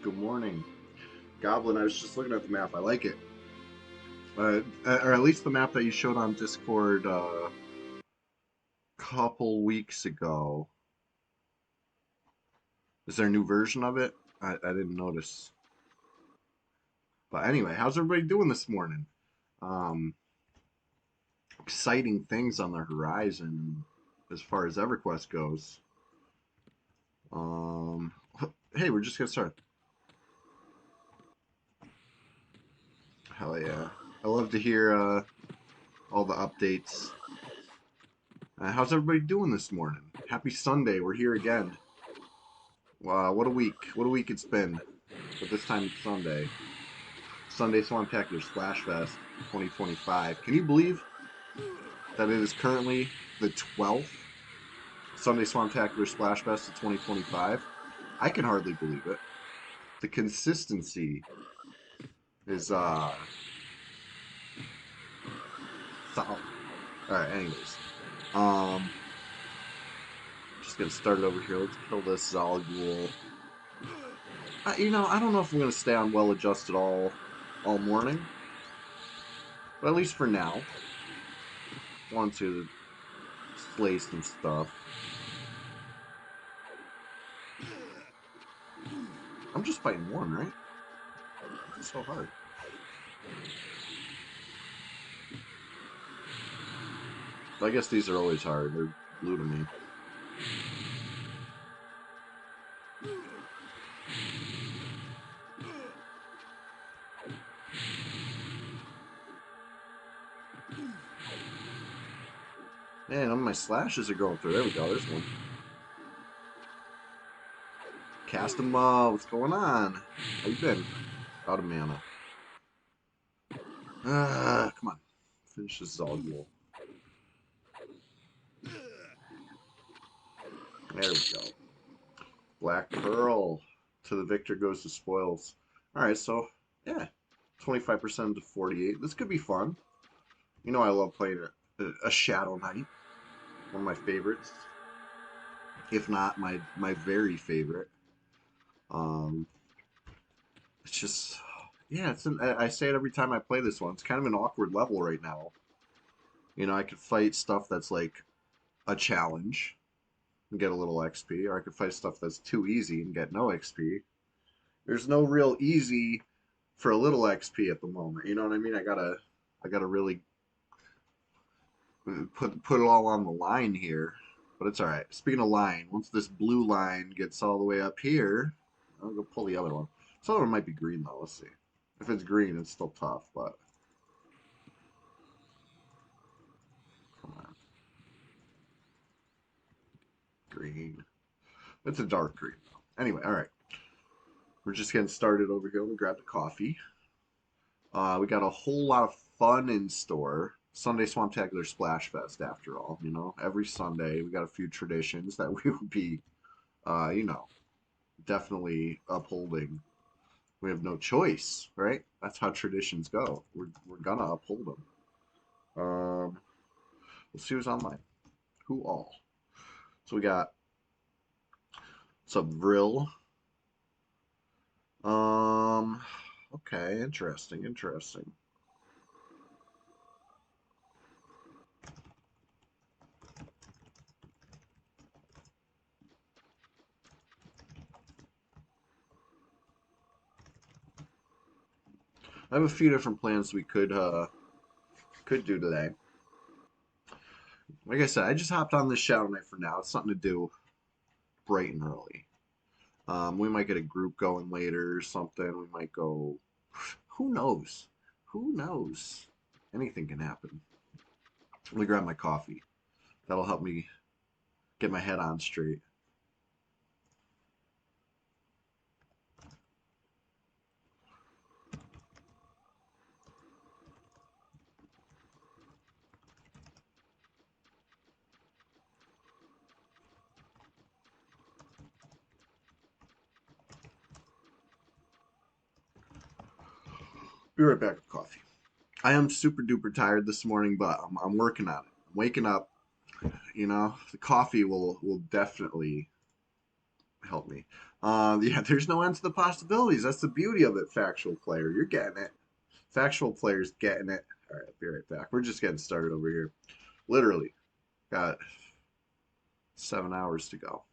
Good morning. Goblin, I was just looking at the map. I like it. Or at least the map that you showed on Discord a couple weeks ago. Is there a new version of it? I didn't notice. But anyway, how's everybody doing this morning? Um, Exciting things on the horizon as far as EverQuest goes. Um, hey, we're just getting started. Hell yeah. I love to hear all the updates. How's everybody doing this morning? Happy Sunday. We're here again. Wow, what a week. What a week it's been. But this time it's Sunday. Sunday SWAMPTACULAR SPLASHFEST 2025. Can you believe that it is currently the 12th Sunday SWAMPTACULAR SPLASHFEST of 2025? I can hardly believe it. The consistency is solid. Alright, anyways. Um just getting started over here. Let's kill this Zolgul. I don't know if I'm gonna stay on well adjusted all morning. But at least for now. Want to slay some stuff. I'm just fighting one, right? It's so hard. I guess these are always hard. They're blue to me. Man, my slashes are going through. There we go. There's one. Cast them. What's going on? How you been? Out of mana. Come on. Finish this Zolgul. There we go. Black Pearl. To the victor goes the spoils. Alright, so, yeah. 25% to 48. This could be fun. You know I love playing a Shadow Knight. One of my favorites. If not my very favorite. It's just, yeah, I say it every time I play this one. It's kind of an awkward level right now. I could fight stuff that's like a challenge and get a little XP, or I could fight stuff that's too easy and get no XP. There's no real easy for a little XP at the moment. You know what I mean? I gotta really put it all on the line here. But it's all right. Speaking of line, once this blue line gets all the way up here, I'll go pull the other one. This other one might be green though. Let's see. If it's green, it's still tough, but come on, green. It's a dark green though. Anyway, all right. We're just getting started over here. Let me grab the coffee. We got a whole lot of fun in store. Sunday Swamptacular Splash Fest, after all. Every Sunday we got a few traditions that we will be, uh, you know, definitely upholding. We have no choice, right? That's how traditions go. We're gonna uphold them. Let's see who's online. Who all? So we got Vril. Um, okay, interesting, interesting. I have a few different plans we could do today. Like I said, I just hopped on this Shadow Knight for now. It's something to do bright and early. We might get a group going later or something. We might go. Who knows? Who knows? Anything can happen. Let me grab my coffee. That'll help me get my head on straight. Be right back with coffee. I am super duper tired this morning, but I'm working on it. I'm waking up. The coffee will definitely help me. Yeah, there's no end to the possibilities. That's the beauty of it, factual player. You're getting it. Factual player's getting it. All right, I'll be right back. We're just getting started over here. Literally, got 7 hours to go.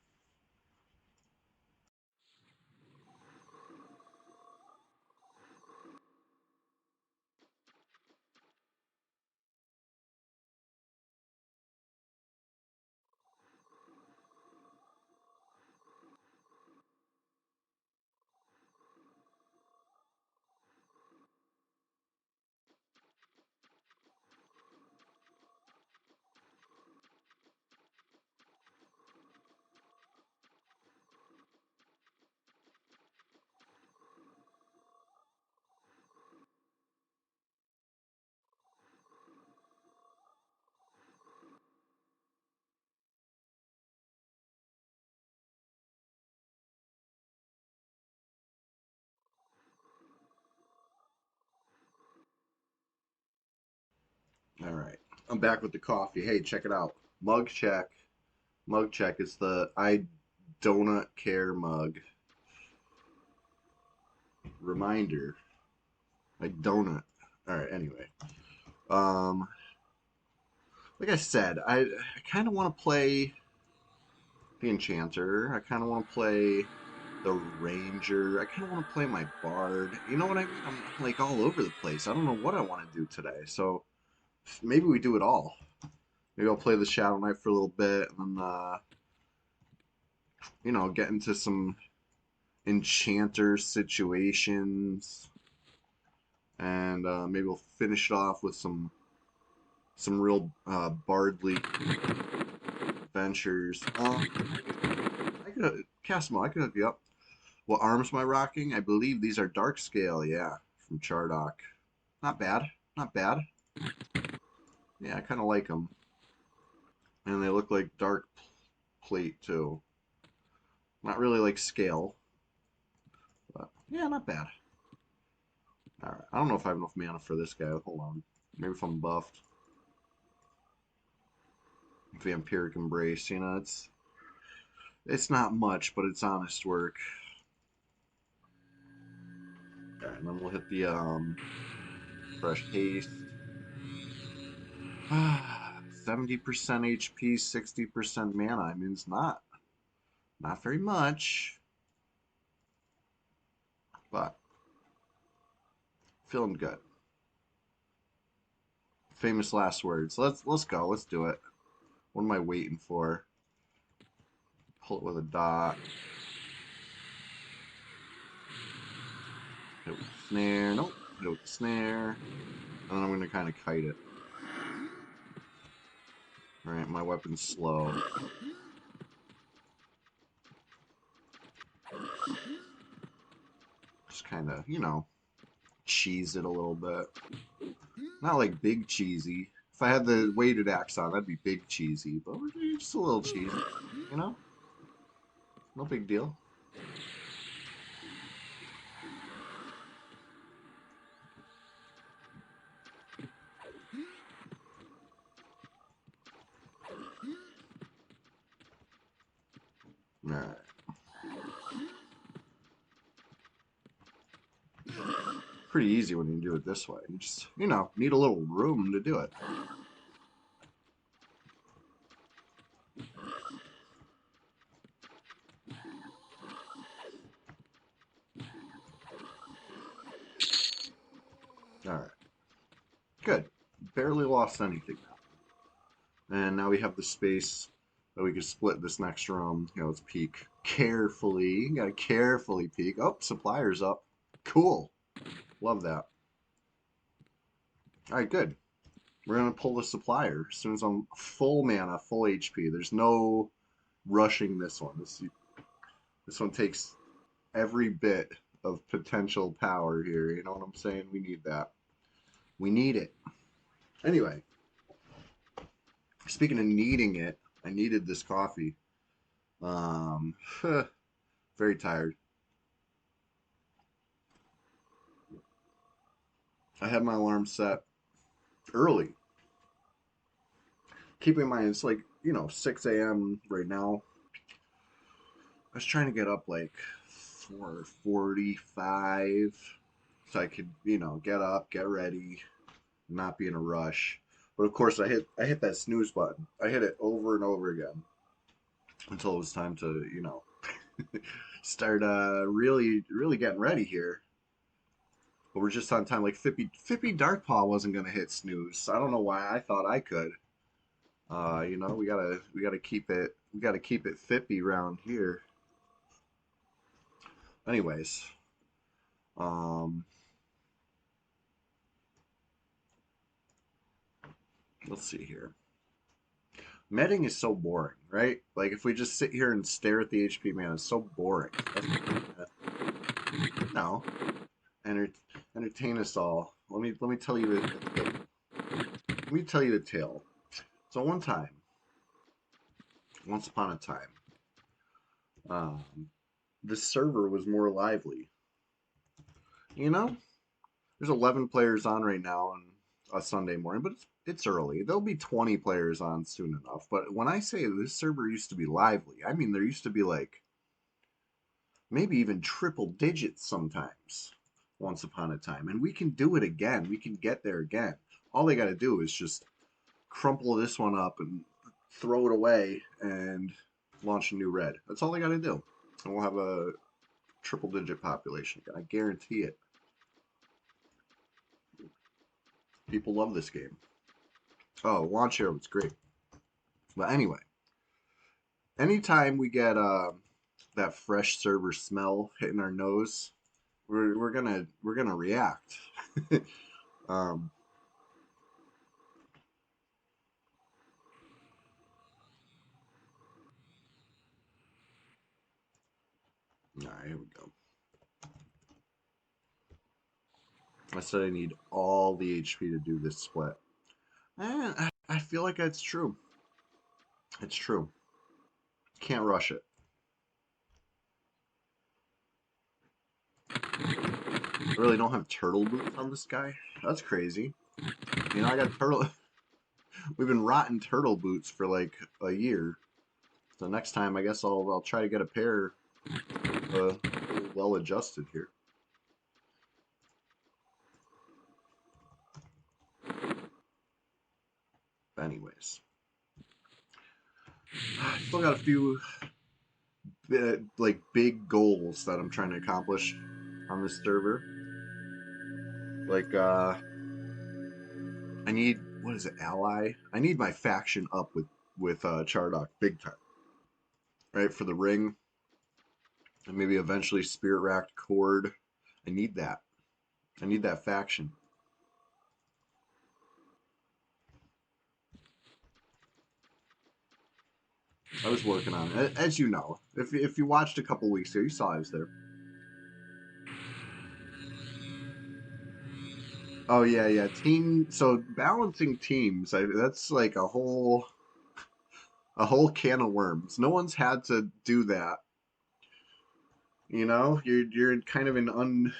All right, I'm back with the coffee. Hey, check it out. Mug check. Mug check. It's the I donut care mug. Reminder. I donut. All right. Anyway, um, like I said, I kind of want to play the Enchanter. I kind of want to play the Ranger. I kind of want to play my Bard. You know what I mean? I'm like all over the place. I don't know what I want to do today. So maybe we do it all. Maybe I'll play the Shadow Knight for a little bit and then, get into some Enchanter situations. And maybe we'll finish it off with some real Bardly adventures. I could, Casimo, I could hook you up. What arms am I rocking? I believe these are Dark Scale, yeah, from Chardock. Not bad, not bad. Yeah, I kind of like them. And they look like dark plate, too. Not really like scale, but yeah, not bad. Alright, I don't know if I have enough mana for this guy. Hold on. Maybe if I'm buffed. Vampiric Embrace, it's not much, but it's honest work. Alright, and then we'll hit the fresh haste. 70% HP, 60% mana. I mean, it's not very much, but feeling good. Famous last words. Let's go. Let's do it. What am I waiting for? Pull it with a dot. Hit it with the snare. Nope. Hit it with the snare. And then I'm gonna kind of kite it. All right, my weapon's slow. Just kind of, cheese it a little bit. Not like big cheesy. If I had the weighted axe on, that'd be big cheesy. But we're just a little cheesy, you know? No big deal. All right. Pretty easy when you do it this way. You just, need a little room to do it. All right. Good. Barely lost anything now. And now we have the space that we can split this next room. Let's peek carefully. You gotta carefully peek. Oh, supplier's up. Cool. Love that. All right, good. We're gonna pull the supplier as soon as I'm full mana, full HP. There's no rushing this one. This one takes every bit of potential power here. You know what I'm saying? We need that. We need it. Anyway, speaking of needing it, I needed this coffee. Um, very tired. I had my alarm set early. Keep in mind, it's like, 6 a.m. right now. I was trying to get up like 4:45 so I could, get up, get ready, not be in a rush. But of course, I hit that snooze button. I hit it over and over again until it was time to, start really getting ready here. But we're just on time. Like Fippy Darkpaw wasn't gonna hit snooze. So I don't know why I thought I could. We gotta keep it Fippy around here. Anyways, um, let's see here. Medding is so boring, right? Like if we just sit here and stare at the HP man, it's so boring. No, enter, entertain us all. Let me tell you let me tell you the tale. So one time, once upon a time, um, the server was more lively. You know, there's 11 players on right now on a Sunday morning, but it's early. There'll be 20 players on soon enough. But when I say this server used to be lively, I mean there used to be like maybe even triple digits sometimes once upon a time. And we can do it again. We can get there again. All they got to do is just crumple this one up and throw it away and launch a new red. That's all they got to do. And we'll have a triple digit population again. I guarantee it. People love this game. Oh, launch here was great. But anyway, anytime we get that fresh server smell hitting our nose, we're gonna react. um, all right, here we go. I said I need all the HP to do this split. And I feel like that's true. It's true. Can't rush it. I really don't have turtle boots on this guy. That's crazy. I got turtle. We've been rotting turtle boots for like a year. So next time, I guess I'll try to get a pair well adjusted here. Anyways, still got a few like big goals that I'm trying to accomplish on this server. Like I need, what is it, ally? I need my faction up with Chardock big time, right? For the ring and maybe eventually Spirit Racked Cord. I need that. I need that faction. I was working on it, as you know. If you watched a couple weeks ago, you saw I was there. Oh yeah, yeah. Team. So balancing teams, that's like a whole can of worms. No one's had to do that. You're kind of in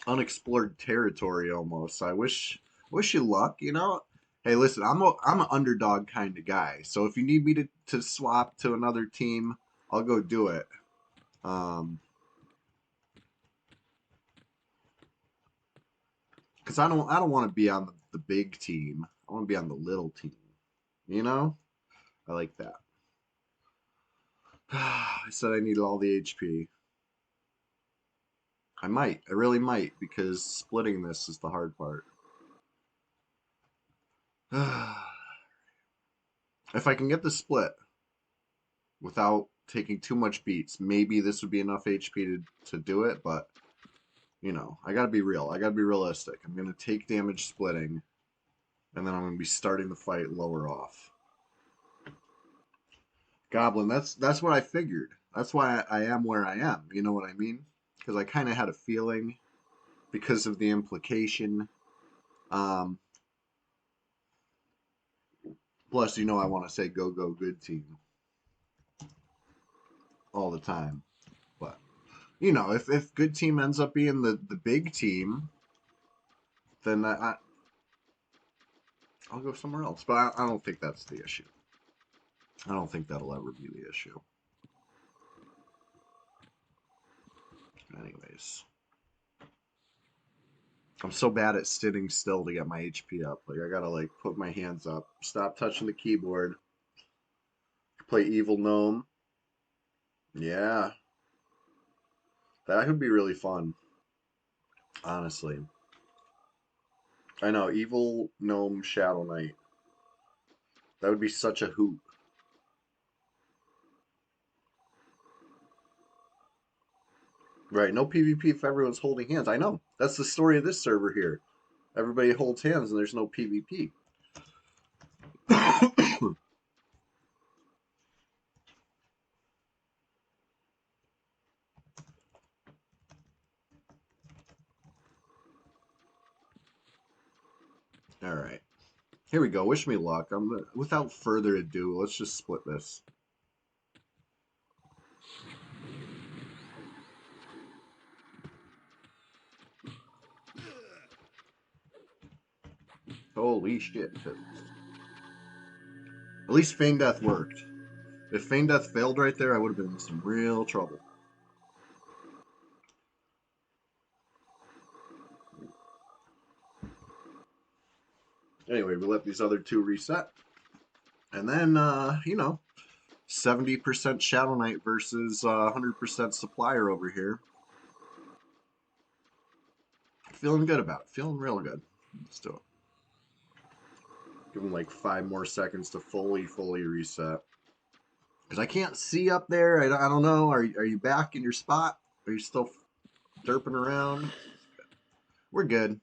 unexplored territory almost. So I wish you luck. Hey, listen, I'm an underdog kind of guy. So if you need me to swap to another team, I'll go do it. Um, because I don't want to be on the big team. I want to be on the little team. You know, I like that. I said I needed all the HP. I might. I really might because splitting this is the hard part. If I can get the split without taking too much beats, maybe this would be enough HP to do it, but I gotta be real. I gotta be realistic. I'm gonna take damage splitting, and then I'm gonna be starting the fight lower off. Goblin, that's what I figured. That's why I am where I am. You know what I mean? Because I kind of had a feeling because of the implication. Um, Plus, I want to say go go good team all the time. But if good team ends up being the big team, then I'll go somewhere else. But I don't think that's the issue. I don't think that'll ever be the issue. Anyways. I'm so bad at sitting still to get my HP up. Like I gotta like put my hands up, stop touching the keyboard, play Evil Gnome. Yeah, that could be really fun. Honestly, I know Evil Gnome Shadow Knight. That would be such a hoot. Right? No PvP if everyone's holding hands. I know. That's the story of this server here. Everybody holds hands and there's no PvP. All right. Here we go. Wish me luck. Without further ado, let's just split this. Holy shit. At least Feign Death worked. If Feign Death failed right there, I would have been in some real trouble. Anyway, we let these other two reset. And then, you know, 70% Shadow Knight versus 100% Supplier over here. Feeling good about it. Feeling real good. Let's do it. Give him like 5 more seconds to fully reset. Because I can't see up there. I don't know. Are you back in your spot? Are you still derping around? We're good.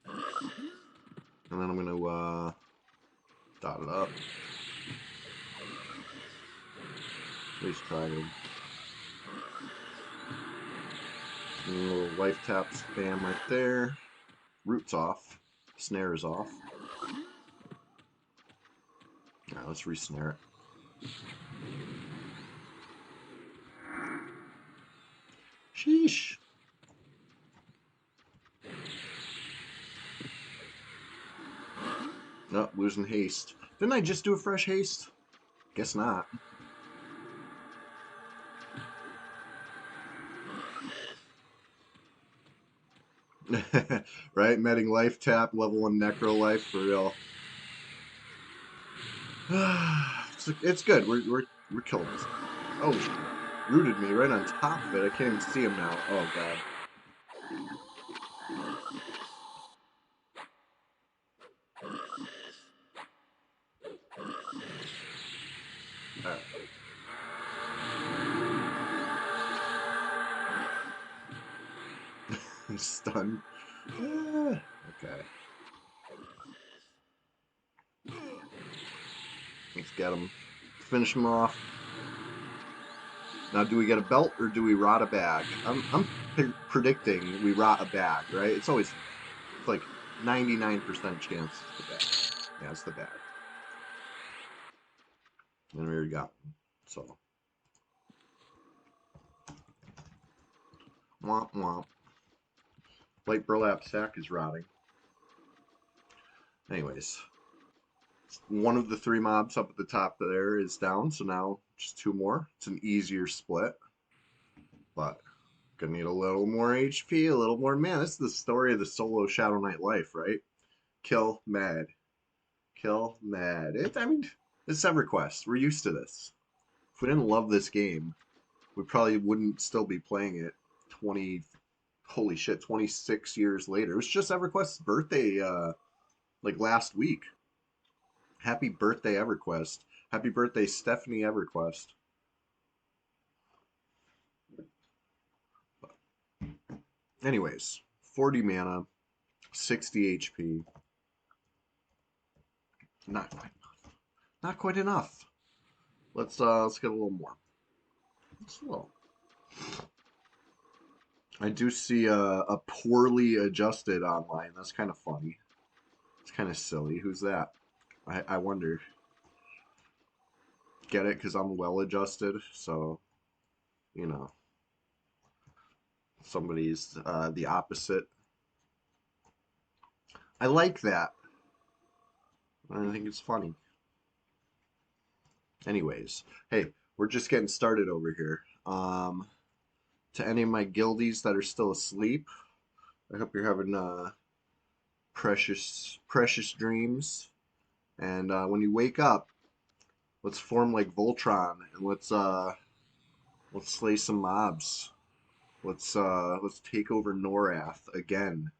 And then I'm going to dot it up. At least try to. A little life tap spam right there. Roots off. Snares off. Alright, let's re-snare it. Sheesh. Nope, losing haste. Didn't I just do a fresh haste? Guess not. Right? Meting life tap, level 1 necro life for real. It's good. We're killing this. Oh, rooted me right on top of it. I can't even see him now. Oh god. Alright. Stun. Okay. Let's get him. Finish him off. Now, do we get a belt or do we rot a bag? I'm predicting we rot a bag, right? It's always like 99% chance it's the bag. Yeah, it's the bag. And we already got one. So. Womp womp. Light burlap sack is rotting. Anyways. One of the 3 mobs up at the top there is down, so now just 2 more. It's an easier split. But gonna need a little more HP, a little more. Man, this is the story of the solo Shadow Knight life, right? Kill mad. Kill mad. I mean, it's EverQuest. We're used to this. If we didn't love this game, we probably wouldn't still be playing it 20, holy shit, 26 years later. It was just EverQuest's birthday, like last week. Happy birthday, EverQuest. Happy birthday, Stephanie EverQuest. Anyways, 40 mana, 60 HP. Not quite enough. Not quite enough. Let's get a little more. Just a little. I do see a poorly adjusted online. That's kind of funny. It's kind of silly. Who's that? I wonder. Get it? Because I'm well adjusted. So, you know, somebody's the opposite. I like that. I think it's funny. Anyways, hey, we're just getting started over here. To any of my guildies that are still asleep, I hope you're having precious dreams. And when you wake up, let's form like Voltron and let's slay some mobs. Let's take over Norath again,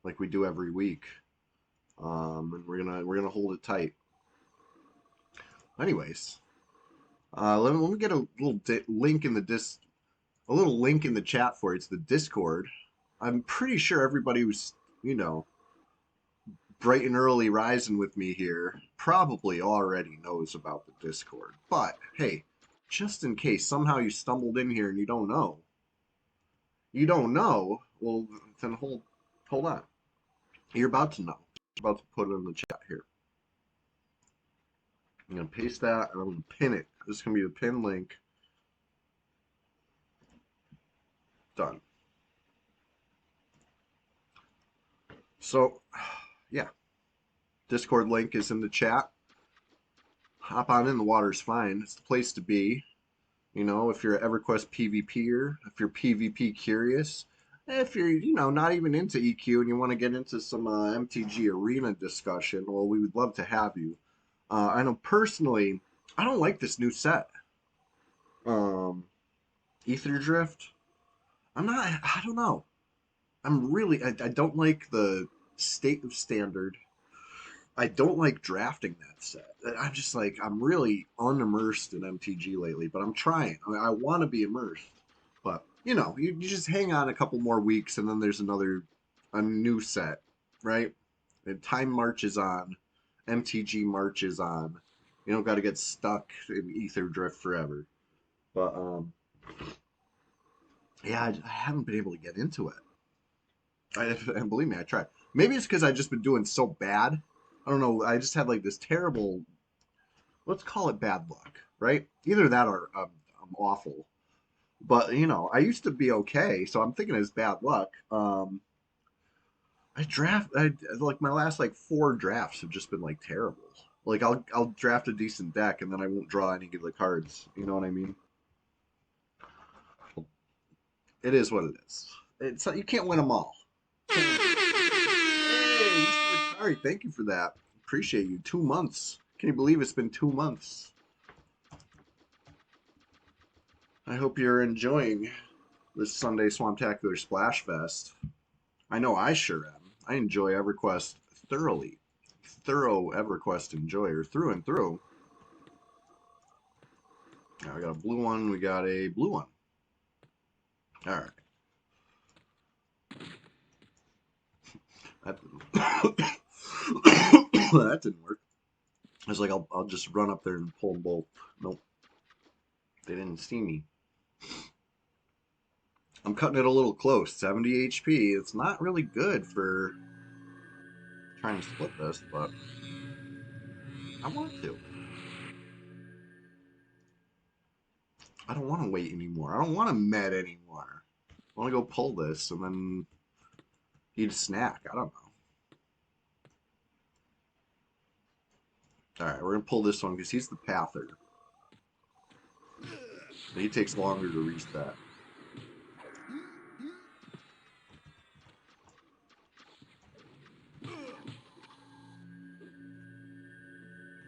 like we do every week. And we're gonna hold it tight. Anyways, let me get a little link in a little link in the chat for you. It's the Discord. I'm pretty sure everybody who's, you know, bright and early rising with me here probably already knows about the Discord. But hey, just in case somehow you stumbled in here and you don't know, well then hold on. You're about to know. I'm about to put it in the chat here. I'm gonna paste that and I'm gonna pin it. This is gonna be the pin link. Done. So, yeah. Discord link is in the chat. Hop on in, the water's fine. It's the place to be. You know, if you're an EverQuest PvPer, if you're PvP curious, if you're, you know, not even into EQ and you want to get into some MTG arena discussion, well, we would love to have you. I know personally, I don't like this new set. Ether Drift. I don't know. I don't like the state of standard. I don't like drafting that set. I'm just like, I'm really unimmersed in MTG lately, but I'm trying. I want to be immersed. But, you know, you just hang on a couple more weeks and then there's a new set, right? And time marches on. MTG marches on. You don't got to get stuck in Ether Drift forever. But, yeah, I haven't been able to get into it. And believe me, I tried. Maybe it's because I've just been doing so bad. I don't know. I just had like this terrible, let's call it bad luck, right? Either that or I'm awful. But, you know, I used to be okay, so I'm thinking it's bad luck. Like my last like 4 drafts have just been like terrible. Like I'll draft a decent deck and then I won't draw any of the cards. You know what I mean? It is what it is. You can't win them all. Hey, Mr. Atari, thank you for that. Appreciate you. 2 months. Can you believe it's been 2 months? I hope you're enjoying this Sunday Swamptacular Splash Fest. I know I sure am. I enjoy EverQuest thoroughly. Thorough EverQuest enjoyer through and through. Now we got a blue one, we got a blue one. Alright. That didn't work. I was like, I'll just run up there and pull them both. Nope. They didn't see me. I'm cutting it a little close. 70 HP. It's not really good for trying to split this, but I want to. I don't want to wait anymore. I don't want to med anymore. I want to go pull this and then eat a snack. I don't know. Alright, we're going to pull this one because he's the pather. And he takes longer to reset.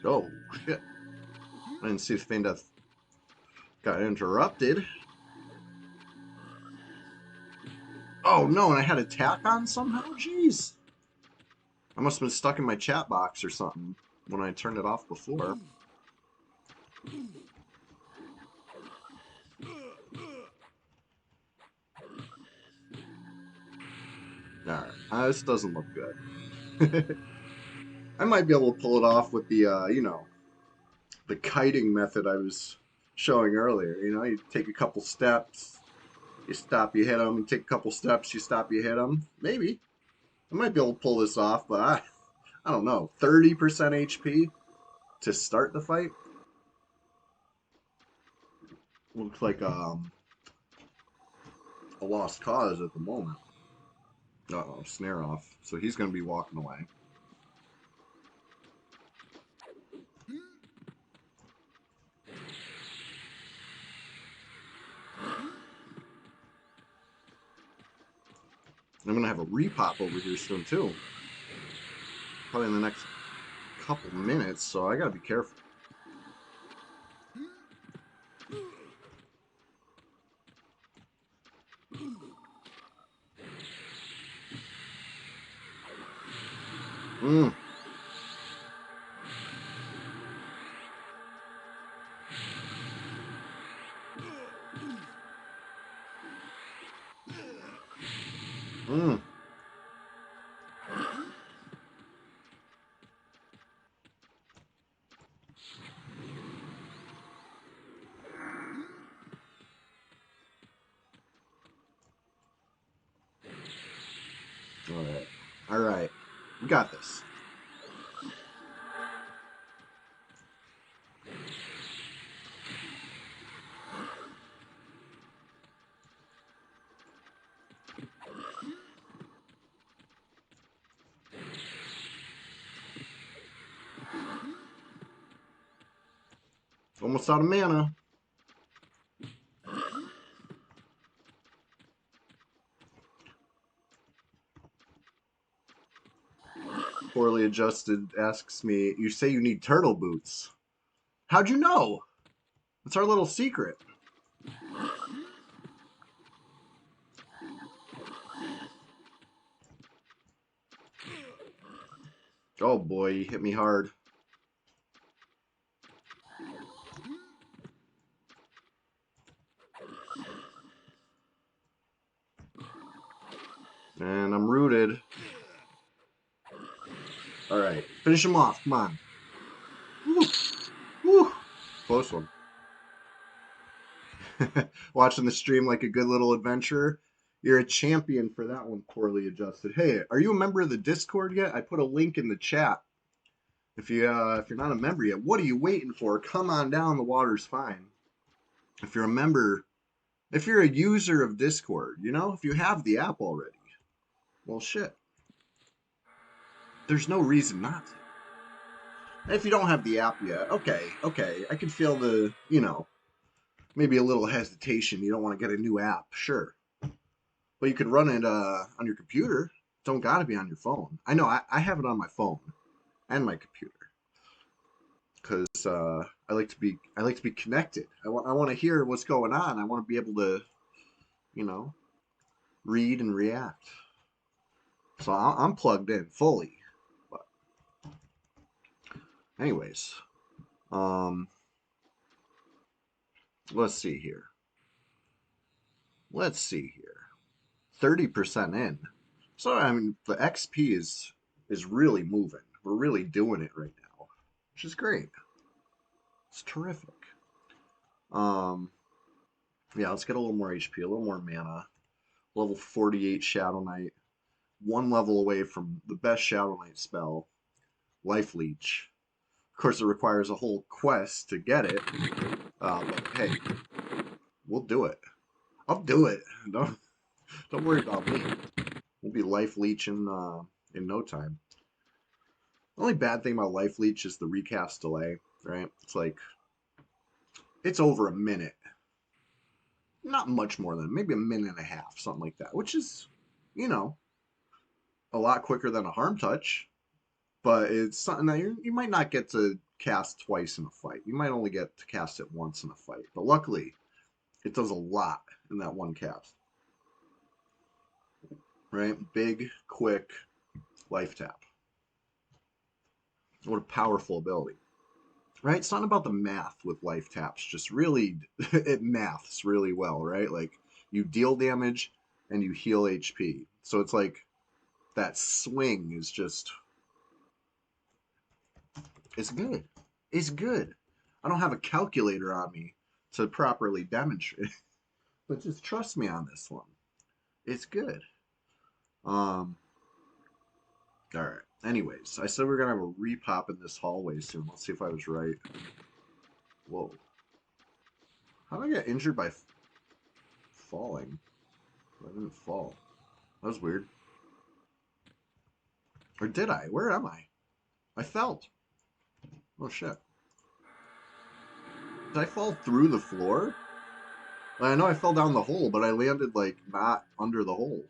Oh, shit. I didn't see if Feindeth got interrupted. Oh, no, and I had attack on somehow? Jeez. I must have been stuck in my chat box or something when I turned it off before. Alright, this doesn't look good. I might be able to pull it off with the, you know, the kiting method I was showing earlier. You know, you take a couple steps, you stop, you hit them, you take a couple steps, you stop, you hit them. Maybe. I might be able to pull this off, but I don't know. 30% HP to start the fight? Looks like a lost cause at the moment. Uh-oh, snare off. So he's going to be walking away. I'm gonna have a repop over here soon too. Probably in the next couple minutes, so I gotta be careful. Mm. Mm. All right. All right. We got this. Almost out of mana. Poorly adjusted asks me, you say you need turtle boots. How'd you know? It's our little secret. Oh boy, you hit me hard. And I'm rooted. All right, finish him off. Come on. Woo. Woo. Close one. Watching the stream like a good little adventurer. You're a champion for that one, poorly adjusted. Hey, are you a member of the Discord yet? I put a link in the chat. If you're not a member yet, what are you waiting for? Come on down. The water's fine. If you're a member, if you're a user of Discord, if you have the app already, well, shit. There's no reason not to. If you don't have the app yet, okay, I can feel the, maybe a little hesitation. You don't want to get a new app, sure. But you could run it on your computer. Don't got to be on your phone. I know I have it on my phone and my computer because I like to be connected. I want to hear what's going on. I want to be able to, you know, read and react. So I'm plugged in fully. But anyways, um, let's see here. Let's see here. 30% in. So I mean, the XP is really moving. We're really doing it right now, which is great. It's terrific. Um, yeah, let's get a little more HP, a little more mana. Level 48 Shadow Knight. One level away from the best Shadow Knight spell, Life Leech. Of course, it requires a whole quest to get it. But hey, we'll do it. I'll do it. Don't worry about me. We'll be Life Leeching in no time. The only bad thing about Life Leech is the recast delay, right? It's like, it's over a minute. Not much more than maybe a minute and a half, something like that, which is, you know, a lot quicker than a Harm Touch, but it's something that you might not get to cast twice in a fight. You might only get to cast it once in a fight, but luckily, it does a lot in that one cast. Right? Big, quick, life tap. What a powerful ability. Right? It's not about the math with life taps, just really, it maths really well, right? Like, you deal damage and you heal HP. So it's like, that swing is just, it's good. It's good. I don't have a calculator on me to properly demonstrate, but just trust me on this one. It's good. All right. Anyways, I said we are gonna have a repop in this hallway soon. Let's see if I was right. Whoa. How did I get injured by falling? I didn't fall. That was weird. Or did I? Where am I? I felt. Oh shit. Did I fall through the floor? I know I fell down the hole, but I landed like not under the hole.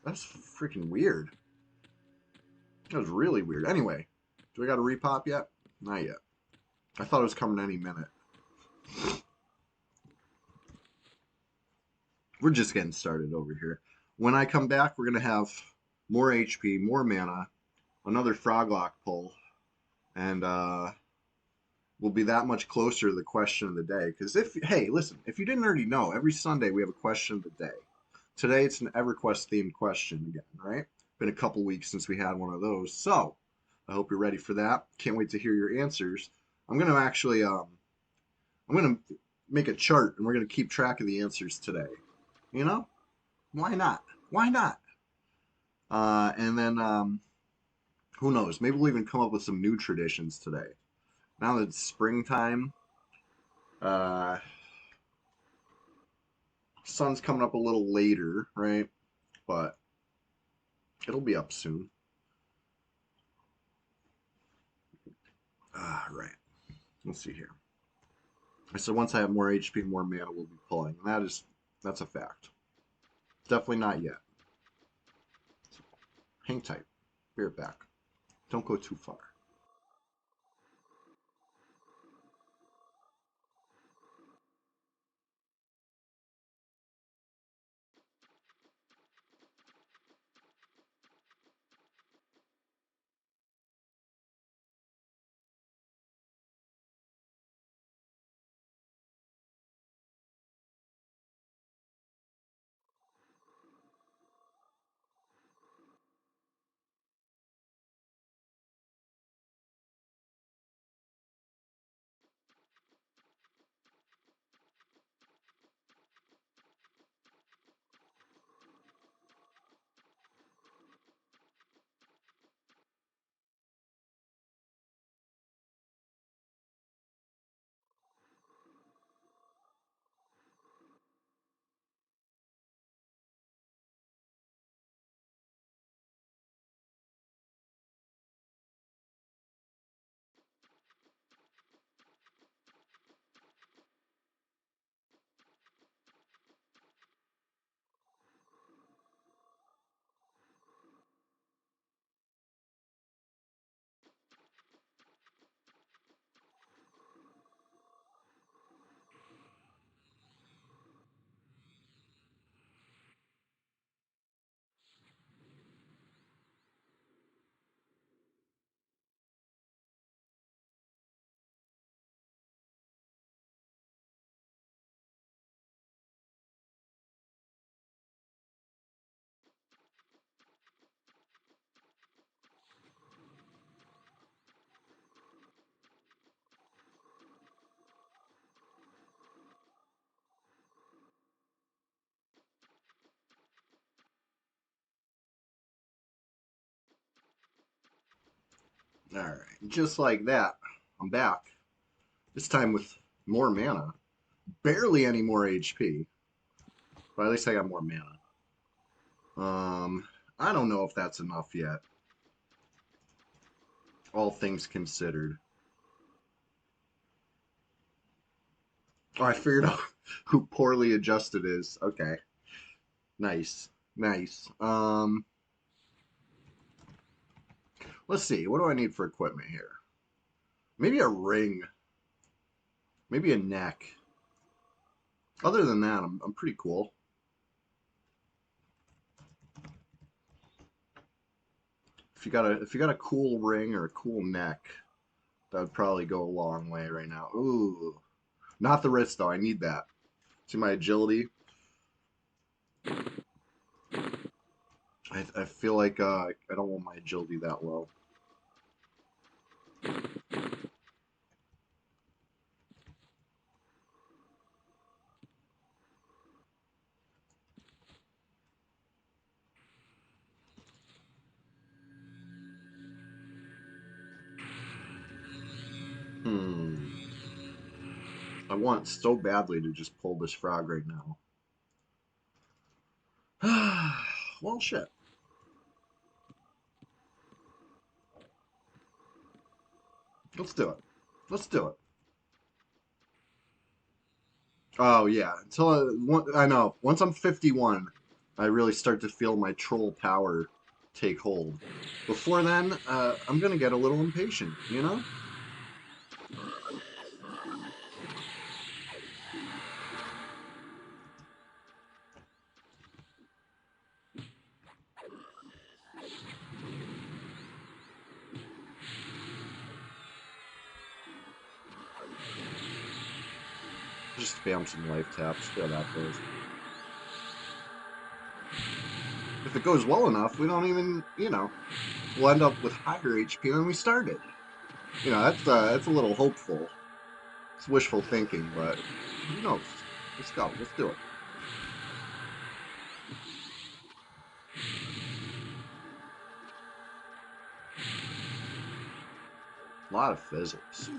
That's freaking weird. That was really weird. Anyway, do I got a repop yet? Not yet. I thought it was coming any minute. We're just getting started over here. When I come back, we're going to have more HP, more mana, another Froglock pull, and we'll be that much closer to the question of the day. Because hey, listen, if you didn't already know, every Sunday we have a question of the day. Today it's an EverQuest themed question again, right? Been a couple weeks since we had one of those. So I hope you're ready for that. Can't wait to hear your answers. I'm going to actually, I'm going to make a chart and we're going to keep track of the answers today. You know? Why not? Why not? And then, who knows? Maybe we'll even come up with some new traditions today. Now that it's springtime, uh, sun's coming up a little later, right? But it'll be up soon. Right. Let's see here. I said once I have more HP, more mana we'll be pulling. That's a fact. Definitely not yet. So, hang tight. Be right back. Don't go too far. All right. Just like that, I'm back. This time with more mana. Barely any more HP. But at least I got more mana. I don't know if that's enough yet. All things considered. Oh, I figured out who poorly adjusted is. Okay. Nice. Nice. Let's see. What do I need for equipment here? Maybe a ring. Maybe a neck. Other than that, I'm pretty cool. If you got a cool ring or a cool neck, that would probably go a long way right now. Ooh. Not the wrist though. I need that. See my agility? I feel like I don't want my agility that low. Hmm. I want so badly to just pull this frog right now. Well, shit. Let's do it. Let's do it. Oh yeah. I know. Once I'm 51, I really start to feel my troll power take hold. Before then, I'm gonna get a little impatient, you know? Just spam some life taps, see how that goes. If it goes well enough, we don't even, we'll end up with higher HP than we started. That's a little hopeful. It's wishful thinking, but who knows? Let's go. Let's do it. A lot of fizzles.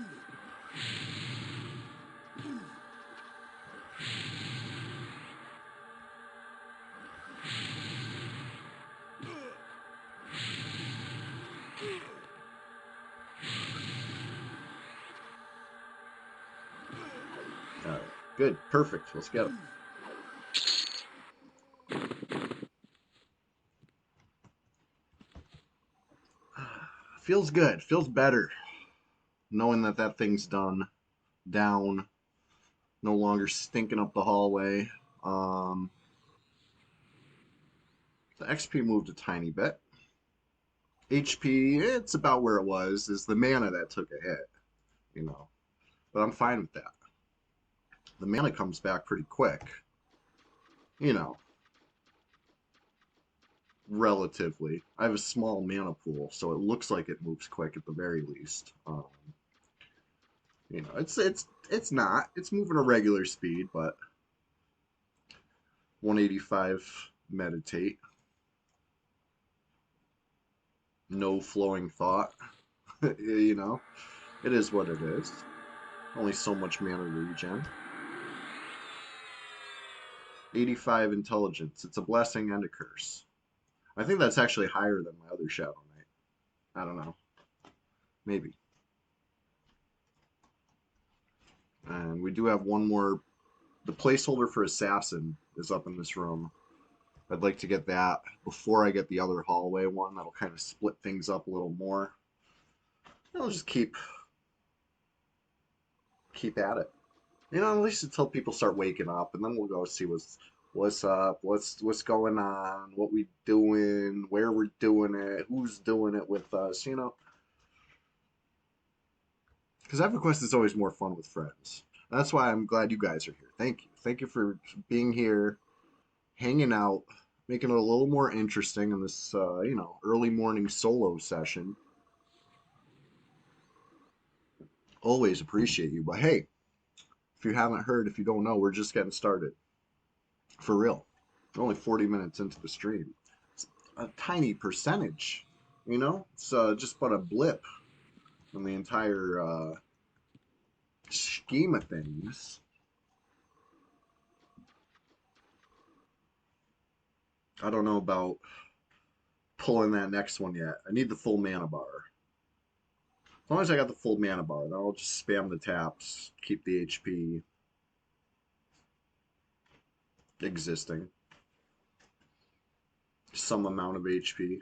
All right. Good. Perfect. Let's get it. Feels good. Feels better knowing that that thing's done. Down. No longer stinking up the hallway. Um, the XP moved a tiny bit. HP, it's about where it was. Is the mana that took a hit, you know. But I'm fine with that. The mana comes back pretty quick, you know, relatively. I have a small mana pool, so it looks like it moves quick at the very least. It's not. It's moving a regular speed, but 185 meditate. No flowing thought. you know, it is what it is. Only so much mana regen. 85 intelligence. It's a blessing and a curse. I think that's actually higher than my other Shadow Knight. I don't know. Maybe. And we do have one more. The placeholder for Assassin is up in this room. I'd like to get that before I get the other hallway one. That'll kind of split things up a little more. I'll just keep at it. At least until people start waking up, and then we'll go see what's up, what's going on, what we doing, where we're doing it, who's doing it with us, Because EverQuest is always more fun with friends. That's why I'm glad you guys are here. Thank you. Thank you for being here, hanging out, making it a little more interesting in this, early morning solo session. Always appreciate you. But hey, if you haven't heard, if you don't know, we're just getting started. For real. We're only 40 minutes into the stream. It's a tiny percentage, It's just but a blip in the entire scheme of things. I don't know about pulling that next one yet. I need the full mana bar. As long as I got the full mana bar, then I'll just spam the taps, keep the HP existing. Some amount of HP.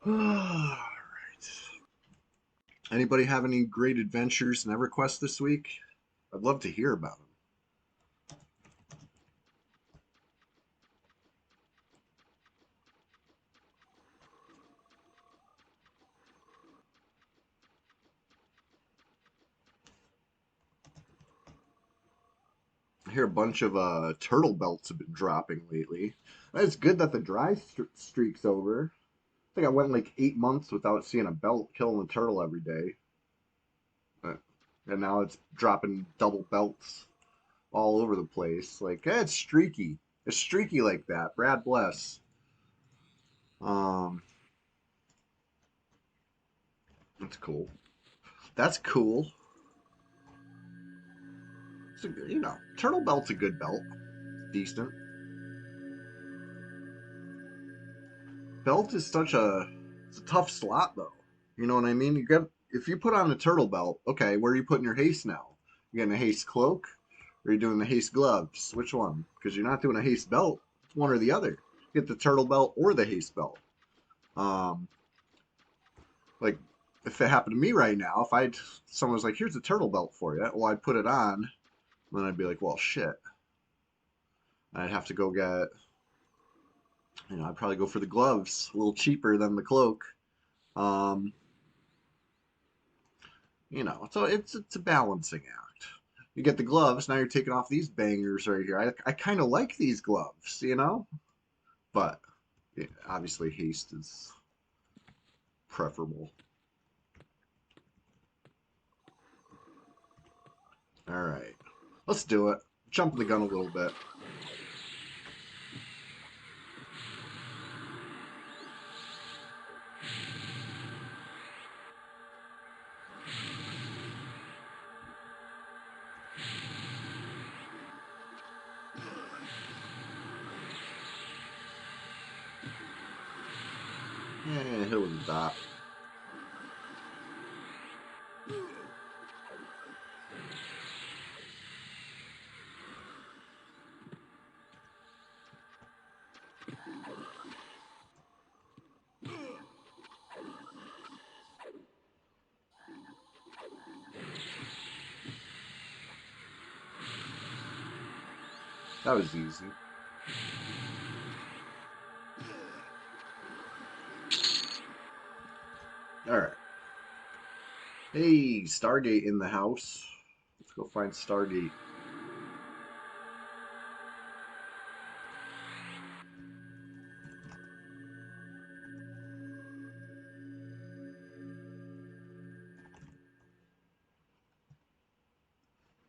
Alright. Anybody have any great adventures in EverQuest this week? I'd love to hear about them. I hear a bunch of turtle belts have been dropping lately. It's good that the dry streak's over. I think I went like 8 months without seeing a belt killing a turtle every day. And now it's dropping double belts all over the place. Like, it's streaky. It's streaky like that. Brad bless. That's cool. That's cool. So, turtle belt's a good belt. Decent. Belt is it's a tough slot though. You know what I mean? If you put on a turtle belt, okay, where are you putting your haste now? You getting a haste cloak, Or are you doing the haste gloves? Which one? Because you're not doing a haste belt. It's one or the other. Get the turtle belt or the haste belt. Like, if it happened to me right now, if someone was like, here's a turtle belt for you, well, I'd put it on, then I'd be like, well, shit. I'd have to go get, I'd probably go for the gloves, a little cheaper than the cloak. Um, so it's a balancing act. You get the gloves, now you're taking off these bangers right here. I kind of like these gloves, but yeah, obviously haste is preferable. All right, let's do it. Jump the gun a little bit. Yeah, hit it with a dot. That was easy. All right. Hey, Stargate in the house. Let's go find Stargate.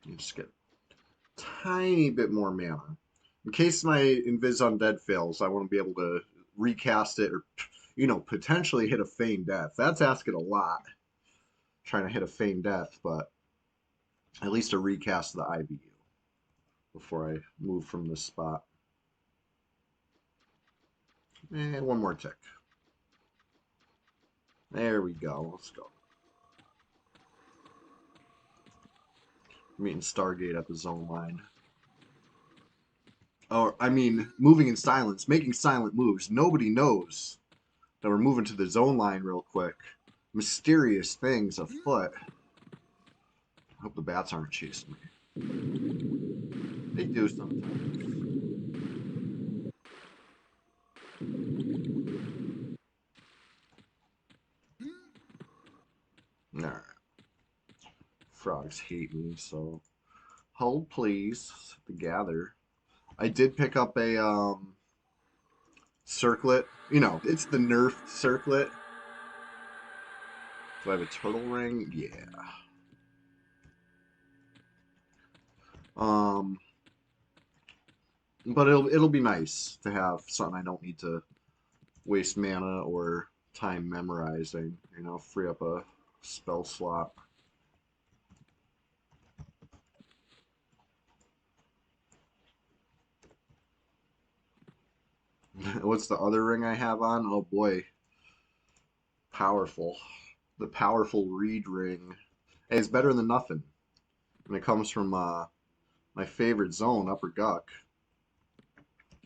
You just get a tiny bit more mana. In case my Invis Undead fails, I want to be able to recast it or, potentially hit a Feign Death. That's asking a lot, trying to hit a Feign Death, but at least a recast of the IBU before I move from this spot. And one more tick. There we go. Let's go. Meeting Stargate at the zone line. Or, moving in silence, making silent moves. Nobody knows that we're moving to the zone line real quick. Mysterious things afoot. I hope the bats aren't chasing me. They do sometimes. Alright. Frogs hate me, so hold please to gather. I did pick up a circlet. It's the nerfed circlet. Do I have a turtle ring? Yeah. But it'll be nice to have something I don't need to waste mana or time memorizing. Free up a spell slot. What's the other ring I have on? Oh boy. Powerful. The powerful reed ring. Hey, it's better than nothing. And it comes from my favorite zone, Upper Guck.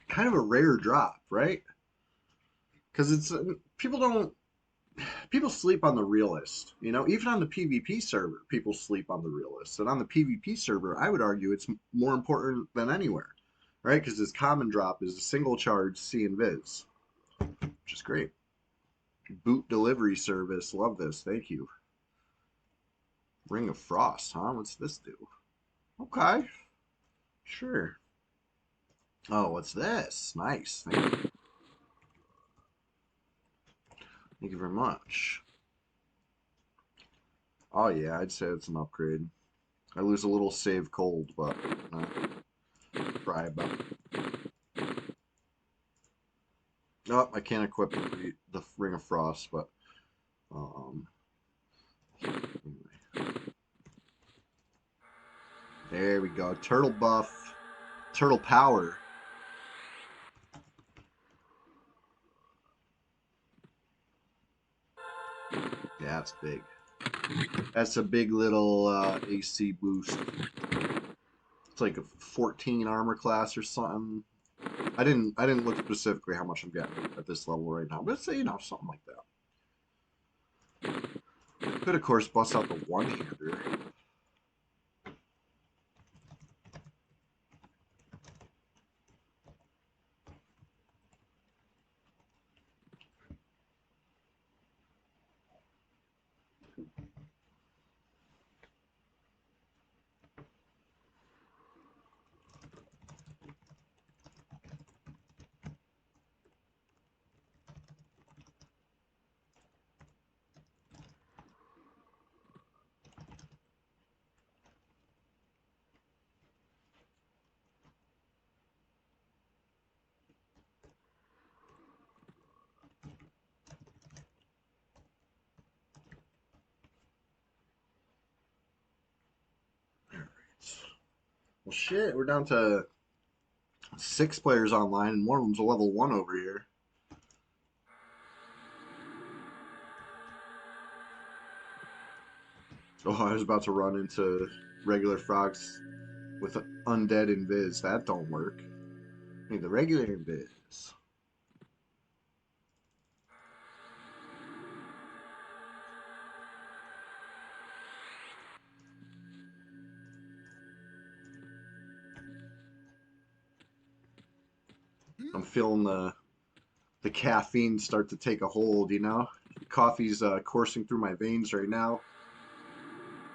Kind of a rare drop, right? Because it's people sleep on the realist. Even on the PvP server, people sleep on the realist. And on the PvP server, I would argue it's more important than anywhere, right? Because his common drop is a single charge C and Viz, which is great. Boot delivery service, love this, thank you. Ring of Frost, huh? What's this do? Okay, sure. Oh, what's this? Nice. Thank you very much. Oh yeah, I'd say it's an upgrade. I lose a little save cold, but try about it. Oh, I can't equip the Ring of Frost, but anyway. There we go. Turtle buff, turtle power. Yeah, that's big. That's a big little AC boost. It's like a 14 armor class or something. I didn't look specifically how much I'm getting at this level right now, but let's say, you know, something like that. Could of course bust out the one-hander. Well, shit, we're down to 6 players online, and one of them's a level 1 over here. Oh, I was about to run into regular frogs with undead invis. That don't work. I need the regular invis. I'm feeling the caffeine start to take a hold, you know? Coffee's coursing through my veins right now.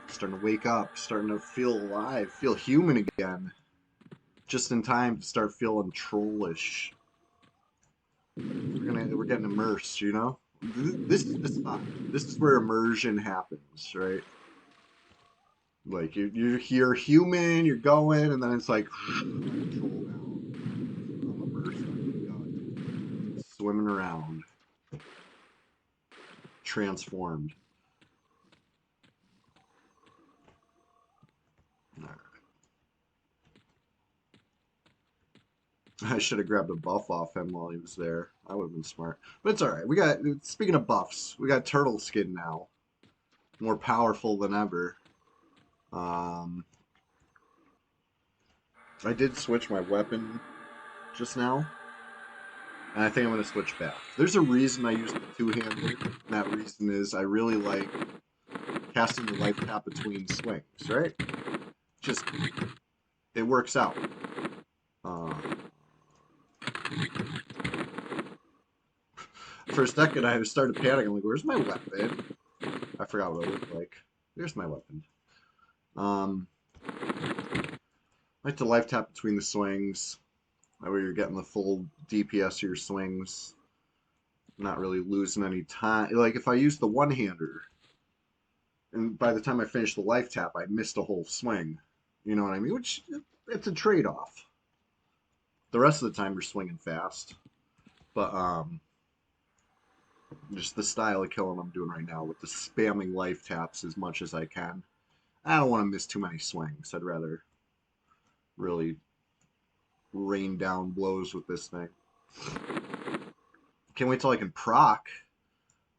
Starting to wake up, starting to feel alive, feel human again. Just in time to start feeling trollish. We're getting immersed, you know? This is fun. This is where immersion happens, right? Like you're human, you're going, and then it's like control now. I'm immersed. I'm swimming around, transformed. I should have grabbed a buff off him while he was there. That would have been smart. But it's all right. We got, speaking of buffs, we got turtle skin now, more powerful than ever. I did switch my weapon just now, and I think I'm going to switch back. There's a reason I use the two-hander, and that reason is I really like casting the life tap between swings, right? Just, it works out. For a second, I started panicking. I'm like, where's my weapon? I forgot what it looked like. There's my weapon. I like to life tap between the swings. That way you're getting the full DPS of your swings. Not really losing any time. Like if I use the one-hander, and by the time I finish the life tap, I missed a whole swing. You know what I mean? Which, it's a trade-off. The rest of the time you're swinging fast. But just the style of killing I'm doing right now with the spamming life taps as much as I can. I don't want to miss too many swings. I'd rather really rain down blows with this thing. Can't wait till I can proc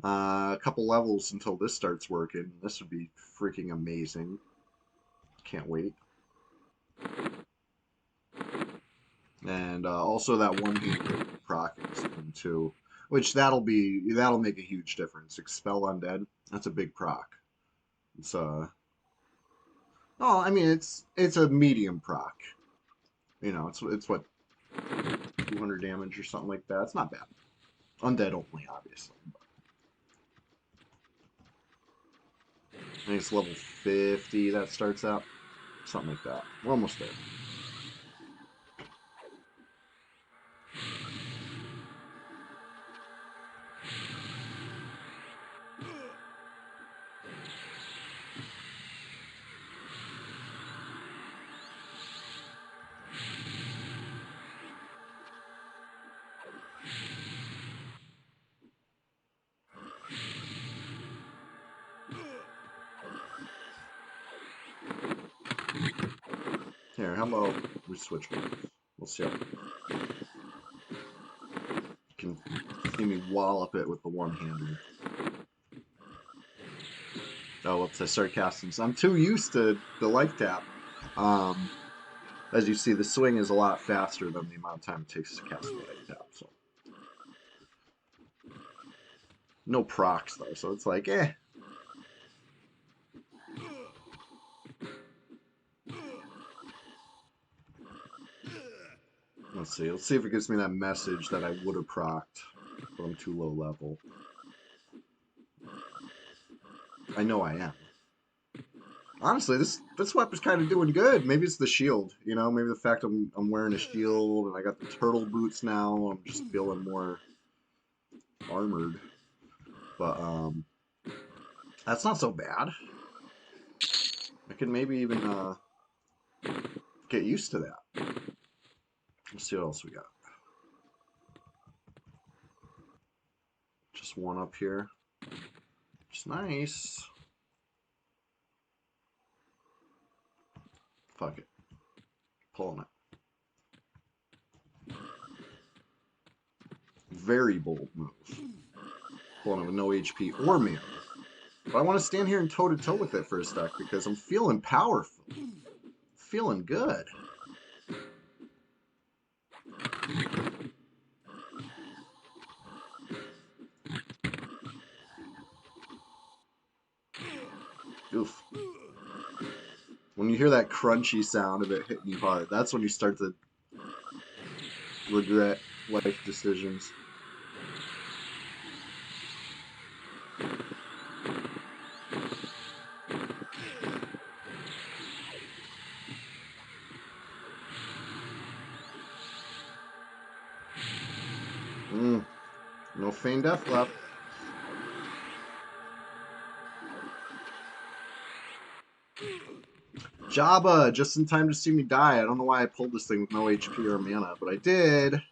a couple levels until this starts working. This would be freaking amazing. Can't wait. And also that one-hand proc thing too, which that'll make a huge difference. Expel undead. That's a big proc. It's oh, I mean it's a medium proc. You know, it's what 200 damage or something like that. It's not bad. Undead only, obviously. I think it's level 50 that starts out. Something like that. We're almost there. Here, how about we switch ones? We'll see how you can see me wallop it with the one-hander. Oh, whoops, I start casting. So I'm too used to the life tap. As you see, the swing is a lot faster than the amount of time it takes to cast a life tap. So no procs though, so it's like, eh. Let's see. Let's see if it gives me that message that I would have procced, but I'm too low level. I know I am. Honestly, this weapon's kind of doing good. Maybe it's the shield, you know. Maybe the fact I'm wearing a shield and I got the turtle boots now. I'm just feeling more armored. But that's not so bad. I could maybe even get used to that. Let's see what else we got. Just one up here. It's nice. Fuck it. Pulling it. Very bold move. Pulling it with no HP or mana. But I want to stand here and toe-to-toe with it for a sec because I'm feeling powerful. Feeling good. Oof. When you hear that crunchy sound of it hitting you hard, that's when you start to regret life decisions. No feign death left. Jabba, just in time to see me die. I don't know why I pulled this thing with no HP or mana, but I did.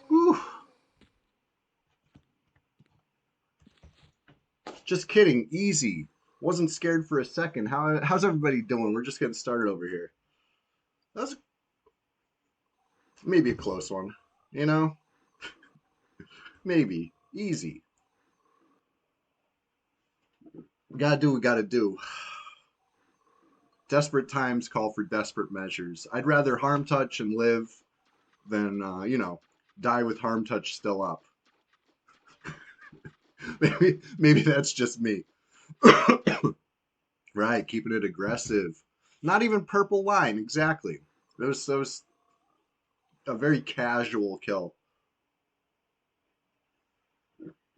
Whew. Just kidding. Easy. Wasn't scared for a second. How's everybody doing? We're just getting started over here. That's maybe a close one. You know? Maybe. Easy. We gotta do what we gotta do. Desperate times call for desperate measures. I'd rather harm touch and live than, you know, die with harm touch still up. maybe that's just me. Right, keeping it aggressive. Not even purple line, exactly. That was a very casual kill.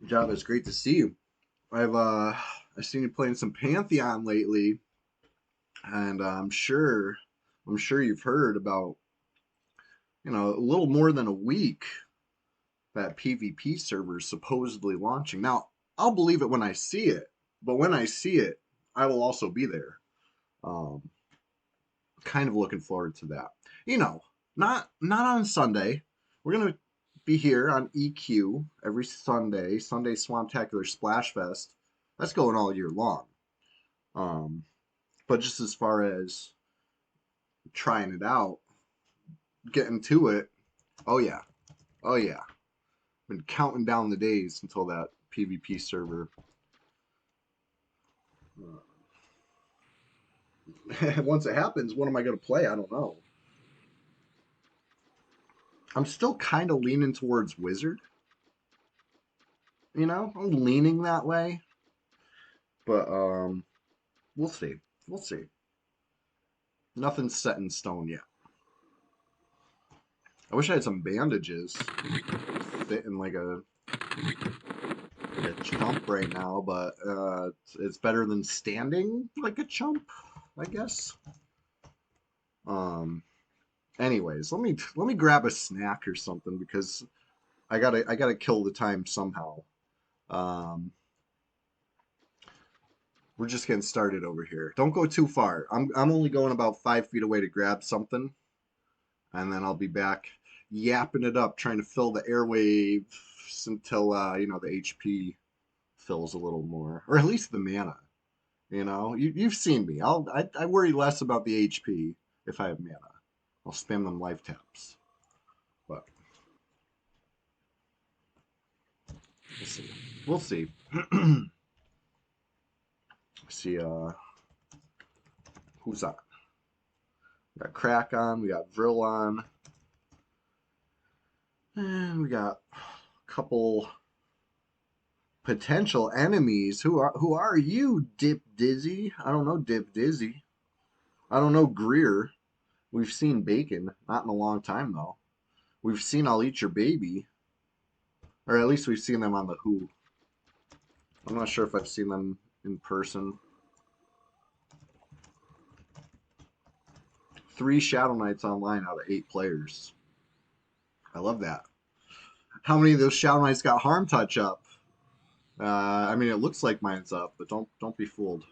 Java, it's great to see you. I've seen you playing some Pantheon lately, and I'm sure you've heard about, you know, a little more than a week that PvP server is supposedly launching. Now, I'll believe it when I see it, but when I see it, I will also be there. Um, kind of looking forward to that. You know, not on Sunday. We're gonna be here on EQ every Sunday. Sunday Swamptacular Splashfest. That's going all year long. Um, but just as far as trying it out, getting to it, oh yeah, oh yeah. Been counting down the days until that PvP server. Once it happens, what am I going to play? I don't know. I'm still kind of leaning towards Wizard. You know, I'm leaning that way. But we'll see. We'll see. Nothing's set in stone yet. I wish I had some bandages. Fit in like a chump right now, but it's better than standing like a chump, I guess. Anyways, let me grab a snack or something because I gotta kill the time somehow. Um, we're just getting started over here. Don't go too far. I'm only going about 5 feet away to grab something, and then I'll be back yapping it up, trying to fill the airwaves until you know, the HP fills a little more, or at least the mana. You know, you've seen me. I worry less about the HP if I have mana. I'll spam them life taps. But we'll see. We'll see. See, Who's on? We got Crack on. We got Vril on. And we got a couple potential enemies. Who are you, Dip Dizzy? I don't know Dip Dizzy. I don't know Greer. We've seen Bacon, not in a long time though. We've seen I'll Eat Your Baby, or at least we've seen them on the Who. I'm not sure if I've seen them in person. 3 Shadow Knights online out of 8 players. I love that. How many of those Shadow Knights got Harm Touch up? I mean, it looks like mine's up, but don't be fooled.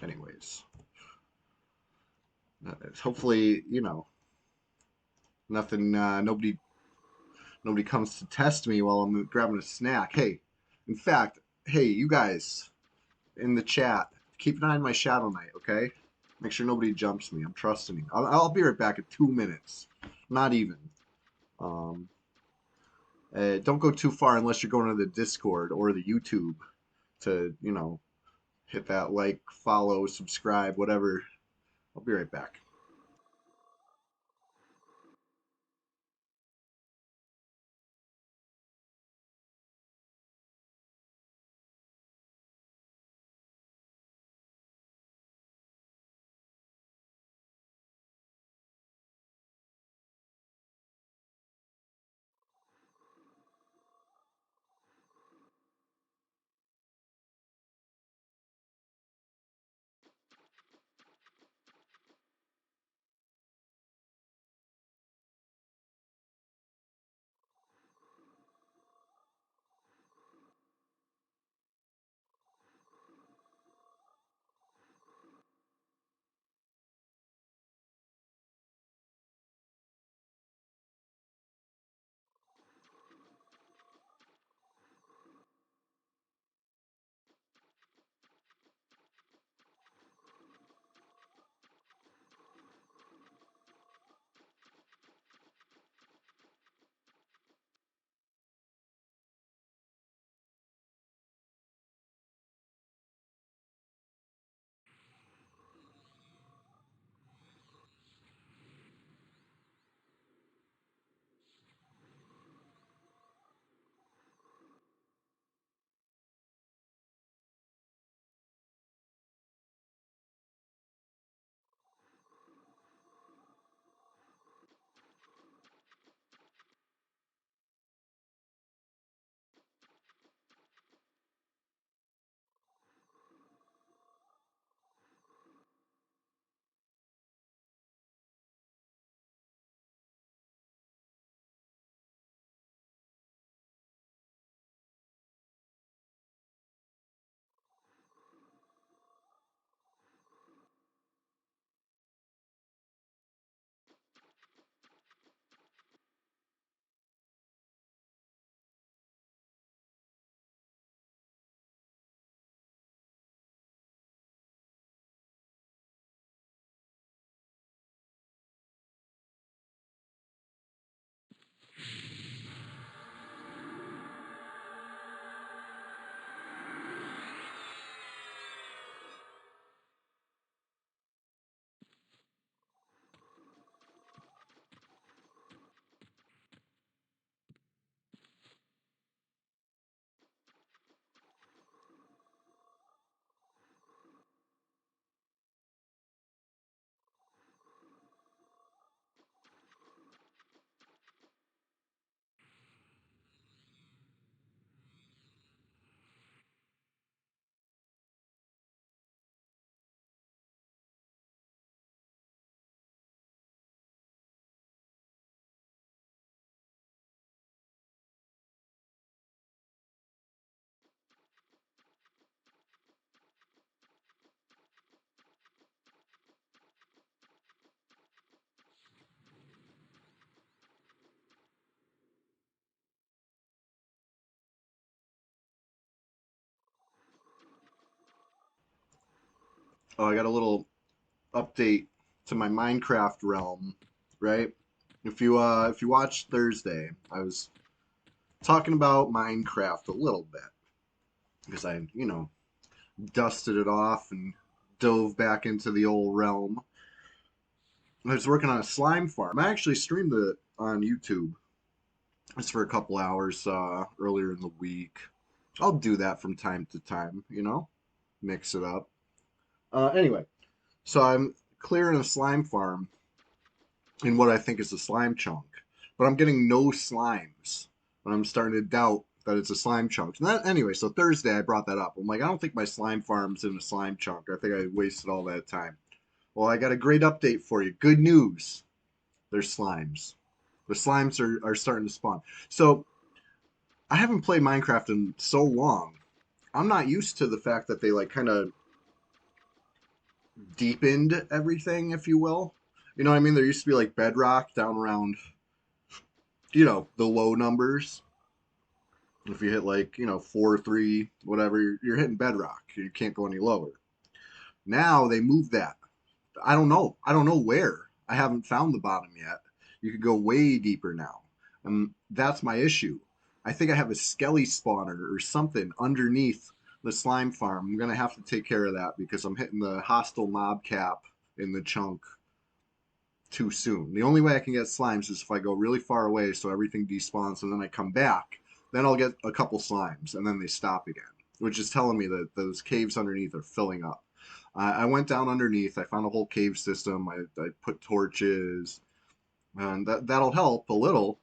Anyways, hopefully, nothing. Nobody comes to test me while I'm grabbing a snack. Hey, in fact, hey, you guys in the chat, keep an eye on my Shadow Knight, okay? Make sure nobody jumps me. I'm trusting you. I'll be right back in 2 minutes. Not even. Don't go too far unless you're going to the Discord or the YouTube to, hit that like, follow, subscribe, whatever. I'll be right back. Oh, I got a little update to my Minecraft realm, right? If you watched Thursday, I was talking about Minecraft a little bit because I dusted it off and dove back into the old realm. I was working on a slime farm. I actually streamed it on YouTube. It's for a couple hours earlier in the week. I'll do that from time to time, you know, mix it up. Anyway, so I'm clearing a slime farm in what I think is a slime chunk, but I'm getting no slimes. And I'm starting to doubt that it's a slime chunk. And that, anyway, so Thursday I brought that up. I'm like, I don't think my slime farm's in a slime chunk. I think I wasted all that time. Well, I got a great update for you. Good news. There's slimes. The slimes are starting to spawn. So I haven't played Minecraft in so long. I'm not used to the fact that they like kind of deepened everything, if you will. You know what I mean? There used to be like bedrock down around, you know, the low numbers. If you hit like, you know, 4, 3, whatever, you're hitting bedrock. You can't go any lower. Now they moved that. I don't know. I don't know where. I haven't found the bottom yet. You could go way deeper now. That's my issue. I think I have a skelly spawner or something underneath the slime farm. I'm gonna have to take care of that because I'm hitting the hostile mob cap in the chunk too soon. The only way I can get slimes is if I go really far away so everything despawns and then I come back. Then I'll get a couple slimes and then they stop again, which is telling me that those caves underneath are filling up. I went down underneath. I found a whole cave system. I put torches, and that'll help a little,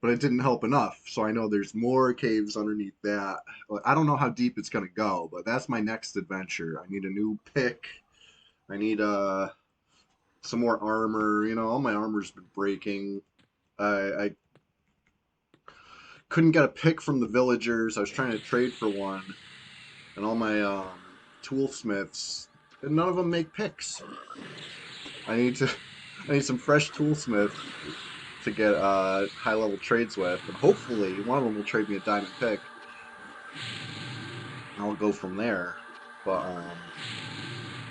but it didn't help enough. So I know there's more caves underneath that. I don't know how deep it's gonna go, but that's my next adventure. I need a new pick. I need some more armor. You know, all my armor's been breaking. I couldn't get a pick from the villagers. I was trying to trade for one, and all my toolsmiths, and none of them make picks. I need to, I need some fresh toolsmith to get high level trades with, and hopefully one of them will trade me a diamond pick. I'll go from there. But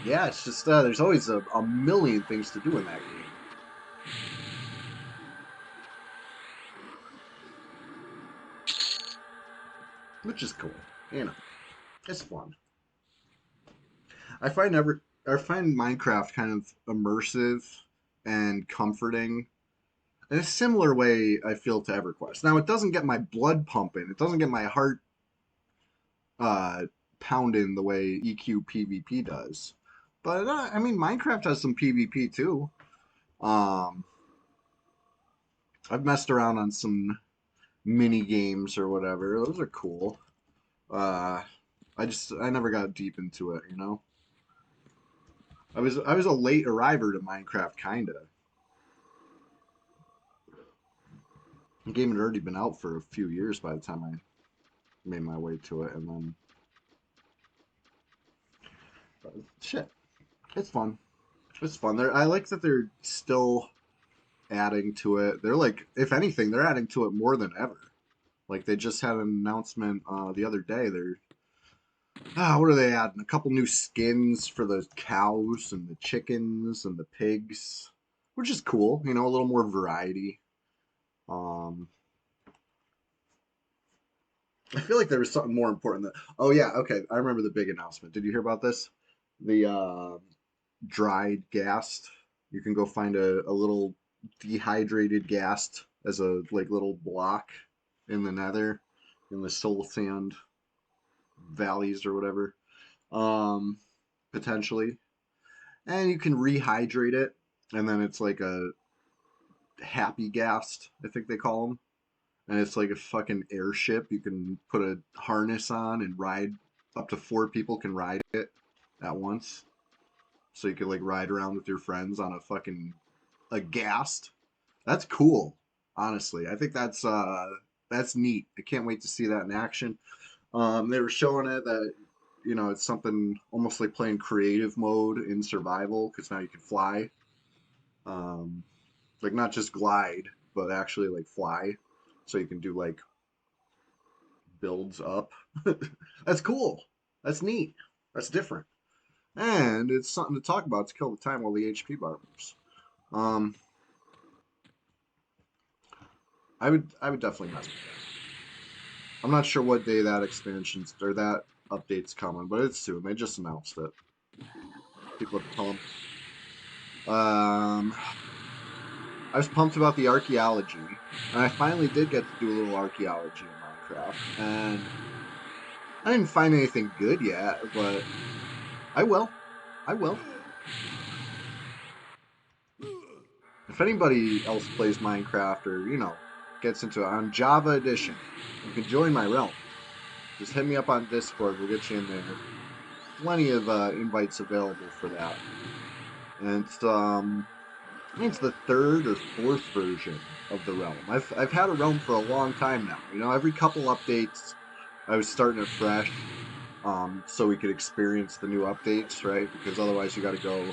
yeah, it's just there's always a million things to do in that game. Which is cool, you know. It's fun. I find I find Minecraft kind of immersive and comforting in a similar way I feel to EverQuest. Now it doesn't get my blood pumping. It doesn't get my heart uh, pounding the way EQ PvP does. But I mean, Minecraft has some PvP too. Um, I've messed around on some mini games or whatever. Those are cool. Uh, I never got deep into it, you know. I was a late arriver to Minecraft, kinda. The game had already been out for a few years by the time I made my way to it, and then shit, it's fun. It's fun. I like that they're still adding to it. They're like, if anything, they're adding to it more than ever. Like they just had an announcement the other day. They're what are they adding? A couple new skins for the cows and the chickens and the pigs, which is cool. You know, a little more variety. Um, I feel like there was something more important. Oh yeah, okay. I remember the big announcement. Did you hear about this? The dried ghast. You can go find a little dehydrated ghast as a like little block in the nether, in the soul sand valleys or whatever. Um, Potentially. And you can rehydrate it, and then it's like a happy ghast, I think they call them. And it's like a fucking airship. You can put a harness on and ride. Up to 4 people can ride it at once. So you could like ride around with your friends on a fucking a ghast. That's cool, honestly. I think that's neat. I can't wait to see that in action. They were showing it that you know it's something almost like playing creative mode in survival because now you can fly, um, like not just glide, but actually like fly. So you can do like builds up. That's cool. That's neat. That's different, and it's something to talk about to kill the time while the HP bar moves. Um, I would definitely mess with that. I'm not sure what day that expansion's or that update's coming, but it's soon. They just announced it. People are pumped. Um, I was pumped about the archaeology, and I finally did get to do a little archaeology in Minecraft, and I didn't find anything good yet, but I will. I will. If anybody else plays Minecraft or, gets into it on Java Edition, you can join my realm. Just hit me up on Discord. We'll get you in there. Plenty of invites available for that. And I think it's the third or fourth version of the realm. I've had a realm for a long time now. Every couple updates, I was starting it fresh, so we could experience the new updates, right? Because otherwise, you got to go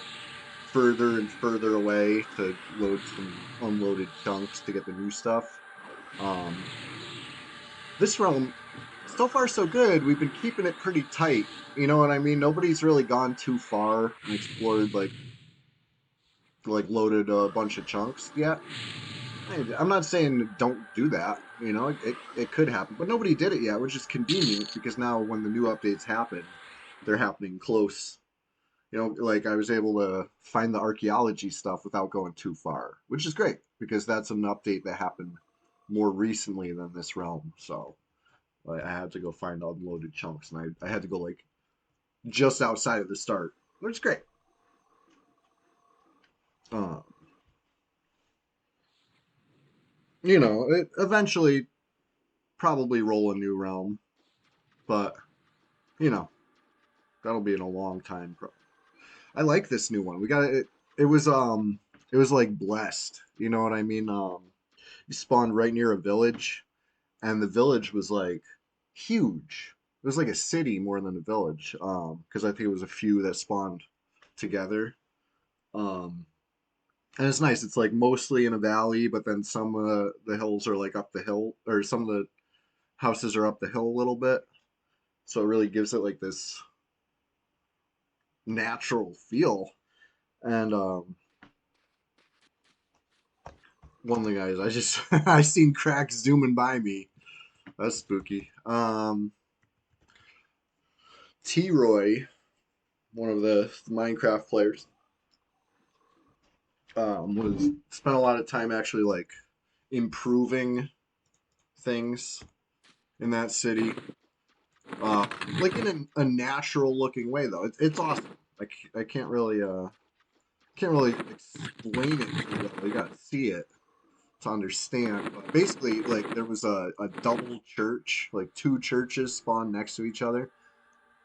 further and further away to load some unloaded chunks to get the new stuff. Um, this realm, so far so good. We've been keeping it pretty tight. You know what I mean? Nobody's really gone too far and explored like loaded a bunch of chunks yet. I'm not saying don't do that. It could happen, but nobody did it yet, which is convenient because now when the new updates happen, they're happening close. Like I was able to find the archaeology stuff without going too far, which is great because that's an update that happened more recently than this realm. So I had to go find unloaded chunks, and I had to go like just outside of the start, which is great. Uh, eventually probably roll a new realm, but you know, that'll be in a long time. I like this new one. We got it. It was like blessed. You know what I mean? You spawned right near a village, and the village was like huge. It was like a city more than a village. Because I think it was a few that spawned together. Um, and it's nice. It's like mostly in a valley, but then some of the hills are like up the hill, or some of the houses are up the hill a little bit. So it really gives it like this natural feel. And one of the guys, I just I seen cracks zooming by me. That's spooky. T Roy, one of the Minecraft players, was spent a lot of time actually like improving things in that city, uh, like in a natural looking way though. It's awesome. I can't really explain it too well. You gotta see it to understand. But basically, like there was a double church, like two churches spawned next to each other,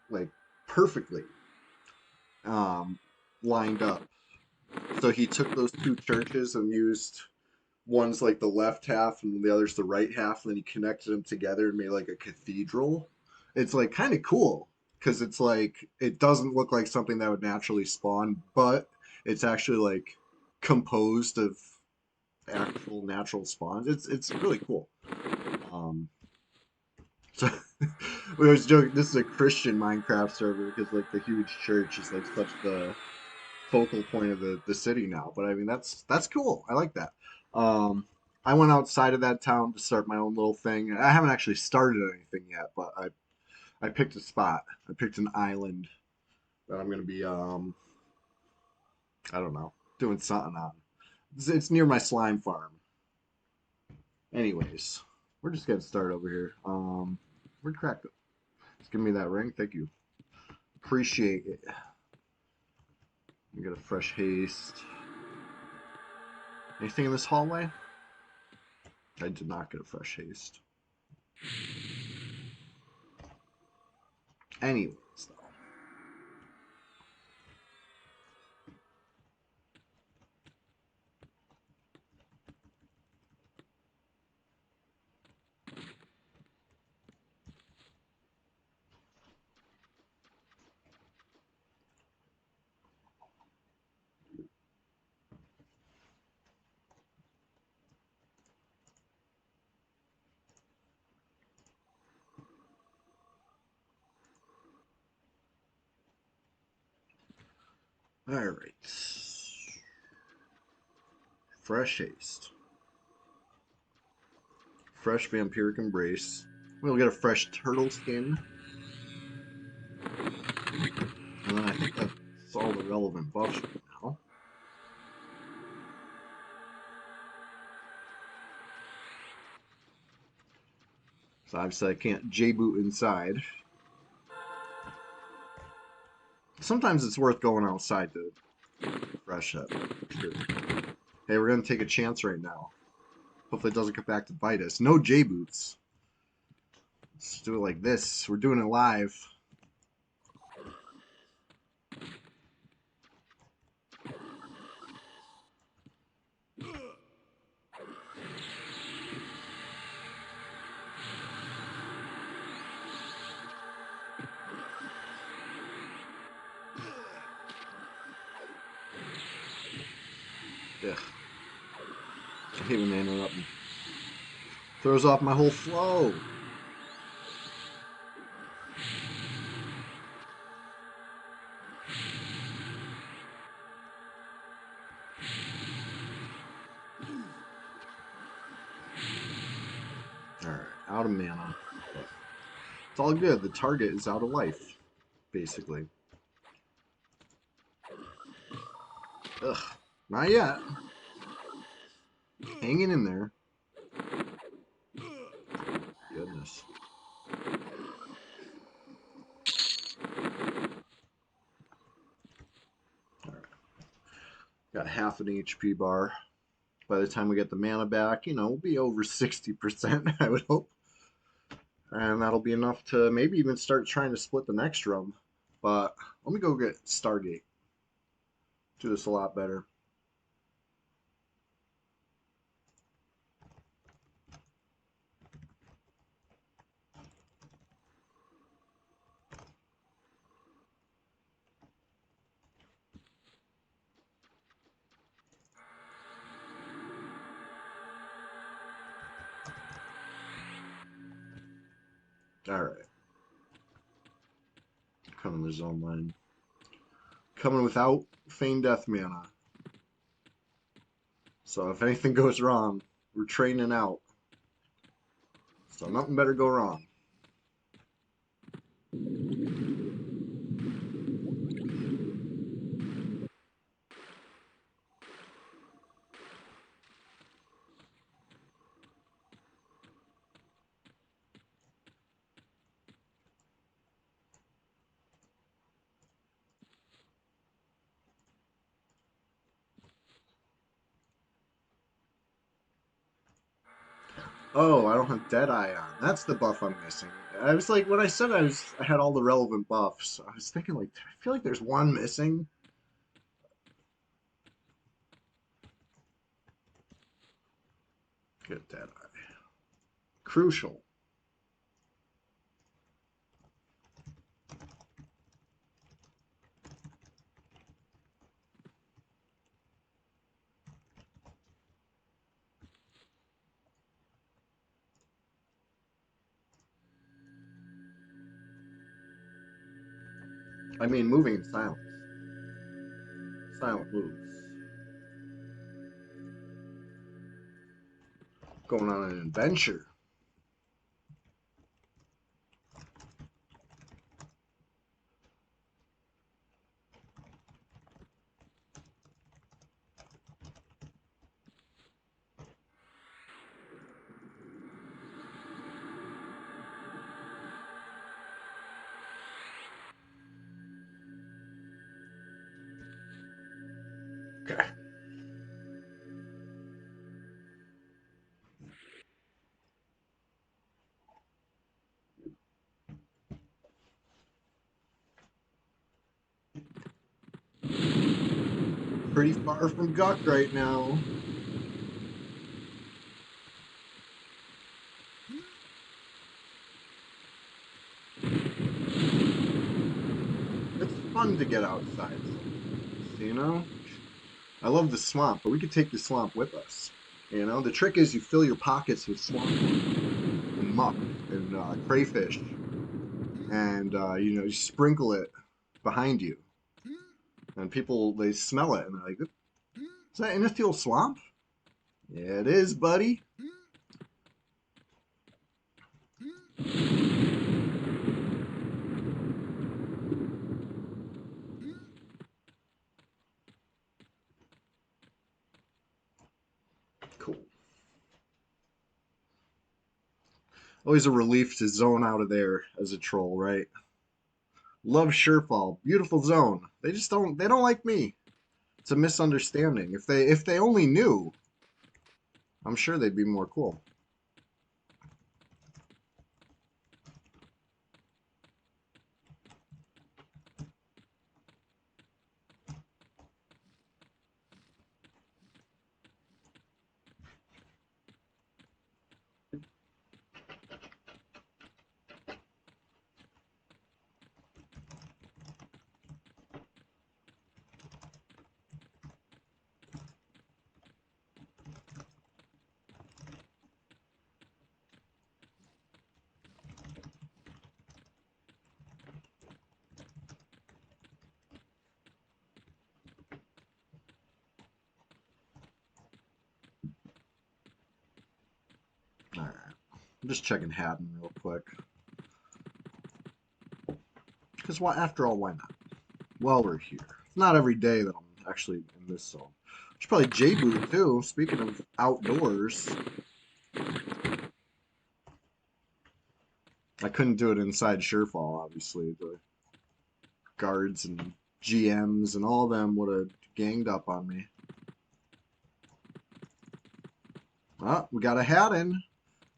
like perfectly um, lined up. So he took those two churches and used one's like the left half and the other's the right half, and then he connected them together and made like a cathedral. It's like kind of cool because it's like it doesn't look like something that would naturally spawn, but it's actually like composed of actual natural spawns. It's really cool. Um, so we always joke this is a Christian Minecraft server because like the huge church is like such the focal point of the city now. But I mean that's cool. I like that. Um, I went outside of that town to start my own little thing. I haven't actually started anything yet, but I picked a spot. I picked an island that I'm gonna be I don't know, doing something on. It's near my slime farm. Anyways, we're just getting started over here. Where'd crack go? Just give me that ring. Thank you. Appreciate it. We got a fresh haste. Anything in this hallway? I did not get a fresh haste. Anyways, all right. Fresh haste. Fresh vampiric embrace. We'll get a fresh turtle skin. And then I think that's all the relevant buffs right now. So obviously I can't J-boot inside. Sometimes it's worth going outside to refresh it. Sure. Hey, we're going to take a chance right now. Hopefully it doesn't come back to bite us. No J-boots. Let's do it like this. We're doing it live. Ugh. I hate when they interrupt me. Throws off my whole flow. Alright, out of mana. But it's all good. The target is out of life, basically. Ugh. Not yet. Hanging in there. Goodness. Alright. Got half an HP bar. By the time we get the mana back, you know, we'll be over 60%, I would hope. And that'll be enough to maybe even start trying to split the next room. But let me go get Stargate. Do this a lot better. Alright. Coming to zone line. Coming without Feign Death mana. So if anything goes wrong, we're training out. So nothing better go wrong. Oh, I don't have Deadeye on. That's the buff I'm missing. I was like, when I said I had all the relevant buffs, I was thinking like, I feel like there's one missing. Get Deadeye. Crucial. I mean, moving in silence. Silent moves. Going on an adventure. Okay. Pretty far from Guck right now. It's fun to get outside, you know? I love the swamp, but we could take the swamp with us. You know, the trick is you fill your pockets with swamp and muck and crayfish, and you know, you sprinkle it behind you, and people they smell it and they're like, "Is that Innistiel swamp?" Yeah, it is, buddy. Always a relief to zone out of there as a troll, right? Love Surefall, beautiful zone. They don't like me. It's a misunderstanding. If they only knew, I'm sure they'd be more cool. All right. I'm just checking Haddon real quick. Because after all, why not? While we're here. It's not every day that I'm actually in this zone. Should probably J-boot too. Speaking of outdoors, I couldn't do it inside Surefall, obviously. The guards and GMs and all of them would have ganged up on me. Oh, we got a Haddon.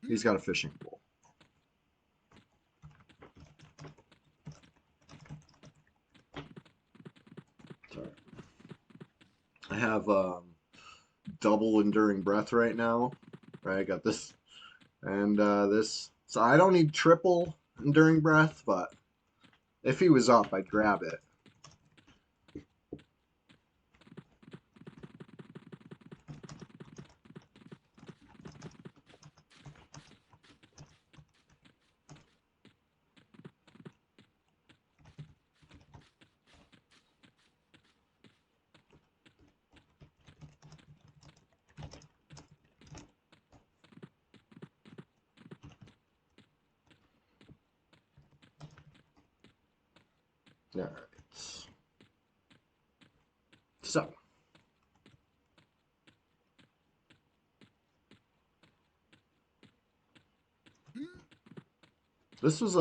He's got a fishing pole. Sorry. I have double enduring breath right now. Right, I got this and this. So I don't need triple enduring breath, but if he was up, I'd grab it. All right. So this was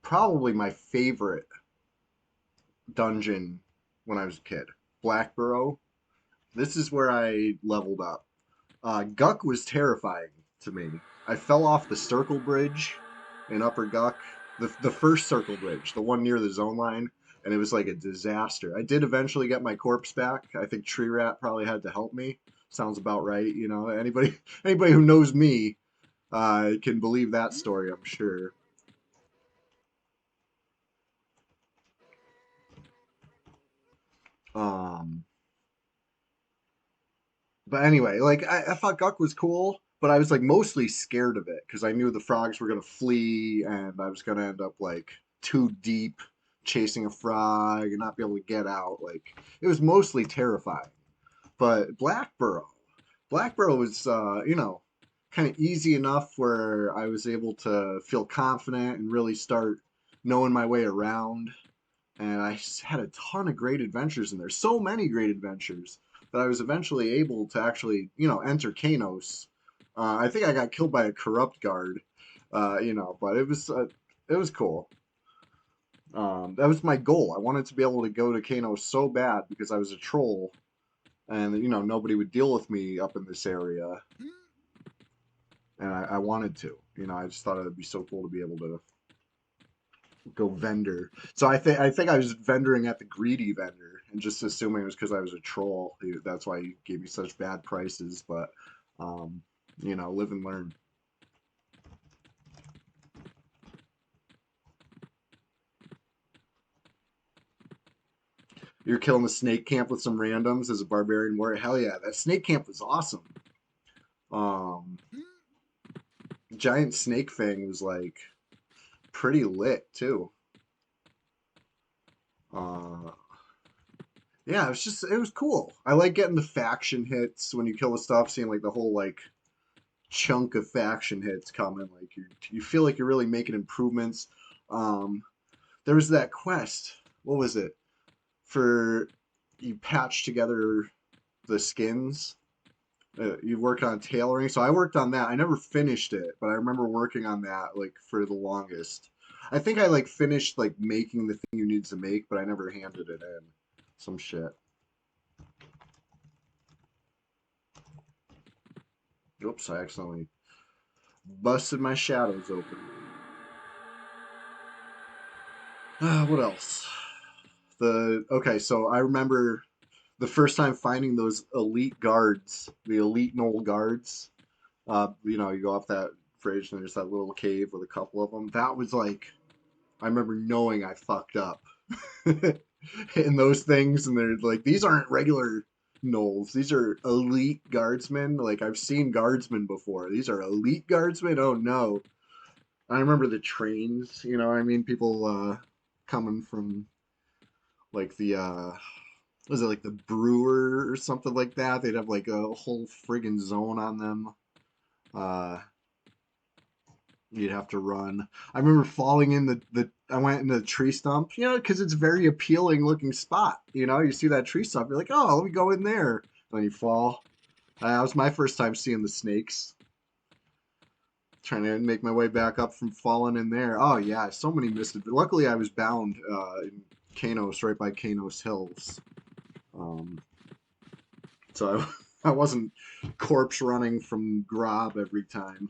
probably my favorite dungeon when I was a kid. Blackborough. This is where I leveled up. Guck was terrifying to me. I fell off the circle bridge in Upper Guck, the first circle bridge, the one near the zone line, and it was like a disaster. I did eventually get my corpse back. I think Tree Rat probably had to help me. Sounds about right. You know, anybody who knows me can believe that story, I'm sure. Um, But anyway, like I thought Guck was cool, but I was like mostly scared of it because I knew the frogs were gonna flee and I was gonna end up like too deep chasing a frog and not be able to get out. Like it was mostly terrifying. But Blackborough was kind of easy enough where I was able to feel confident and really start knowing my way around, and I had a ton of great adventures in there. So many great adventures that I was eventually able to actually, enter Kanos. I think I got killed by a corrupt guard, but it was cool. That was my goal. I wanted to be able to go to Kanos so bad because I was a troll, and nobody would deal with me up in this area, and I wanted to. I just thought it would be so cool to be able to go vendor. So I think I was vendoring at the greedy vendor and just assuming it was because I was a troll. That's why he gave me such bad prices. But live and learn. You're killing the snake camp with some randoms as a barbarian warrior. Hell yeah, that snake camp was awesome. Um, giant snake thing was like pretty lit too. Uh, yeah, it was cool. I like getting the faction hits when you kill the stuff, seeing like the whole like chunk of faction hits coming. Like you feel like you're really making improvements. Um, there was that quest. What was it? For you patch together the skins. You work on tailoring. So I worked on that. I never finished it, but I remember working on that like for the longest. I think I like finished like making the thing you need to make, but I never handed it in. Some shit. Oops, I accidentally busted my shadows open. What else? So I remember the first time finding those elite guards, the elite Knoll guards. You go up that bridge and there's that little cave with a couple of them. That was like, I remember knowing I fucked up in those things, and they're like, these aren't regular gnolls. These are elite guardsmen. Like I've seen guardsmen before. These are elite guardsmen. Oh no! I remember the trains. I mean, people coming from like the was it like the brewer or something like that? They'd have like a whole friggin' zone on them. Uh, you'd have to run. I remember falling in the I went in the tree stump, because it's a very appealing looking spot. You see that tree stump, you're like, oh, let me go in there. And then you fall. That was my first time seeing the snakes. Trying to make my way back up from falling in there. Oh yeah, so many missed. Luckily, I was bound in Kanos, right by Kanos Hills. Um, so I wasn't corpse running from Grob every time.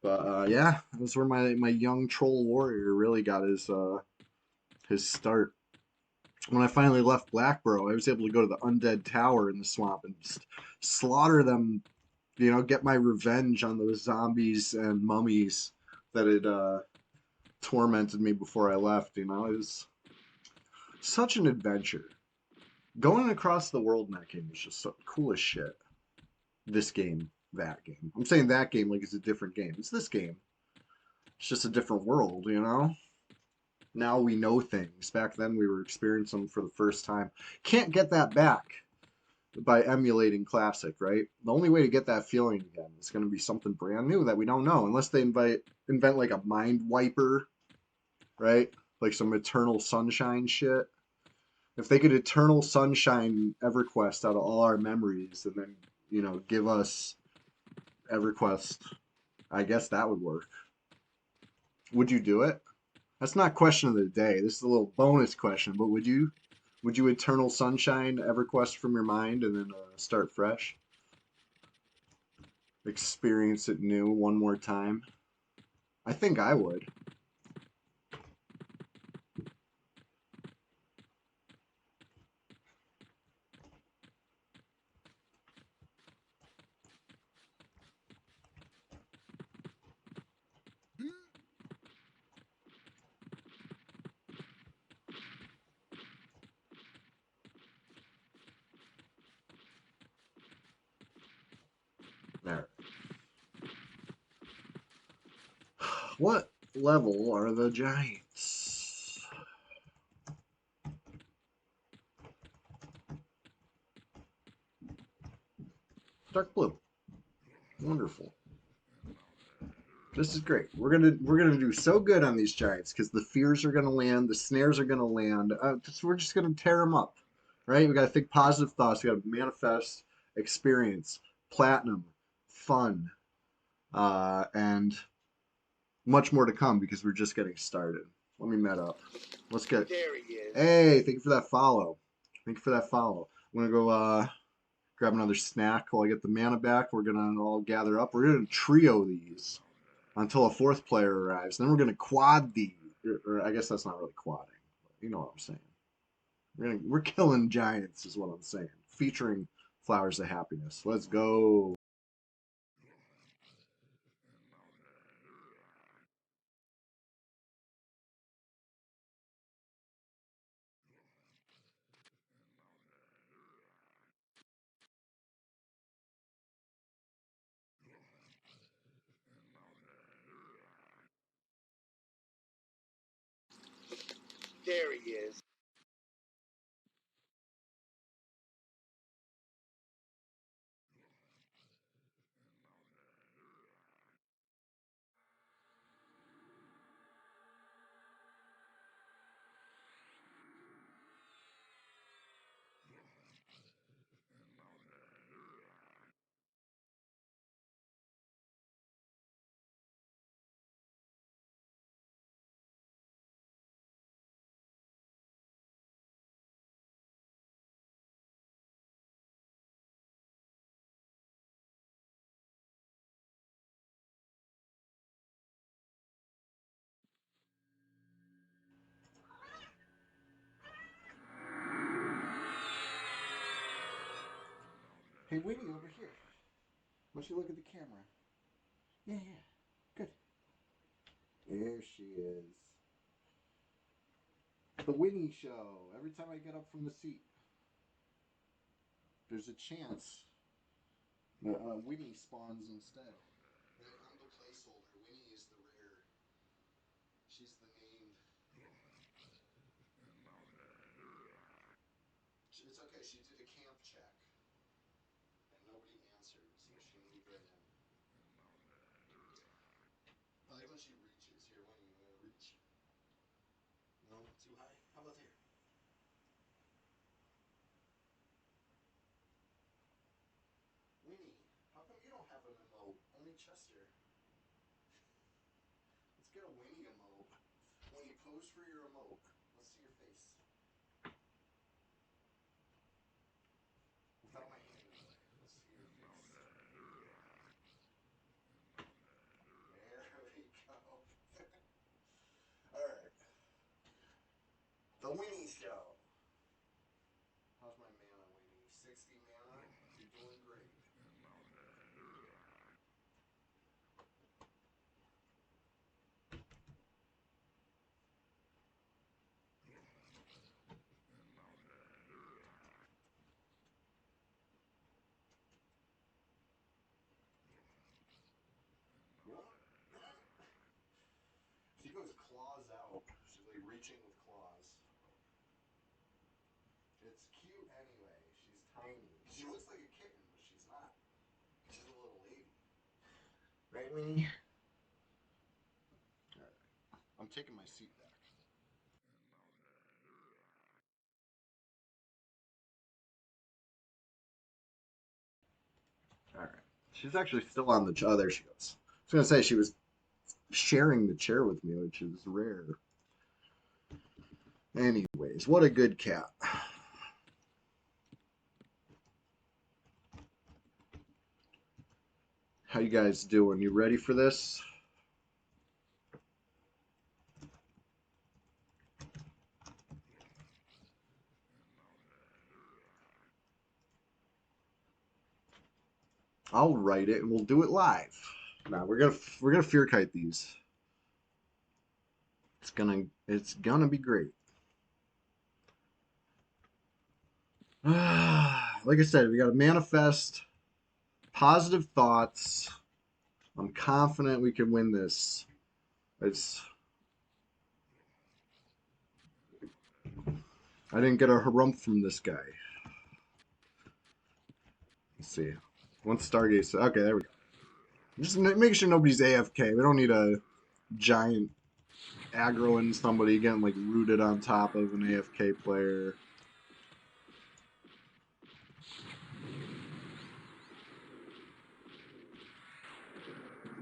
But yeah, that was where my young troll warrior really got his start. When I finally left Blackborough, I was able to go to the Undead Tower in the swamp and just slaughter them. Get my revenge on those zombies and mummies that had tormented me before I left. It was such an adventure. Going across the world in that game was just so cool as shit. This game, that game. I'm saying that game like it's a different game. It's this game. It's just a different world. Now we know things. Back then we were experiencing them for the first time. Can't get that back by emulating classic, right? The only way to get that feeling again is going to be something brand new that we don't know, unless they invent like a mind wiper, right? Like some Eternal Sunshine shit. If they could Eternal Sunshine EverQuest out of all our memories and then, give us EverQuest, I guess that would work. Would you do it? That's not question of the day. This is a little bonus question, but would you Eternal Sunshine EverQuest from your mind and then start fresh? Experience it new one more time? I think I would. There. What level are the giants? Dark blue. Wonderful. This is great. We're gonna do so good on these giants because the fears are gonna land, the snares are gonna land. We're just gonna tear them up, right? We gotta think positive thoughts. We gotta manifest, experience, platinum, fun, and much more to come because we're just getting started. Let me met up. Let's get. There he is. Hey, thank you for that follow. Thank you for that follow. I'm gonna go grab another snack while I get the mana back. We're gonna all gather up. We're gonna trio these until a fourth player arrives. Then we're gonna quad these. Or I guess that's not really quadding. You know what I'm saying. We're killing giants, is what I'm saying. Featuring Flowers of Happiness. Let's go. There he is. Hey, Winnie, over here. Why don't you look at the camera? Yeah, yeah. Good. There she is. The Winnie Show. Every time I get up from the seat, there's a chance that Winnie spawns instead. I'm the placeholder. Winnie is the rare. She's the named. It's okay. She did a camp check, and nobody answered, so she moved right in. I like when she reaches. Here, Winnie, you want to reach? No, too high. How about here? Winnie, how come you don't have an emote? Only Chester. Let's get a Winnie emote. Winnie, pose for your emote. Let's see your face. Without my hand in the way. Let's see your face. There we go. Alright. The Winnie Show. How's my mana, Winnie? 60 mana? You're doing great. She goes claws out. She's like reaching with claws. It's cute anyway. She's tiny. She looks like a kitten, but she's not. She's a little lady. Right, Winnie? Alright. I'm taking my seat back. Alright. She's actually still on the chair. Oh, there she goes. I was going to say she was sharing the chair with me, which is rare. Anyways, what a good cat. How you guys doing? You ready for this? I'll write it and we'll do it live. Now we're gonna fear kite these. It's gonna be great. Like I said, we got to manifest positive thoughts. I'm confident we can win this. I didn't get a harumph from this guy. Let's see. Once Stargaze. Okay, there we go. Just make sure nobody's AFK. We don't need a giant aggroing somebody getting like rooted on top of an AFK player.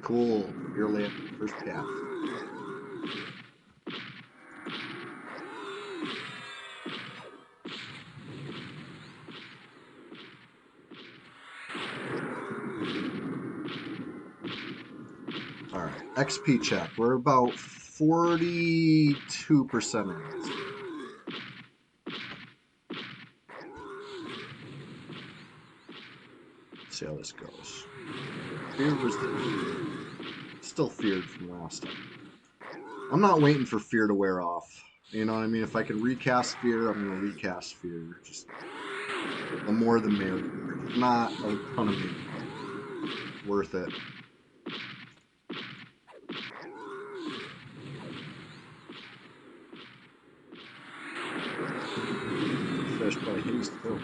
Cool. You're late. First path. All right. XP check. We're about 42% of this. Let's see how this goes. Fear resistant. Still feared from last time. I'm not waiting for fear to wear off. You know what I mean? If I can recast fear, I'm gonna recast fear. Just the more the merrier. Not a ton of money. Worth it. Fish by haste too.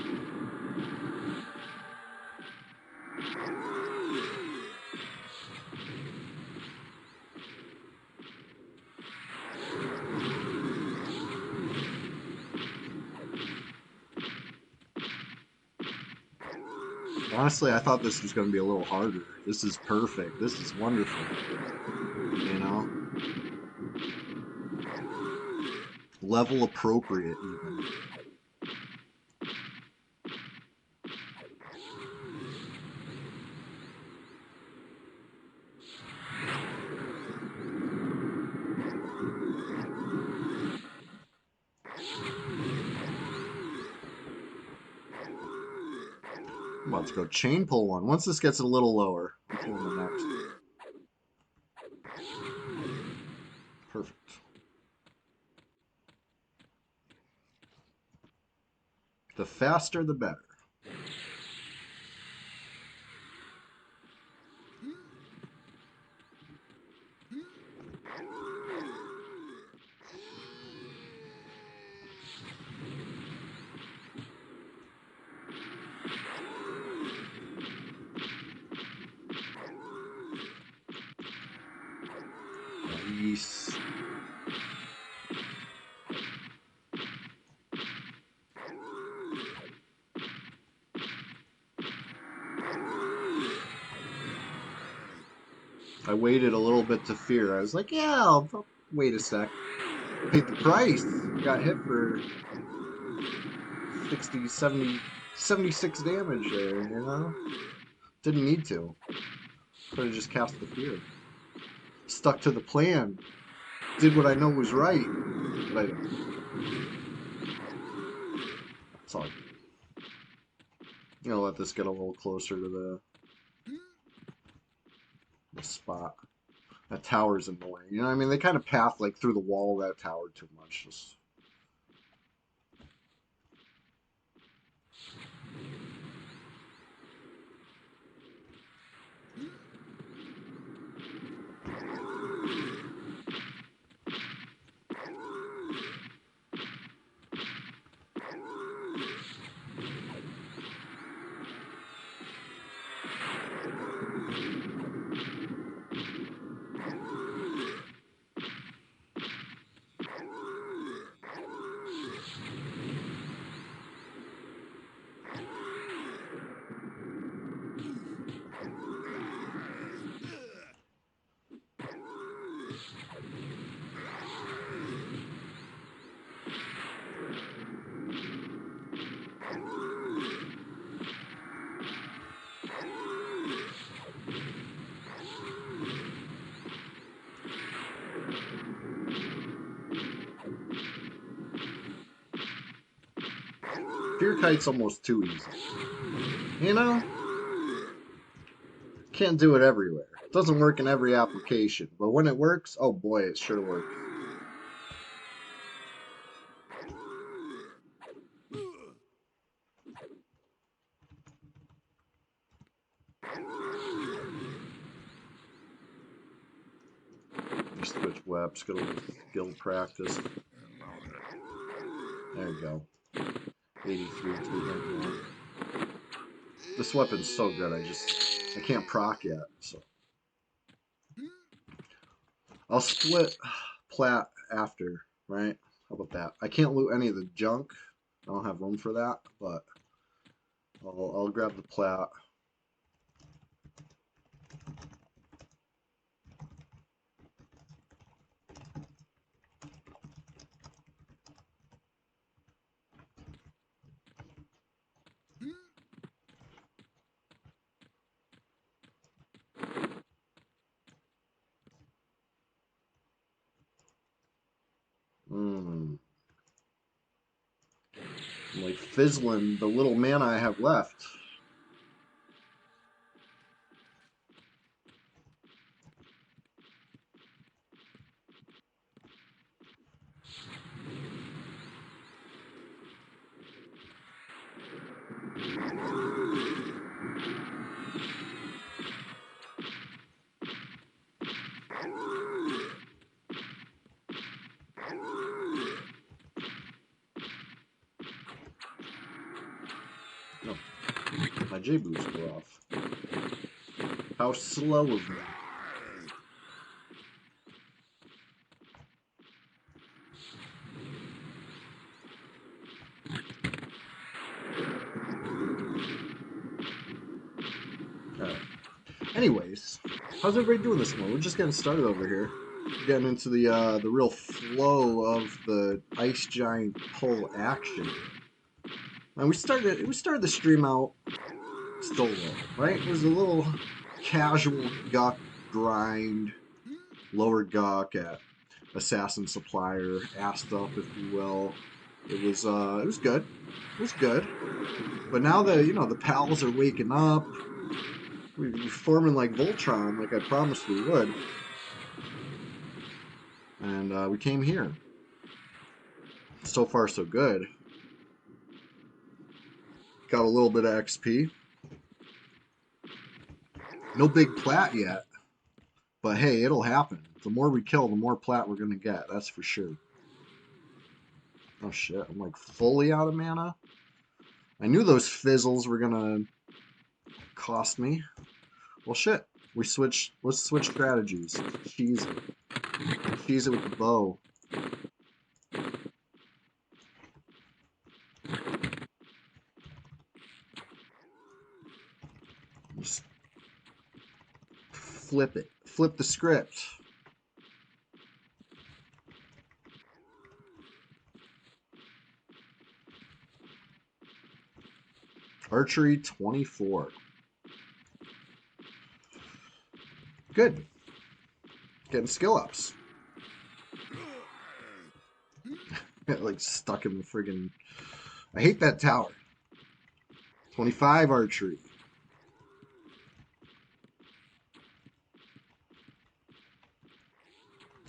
Honestly, I thought this was going to be a little harder. This is perfect. This is wonderful. You know? Level appropriate, even. I'm about to go chain pull one. Once this gets a little lower, I'm pulling the next. Perfect. The faster, the better. Nice. I waited a little bit to fear. I was like, yeah, I'll wait a sec. Paid the price. Got hit for 60, 70, 76 damage there, you know? Didn't need to. Could have just cast the fear. Stuck to the plan. Did what I know was right. But I didn't. It's all good. I'm gonna let this get a little closer to the spot. That tower's annoying. You know what I mean? They kind of path like through the wall of that tower too much. Just... Fear Kite's almost too easy. You know? Can't do it everywhere. It doesn't work in every application. But when it works, oh boy, it sure works. Switch webs, get a little skill practice. There you go. 83, 200. This weapon's so good, I can't proc yet, so. I'll split plat after, right? How about that? I can't loot any of the junk. I don't have room for that, but I'll grab the plat. I'm like fizzling the little mana I have left. No, my J boots go off. How slow of me. Alright. Anyways, how's everybody doing this morning? We're just getting started over here. Getting into the real flow of the Ice Giant pull action. And we started the stream out solo, right? It was a little casual Guk grind, lower Guk at Assassin Supplier, assed up if you will. It was good. It was good. But now the the pals are waking up. We're forming like Voltron, like I promised we would, and we came here. So far, so good. Got a little bit of XP. No big plat yet, but hey, it'll happen. The more we kill, the more plat we're gonna get. That's for sure. Oh shit! I'm like fully out of mana. I knew those fizzles were gonna cost me. Well, shit. We switch. Let's switch strategies. Cheese it. Cheese it with the bow. Just flip it. Flip the script. Archery 24. Good. Getting skill ups. Like stuck in the friggin'. I hate that tower. 25 archery.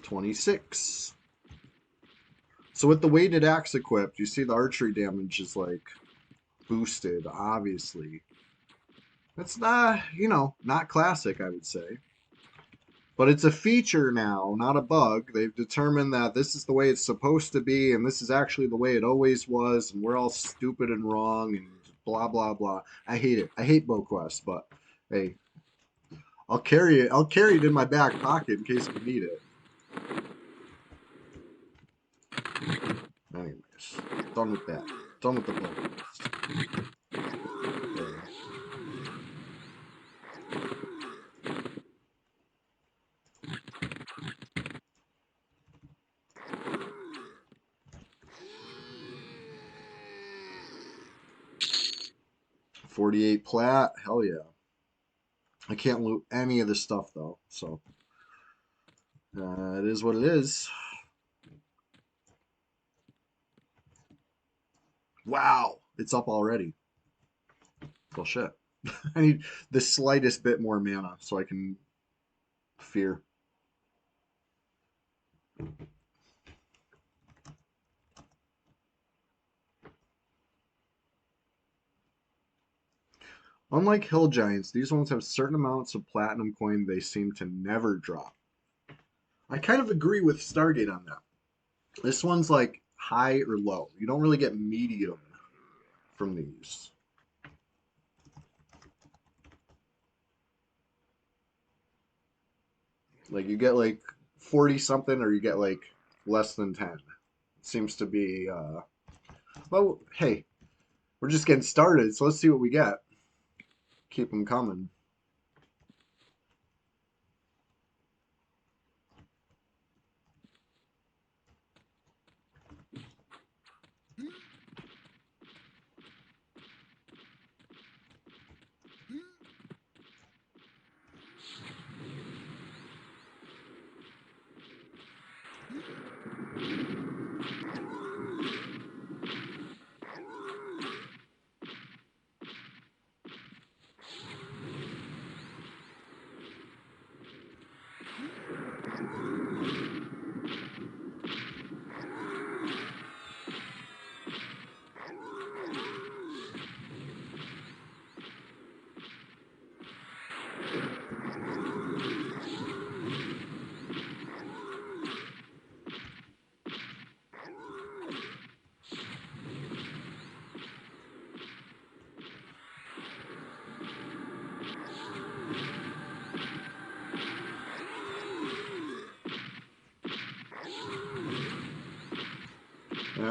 $26. So with the weighted axe equipped, you see the archery damage is like boosted, obviously. That's not, not classic, I would say. But it's a feature now, not a bug. They've determined that this is the way it's supposed to be, and this is actually the way it always was, and we're all stupid and wrong, and blah, blah, blah. I hate it. I hate BoQuest, but hey, I'll carry it. I'll carry it in my back pocket in case we need it. Anyways, done with that. Done with the BoQuest. Okay. 48 plat. Hell yeah. I can't loot any of this stuff though, so it is what it is. Wow, it's up already. Well, shit. I need the slightest bit more mana so I can fear. Unlike hill giants, these ones have certain amounts of platinum coin they seem to never drop. I kind of agree with Stargate on that. This one's like high or low. You don't really get medium from these. Like you get like 40 something or you get like less than 10. It seems to be well, hey, we're just getting started, so let's see what we get. Keep them coming.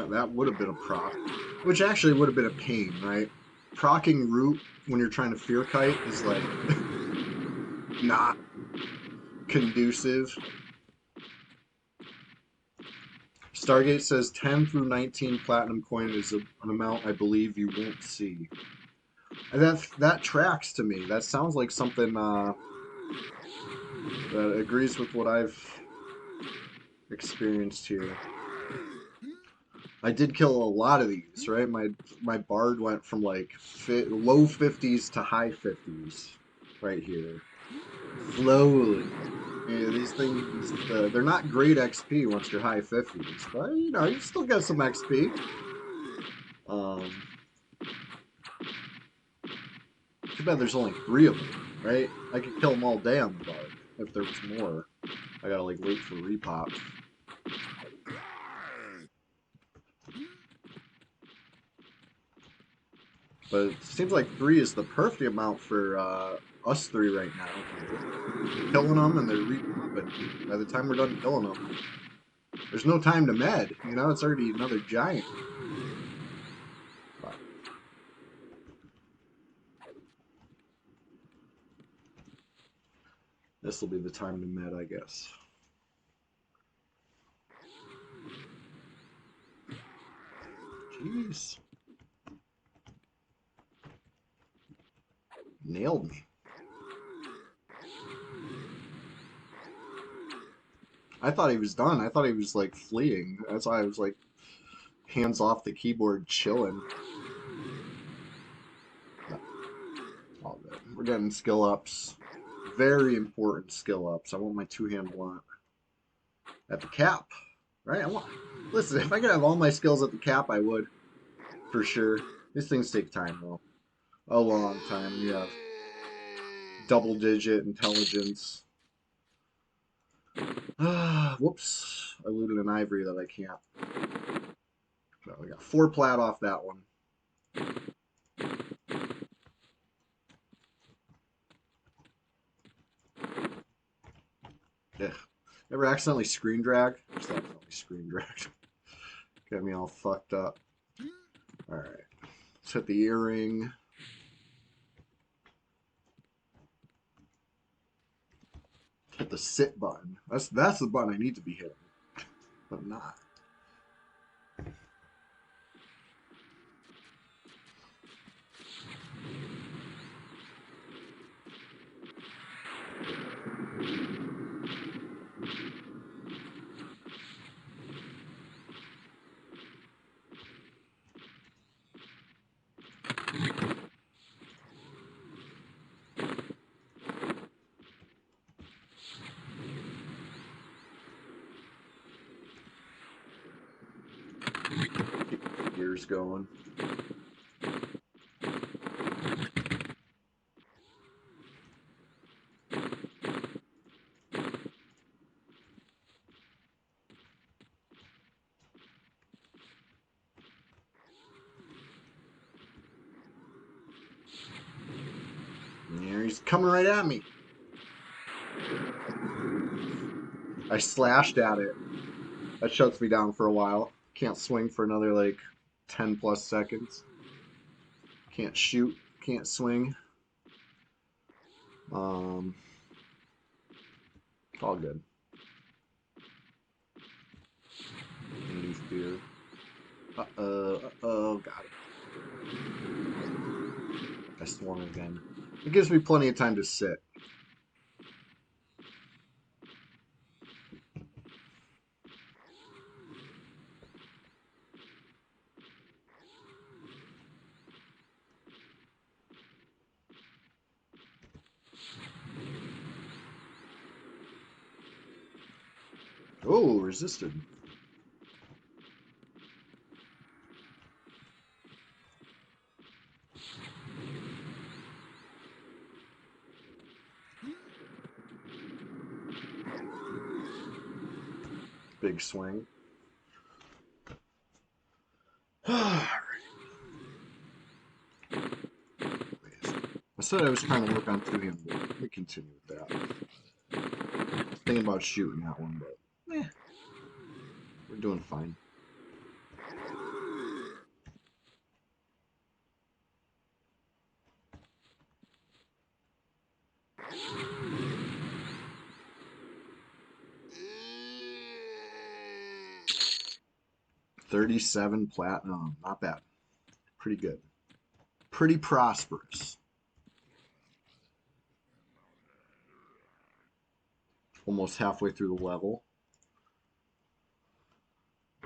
That would have been a proc, which actually would have been a pain, right? Procking root when you're trying to fear kite is like not conducive. Stargate says 10 through 19 platinum coin is an amount I believe you won't see. And that tracks to me. That sounds like something that agrees with what I've experienced here. I did kill a lot of these, right? My bard went from like low 50s to high 50s right here. Slowly. Yeah, these things, they're not great XP once you're high 50s, but you know, you still get some XP. Um, Too bad there's only 3 of them, right? I could kill them all day on the bard if there was more. I gotta like wait for repop. But it seems like 3 is the perfect amount for us 3 right now. Killing them and they're repopping. By the time we're done killing them, there's no time to med. You know, it's already another giant. But this will be the time to med, I guess. Jeez. Nailed me. I thought he was done. I thought he was like fleeing. That's why I was like hands off the keyboard chilling. No, all good. We're getting skill ups. Very important skill ups. I want my 2-hand blunt at the cap. Right? Listen, if I could have all my skills at the cap, I would. For sure. These things take time though. A long time. We have double digit intelligence. Whoops. I looted an ivory that I can't. So we got 4 plat off that one. Yeah. Ever accidentally screen drag? Just accidentally screen dragged. Got me all fucked up. Alright. Let's hit the earring. Hit the sit button. That's the button I need to be hitting. But I'm not. Keep the gears going. There he's coming right at me. I slashed at it. That shuts me down for a while. Can't swing for another like 10 plus seconds. Can't shoot. Can't swing. All good. New fear. Uh-oh, got it. I swung again. It gives me plenty of time to sit. Oh, resisted. Big swing. I said I was trying to work on 2-hand. Let me continue with that. Thinking about shooting that one, but we're doing fine. $37 platinum. Not bad. Pretty good. Pretty prosperous. Almost halfway through the level.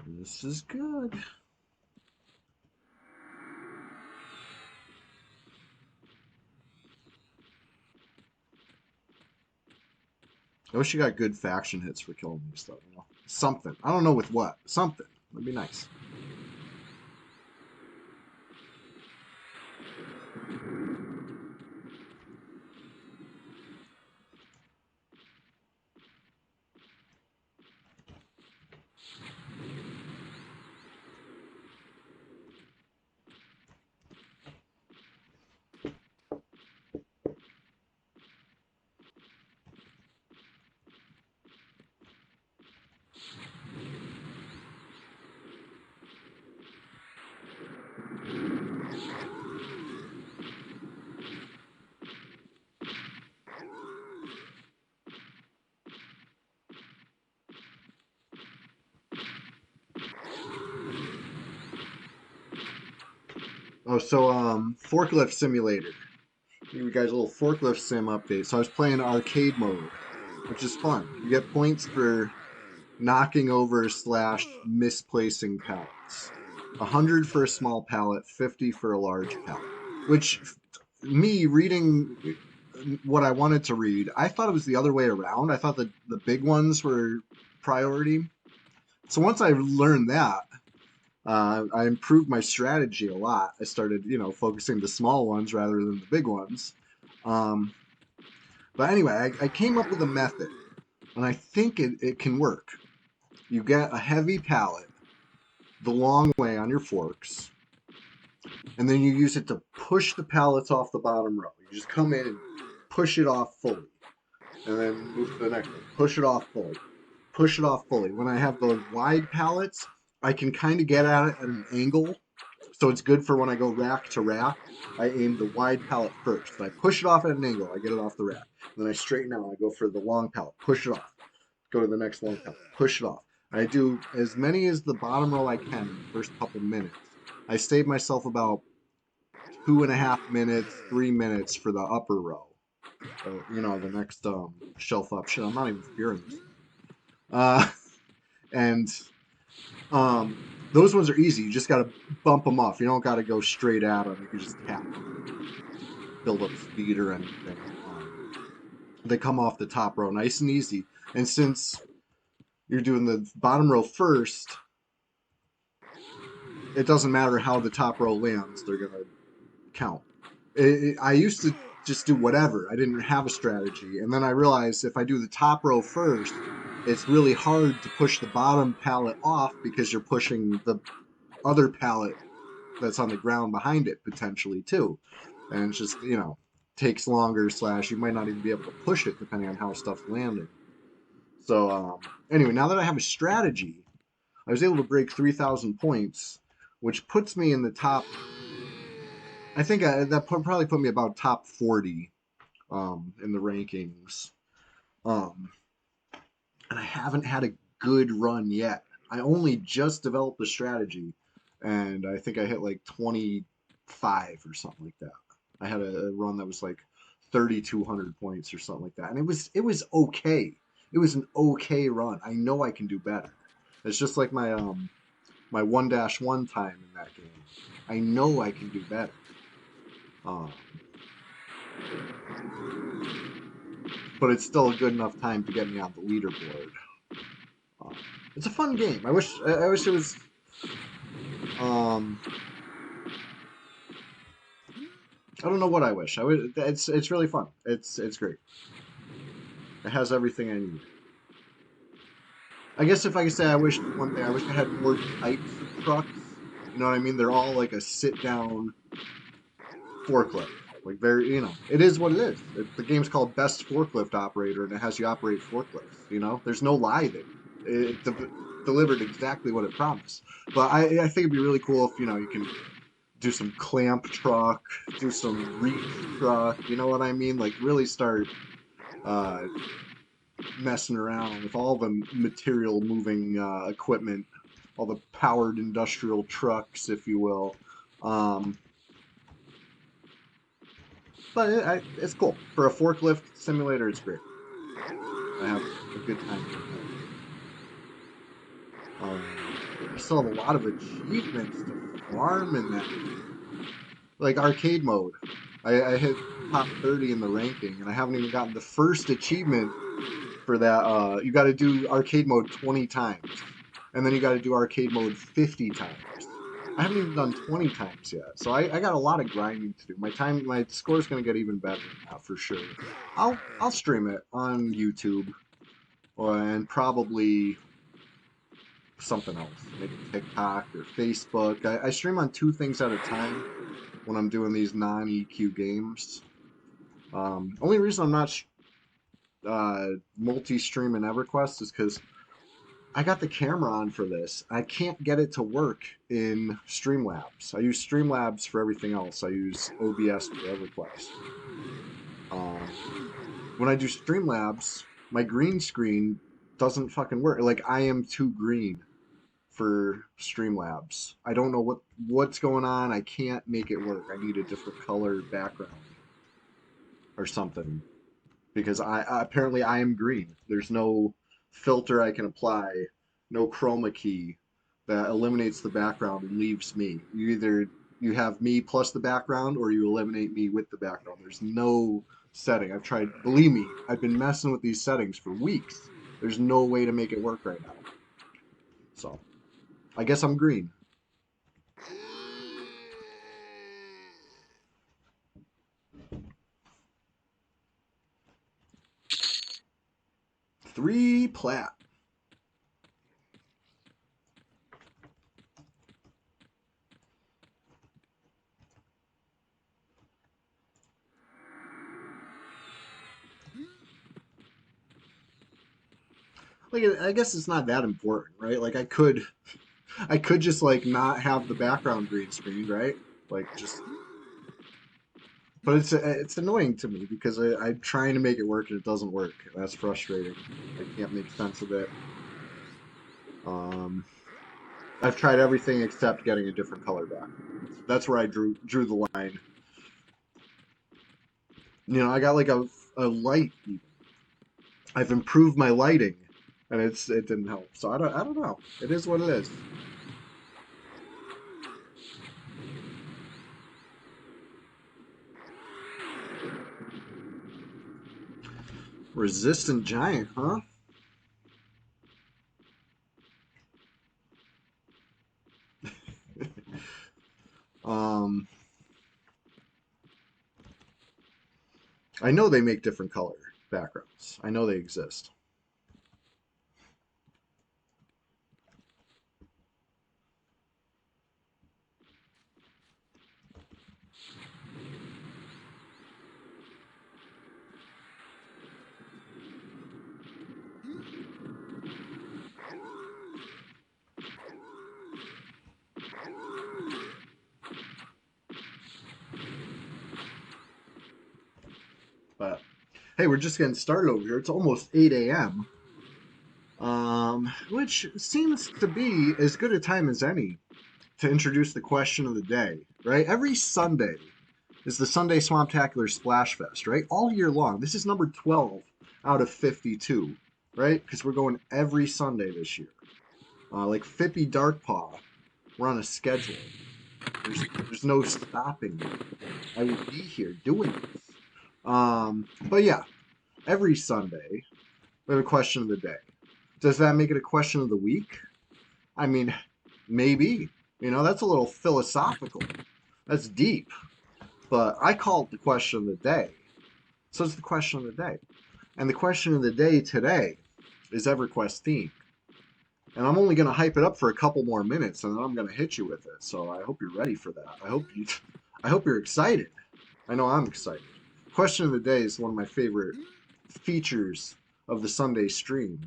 This is good. I wish you got good faction hits for killing these though. You know? Something. I don't know with what. Something. That'd be nice. Oh, so forklift simulator. Give you guys a little forklift sim update. So I was playing arcade mode, which is fun. You get points for knocking over slash misplacing pallets. 100 for a small pallet, 50 for a large pallet. Which, me reading what I wanted to read, I thought it was the other way around. I thought that the big ones were priority. So once I learned that, I improved my strategy a lot. I started, focusing the small ones rather than the big ones. Um, but anyway, I came up with a method, and I think it can work. You get a heavy pallet the long way on your forks, and then you use it to push the pallets off the bottom row. You just come in and push it off fully, and then move to the next one. Push it off fully. Push it off fully. When I have the wide pallets, I can kind of get at it at an angle. So it's good for when I go rack to rack. I aim the wide pallet first. I push it off at an angle. I get it off the rack. Then I straighten out. I go for the long pallet. Push it off. Go to the next long pallet. Push it off. I do as many as the bottom row I can in the first couple minutes. I save myself about 2.5 minutes, 3 minutes for the upper row. The next shelf up. Shit, I'm not even fearing this. And those ones are easy. You just got to bump them off. You don't got to go straight at them. You can just tap them, build up speed or anything. They come off the top row nice and easy. And since you're doing the bottom row first, it doesn't matter how the top row lands. They're going to count. I used to just do whatever. I didn't have a strategy. And then I realized if I do the top row first, it's really hard to push the bottom pallet off because you're pushing the other pallet that's on the ground behind it potentially too. And it's just, takes longer slash you might not even be able to push it depending on how stuff's landing. So anyway, now that I have a strategy, I was able to break 3,000 points, which puts me in the top. I think that probably put me about top 40 in the rankings. And I haven't had a good run yet. I only just developed the strategy, and I think I hit like 25 or something like that. I had a run that was like 3,200 points or something like that, and it was okay. It was an okay run. I know I can do better. It's just like my 1-1 time in that game. I know I can do better. But it's still a good enough time to get me on the leaderboard. It's a fun game. I wish it was. I don't know what I wish. It's really fun. It's great. It has everything I need. I guess if I could say I wish one thing, I wish I had more types of trucks. You know what I mean? They're all like a sit down forklift. Like it is what it is. The game's called Best Forklift Operator, and it has you operate forklifts. There's no lie there. It delivered exactly what it promised. But I think it'd be really cool if you can do some clamp truck, do some reach truck. You know what I mean? Like really start messing around with all the material moving equipment, all the powered industrial trucks, if you will. But it's cool. For a forklift simulator, it's great. I have a good time. I still have a lot of achievements to farm in that game. Like arcade mode. I hit top 30 in the ranking, and I haven't even gotten the first achievement for that. You got to do arcade mode 20 times, and then you got to do arcade mode 50 times. I haven't even done 20 times yet, so I got a lot of grinding to do. My score's gonna get even better now for sure. I'll stream it on YouTube, and probably something else, maybe TikTok or Facebook. I stream on two things at a time when I'm doing these non-EQ games. Only reason I'm not multi-streaming EverQuest is because I got the camera on for this. I can't get it to work in Streamlabs. I use Streamlabs for everything else. I use OBS for EverQuest. When I do Streamlabs, my green screen doesn't fucking work. Like I am too green for Streamlabs. I don't know what's going on. I can't make it work. I need a different color background or something because I apparently I am green. There's no filter I can apply, no chroma key that eliminates the background and leaves me. You have me plus the background or you eliminate me with the background. There's no setting. I've tried, believe me, I've been messing with these settings for weeks. There's no way to make it work right now. So, I guess I'm green. Three plat. Like I guess it's not that important, right? Like I could just like not have the background green screen, right? Like just but it's annoying to me because I'm trying to make it work and it doesn't work. That's frustrating. I can't make sense of it. Um, I've tried everything except getting a different color background. That's where I drew the line. You know, I got like a light. I've improved my lighting, and it didn't help. So I don't know. It is what it is. Resistant giant, huh? um, I know they make different color backgrounds. I know they exist. But hey, we're just getting started over here. It's almost 8 a.m. Which seems to be as good a time as any to introduce the question of the day, right? Every Sunday is the Sunday Swamptacular Splashfest, right? All year long. This is number 12 out of 52, right? Because we're going every Sunday this year. Like Fippy Darkpaw, we're on a schedule. There's no stopping me. I will be here doing this. But yeah, every Sunday we have a question of the day. Does that make it a question of the week? I mean, maybe. You know, that's a little philosophical. That's deep. But I call it the question of the day. So it's the question of the day. And the question of the day today is EverQuest themed. And I'm only going to hype it up for a couple more minutes, and then I'm going to hit you with it. So I hope you're ready for that. I hope you're excited. I know I'm excited. Question of the day is one of my favorite features of the Sunday stream.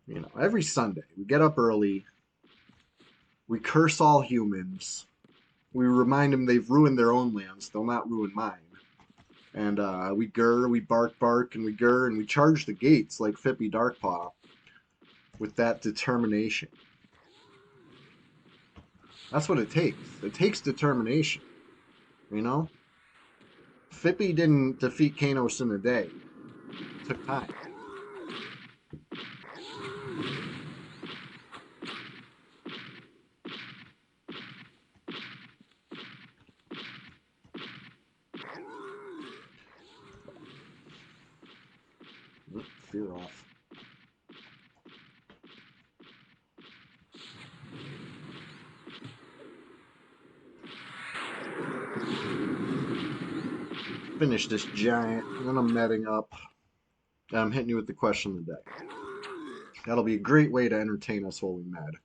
You know, every Sunday we get up early, we curse all humans, we remind them they've ruined their own lands, they'll not ruin mine. And we grr, we bark, and we grr, and we charge the gates like Fippy Darkpaw with that determination. That's what it takes. It takes determination, you know? Fippy didn't defeat Kanos in a day. It took time. Fear off. Finish this giant, and then I'm netting up. I'm hitting you with the question of the day. That'll be a great way to entertain us while we med.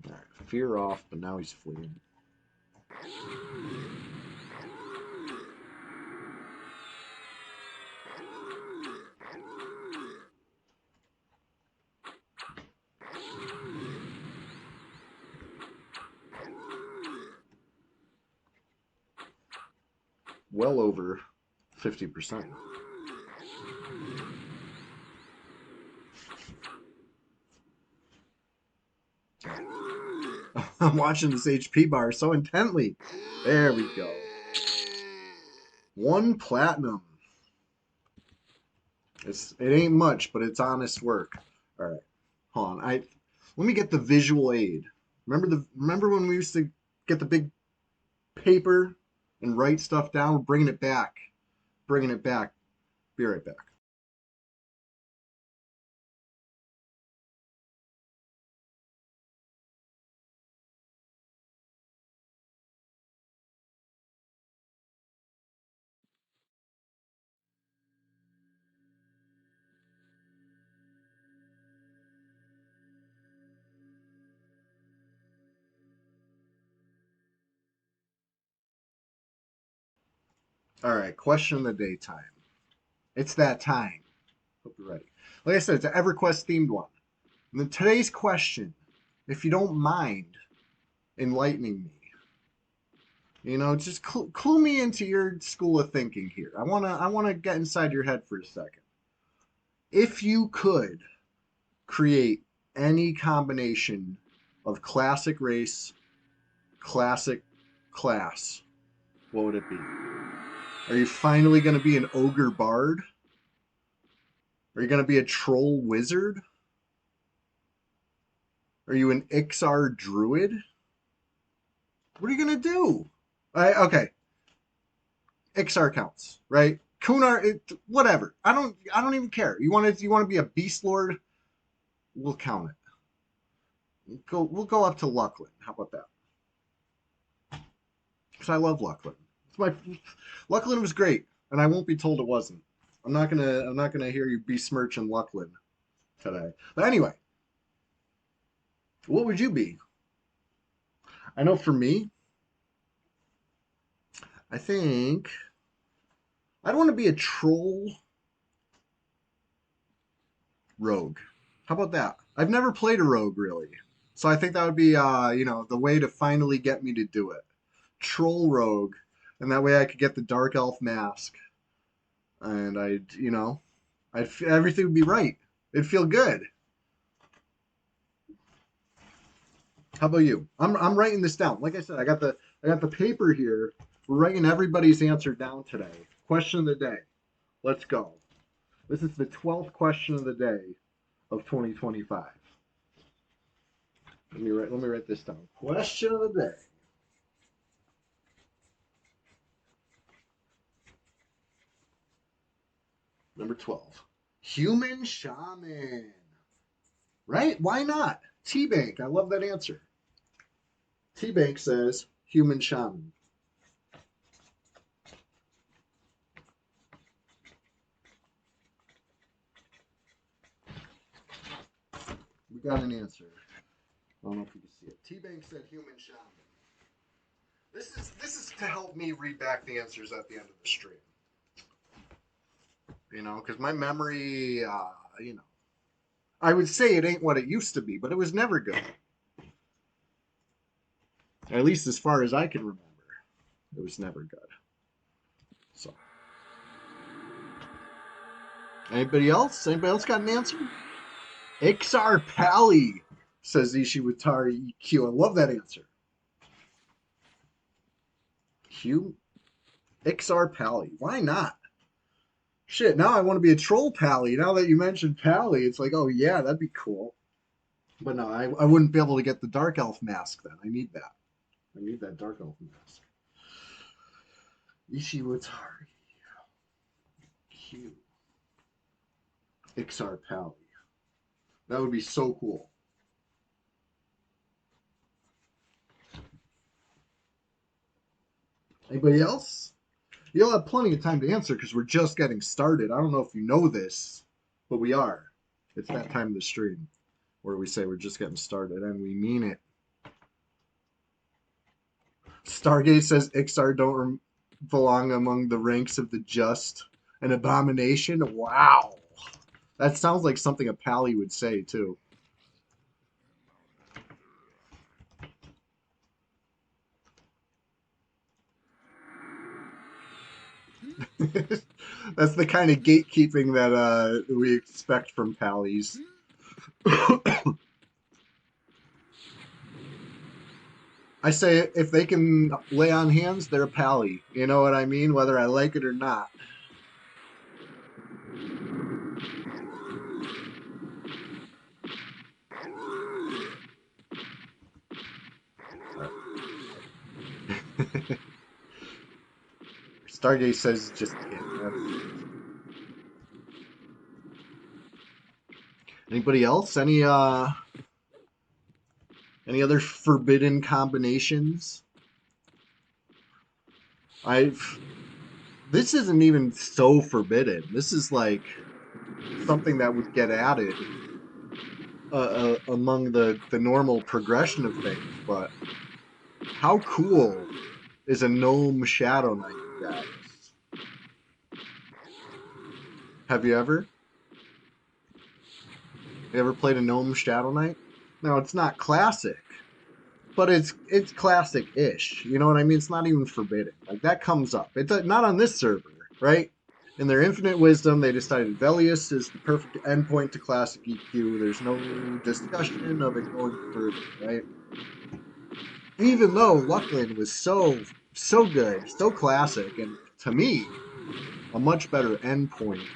Alright, fear off, but now he's fleeing. Well over 50%. I'm watching this HP bar so intently. There we go. 1 platinum. It ain't much, but it's honest work. All right, hold on. Let me get the visual aid. Remember when we used to get the big paper and write stuff down? We're bringing it back. Bringing it back. Be right back. All right, question of the day time. It's that time. Hope you're ready. Like I said, it's an EverQuest themed one. And then today's question, if you don't mind enlightening me, you know, just clue me into your school of thinking here. I wanna get inside your head for a second. If you could create any combination of classic race, classic class, what would it be? Are you finally going to be an ogre bard? Are you going to be a troll wizard? Are you an Ixar druid? What are you going to do? Okay, Ixar counts, right? Kunar, whatever. I don't even care. You want to be a beast lord? We'll count it. We'll go up to Lucklin. How about that? Because I love Lucklin. Lucklin was great, and I won't be told it wasn't. I'm not gonna hear you besmirching Lucklin today. But anyway, what would you be? I know for me, I think I'd want to be a troll rogue. How about that? I've never played a rogue really, so I think that would be the way to finally get me to do it. Troll rogue, and that way I could get the dark elf mask, and everything would be right. It'd feel good. How about you? I'm writing this down. Like I said, I got the paper here. We're writing everybody's answer down today. Question of the day. Let's go. This is the 12th question of the day of 2025. Let me write this down. Question of the day. Number 12. Human shaman. Right? Why not? T-Bank. I love that answer. T-Bank says human shaman. We got an answer. I don't know if you can see it. T-Bank said human shaman. This is to help me read back the answers at the end of the stream. You know, because my memory, I would say it ain't what it used to be, but it was never good. At least as far as I can remember, it was never good. So, anybody else? Anybody else got an answer? Ixar Pally, says Ishiwatari EQ. I love that answer. Ixar Pally. Why not? Shit, now I want to be a troll Pally. Now that you mentioned Pally, it's like, oh yeah, that'd be cool. But no, I wouldn't be able to get the Dark Elf mask then. I need that. I need that Dark Elf mask. Ishiwatari. Q. Ixar Pally. That would be so cool. Anybody else? You'll have plenty of time to answer because we're just getting started. I don't know if you know this, but we are. It's that time of the stream where we say we're just getting started, and we mean it. Stargate says Ixar don't belong among the ranks of the just. An abomination? Wow. That sounds like something a Pally would say, too. That's the kind of gatekeeping that we expect from Pallies. I say if they can lay on hands, they're a Pally. You know what I mean? Whether I like it or not. Stargate says just anybody else? Any other forbidden combinations? This isn't even so forbidden. This is like something that would get added among the normal progression of things. But how cool is a gnome Shadow Knight, guys? Have you ever? You ever played a gnome Shadow Knight? No, it's not classic, but it's classic-ish. You know what I mean? It's not even forbidden. Like that comes up. It's not on this server, right? In their infinite wisdom, they decided Velius is the perfect endpoint to classic EQ. There's no discussion of it going further, right? Even though Luckland was so good, so classic, and to me, a much better endpoint.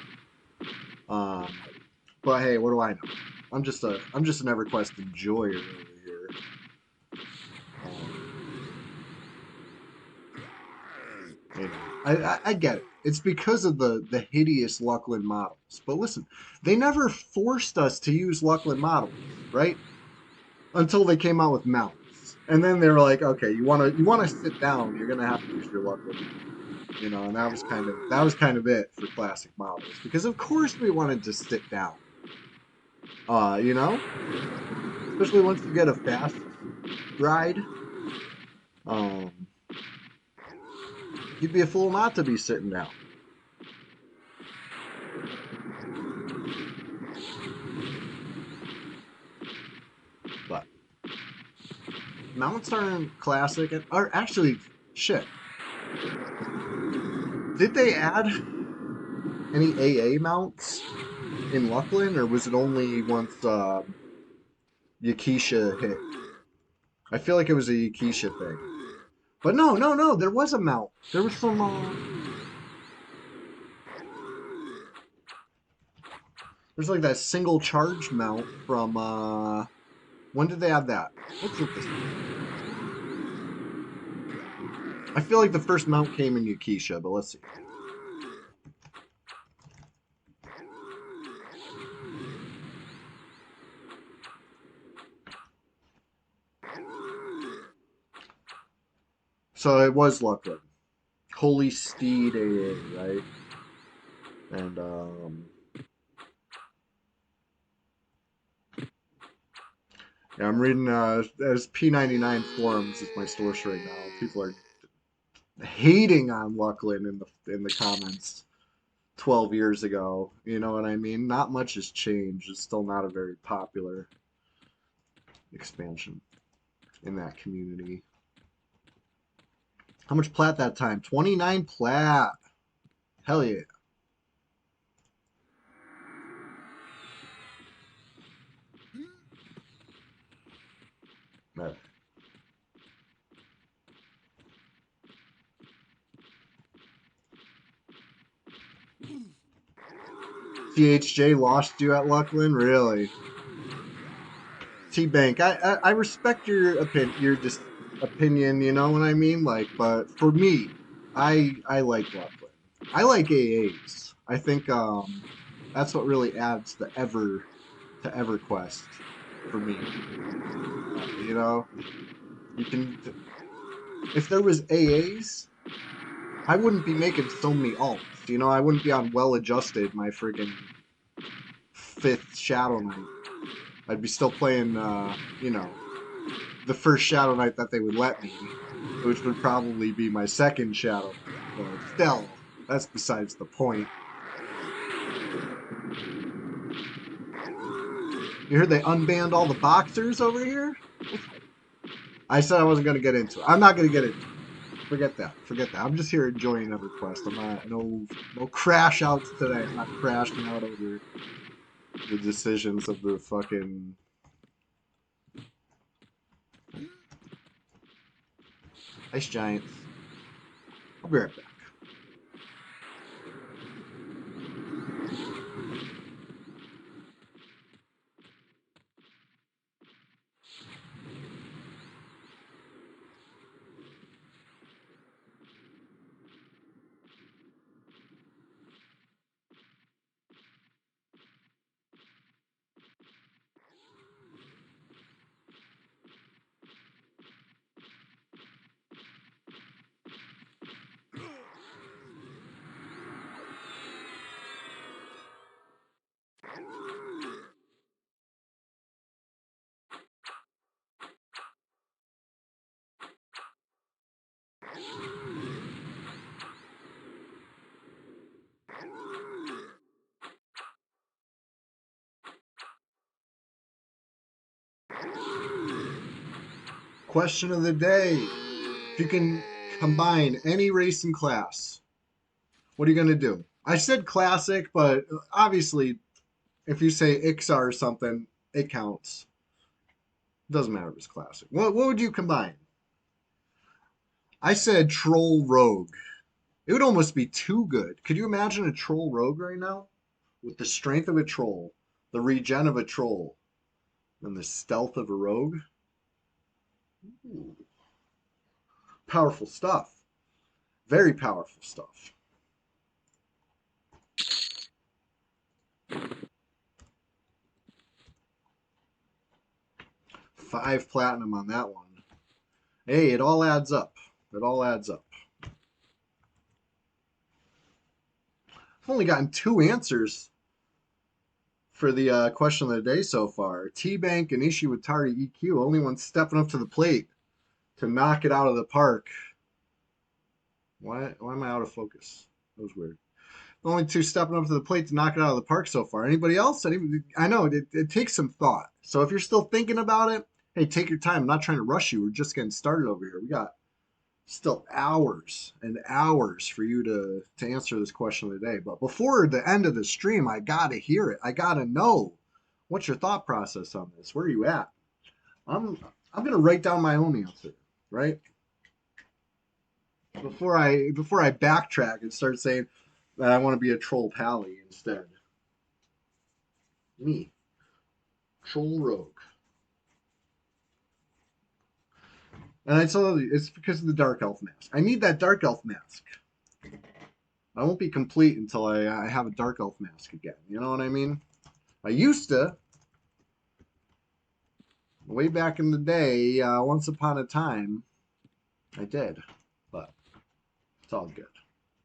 Um, but hey, what do I know? I'm just an EverQuest enjoyer over here. I get it. It's because of the hideous Luckland models. But listen, they never forced us to use Luckland models, right? Until they came out with mounts, and then they were like, okay, you wanna sit down, you're gonna have to use your Luckland. You know, and that was kind of it for classic models because of course we wanted to sit down. You know, especially once you get a fast ride. Um, you'd be a fool not to be sitting down. But mounts aren't classic, or actually, shit. Did they add any AA mounts in Luckland, or was it only once Yakisha hit? I feel like it was a Yakisha thing. But no, there was a mount. There was some. There's like that single charge mount from. When did they add that? Let's look this up. I feel like the first mount came in Yakisha, but let's see. So it was Luckland. Holy Steed AA, right? And yeah, I'm reading as P99 forums is my source right now. People are hating on Luckland in the comments 12 years ago. You know what I mean? Not much has changed. It's still not a very popular expansion in that community. How much plat that time? 29 plat. Hell yeah. Right. CHJ lost you at Luckland? Really? T-Bank, I respect your opinion, you know what I mean? Like, but for me, I like Lachlan. I like AAs. I think that's what really adds the to EverQuest for me. You know, you can if there was AAs, I wouldn't be making so many alts. You know, I wouldn't be on well adjusted my friggin' fifth Shadow Knight. I'd be still playing you know, the first Shadow Knight that they would let me, which would probably be my second Shadow Knight. But still, that's besides the point. You heard they unbanned all the boxers over here? I said I wasn't going to get into it. I'm not going to get into it. Forget that. Forget that. I'm just here enjoying EverQuest. I'm not no crash outs today. I'm not crashing out over the decisions of the fucking Ice Giants. I'll be right back. Question of the day. If you can combine any racing class, what are you going to do? I said classic, but obviously, if you say Ixar or something, it counts. Doesn't matter if it's classic. What would you combine? I said Troll Rogue. It would almost be too good. Could you imagine a Troll Rogue right now? With the strength of a Troll, the regen of a Troll, and the stealth of a Rogue? Ooh, powerful stuff. Very powerful stuff. 5 platinum on that one. Hey, it all adds up. It all adds up. I've only gotten 2 answers for the question of the day so far. T-Bank and Ishiwatari EQ, only one stepping up to the plate to knock it out of the park. Why am I out of focus? That was weird. Only 2 stepping up to the plate to knock it out of the park so far. Anybody else? I know it takes some thought. So if you're still thinking about it, hey, take your time. I'm not trying to rush you. We're just getting started over here. We got still hours and hours for you to answer this question of the day. But before the end of the stream, I gotta hear it. I gotta know what's your thought process on this. Where are you at? I'm gonna write down my own answer, right? Before I backtrack and start saying that I want to be a troll pally instead. Me, troll rogue. And I told you it's because of the dark elf mask. I need that dark elf mask. I won't be complete until I have a dark elf mask again. You know what I mean? I used to, way back in the day, once upon a time, I did. But it's all good.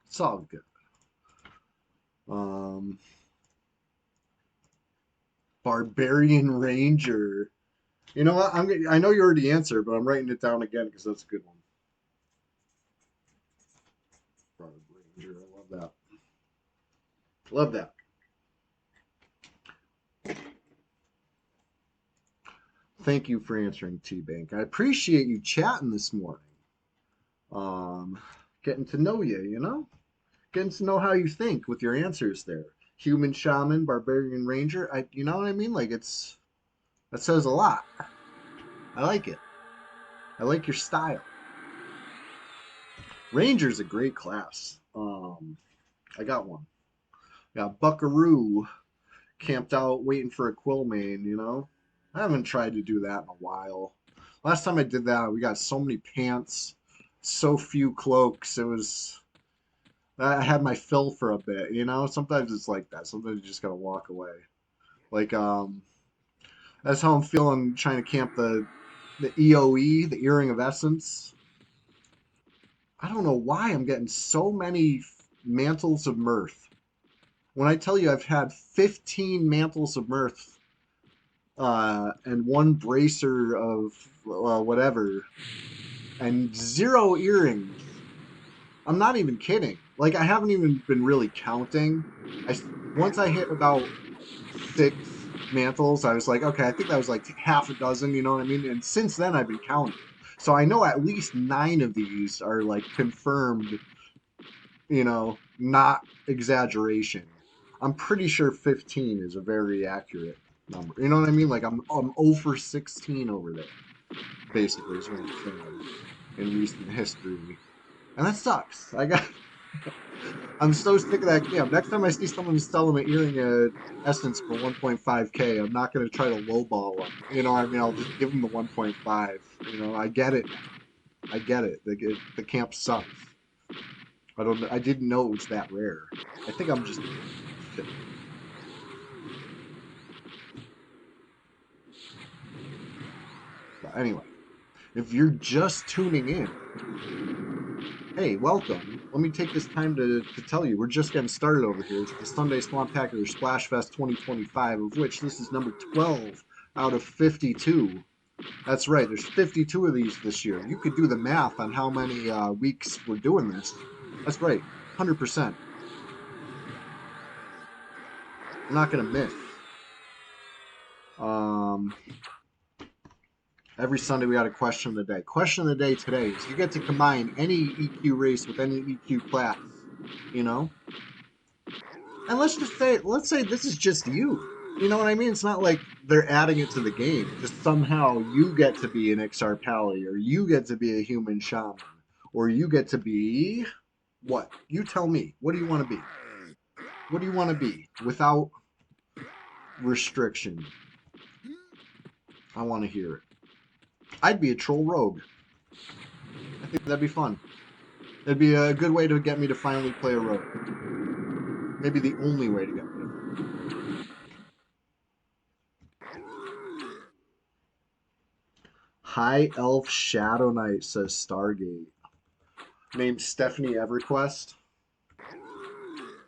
It's all good. Um, Barbarian Ranger. You know what? I know you already answered, but I'm writing it down again because that's a good one. Barbarian Ranger. I love that. Love that. Thank you for answering, T-Bank. I appreciate you chatting this morning. Getting to know you, you know? Getting to know how you think with your answers there. Human Shaman, Barbarian Ranger. You know what I mean? Like, that says a lot. I like it. I like your style. Ranger's a great class. I got one. Got Buckaroo camped out waiting for a Quillmane, you know? I haven't tried to do that in a while. Last time I did that, we got so many pants, so few cloaks. It was I had my fill for a bit, you know? Sometimes it's like that. Sometimes you just gotta walk away. Like that's how I'm feeling trying to camp the EOE, the Earring of Essence. I don't know why I'm getting so many mantles of mirth. When I tell you I've had 15 mantles of mirth and one bracer of whatever and zero earrings. I'm not even kidding. Like I haven't even been really counting. Once I hit about 6 mantles, I was like, okay, I think that was like half a dozen, you know what I mean? And since then I've been counting. So I know at least 9 of these are like confirmed, not exaggeration. I'm pretty sure 15 is a very accurate number. You know what I mean? Like I'm over 16 over there, basically, is what I'm saying in recent history. And that sucks. I'm so sick of that camp. Next time I see someone selling an earring at Essence for 1.5K, I'm not going to try to lowball them. You know, I mean, I'll just give them the 1.5. You know, I get it now. I get it. The camp sucks. I don't. I didn't know it was that rare. I think I'm just shit. But anyway, if you're just tuning in, hey, welcome. Let me take this time to tell you, we're just getting started over here. It's the Sunday Swamptacular Splash Fest 2025, of which this is number 12 out of 52. That's right, there's 52 of these this year. You could do the math on how many weeks we're doing this. That's right, 100%. I'm not going to miss. Um, every Sunday we got a question of the day. Question of the day today is you get to combine any EQ race with any EQ class, you know? And let's say this is just you. You know what I mean? It's not like they're adding it to the game. Just somehow you get to be an XR Pally, or you get to be a human shaman, or you get to be what? You tell me. What do you want to be? What do you want to be without restriction? I want to hear it. I'd be a troll rogue. I think that'd be fun. It'd be a good way to get me to finally play a rogue. Maybe the only way to get me to. High Elf Shadow Knight says Stargate. Named Stephanie Everquest.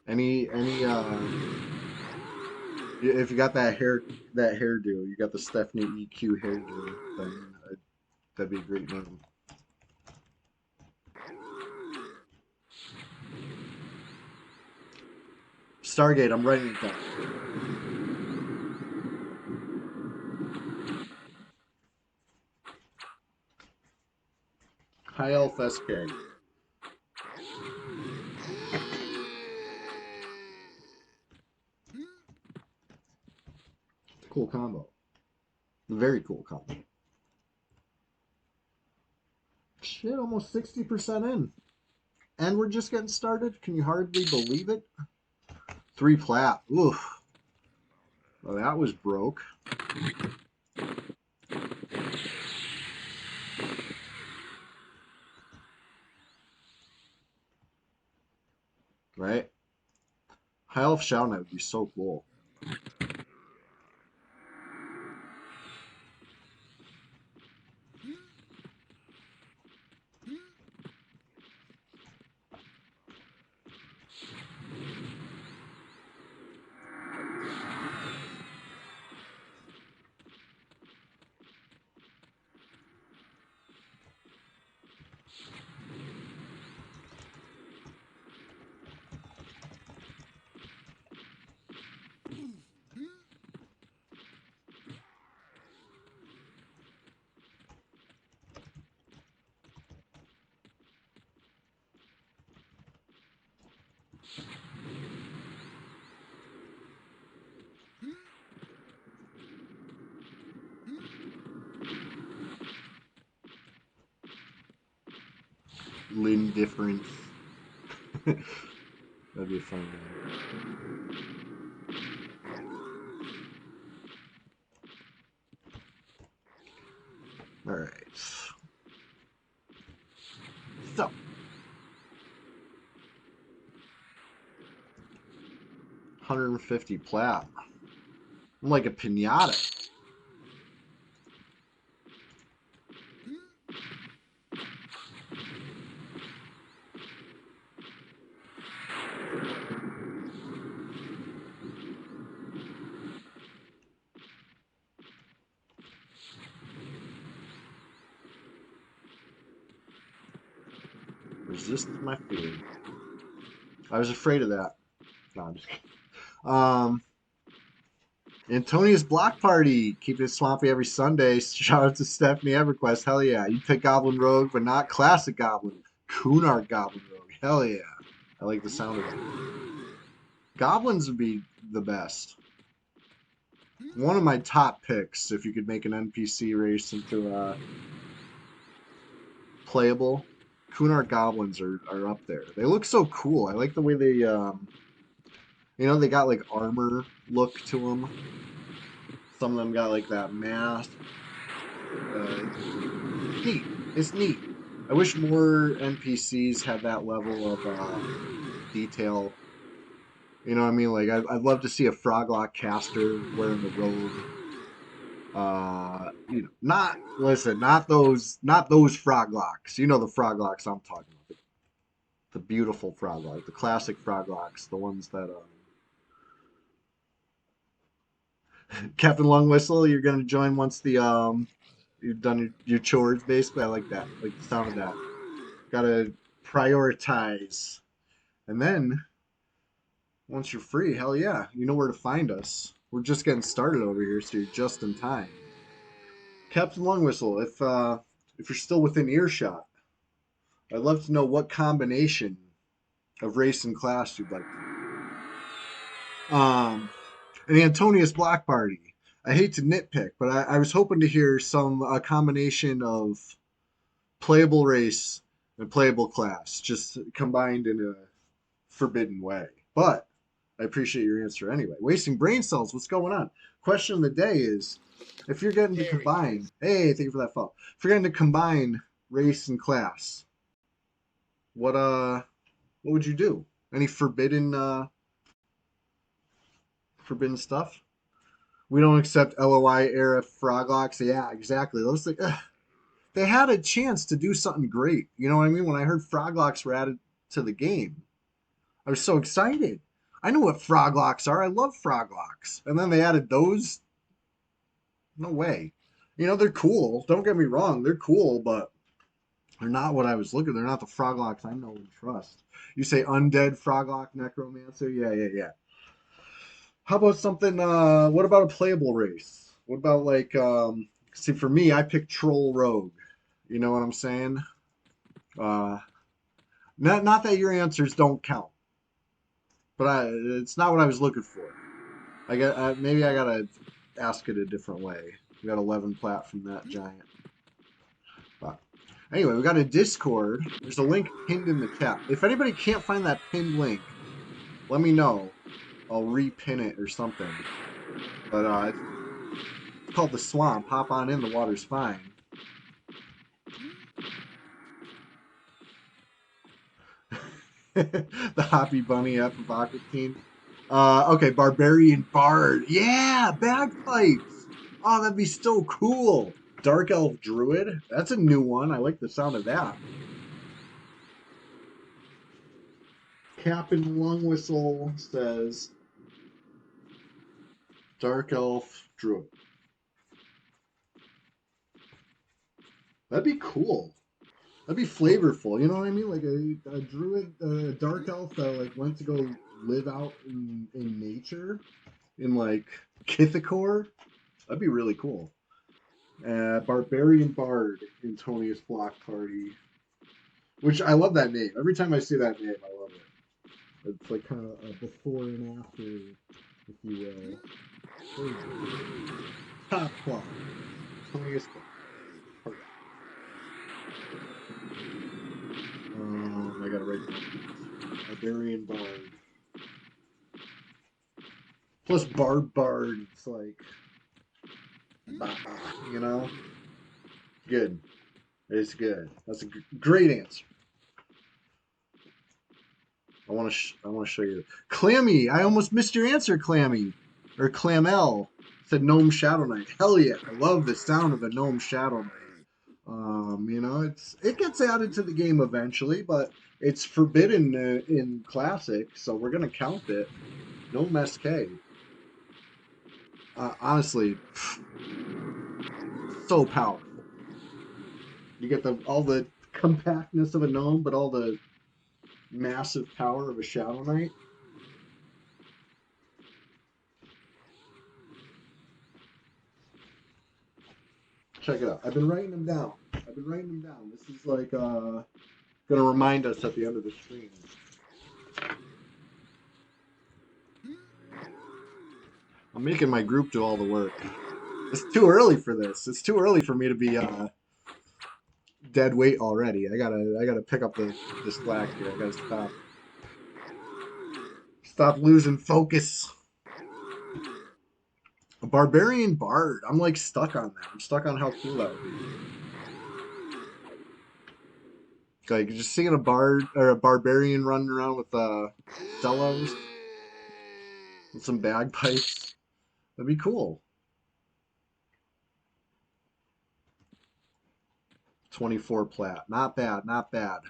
Any if you got that hairdo, you got the Stephanie EQ hairdo thing. That'd be a great name. Stargate, I'm writing it down. High Elf SK. Cool combo. Very cool combo. Shit, almost 60% in. And we're just getting started. Can you hardly believe it? 3 plat. Oof. Well, that was broke. Right? High Elf Shadow Knight would be so cool. L'indifference. That'd be a fun name. All right. So, 150 plat. I'm like a pinata. Resist my fear. I was afraid of that. No, I'm just kidding. Um, Antonia's Block Party. Keep it swampy every Sunday. Shout out to Stephanie EverQuest. Hell yeah. You pick Goblin Rogue, but not Classic Goblin. Kunark Goblin Rogue. Hell yeah. I like the sound of that. Goblins would be the best. One of my top picks, if you could make an NPC race into playable. Kunark Goblins are up there. They look so cool. I like the way they, they got like armor look to them. Some of them got like that mask. It's neat. It's neat. I wish more NPCs had that level of detail. You know what I mean? Like I'd love to see a Froglock caster wearing a robe. Not those Froglocks. You know the Froglocks I'm talking about. The beautiful Froglock, the classic Froglocks, the ones that Captain Long Whistle, you're gonna join once the you've done your chores basically. I like that. I like the sound of that. Gotta prioritize. And then once you're free, hell yeah, you know where to find us. We're just getting started over here, so you're just in time. Captain Long Whistle, if you're still within earshot, I'd love to know what combination of race and class you'd like to. An Antonius Block Party. I hate to nitpick, but I was hoping to hear some combination of playable race and playable class, just combined in a forbidden way. But I appreciate your answer anyway. Wasting brain cells, what's going on? Question of the day is, if you're getting to combine, hey, thank you for that follow. If you're getting to combine race and class, what would you do? Any forbidden stuff? We don't accept LOI era Froglocks. Yeah, exactly. Those things, they had a chance to do something great. You know what I mean? When I heard Froglocks were added to the game, I was so excited. I know what Froglocks are. I love Froglocks. And then they added those. No way. They're cool. Don't get me wrong. They're cool, but they're not what I was looking. They're not the Froglocks I know and trust. You say undead Froglock Necromancer? Yeah. How about something, what about a playable race? What about like, see, for me, I pick Troll Rogue. You know what I'm saying? Uh, not that your answers don't count, but it's not what I was looking for. Maybe I gotta ask it a different way. We got 11 plat from that giant. But anyway, we got a Discord. There's a link pinned in the chat. If anybody can't find that pinned link, let me know. I'll repin it or something. But it's called the Swamp. Hop on in. The water's fine. The Hoppy Bunny F of Aquatine. Okay, Barbarian Bard. Yeah, bagpipes. Oh, that'd be so cool. Dark Elf Druid. That's a new one. I like the sound of that. Captain Lung Whistle says Dark Elf Druid. That'd be cool. That'd be flavorful. You know what I mean? Like a druid, a dark elf that like went to go live out in nature, in like Kithakor. That'd be really cool. Barbarian Bard, Antonius Block Party. Which I love that name. Every time I see that name, I love it. It's like kind of a before and after, if you will. Top claw. Antonius Block Party. I gotta write down Barbarian Bard. Plus Bard, it's like, you know? Good. It's good. That's a great answer. I want to show you. Clammy. I almost missed your answer, Clammy, or Clamel. Said Gnome Shadow Knight. Hell yeah! I love the sound of a Gnome Shadow Knight. You know, it gets added to the game eventually, but it's forbidden in Classic, so we're gonna count it. Gnome SK. Honestly, so powerful. You get all the compactness of a gnome, but all the massive power of a Shadow Knight. Check it out. I've been writing them down. I've been writing them down. This is like gonna remind us at the end of the stream. I'm making my group do all the work. It's too early for this. It's too early for me to be dead weight already. I gotta pick up the slack here. I gotta stop losing focus. A barbarian bard. I'm like stuck on that. I'm stuck on how cool that would be. Like just seeing a bard or a barbarian running around with cellos and some bagpipes. That'd be cool. 24 plat. Not bad, not bad.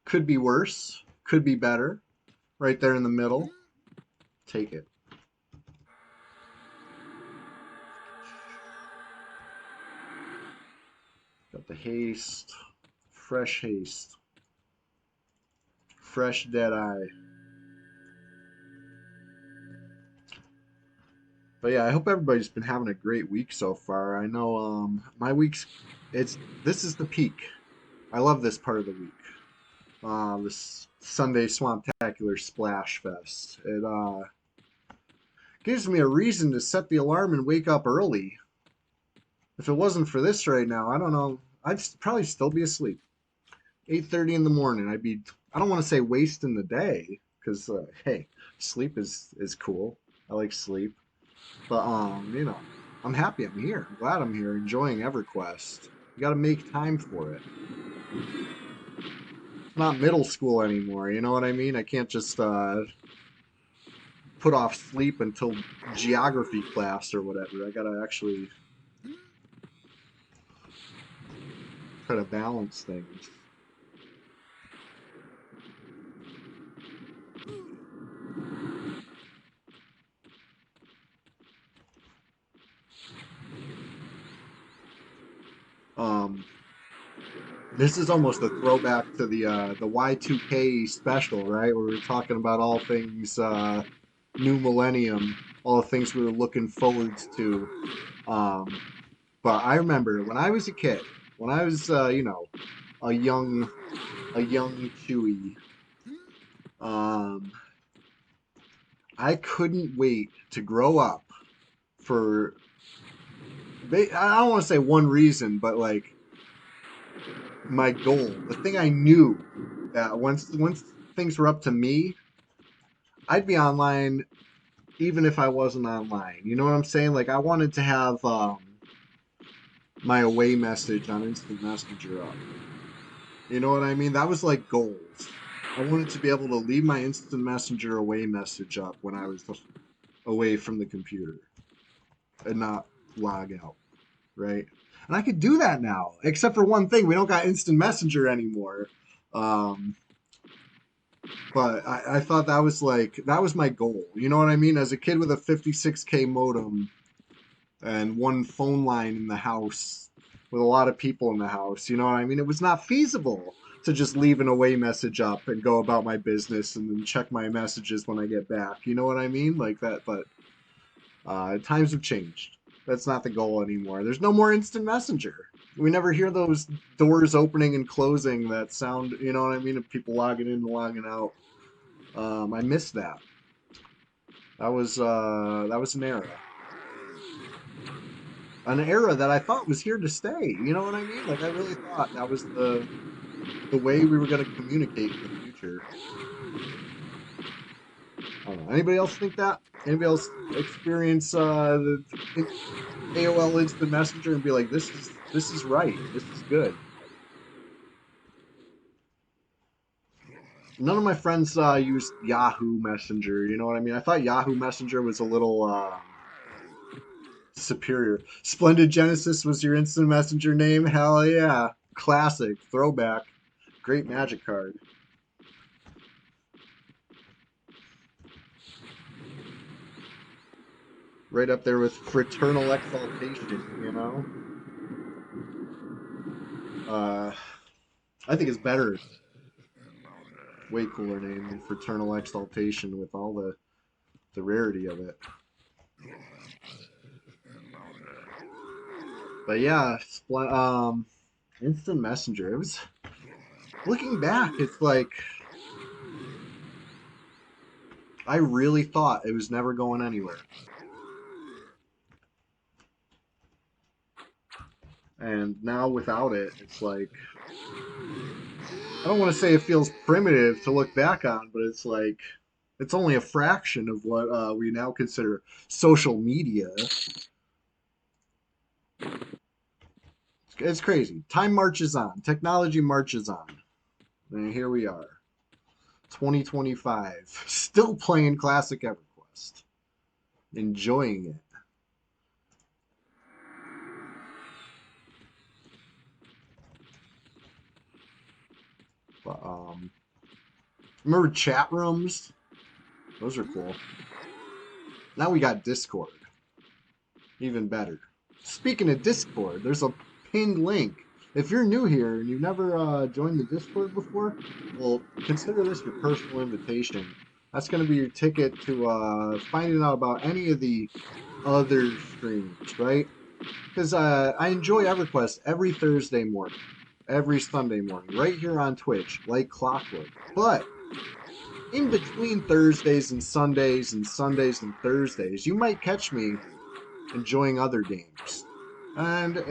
Could be worse. Could be better. Right there in the middle. Take it. Got the haste. Fresh haste. Fresh Deadeye. But yeah, I hope everybody's been having a great week so far. I know my week's this is the peak. I love this part of the week. This Sunday Swamptacular Splash Fest. It gives me a reason to set the alarm and wake up early. If it wasn't for this right now, I don't know. I'd probably still be asleep. 8:30 in the morning. I don't want to say wasting the day because hey, sleep is cool. I like sleep. But you know, I'm happy I'm here. I'm glad I'm here enjoying EverQuest. You got to make time for it. It's not middle school anymore, you know what I mean? I can't just put off sleep until geography class or whatever. I got to actually try to balance things. Um, this is almost a throwback to the Y2K special, right? Where we're talking about all things new millennium, all the things we were looking forwards to. Um, but I remember when I was a kid, when I was you know a young Chewy, um, I couldn't wait to grow up for I don't want to say one reason, but like my goal, the thing I knew that once things were up to me, I'd be online even if I wasn't online. You know what I'm saying? Like I wanted to have my away message on instant messenger up. You know what I mean? That was like goals. I wanted to be able to leave my instant messenger away message up when I was away from the computer and not log out, right? And I could do that now, except for one thing: we don't got instant messenger anymore. Um, but I thought that was my goal. You know what I mean? As a kid with a 56K modem and one phone line in the house with a lot of people in the house, you know what I mean? It was not feasible to just leave an away message up and go about my business and then check my messages when I get back. You know what I mean? Like that, but times have changed. That's not the goal anymore. There's no more instant messenger. We never hear those doors opening and closing that sound, you know what I mean, of people logging in and logging out. I miss that. That was an era that I thought was here to stay. You know what I mean? Like I really thought that was the way we were going to communicate in the future. I don't know. Anybody else think that? Anybody else experience AOL Instant Messenger and be like, this is right. This is good. None of my friends used Yahoo Messenger. You know what I mean? I thought Yahoo Messenger was a little superior. Splendid Genesis was your instant messenger name? Hell yeah. Classic. Throwback. Great magic card. Right up there with Fraternal Exaltation, you know? Uh, I think it's better. Way cooler name than Fraternal Exaltation with all the rarity of it. But yeah, Instant Messenger. It was looking back, it's like I really thought it was never going anywhere. And now without it, it's like I don't want to say it feels primitive to look back on, but it's like it's only a fraction of what we now consider social media. It's crazy. Time marches on. Technology marches on. And here we are, 2025, still playing classic EverQuest, enjoying it. But remember chat rooms? Those are cool. Now we got Discord. Even better. Speaking of Discord, there's a pinned link. If you're new here and you've never joined the Discord before, well, consider this your personal invitation. That's going to be your ticket to finding out about any of the other streams, right? Because I enjoy EverQuest every Thursday morning, every Sunday morning, right here on Twitch, like clockwork. But in between Thursdays and Sundays and Sundays and Thursdays, you might catch me enjoying other games. And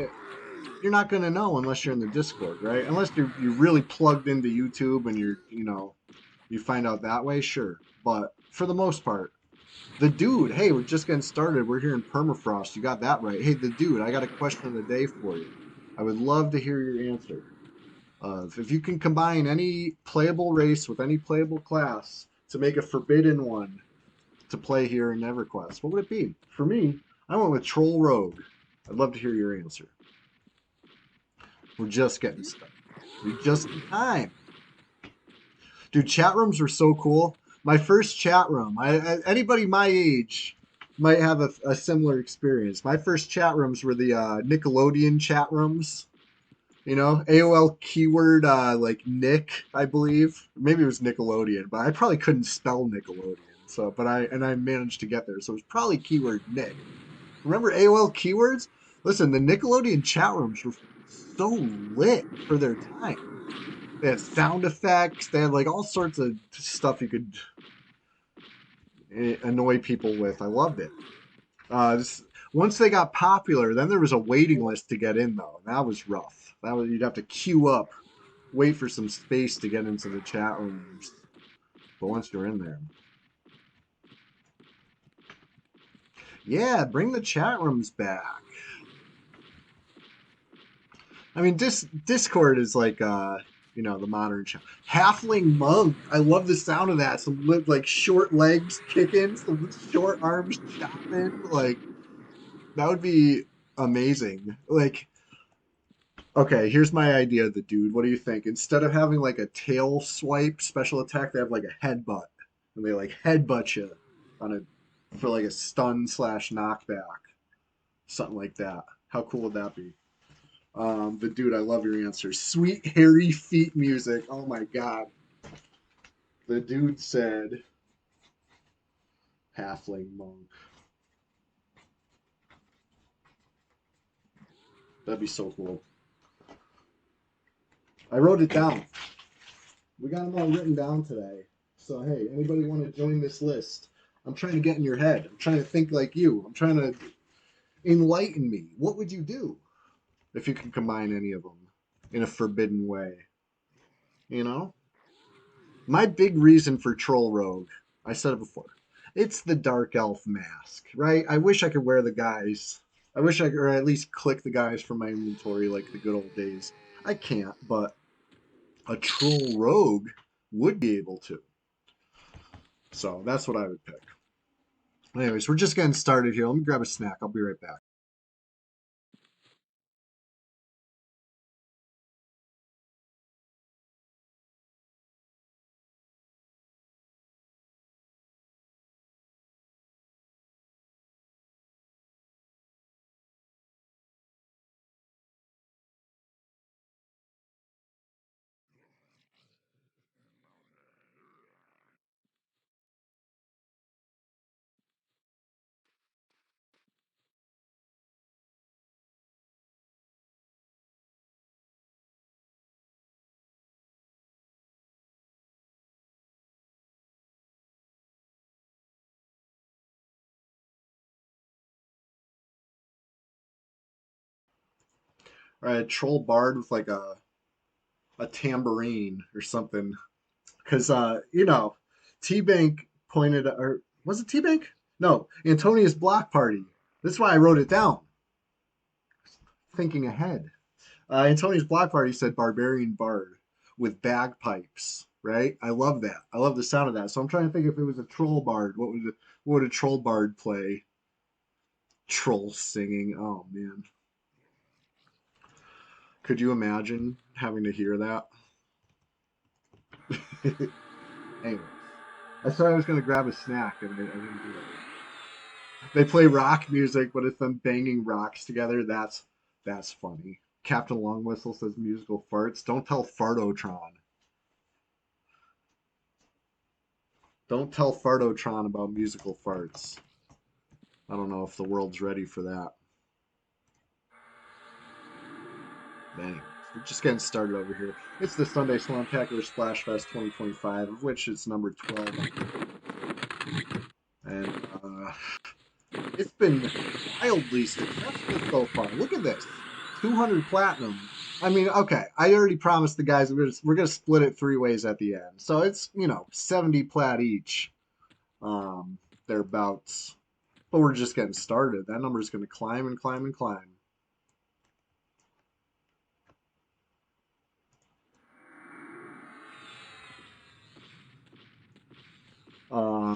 you're not going to know unless you're in the Discord, right? Unless you're really plugged into YouTube and you find out that way, sure. But for the most part, the dude, hey, we're just getting started. We're here in Permafrost. You got that right. Hey, the dude, I got a question of the day for you. I would love to hear your answer. If you can combine any playable race with any playable class to make a forbidden one to play here in EverQuest, what would it be? For me, I went with Troll Rogue. I'd love to hear your answer. We're just getting started. We're just in time. Dude, chat rooms were so cool. My first chat room, anybody my age might have a similar experience. My first chat rooms were the Nickelodeon chat rooms. You know, AOL keyword like Nick, I believe. Maybe it was Nickelodeon, but I probably couldn't spell Nickelodeon. So, but I managed to get there. So it was probably keyword Nick. Remember AOL keywords? Listen, the Nickelodeon chat rooms were so lit for their time. They had sound effects. They had like all sorts of stuff you could annoy people with. I loved it. Once they got popular, then there was a waiting list to get in though. That was rough. You'd have to queue up, wait for some space to get into the chat rooms. But once you're in there, yeah, bring the chat rooms back. I mean, Discord is like the modern show. Halfling monk. I love the sound of that. Some like short legs kicking, some short arms chopping. Like that would be amazing. Like, okay, here's my idea of the dude. What do you think? Instead of having like a tail swipe special attack, they have like a headbutt, and they like headbutt you on for like a stun slash knockback, something like that. How cool would that be? The dude, I love your answer. Sweet hairy feet music. Oh my god. The dude said halfling monk. That'd be so cool. I wrote it down. We got them all written down today. So hey, anybody want to join this list? I'm trying to get in your head. I'm trying to think like you. I'm trying to enlighten me. What would you do if you can combine any of them in a forbidden way? You know? My big reason for Troll Rogue, I said it before, It's the dark elf mask, right? I wish I could wear the guys. I wish I could, or at least click the guys from my inventory like the good old days. I can't, but a troll rogue would be able to. So that's what I would pick. Anyways, we're just getting started here. Let me grab a snack. I'll be right back. All right, troll bard with like a tambourine or something. Because T-Bank pointed, or was it T-Bank? No, Antonia's block party. That's why I wrote it down, thinking ahead. Antonia's block party said barbarian bard with bagpipes. Right? I love that. I love the sound of that. So I'm trying to think if it was a troll bard, what would a troll bard play? Troll singing. Oh man, could you imagine having to hear that? Anyways, I said I was going to grab a snack, and I didn't do that. They play rock music, but it's them banging rocks together. That's funny. Captain Long Whistle says musical farts. Don't tell Fartotron. Don't tell Fartotron about musical farts. I don't know if the world's ready for that. Anyways, we're just getting started over here. It's the Sunday SWAMPTACULAR SPLASHFEST 2025, of which it's number 12. And it's been wildly successful so far. Look at this, 200 platinum. I mean, okay, I already promised the guys we're gonna split it three ways at the end, so it's 70 plat each, thereabouts. But we're just getting started. That number is gonna climb and climb and climb.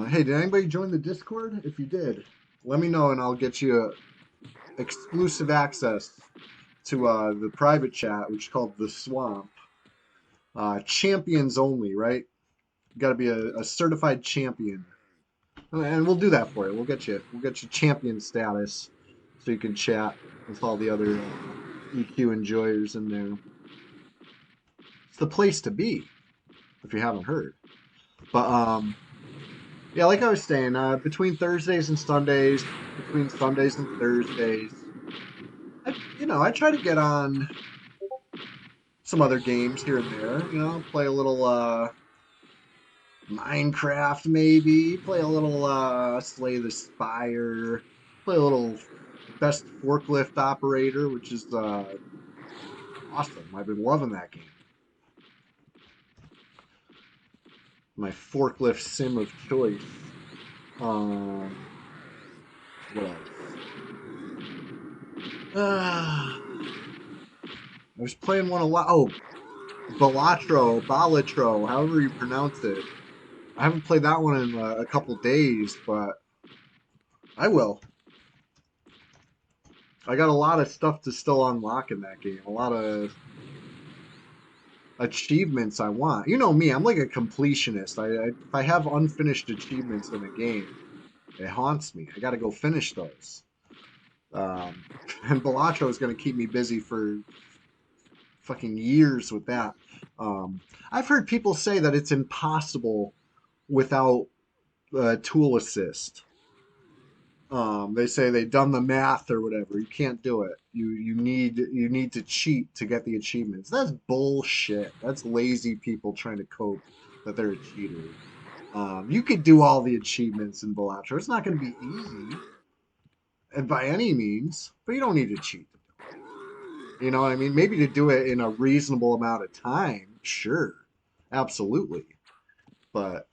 Hey, did anybody join the Discord? If you did, let me know and I'll get you exclusive access to the private chat, which is called the Swamp. Champions only, right? You got to be a certified champion, and we'll do that for you. We'll get you champion status, so you can chat with all the other EQ enjoyers in there. It's the place to be, if you haven't heard. But yeah, like I was saying, between Thursdays and Sundays, between Sundays and Thursdays, I try to get on some other games here and there. Play a little Minecraft, maybe play a little Slay the Spire, play a little Best Forklift Operator, which is awesome. I've been loving that game. My forklift sim of choice. What else? I was playing one a lot. Oh, Balatro, however you pronounce it. I haven't played that one in a couple days, but I will. I got a lot of stuff to still unlock in that game. A lot of achievements I want. You know me, I'm like a completionist. If I have unfinished achievements in a game, it haunts me. I got to go finish those. And Balatro is going to keep me busy for fucking years with that. I've heard people say that it's impossible without tool assist. They say they've done the math or whatever. You can't do it. You need to cheat to get the achievements. That's bullshit. That's lazy people trying to cope that they're a cheater. You could do all the achievements in Balatro. It's not going to be easy, and by any means, but you don't need to cheat. You know what I mean? Maybe to do it in a reasonable amount of time, sure, absolutely. But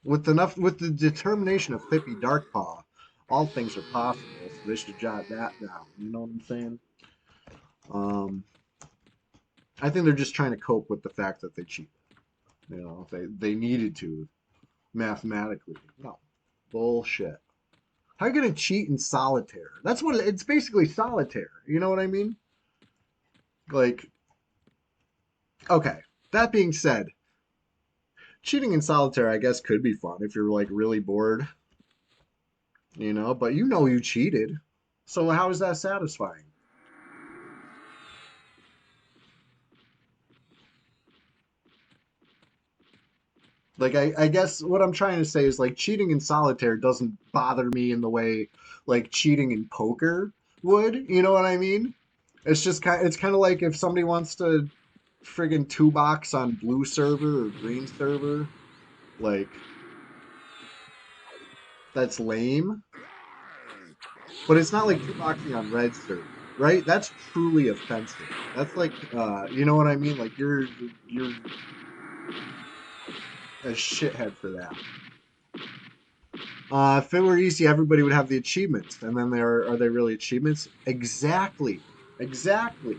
with the determination of Thippy Darkpaw, all things are possible. So they should jot that down. You know what I'm saying? Um, I think they're just trying to cope with the fact that they cheated. You know, they needed to mathematically. No, bullshit. How are you gonna cheat in solitaire? That's what it's basically solitaire. You know what I mean? Like, okay. That being said, cheating in solitaire, I guess, could be fun if you're like really bored, you know. But you know you cheated, so how is that satisfying? Like, I guess what I'm trying to say is like cheating in solitaire doesn't bother me in the way like cheating in poker would. You know what I mean? It's kind of like if somebody wants to friggin' two box on blue server or green server, like that's lame. But it's not like two boxing on red server, right? That's truly offensive. That's like, you know what I mean? Like you're a shithead for that. If it were easy, everybody would have the achievements, and then there are they really achievements? Exactly, exactly.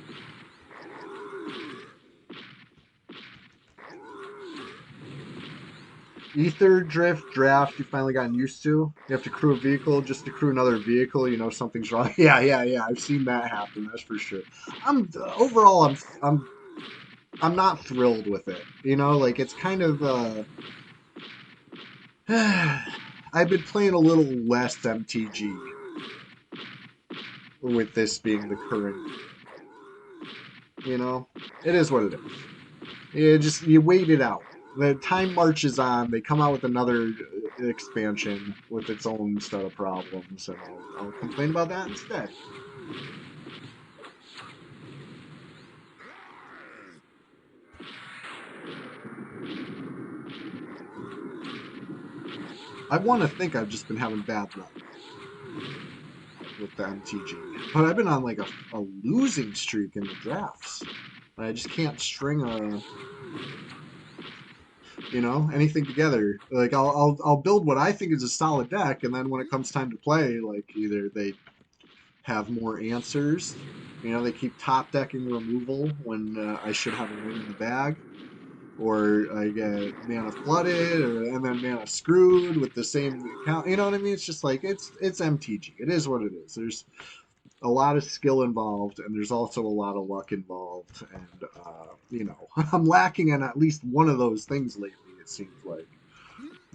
Ether drift draft. You finally gotten used to. You have to crew a vehicle just to crew another vehicle. You know something's wrong. Yeah, yeah, yeah. I've seen that happen. That's for sure. I'm overall. I'm not thrilled with it. You know, like it's kind of. I've been playing a little less MTG with this being the current. You know, it is what it is. You wait it out. The time marches on. They come out with another expansion with its own set of problems, and I'll complain about that instead. I want to think I've just been having bad luck with the MTG, but I've been on like a losing streak in the drafts. I just can't string a anything together. Like I'll build what I think is a solid deck, and then when it comes time to play, like either they have more answers. You know, they keep top decking removal when I should have a win in the bag, or I get mana flooded, and then mana screwed with the same account. You know what I mean? It's just like it's MTG. It is what it is. There's a lot of skill involved, and there's also a lot of luck involved. And I'm lacking in at least one of those things lately. It seems like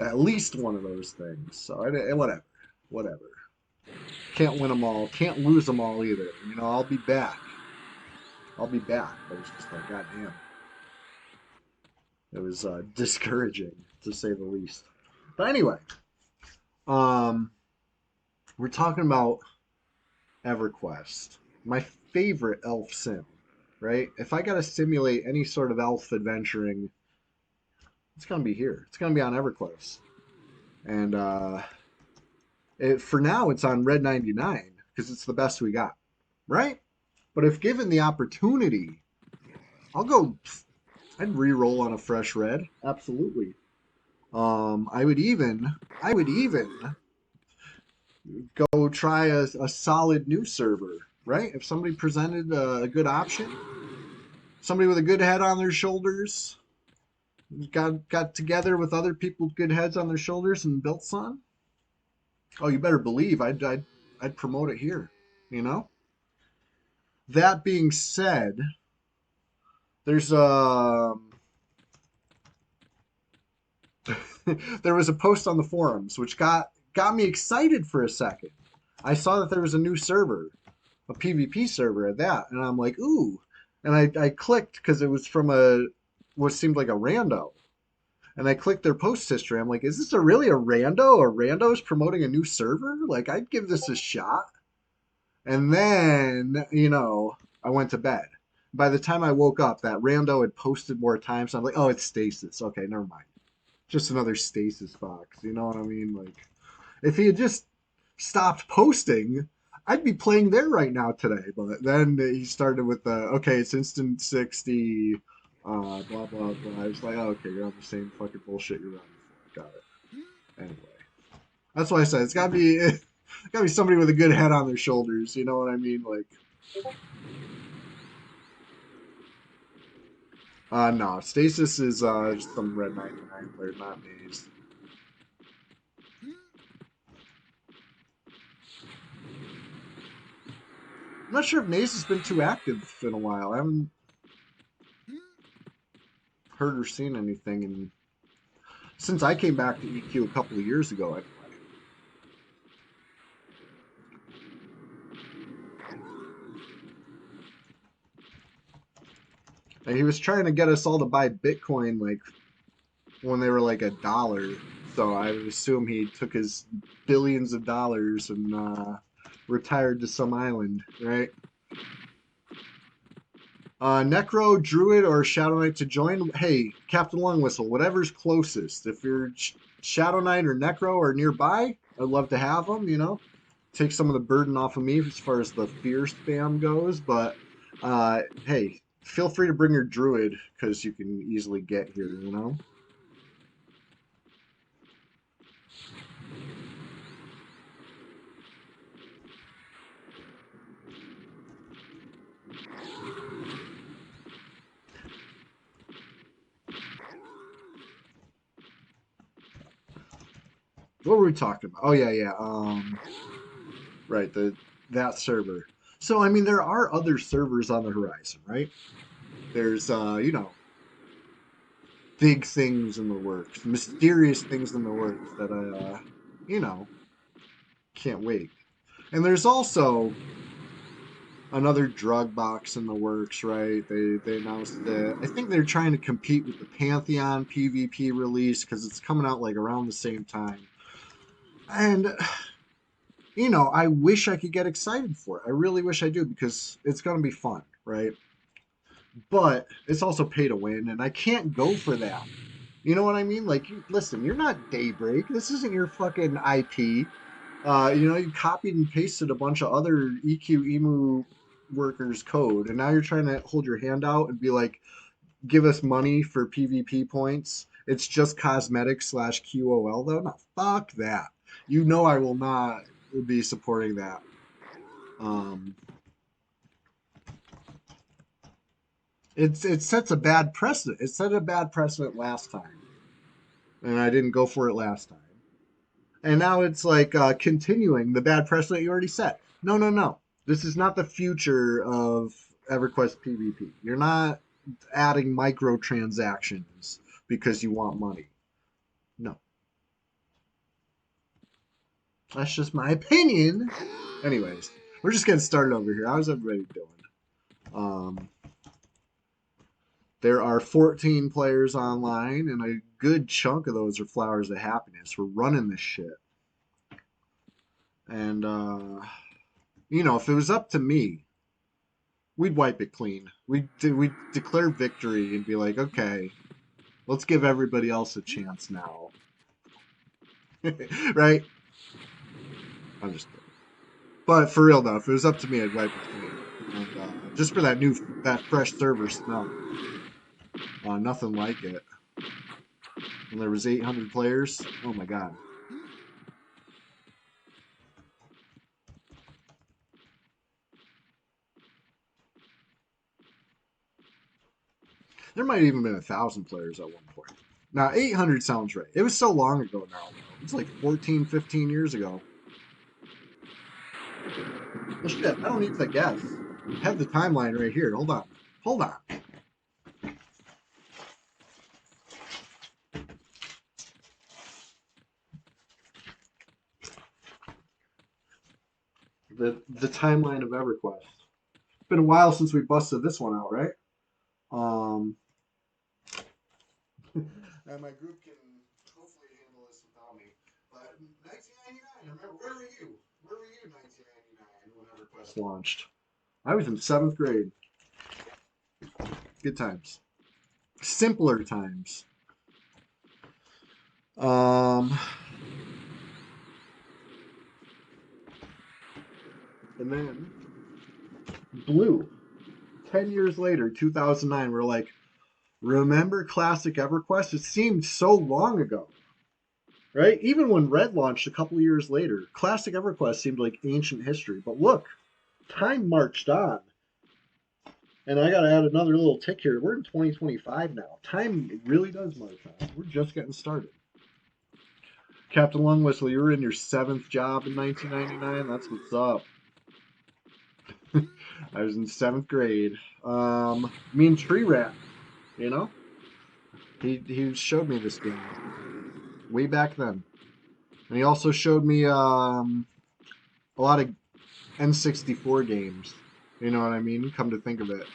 at least one of those things. So whatever, whatever. Can't win them all. Can't lose them all either. You know, I'll be back. I'll be back. But it's just like, goddamn, it was discouraging to say the least. But anyway, um, we're talking about EverQuest, my favorite elf sim. Right? If I got to simulate any sort of elf adventuring, it's gonna be here. It's gonna be on EverQuest, and for now it's on Red 99 because it's the best we got. Right? But if given the opportunity, I'll go. I'd re-roll on a fresh red. Absolutely. I would even go try a solid new server, right? If somebody presented a good option, somebody with a good head on their shoulders, got together with other people with good heads on their shoulders and built some. Oh, you better believe I'd promote it here. You know. That being said, there's there was a post on the forums which got me excited for a second. I saw that there was a new server, a PvP server at that, and I'm like, ooh. And I clicked because it was from what seemed like a rando. And I clicked their post history. I'm like, is this really a rando? A rando is promoting a new server? Like, I'd give this a shot. And then, I went to bed. By the time I woke up, that rando had posted more times. I'm like, oh, it's Stasis. Okay, never mind. Just another Stasis box. You know what I mean? Like, if he had just stopped posting, I'd be playing there right now today. But then he started with the okay, it's instant 60, blah blah blah. I was like, oh, okay, you're on the same fucking bullshit you were on before. Got it. Anyway, that's why I said it's gotta be somebody with a good head on their shoulders. You know what I mean? Like, no, Stasis is just some Red 99 player, not Maze. I'm not sure if Maze has been too active in a while. I haven't heard or seen anything since I came back to EQ a couple of years ago. Anyway. And he was trying to get us all to buy Bitcoin like when they were like $1. So I would assume he took his billions of dollars and retired to some island, right? Necro, Druid, or Shadow Knight to join? Hey, Captain Long Whistle, whatever's closest. If you're Shadow Knight or Necro are nearby, I'd love to have them, you know? Take some of the burden off of me as far as the fear spam goes. But hey, feel free to bring your Druid because you can easily get here, you know? What were we talking about? Oh, yeah, yeah. Right, that server. So, I mean, there are other servers on the horizon, right? There's, big things in the works, mysterious things in the works that you know, can't wait. And there's also another drug box in the works, right? They announced that I think they're trying to compete with the Pantheon PvP release because it's coming out like around the same time. And I wish I could get excited for it. I really wish I do because it's gonna be fun, right? But it's also pay to win, and I can't go for that. You know what I mean? Like, listen, you're not Daybreak. This isn't your fucking IP. You copied and pasted a bunch of other EQ emu workers' code, and now you're trying to hold your hand out and be like, give us money for PvP points. It's just cosmetic slash QOL though. No, fuck that. You know I will not be supporting that. Um, it sets a bad precedent. It set a bad precedent last time, and I didn't go for it last time. And now it's like continuing the bad precedent you already set. No, no, no. This is not the future of EverQuest PvP. You're not adding microtransactions because you want money. No, that's just my opinion. Anyways, we're just getting started over here. How's everybody doing? Um, there are 14 players online, and a good chunk of those are Flowers of Happiness. We're running this shit. And, if it was up to me, we'd wipe it clean. We'd declare victory and be like, okay, let's give everybody else a chance now. Right? I'm just kidding. But for real though, if it was up to me, I'd wipe it clean. And just for that fresh server smell, nothing like it. When there was 800 players, oh my god. There might have even been 1,000 players at one point. Now 800 sounds right. It was so long ago now. It's like 14, 15 years ago. Well, shit, I don't need to guess. I have the timeline right here. Hold on. Hold on. The timeline of EverQuest. It's been a while since we busted this one out, right? Um, and my group can hopefully handle this without me. But 1999, remember, where were you? Where were you in 1999 when EverQuest launched? I was in seventh grade. Good times. Simpler times. Um, and then Blue. 10 years later, 2009, we're like, remember classic EverQuest? It seemed so long ago. right? Even when Red launched a couple of years later, classic EverQuest seemed like ancient history. But look, time marched on. And I got to add another little tick here. We're in 2025 now. Time really does march on. We're just getting started. Captain Longwhistle, you were in your seventh job in 1999. That's what's up. I was in seventh grade. Me and Tree Rat, you know, he showed me this game way back then, and he also showed me a lot of N64 games. You know what I mean? Come to think of it,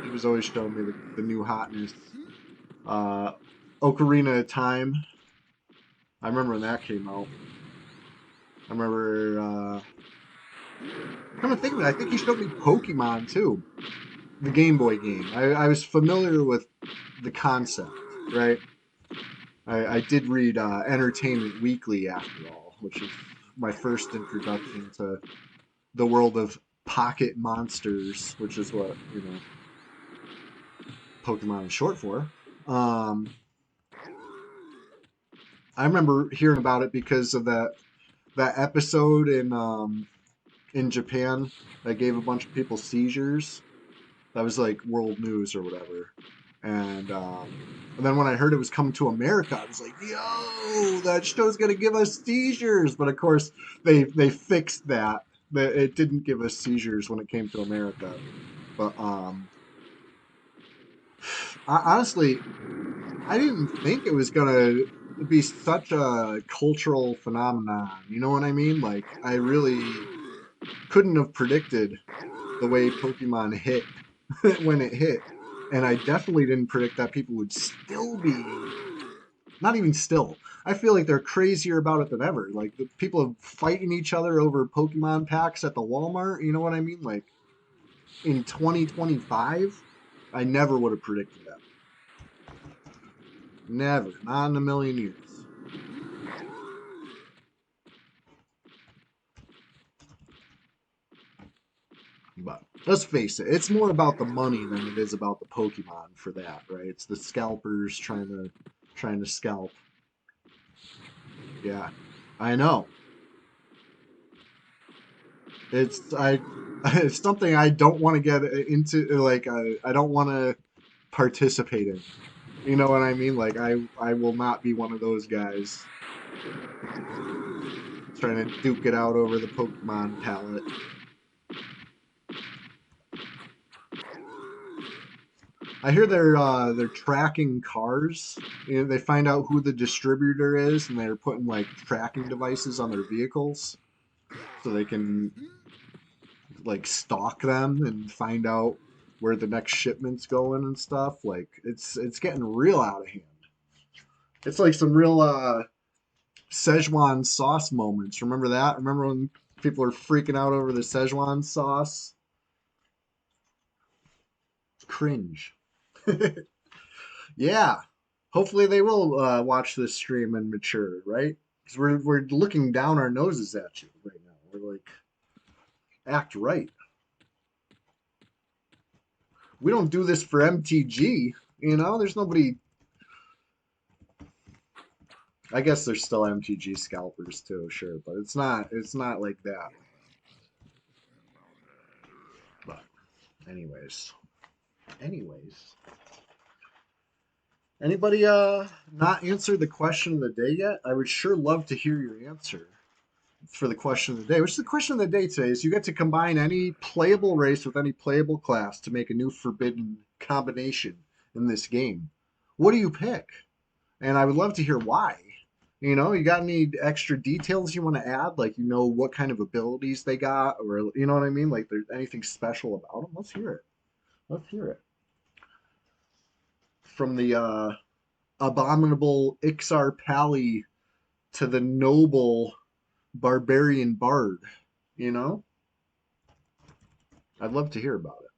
he was always showing me the new hotness. Uh, Ocarina of Time. I remember when that came out. I remember. Come to think of it, I think he showed me Pokemon too, the Game Boy game. I was familiar with the concept, right? I did read Entertainment Weekly after all, which is my first introduction to the world of pocket monsters, which is what Pokemon is short for. Um, I remember hearing about it because of that episode in Japan that gave a bunch of people seizures. That was like world news or whatever. And then when I heard it was coming to America, I was like, "Yo, that show's gonna give us seizures!" But of course, they fixed that. That it didn't give us seizures when it came to America. But honestly, I didn't think it was gonna be such a cultural phenomenon. You know what I mean? Like, I really couldn't have predicted the way Pokemon hit when it hit. And I definitely didn't predict that people would still be, not even still. I feel like they're crazier about it than ever. Like the people are fighting each other over Pokemon packs at the Walmart. You know what I mean? Like in 2025, I never would have predicted that. Never. Not in a million years. But let's face it, it's more about the money than it is about the Pokemon for that, right? It's the scalpers trying to scalp. Yeah, I know. I it's something I don't want to get into. Like I don't want to participate in. You know what I mean? Like I will not be one of those guys trying to duke it out over the Pokemon palette. I hear they're tracking cars. You know, they find out who the distributor is, and they're putting like tracking devices on their vehicles so they can like stalk them and find out where the next shipment's going and stuff. Like it's getting real out of hand. It's like some real Szechuan sauce moments. Remember that? Remember when people are freaking out over the Szechuan sauce? Cringe. Yeah. Hopefully they will watch this stream and mature, right? Because we're looking down our noses at you right now. We're like, act right. We don't do this for MTG. You know, there's nobody. I guess there's still MTG scalpers too, sure, but it's not like that. But anyways, anyways, anybody not answered the question of the day yet? I would sure love to hear your answer for the question of the day. Which is the question of the day today is you get to combine any playable race with any playable class to make a new forbidden combination in this game. What do you pick? And I would love to hear why. You know, you got any extra details you want to add? Like, you know, what kind of abilities they got, or you know what I mean? Like, there's anything special about them? Let's hear it. Let's hear it. From the abominable Ixar Pally to the noble barbarian bard. You know, I'd love to hear about it.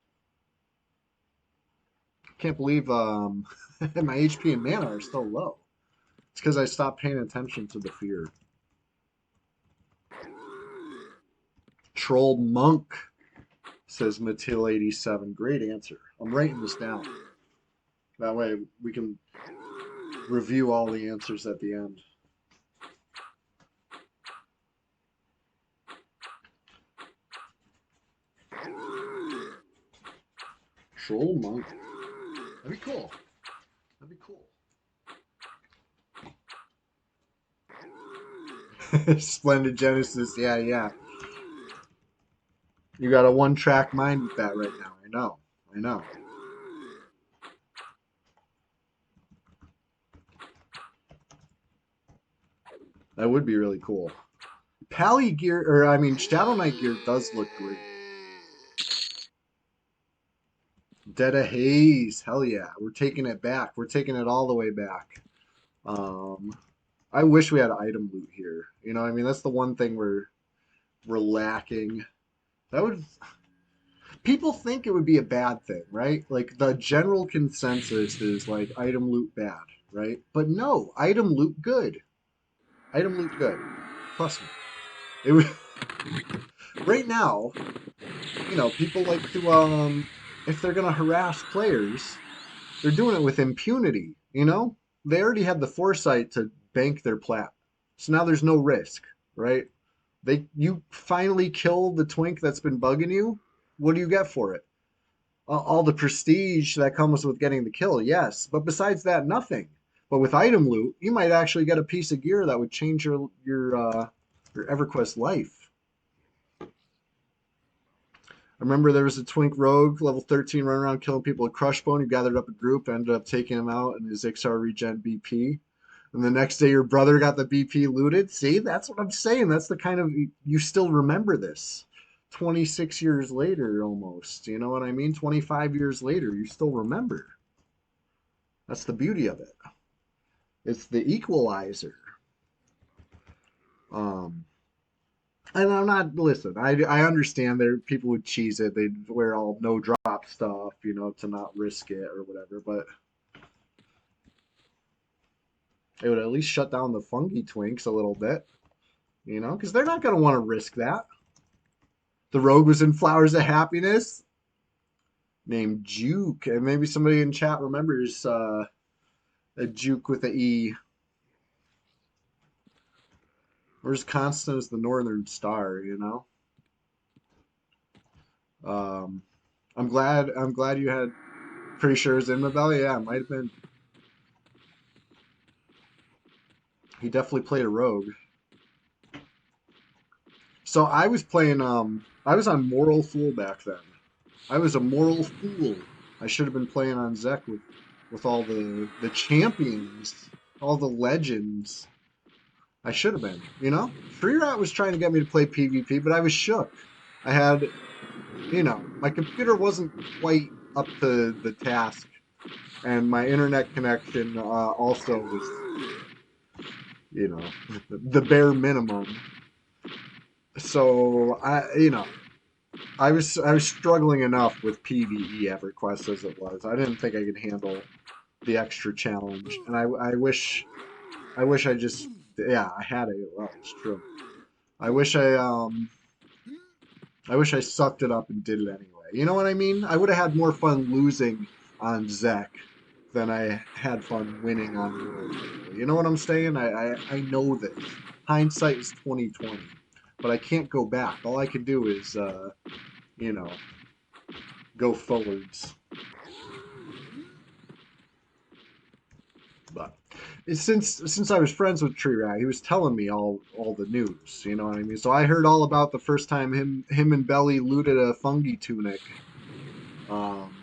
Can't believe my HP and mana are still low. It's because I stopped paying attention to the fear. Troll Monk, says Matil87. Great answer. I'm writing this down. That way we can review all the answers at the end. Troll monk. That'd be cool. That'd be cool. Splendid Genesis. Yeah, yeah. You got a one-track mind with that right now. I know. I know. That would be really cool. Pally gear, or I mean, Shadow Knight gear does look great. Dead of Haze. Hell yeah. We're taking it back. We're taking it all the way back. Um, I wish we had item loot here. You know what I mean? That's the one thing we're lacking. That would people think it would be a bad thing, right? Like the general consensus is like item loot bad, right? But no, item loot good. Item loot good. Trust me. It was right now, people like to if they're gonna harass players, they're doing it with impunity, you know? They already had the foresight to bank their plat. So now there's no risk, right? You finally kill the twink that's been bugging you. What do you get for it? All the prestige that comes with getting the kill, yes. But besides that, nothing. But with item loot, you might actually get a piece of gear that would change your EverQuest life. I remember there was a twink rogue, level 13, running around killing people with Crushbone. He gathered up a group, ended up taking him out in his XR regen BP. And the next day, your brother got the BP looted. See, that's what I'm saying. That's the kind of you still remember this. 26 years later, almost. You know what I mean? 25 years later, you still remember. That's the beauty of it. It's the equalizer. Um, and I'm not, listen, I understand there people would cheese it. They'd wear all no drop stuff, to not risk it or whatever. But it would at least shut down the fungi twinks a little bit, because they're not going to want to risk that. The rogue was in Flowers of Happiness, named Juke, and maybe somebody in chat remembers a Juke with a E. Or as constant as the Northern Star, Um, I'm glad you had. Pretty sure it's in Mabel. Yeah, it might have been. He definitely played a rogue. So I was playing. I was on Moral Fool back then. I was a moral fool. I should have been playing on Zek with all the champions, all the legends. I should have been. Free Rat was trying to get me to play PvP, but I was shook. I had, my computer wasn't quite up to the task, and my internet connection also was, the bare minimum. So I was struggling enough with PvE EverQuest as it was. I didn't think I could handle the extra challenge, and I wish I just yeah I had it. Well, it's true. I wish I sucked it up and did it anyway. You know what I mean? I would have had more fun losing on Zek than I had fun winning on World. You know what I'm saying? I know this. Hindsight is 2020, but I can't go back. All I can do is you know go forwards. But since I was friends with Tree Rat, he was telling me all the news. You know what I mean? So I heard all about the first time him and Belly looted a fungi tunic, um,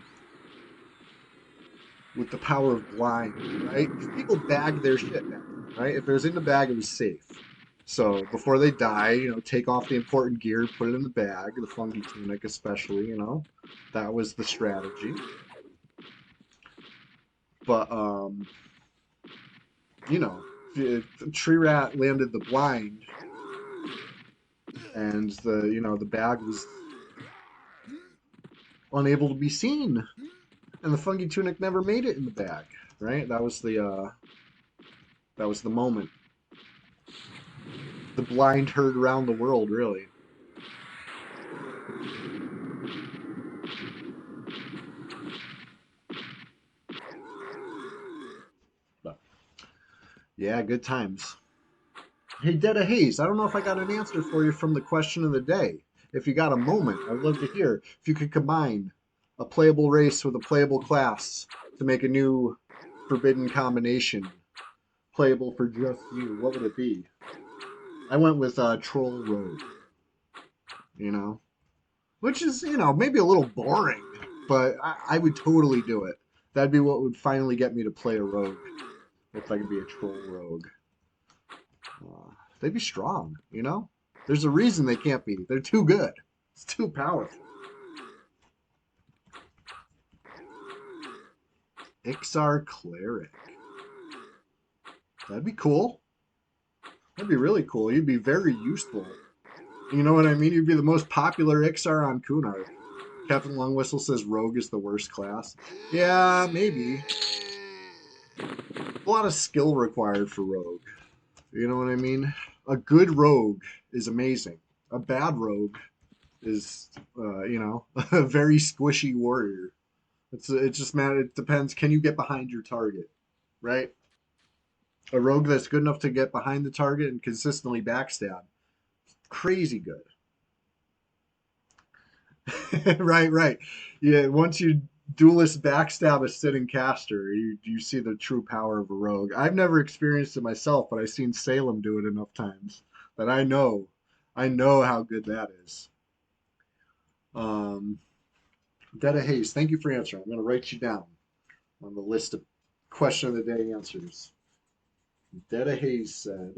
with the power of blind, right? 'Cause people bag their shit back then, right? If it was in the bag, it was safe. So before they die, take off the important gear, put it in the bag, the fungi tunic especially. That was the strategy. But you know, Tree Rat landed the blind, and the bag was unable to be seen, and the fungi tunic never made it in the bag. Right? That was the moment. The blind heard around the world, really. But yeah, good times. Hey, Detta Hayes, I don't know if I got an answer for you from the question of the day. If you got a moment, I'd love to hear if you could combine a playable race with a playable class to make a new forbidden combination playable for just you, what would it be? I went with Troll Rogue, you know, which is, maybe a little boring, but I would totally do it. That'd be what would finally get me to play a rogue if I could be a Troll Rogue. They'd be strong, you know? There's a reason they can't be. They're too good. It's too powerful. Ixar Cleric. That'd be cool. That'd be really cool. You'd be very useful. You know what I mean? You'd be the most popular Ixar on Kunark. Captain Longwhistle says Rogue is the worst class. Yeah, maybe. A lot of skill required for Rogue. You know what I mean? A good Rogue is amazing. A bad Rogue is, a very squishy warrior. It's just matter. It depends. Can you get behind your target, right? A rogue that's good enough to get behind the target and consistently backstab, crazy good. Right, right. Yeah, once you duelist backstab a sitting caster, you see the true power of a rogue. I've never experienced it myself, but I've seen Salem do it enough times that I know how good that is. Um, Detta Hayes, thank you for answering. I'm going to write you down on the list of question of the day answers. Detta Hayes said,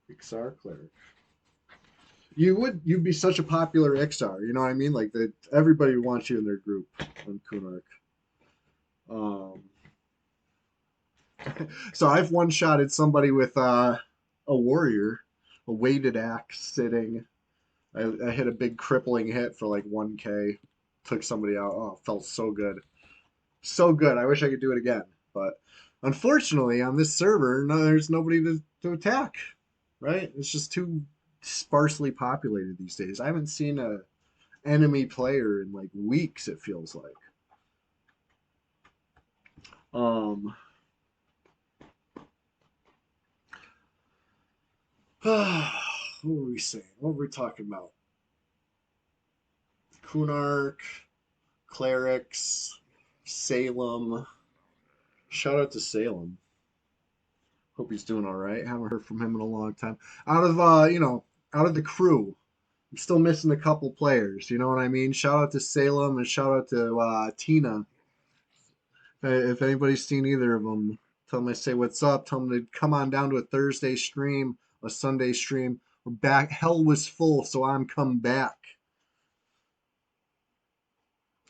Ixar Cleric. You'd be such a popular Ixar, you know what I mean? Like that everybody wants you in their group on Kunark. Um, so I've one shotted somebody with a warrior, a weighted axe sitting. I hit a big crippling hit for like 1K. Took somebody out. Oh, felt so good. So good. I wish I could do it again. But unfortunately, on this server, no, there's nobody to attack, right? It's just too sparsely populated these days. I haven't seen a enemy player in like weeks, it feels like. Um, what were we saying? What were we talking about? Kunark, clerics, Salem. Shout out to Salem. Hope he's doing all right. Haven't heard from him in a long time. Out of out of the crew, I'm still missing a couple players. You know what I mean? Shout out to Salem and shout out to Tina. If anybody's seen either of them, tell them I say what's up. Tell them to come on down to a Thursday stream, a Sunday stream. We're back. Hell was full, so I'm come back.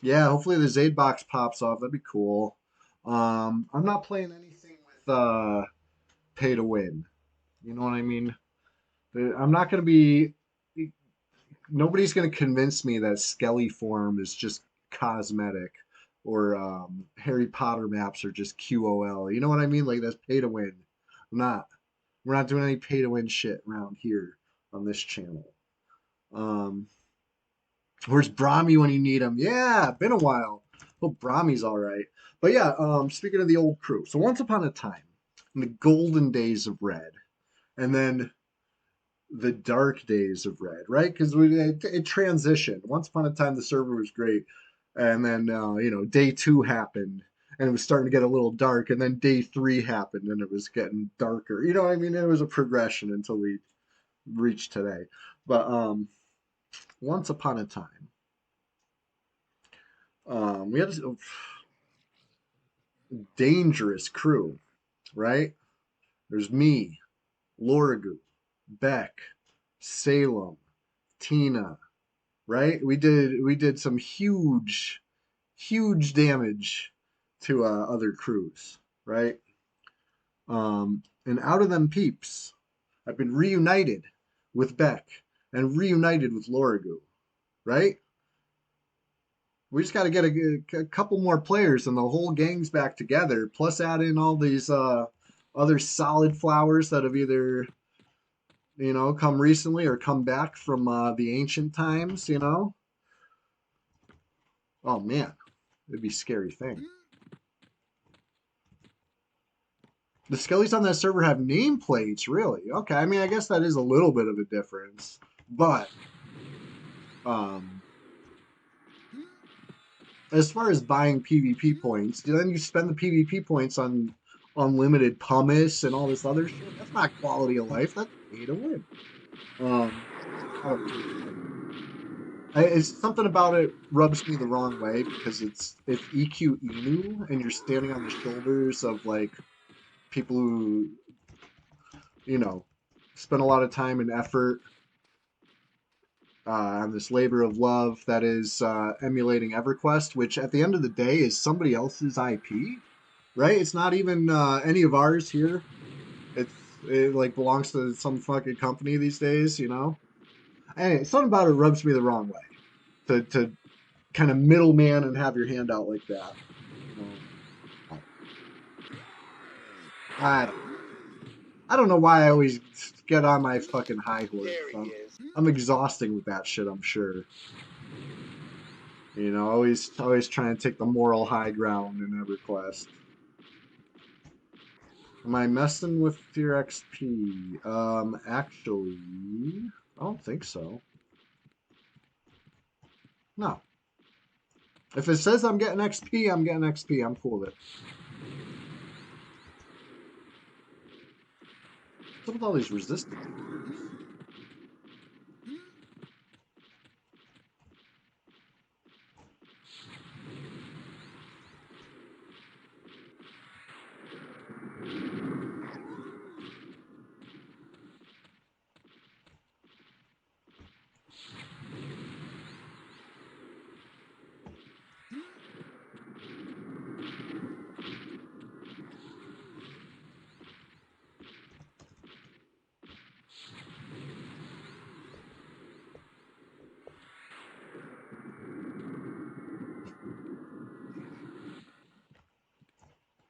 Yeah, hopefully the Zaid box pops off. That'd be cool. I'm not playing anything with pay to win. You know what I mean? I'm not going to be. Nobody's going to convince me that Skelly form is just cosmetic or Harry Potter maps are just QOL. You know what I mean? Like that's pay to win. I'm not. We're not doing any pay to win shit around here on this channel. Where's Brahmy when you need him? Yeah, been a while. Hope Brahmy's all right. But yeah, speaking of the old crew. So once upon a time, in the golden days of Red, and then the dark days of Red, right? Because it transitioned. Once upon a time, the server was great, and then day two happened, and it was starting to get a little dark, and then day three happened, and it was getting darker. You know what I mean? It was a progression until we reached today. But once upon a time, we had a dangerous crew, right? There's me, Lorigu, Beck, Salem, Tina, right? We did some huge damage to other crews, right? And out of them peeps, I've been reunited with Beck and reunited with Lorigu, right? We just got to get a couple more players and the whole gang's back together. Plus, add in all these other solid flowers that have either come recently or come back from the ancient times. Oh man, it'd be a scary thing. The skellies on that server have nameplates, really? Okay, I mean, I guess that is a little bit of a difference, but um, as far as buying PvP points, then you spend the PvP points on unlimited pumice and all this other shit. That's not quality of life. That's pay to win. I don't know. It's something about it rubs me the wrong way because it's EQ Inu and you're standing on the shoulders of like people who spend a lot of time and effort on this labor of love that is emulating EverQuest, which at the end of the day is somebody else's IP, right? It's not even any of ours here. It like belongs to some fucking company these days. Anyway, something about it rubs me the wrong way. To kind of middleman and have your hand out like that. I don't, I don't know why I always get on my fucking high horse. I'm exhausting with that shit, I'm sure. Always trying to take the moral high ground in every quest. Am I messing with your XP? Actually, I don't think so. No. If it says I'm getting XP, I'm getting XP. I'm cool with it. What's up with all these resistance?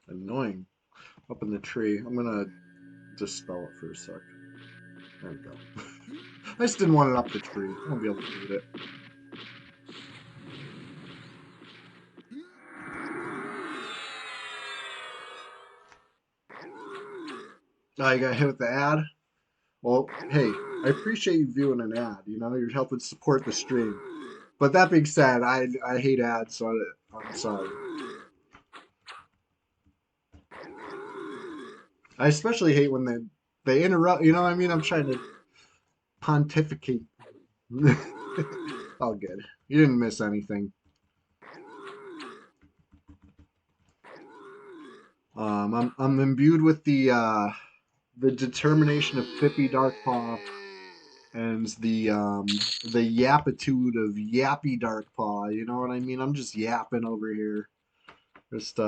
Annoying. Up in the tree. I'm gonna dispel it for a sec. There we go. I just didn't want it up the tree. I won't be able to shoot it. Oh, you got hit with the ad? Well, hey, I appreciate you viewing an ad. You're helping support the stream. But that being said, I hate ads, so I'm sorry. I especially hate when they interrupt. You know what I mean? I'm trying to pontificate. All good. You didn't miss anything. I'm imbued with the determination of Fippy Darkpaw and the yapitude of Yappy Darkpaw. You know what I mean? I'm just yapping over here, just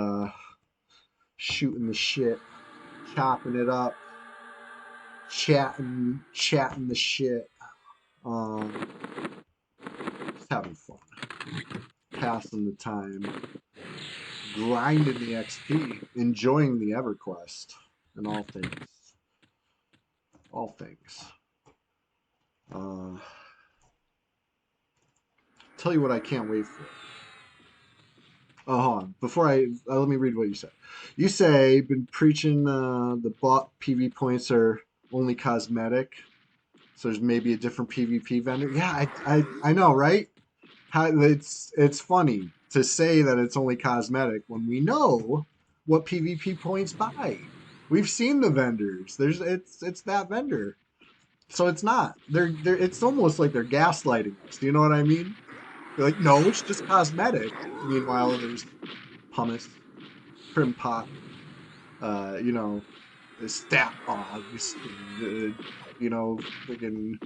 shooting the shit, chopping it up, chatting the shit. Just having fun, passing the time, grinding the XP, enjoying the EverQuest, and all things. All things. Tell you what I can't wait for. Oh, hold on. Before let me read what you said. You say been preaching the bot PV points are only cosmetic, so there's maybe a different PvP vendor. Yeah, I know, right? It's funny to say that it's only cosmetic when we know what PvP points buy. We've seen the vendors. It's that vendor. So it's not. They're it's almost like they're gaslighting us. Do you know what I mean? They're like, no, it's just cosmetic. Meanwhile, there's pumice, prim pot, uh, you know, stat hogs, freaking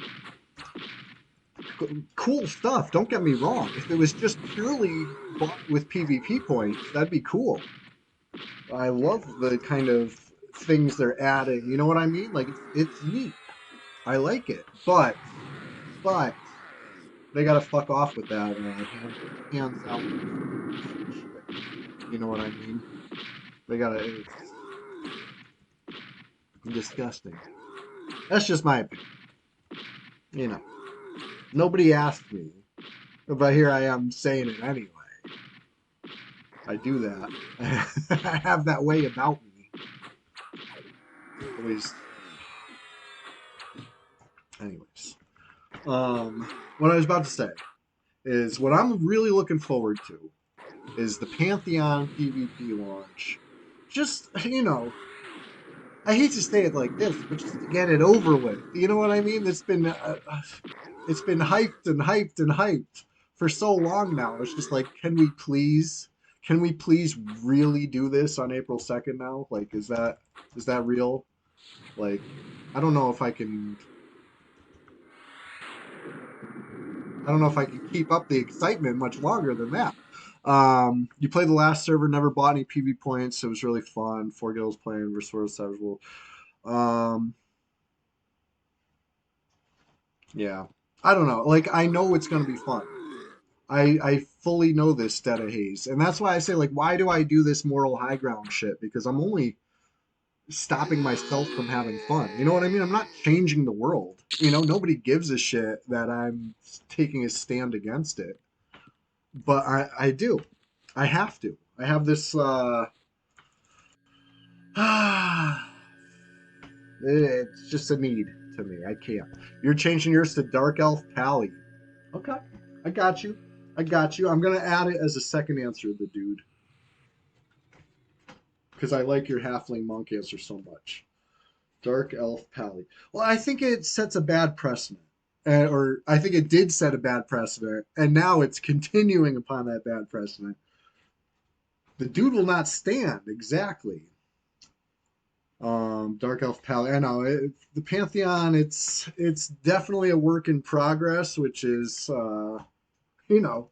cool stuff. Don't get me wrong. If it was just purely bought with PvP points, that'd be cool. I love the kind of things they're adding. You know what I mean? Like it's neat. I like it, but they gotta fuck off with that hands out shit. You know what I mean? They gotta. It's disgusting. That's just my opinion. Nobody asked me, but here I am saying it anyway. I do that. I have that way about me. Always. Anyways, what I was about to say is what I'm really looking forward to is the Pantheon PvP launch. Just, I hate to say it like this, but just to get it over with. You know what I mean? It's been hyped and hyped and hyped for so long now. It's just like, can we please really do this on April 2nd now? Like, is that real? Like, I don't know if I don't know if I can keep up the excitement much longer than that. You played the last server, never bought any PV points. It was really fun. Four guilds playing versus World Savage World. Um, yeah, I don't know. Like, I know it's gonna be fun. I fully know this, Dead of Haze, and that's why I say, like, why do I do this moral high ground shit? Because I'm only stopping myself from having fun. You know what I mean? I'm not changing the world. Nobody gives a shit that I'm taking a stand against it. But I do. I have to. I have this it's just a need to me. I can't. You're changing yours to Dark Elf Pally. Okay. I got you. I got you. I'm gonna add it as a second answer, the dude. Because I like your halfling monk answer so much. Dark Elf Pally. Well, I think it sets a bad precedent. Or I think it did set a bad precedent, and now it's continuing upon that bad precedent. The dude will not stand, exactly. Dark Elf Pally. I know the Pantheon. It's definitely a work in progress, which is you know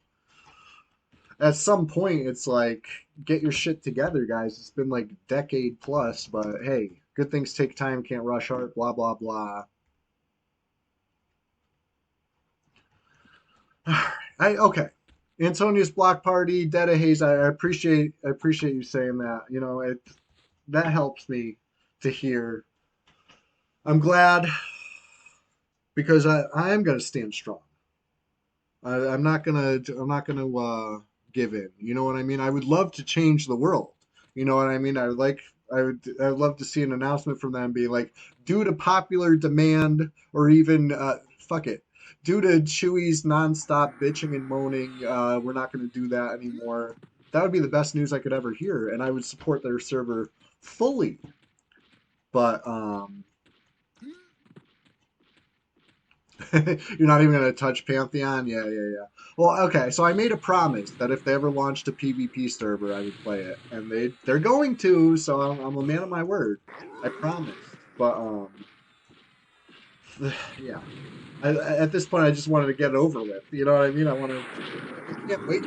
at some point it's like get your shit together, guys. It's been like decade plus, but hey, good things take time. Can't rush art. Blah blah blah. Okay. Antonia's block party, Dead of Haze. I appreciate you saying that. That helps me to hear. I'm glad because I am gonna stand strong. I'm not gonna give in. You know what I mean? I would love to change the world. You know what I mean? I would love to see an announcement from them being like, due to popular demand, or even fuck it, due to Chewy's nonstop bitching and moaning, we're not going to do that anymore. That would be the best news I could ever hear, and I would support their server fully. But you're not even going to touch Pantheon? Yeah, yeah, yeah. Well, okay, so I made a promise that if they ever launched a PvP server, I would play it. And they're going to, so I'm a man of my word. I promise. But, yeah. At this point, I just wanted to get it over with. You know what I mean? I can't wait.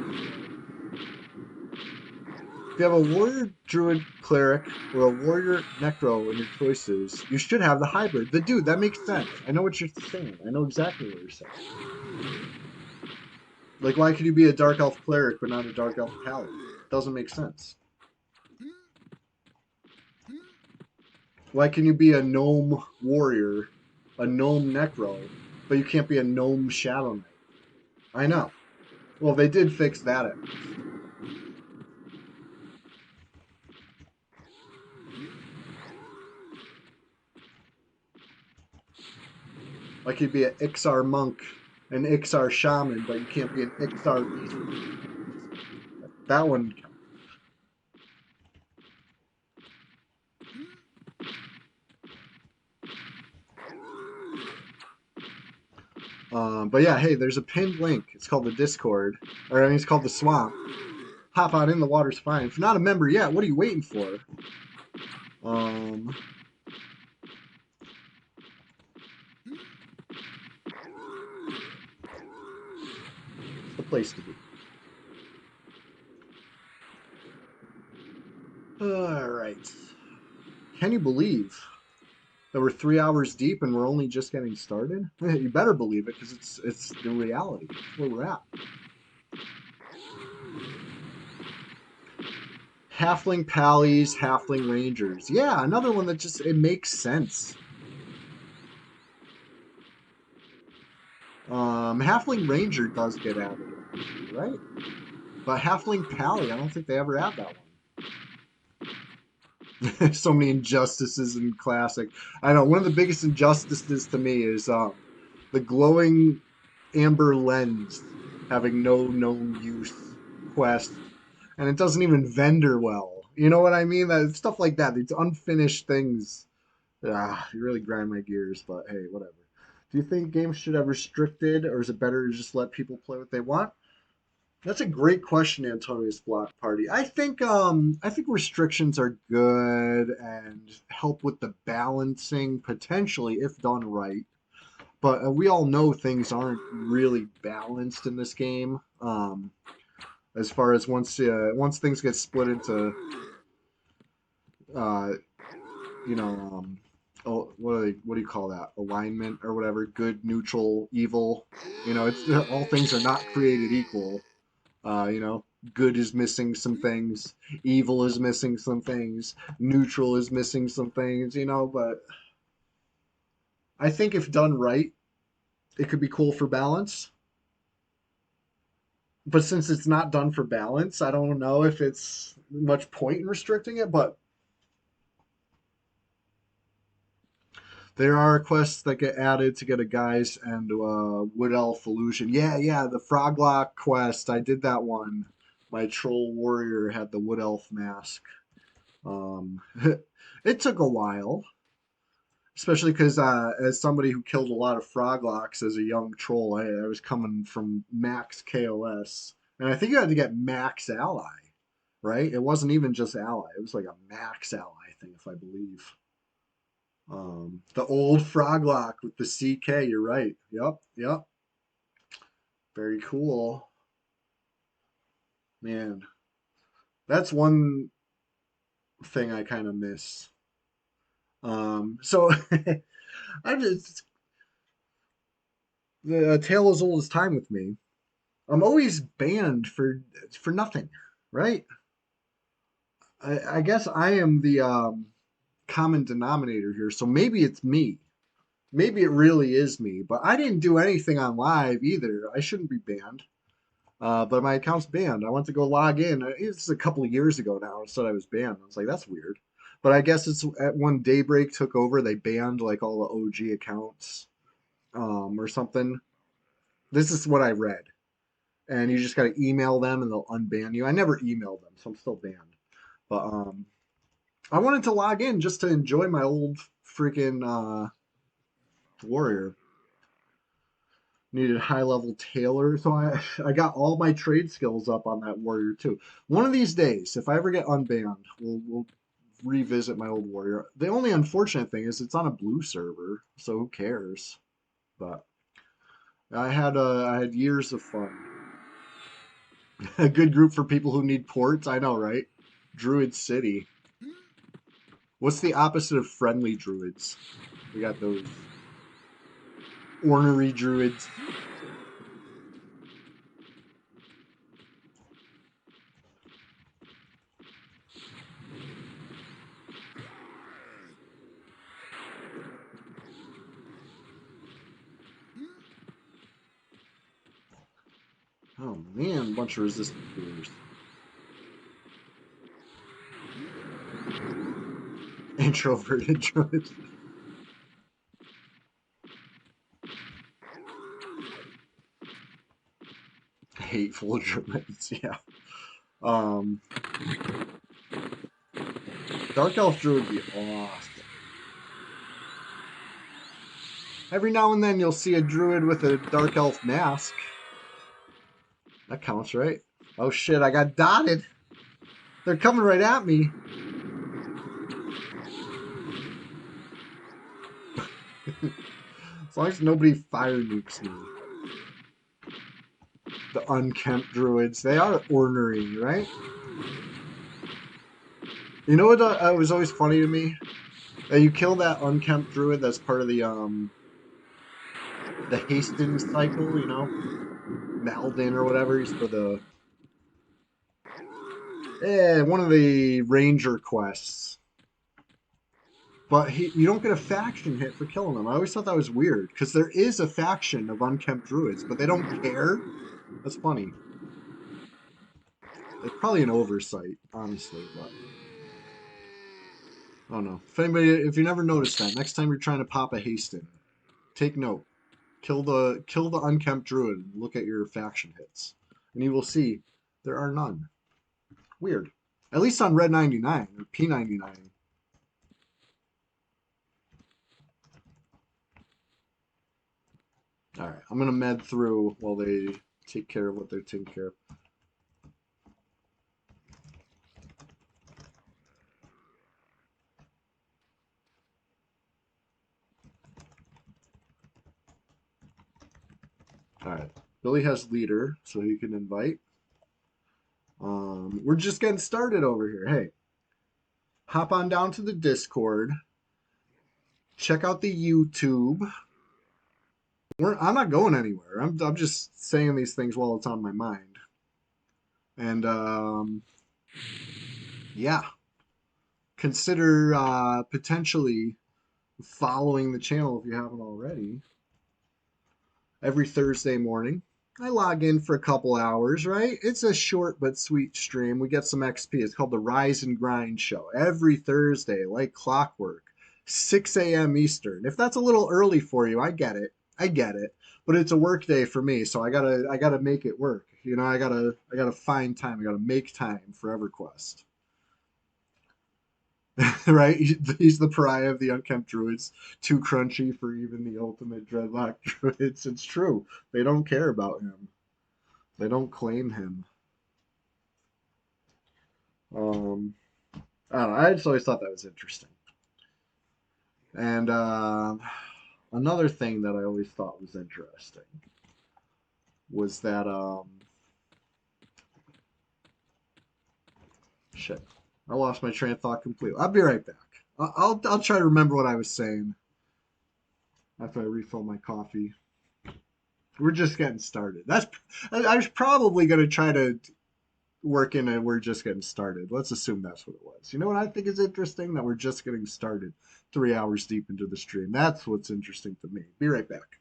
If you have a warrior druid cleric or a warrior necro in your choices, you should have the hybrid. The dude, that makes sense. I know what you're saying. I know exactly what you're saying. Like, why could you be a dark elf cleric but not a dark elf paladin? Doesn't make sense. Why can you be a gnome warrior, a gnome necro, but you can't be a gnome shadow knight? I know. Well, they did fix that at least. Like you'd be an Ixar monk, an Ixar shaman, but you can't be an Ixar beast. That one. But yeah, hey, there's a pinned link. It's called the Discord, or I mean, it's called the Swamp. Hop on in, the water's fine. If you're not a member yet, what are you waiting for? Um, it's the place to be. All right. Can you believe that we're 3 hours deep and we're only just getting started? You better believe it because it's the reality. It's where we're at. Halfling Pallies, Halfling Rangers. Yeah, another one that just, it makes sense. Halfling Ranger does get added, right? But Halfling Pally, I don't think they ever add that one. So many injustices in Classic. I know, one of the biggest injustices to me is the glowing amber lens having no known use quest. and it doesn't even vendor well. You know what I mean? That stuff like that. These unfinished things. You really grind my gears, but hey, whatever. Do you think games should have restricted, or is it better to just let people play what they want? That's a great question, Antonius Block Party. I think restrictions are good and help with the balancing potentially if done right. But we all know things aren't really balanced in this game. As far as once things get split into uh, you know, oh, what do you call that? Alignment or whatever, good, neutral, evil. It's all things are not created equal. You know, good is missing some things, evil is missing some things, neutral is missing some things, but I think if done right, it could be cool for balance. But since it's not done for balance, I don't know if it's much point in restricting it, but there are quests that get added to get a guise and wood elf illusion. Yeah, yeah, the Froglock quest. I did that one. My troll warrior had the wood elf mask. Um, it took a while, especially because as somebody who killed a lot of Froglocks as a young troll, I was coming from max KOS, and I think you had to get max ally, right? It wasn't even just ally; it was like a max ally thing, if I believe. The old Froglock with the CK. You're right. Yep, yep. Very cool, man. That's one thing I kind of miss. So I just the tale as old as time with me. I'm always banned for nothing, right? I guess I am the common denominator here. So maybe it's me. Maybe it really is me. But I didn't do anything on live either. I shouldn't be banned. But my account's banned. I went to go log in. It's a couple of years ago now. It said I was banned. I was like, that's weird. But I guess it's when Daybreak took over, they banned like all the OG accounts or something. This is what I read. And you just got to email them and they'll unban you. I never emailed them, so I'm still banned. But I wanted to log in just to enjoy my old freaking warrior. Needed high level tailor, so I got all my trade skills up on that warrior too. One of these days, if I ever get unbanned, we'll revisit my old warrior. The only unfortunate thing is it's on a blue server, so who cares? But I had years of fun. A good group for people who need ports. I know, right? Druid City. What's the opposite of friendly druids? We got those ornery druids. Oh man, bunch of resistant healers. Introverted druids. Hateful druids, yeah. Um, Dark Elf Druid would be awesome. Every now and then you'll see a druid with a Dark Elf mask. That counts, right? Oh shit, I got dotted. They're coming right at me. As long as nobody fire nukes me. The unkempt druids, they are ornery, right? You know what was always funny to me? You kill that unkempt druid that's part of the Hastings cycle, Malden or whatever. He's for the one of the ranger quests. But you don't get a faction hit for killing them. I always thought that was weird because there is a faction of unkempt druids, but they don't care. That's funny. It's probably an oversight, honestly, but I don't know. If you never noticed that, next time you're trying to pop a Hastin, take note. Kill the unkempt druid and look at your faction hits, and you will see there are none. Weird. At least on Red 99 or P99. All right, I'm gonna med through while they take care of what they're taking care of. All right, Billy has leader, so he can invite. We're just getting started over here. Hey, hop on down to the Discord. Check out the YouTube. I'm not going anywhere. I'm just saying these things while it's on my mind. And yeah, consider potentially following the channel if you haven't already. Every Thursday morning, I log in for a couple hours, right? It's a short but sweet stream. We get some XP. It's called the Rise and Grind Show. Every Thursday, like clockwork, 6 a.m. Eastern. If that's a little early for you, I get it. I get it. But it's a work day for me, so I gotta make it work. I gotta find time. I gotta make time for EverQuest. Right? He's the pariah of the unkempt druids, too crunchy for even the ultimate dreadlock druids. It's true. They don't care about him. They don't claim him. Um, I don't know. I just always thought that was interesting. And another thing that I always thought was interesting was that shit. I lost my train of thought completely. I'll be right back. I'll try to remember what I was saying after I refill my coffee. We're just getting started. I was probably going to try to work in a we're just getting started. Let's assume that's what it was. You know what I think is interesting? That we're just getting started 3 hours deep into the stream. That's what's interesting to me. Be right back.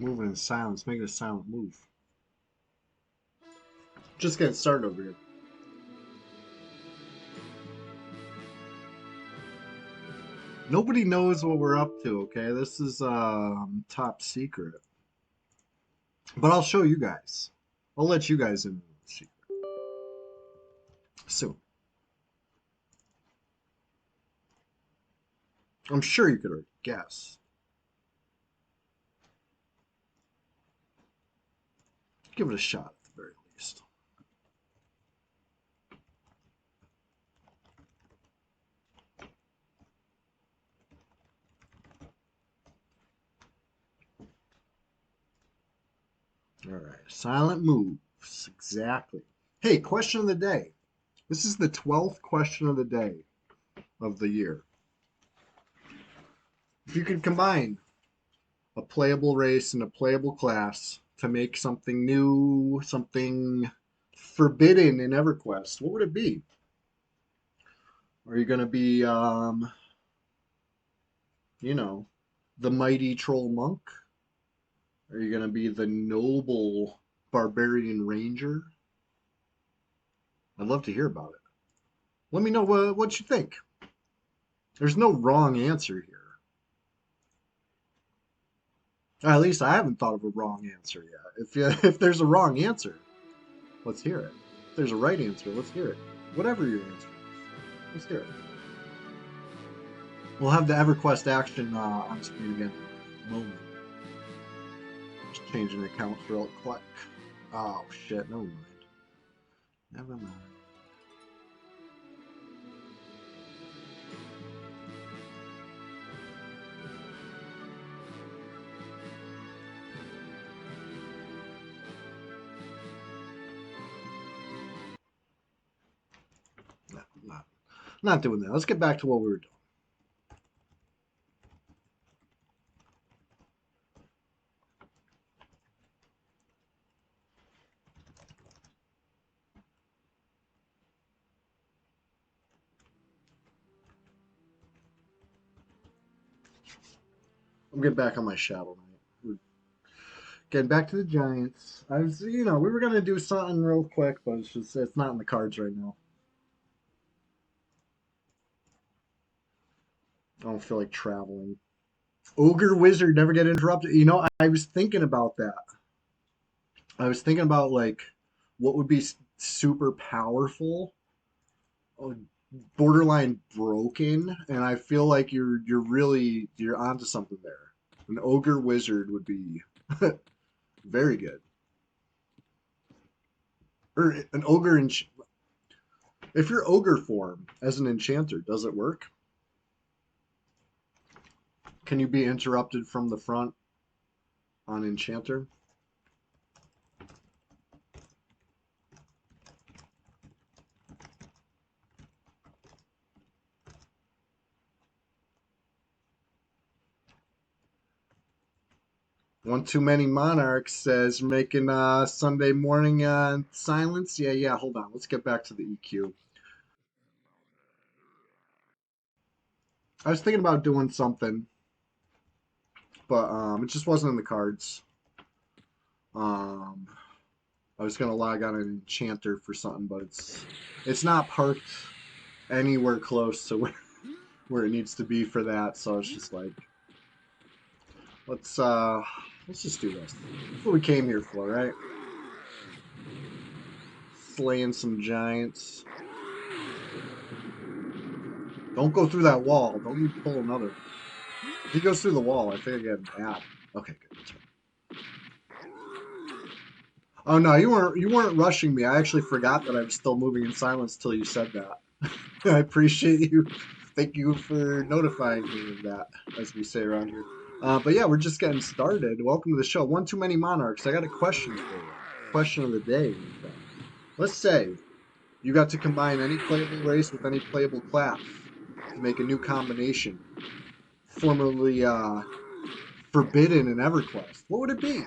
Moving in silence, making a silent move. Just getting started over here. Nobody knows what we're up to, okay? This is top secret. But I'll show you guys. I'll let you guys in the secret soon. I'm sure you could already guess. Give it a shot at the very least. All right, silent moves, exactly. Hey, question of the day. This is the 12th question of the day of the year. If you could combine a playable race and a playable class to make something new, something forbidden in EverQuest, what would it be? Are you going to be, you know, the mighty troll monk? Are you going to be the noble barbarian ranger? I'd love to hear about it. Let me know what you think. There's no wrong answer here. At least I haven't thought of a wrong answer yet. If there's a wrong answer, let's hear it. If there's a right answer, let's hear it. Whatever your answer is, let's hear it. We'll have the EverQuest action on screen again in a moment. Just changing accounts real quick. Oh shit, never mind. Never mind. No, not doing that. Let's get back to what we were doing. I'm getting back on my Shadow Knight. We're getting back to the Giants. I was, we were gonna do something real quick, but it's not in the cards right now. I don't feel like traveling. Ogre Wizard never get interrupted. I was thinking about that. I was thinking about like what would be super powerful, borderline broken, and I feel like you're onto something there. An Ogre Wizard would be very good. Or an ogre if you're ogre form as an enchanter, does it work? Can you be interrupted from the front on enchanter? One too many monarchs says making Sunday morning silence. Yeah. Hold on. Let's get back to the EQ. I was thinking about doing something, but it just wasn't in the cards. Um, I was gonna log on an enchanter for something, but it's not parked anywhere close to where it needs to be for that. So it's just like let's just do this. That's what we came here for, right? Slaying some giants. Don't go through that wall. Don't you pull another. If he goes through the wall, I think I get bad. Okay, good. Oh no, you weren't rushing me. I actually forgot that I was still moving in silence till you said that. I appreciate you. Thank you for notifying me of that, as we say around here. But yeah, we're just getting started. Welcome to the show. One too many monarchs. I got a question for you. Question of the day. Let's say you got to combine any playable race with any playable class to make a new combination, formerly forbidden in EverQuest. What would it be?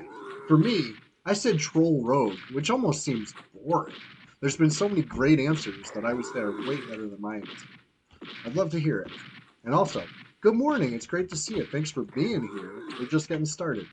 For me, I said Troll Rogue, which almost seems boring. There's been so many great answers that I would say are way better than my answer. I'd love to hear it. And also, good morning. It's great to see you. Thanks for being here. We're just getting started.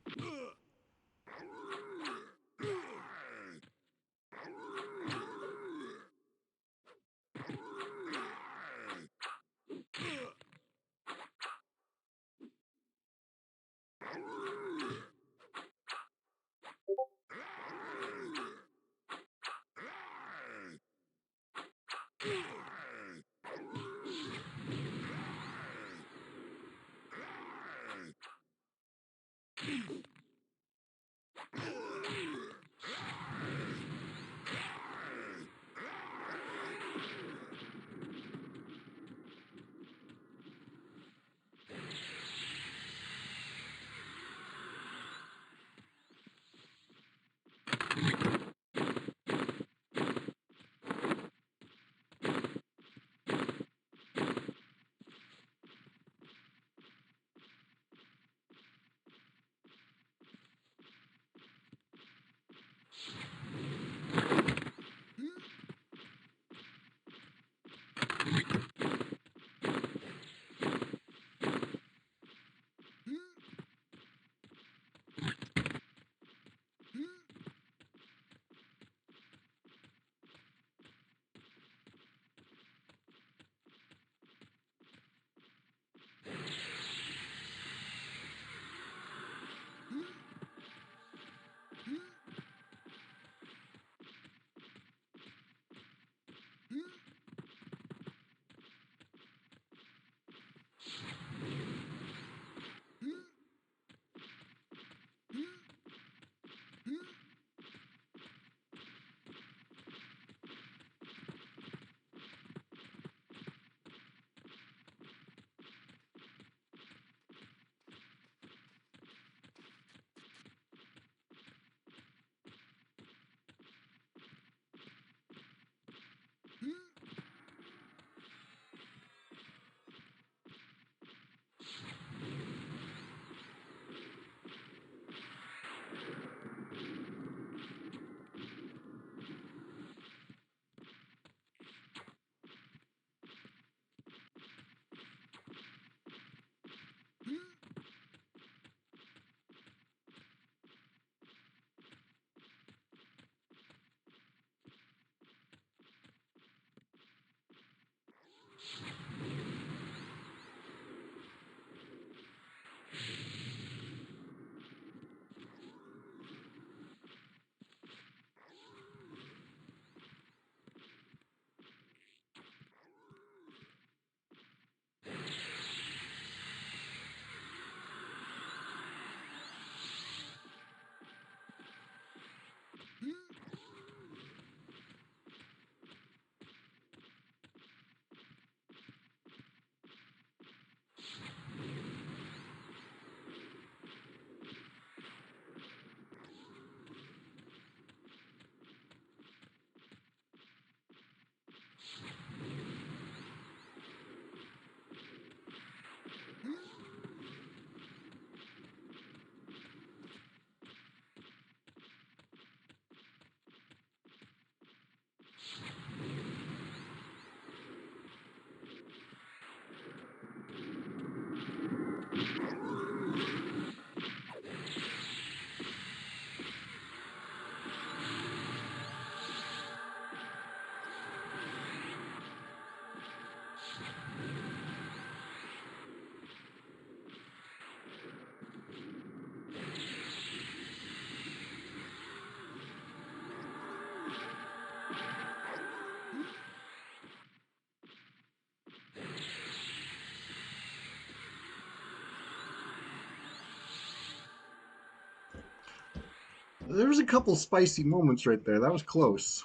There was a couple spicy moments right there. That was close,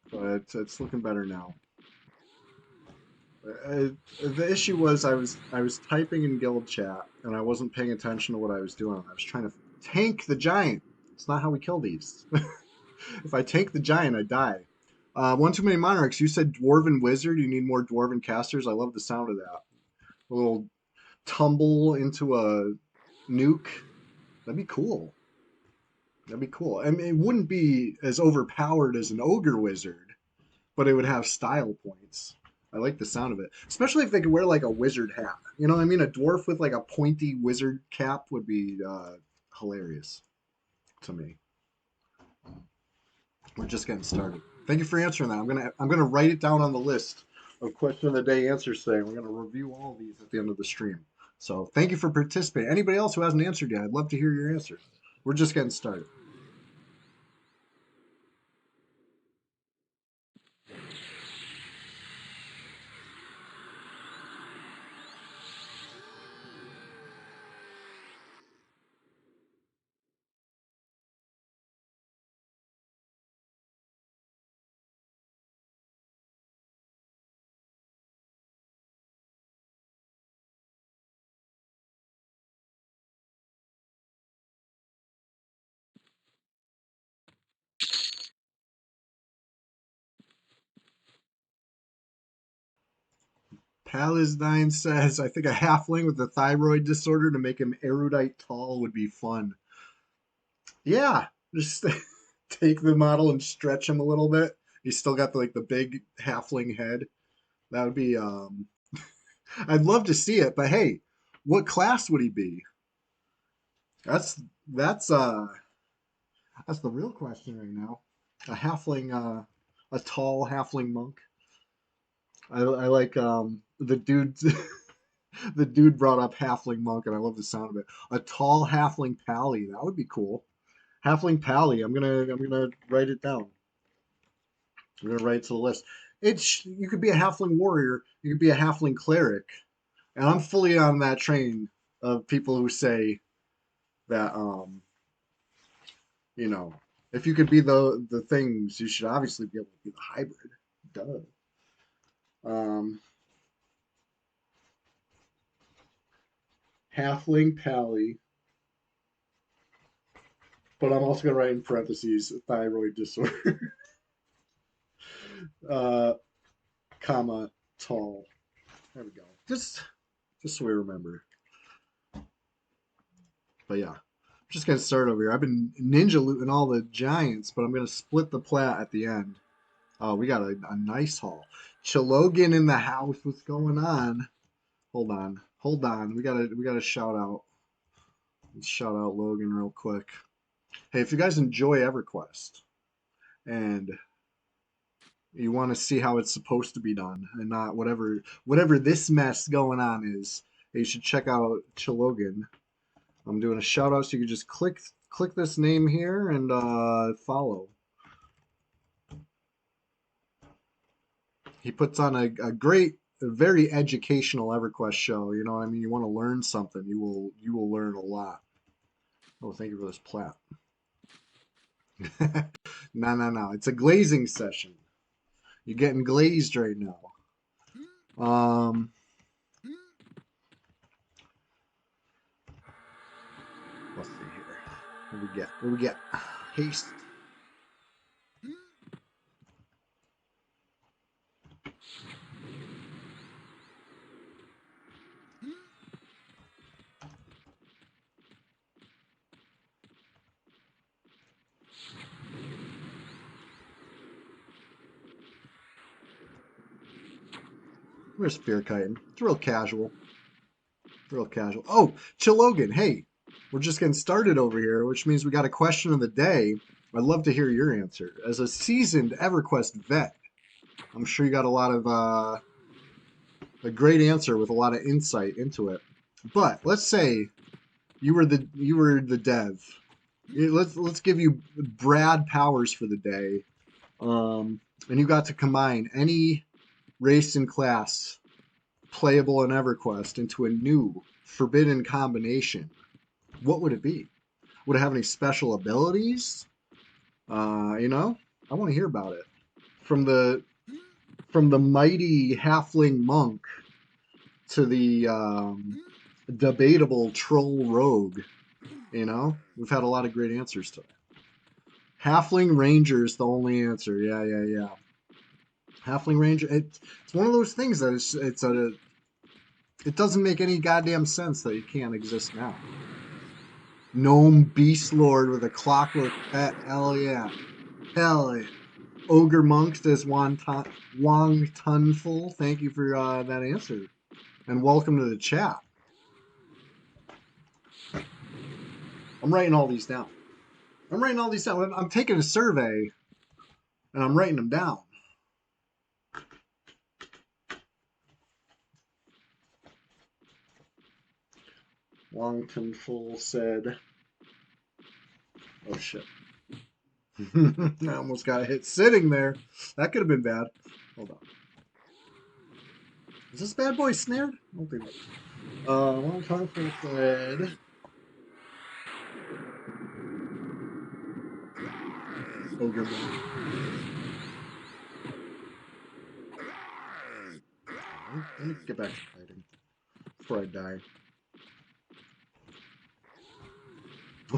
but it's looking better now. Uh, the issue was I was typing in guild chat and I wasn't paying attention to what I was doing. I was trying to tank the giant. It's not how we kill these. If I tank the giant, I die. One too many monarchs. You said dwarven wizard. You need more dwarven casters. I love the sound of that. A little tumble into a nuke. That'd be cool. That'd be cool. I mean, it wouldn't be as overpowered as an ogre wizard, but it would have style points. I like the sound of it, especially if they could wear like a wizard hat. You know what I mean? A dwarf with like a pointy wizard cap would be hilarious to me. We're just getting started. Thank you for answering that. I'm gonna write it down on the list of question of the day answers today. We're gonna review all of these at the end of the stream. So thank you for participating. Anybody else who hasn't answered yet, I'd love to hear your answers. We're just getting started. Palestine says, I think a halfling with a thyroid disorder to make him erudite tall would be fun. Yeah, just take the model and stretch him a little bit. He's still got like the big halfling head. That would be I'd love to see it, but hey, what class would he be? That's that's uh that's the real question right now. A halfling a tall halfling monk. I like the dude the dude brought up halfling monk and I love the sound of it. A tall halfling pally. That would be cool. Halfling pally. I'm gonna write it down. I'm gonna write it to the list. It's you could be a halfling warrior, you could be a halfling cleric, and I'm fully on that train of people who say that you know, if you could be the things, you should obviously be able to be the hybrid. Duh. Um, halfling pally, but I'm also gonna write in parentheses thyroid disorder, uh, comma tall. There we go. Just so we remember. But yeah, I'm just gonna start over here. I've been ninja looting all the giants, but I'm gonna split the plat at the end. Oh, we got a nice haul. Chilogan in the house. What's going on? Hold on. We gotta shout out. Let's shout out Logan real quick. Hey, if you guys enjoy EverQuest and you want to see how it's supposed to be done and not whatever this mess going on is, you should check out Chilogan. I'm doing a shout out, so you can just click this name here and follow. He puts on a great, a very educational EverQuest show. You know what I mean? You want to learn something, you will learn a lot. Oh, thank you for this plat. No, no, no. It's a glazing session. You're getting glazed right now. Um, let's see here. What do we get? What do we get? Haste. We're spear kiting. It's real casual. Real casual. Oh, Chilogan. Hey, we're just getting started over here, which means we got a question of the day. I'd love to hear your answer. As a seasoned EverQuest vet, I'm sure you got a lot of a great answer with a lot of insight into it. But let's say you were the dev. Let's give you Brad powers for the day, and you got to combine any race and class playable in EverQuest into a new forbidden combination. What would it be? Would it have any special abilities? You know, I want to hear about it. From the from the mighty halfling monk to the debatable troll rogue. You know, we've had a lot of great answers to it. Halfling ranger is the only answer. Yeah, yeah, yeah. Halfling ranger. It's one of those things that it doesn't make any goddamn sense that it can't exist now. Gnome beast lord with a clockwork pet. Hell yeah. Hell yeah. Ogre monk says Wong Tunful. Thank you for that answer. And welcome to the chat. I'm writing all these down. I'm taking a survey and I'm writing them down. Wong Tunful said, oh shit. I almost got hit sitting there. That could have been bad. Hold on. Is this bad boy snared? I don't think so. Long time for said. Ogre Monk. Let me get back to fighting before I die.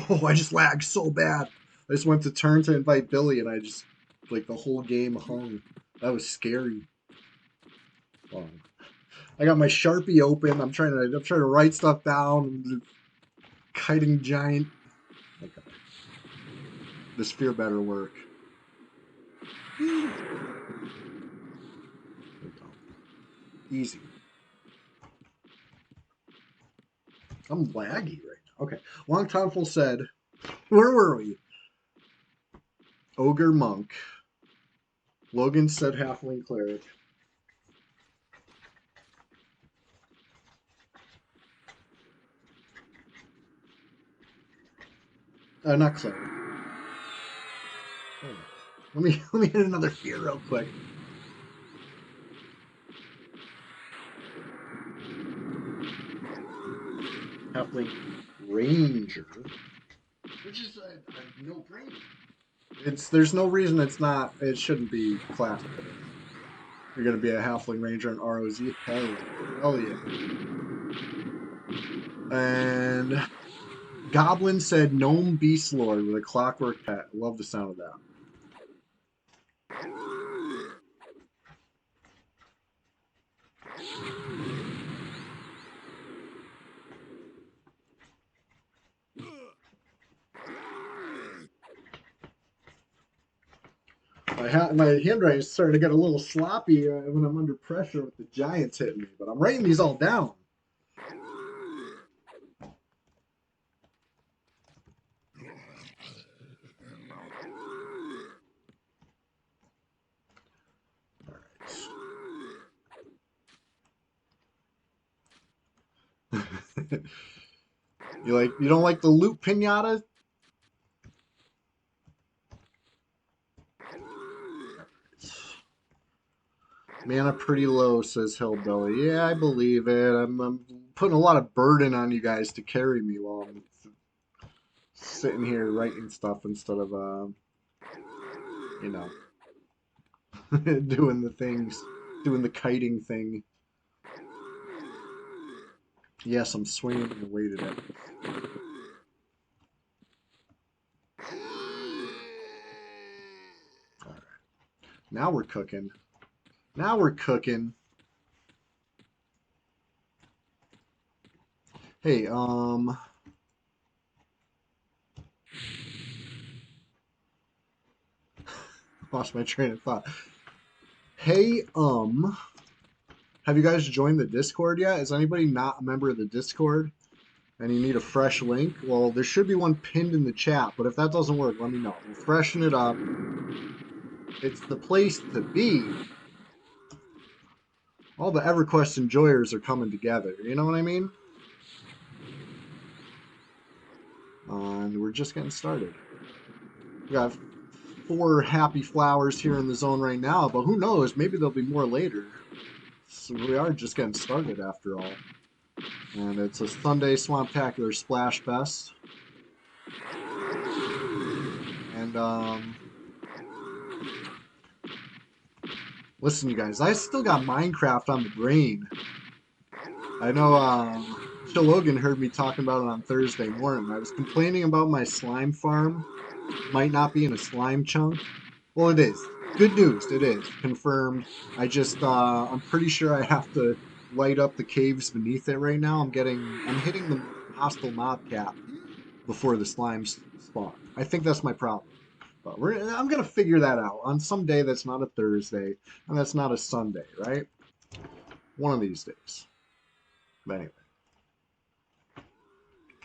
Oh, I just lagged so bad. I just went to turn to invite Billy and I just, like, the whole game hung. That was scary. I got my Sharpie open. I'm trying to write stuff down. Kiting giant. Okay. This fear better work. There we go. Easy. I'm laggy right now. Okay. Long Tonful said, where were we? Ogre Monk. Logan said Halfling Cleric. Not Cleric. Oh, let me hit another fear real quick. Halfling Ranger, which is a no-brainer. There's no reason it's not. It shouldn't be classical. You're gonna be a Halfling Ranger in ROZ. Hell yeah. And Goblin said Gnome Beast Lord with a clockwork pet. Love the sound of that. My handwriting is starting to get a little sloppy when I'm under pressure with the giants hitting me, but I'm writing these all down. All right. You don't like the loot pinata? Mana pretty low, says Hillbilly. Yeah, I believe it. I'm putting a lot of burden on you guys to carry me while I'm sitting here writing stuff instead of, you know, doing the things, doing the kiting thing. Yes, I'm swinging the weighted at this. All right. Now we're cooking. Now we're cooking. Hey, lost my train of thought. Hey, have you guys joined the Discord yet? Is anybody not a member of the Discord and you need a fresh link? Well, there should be one pinned in the chat, but if that doesn't work, let me know. We'll freshen it up. It's the place to be. All the EverQuest enjoyers are coming together. You know what I mean? And we're just getting started. We got 4 happy flowers here in the zone right now, but who knows? Maybe there'll be more later. So we are just getting started after all. And it's a Sunday Swamptacular Splashfest. And listen, you guys, I still got Minecraft on the brain. I know Logan heard me talking about it on Thursday morning. I was complaining about my slime farm might not be in a slime chunk. Well, it is. Good news, it is. Confirmed. I'm pretty sure I have to light up the caves beneath it right now. I'm hitting the hostile mob cap before the slimes spawn. I think that's my problem. But I'm going to figure that out on some day that's not a Thursday and that's not a Sunday, right? One of these days. But anyway.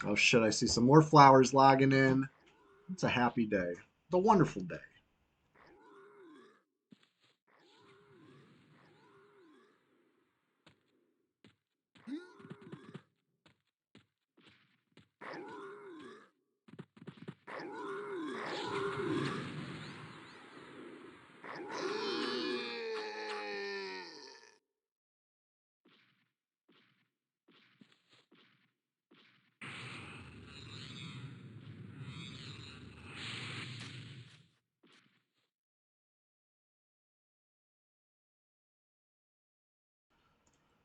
Oh shit, I see some more flowers logging in. It's a happy day. It's a wonderful day.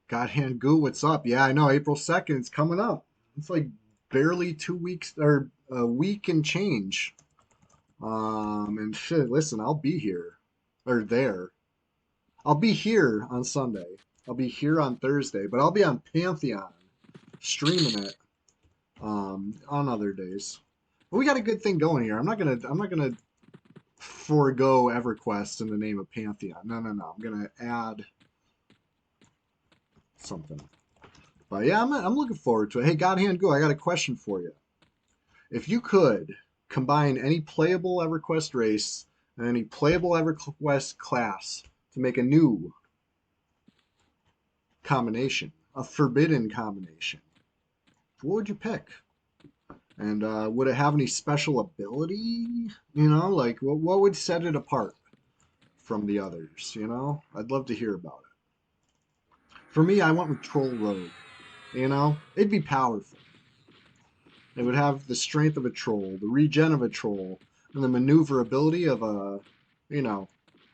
Godhand Goo, what's up? Yeah, I know. April 2nd is coming up. It's like barely 2 weeks or a week and change. And shit, listen, I'll be here or there. I'll be here on Sunday. I'll be here on Thursday, but I'll be on Pantheon streaming it on other days. But we got a good thing going here. I'm not gonna forego EverQuest in the name of Pantheon. No. I'm gonna add something. But yeah, I'm looking forward to it. Hey, God Hand Go, I got a question for you. If you could combine any playable EverQuest race and any playable EverQuest class to make a new combination, a forbidden combination, what would you pick? And would it have any special ability? You know, like what would set it apart from the others? You know, I'd love to hear about it. For me, I went with Troll Rogue. You know, it'd be powerful. It would have the strength of a troll, the regen of a troll, and the maneuverability of a, you know,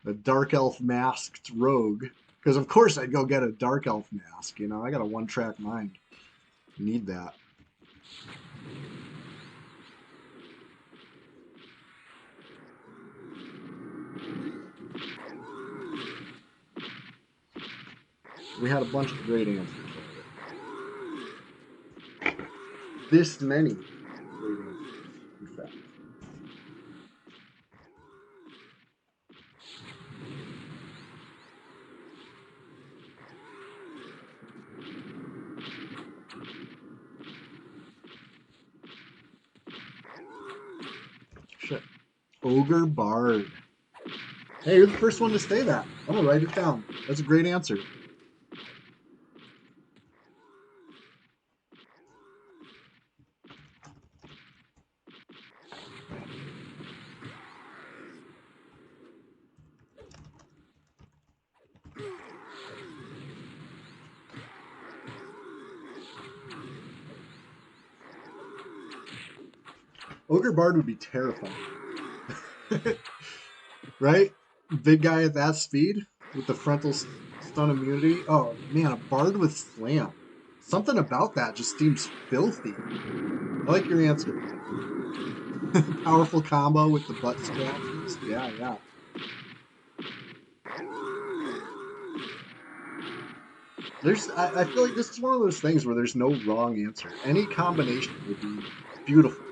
a dark elf masked rogue. Because of course I'd go get a dark elf mask. You know, I got a one-track mind. Need that. We had a bunch of great answers already. This many great answers, in fact. Shit. Ogre Bard. Hey, you're the first one to say that. I'm gonna write it down. That's a great answer. Ogre Bard would be terrifying. Right? Big guy at that speed with the frontal stun immunity. Oh man, a Bard with slam. Something about that just seems filthy. I like your answer. Powerful combo with the butt scratches. Yeah, yeah. I feel like this is one of those things where there's no wrong answer. Any combination would be beautiful.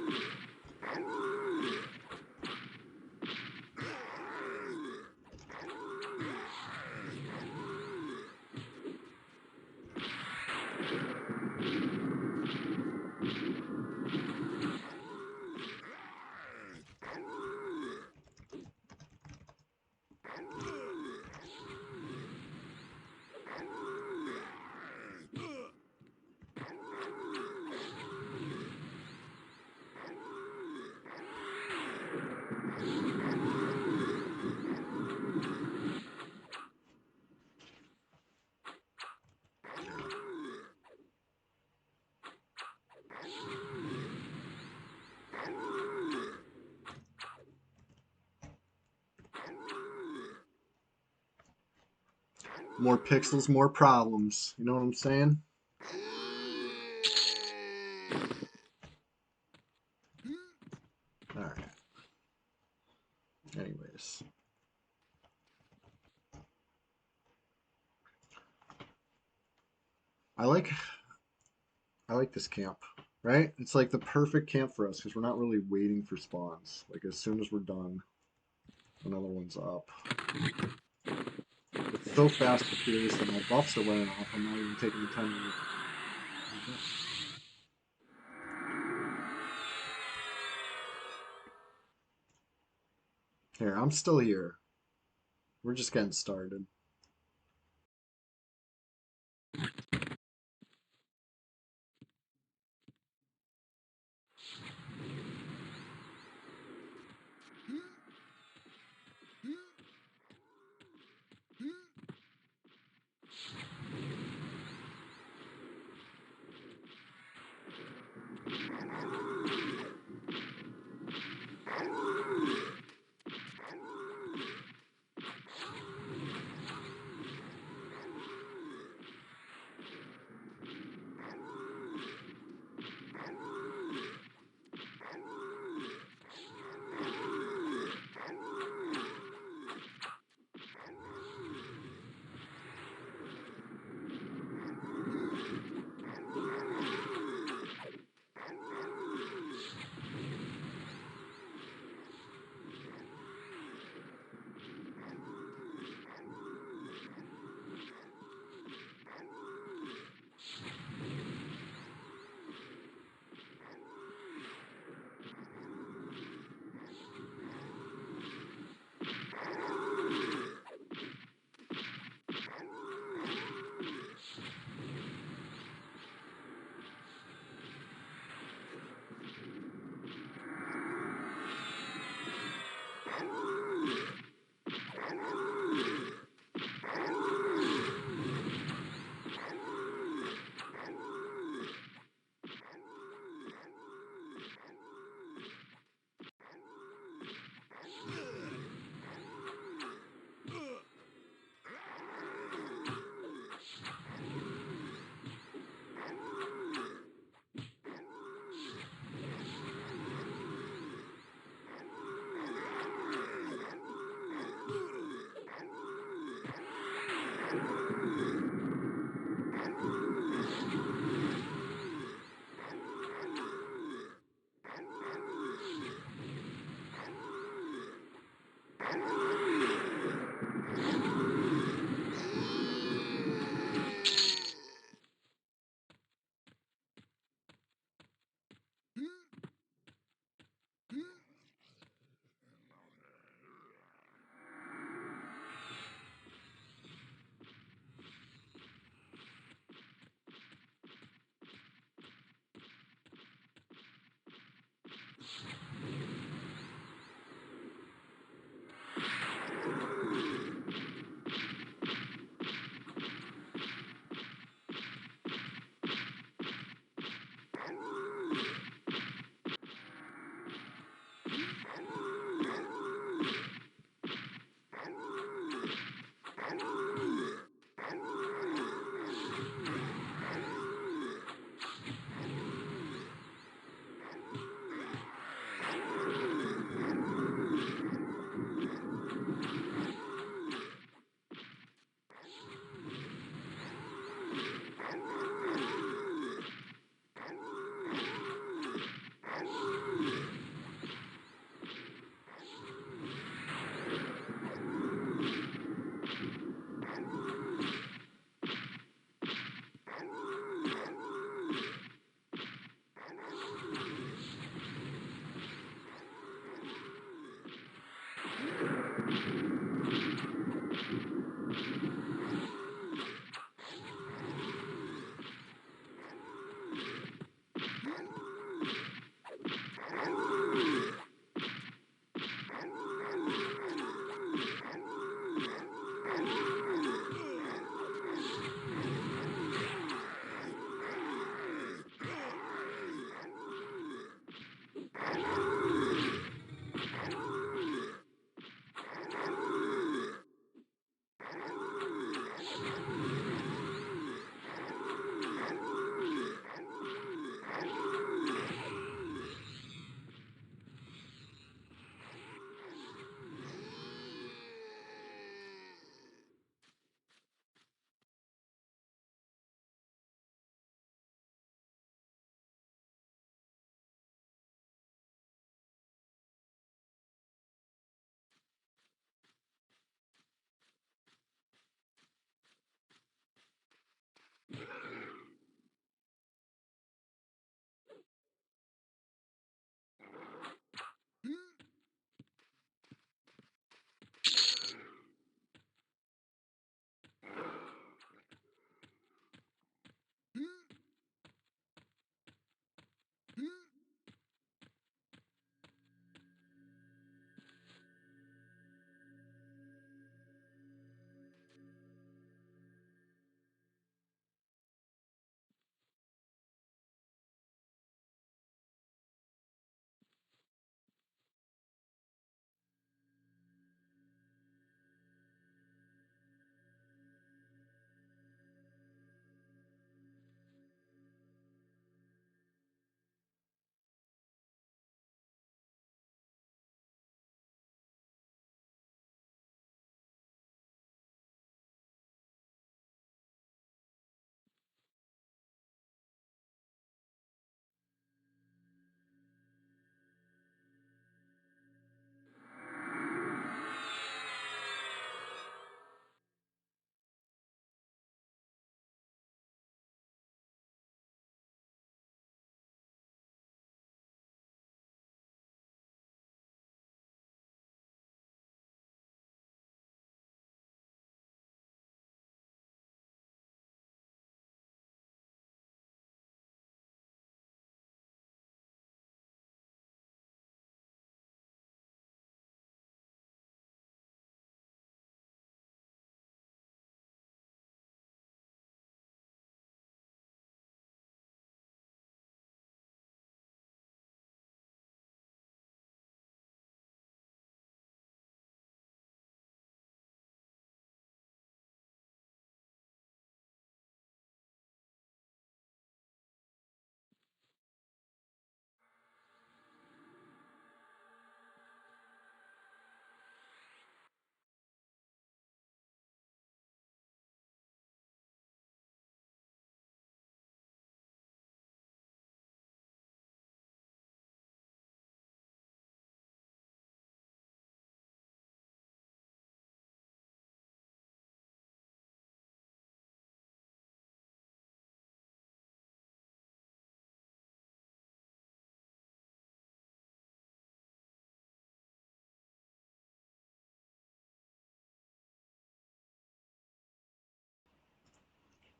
More pixels, more problems. You know what I'm saying? All right. Anyways. I like I like this camp, right? It's like the perfect camp for us because we're not really waiting for spawns. Like as soon as we're done, another one's up. It's so fast and furious that my buffs are wearing off. I'm not even taking the time to. Here, I'm still here. We're just getting started.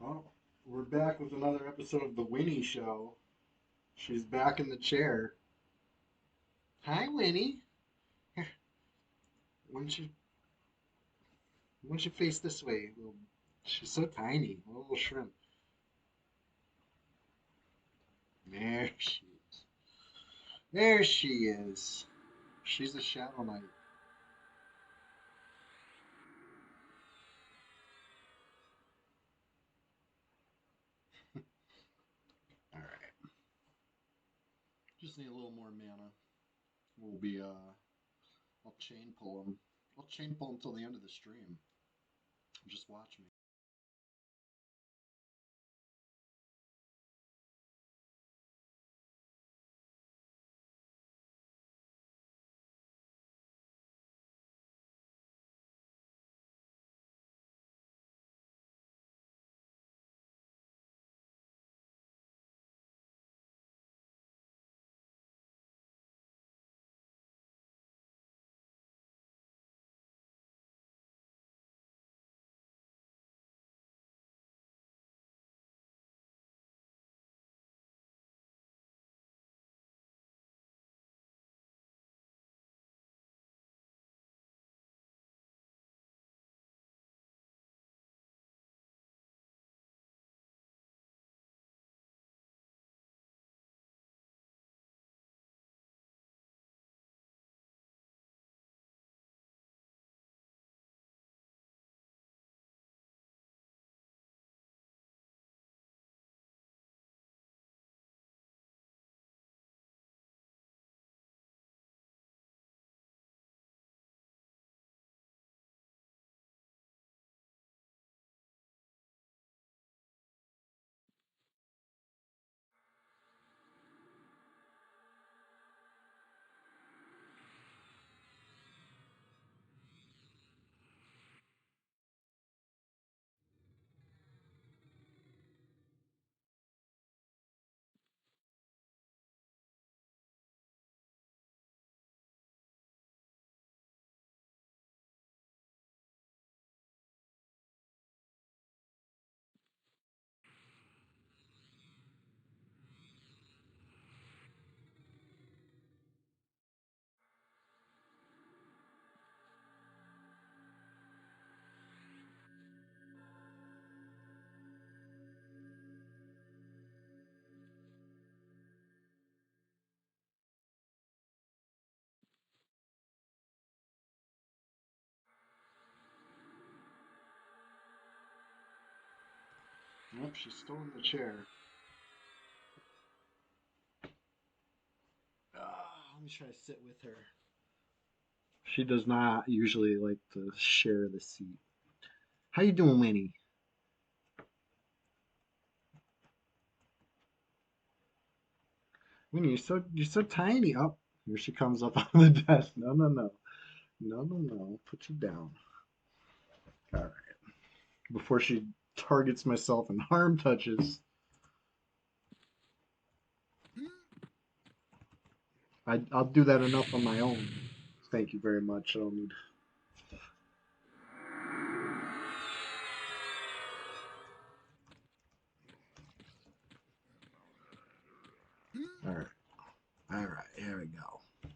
Oh, we're back with another episode of the Winnie Show. She's back in the chair. Hi, Winnie. Here, why don't you face this way? She's so tiny, a little shrimp. There she is. There she is. She's a Shadow Knight. All right. Just need a little more mana. We'll be I'll chain pull him. I'll chain pull him until the end of the stream. Just watch me. Nope, she's still in the chair. Let me try to sit with her. She does not usually like to share the seat. How you doing, Winnie? Winnie, you're so tiny. Oh, here she comes up on the desk. No, no, no, no, no, no. Put you down. All right. Before she targets myself and harm touches, I'll do that enough on my own. Thank you very much. I don't need. All right. All right. Here we go.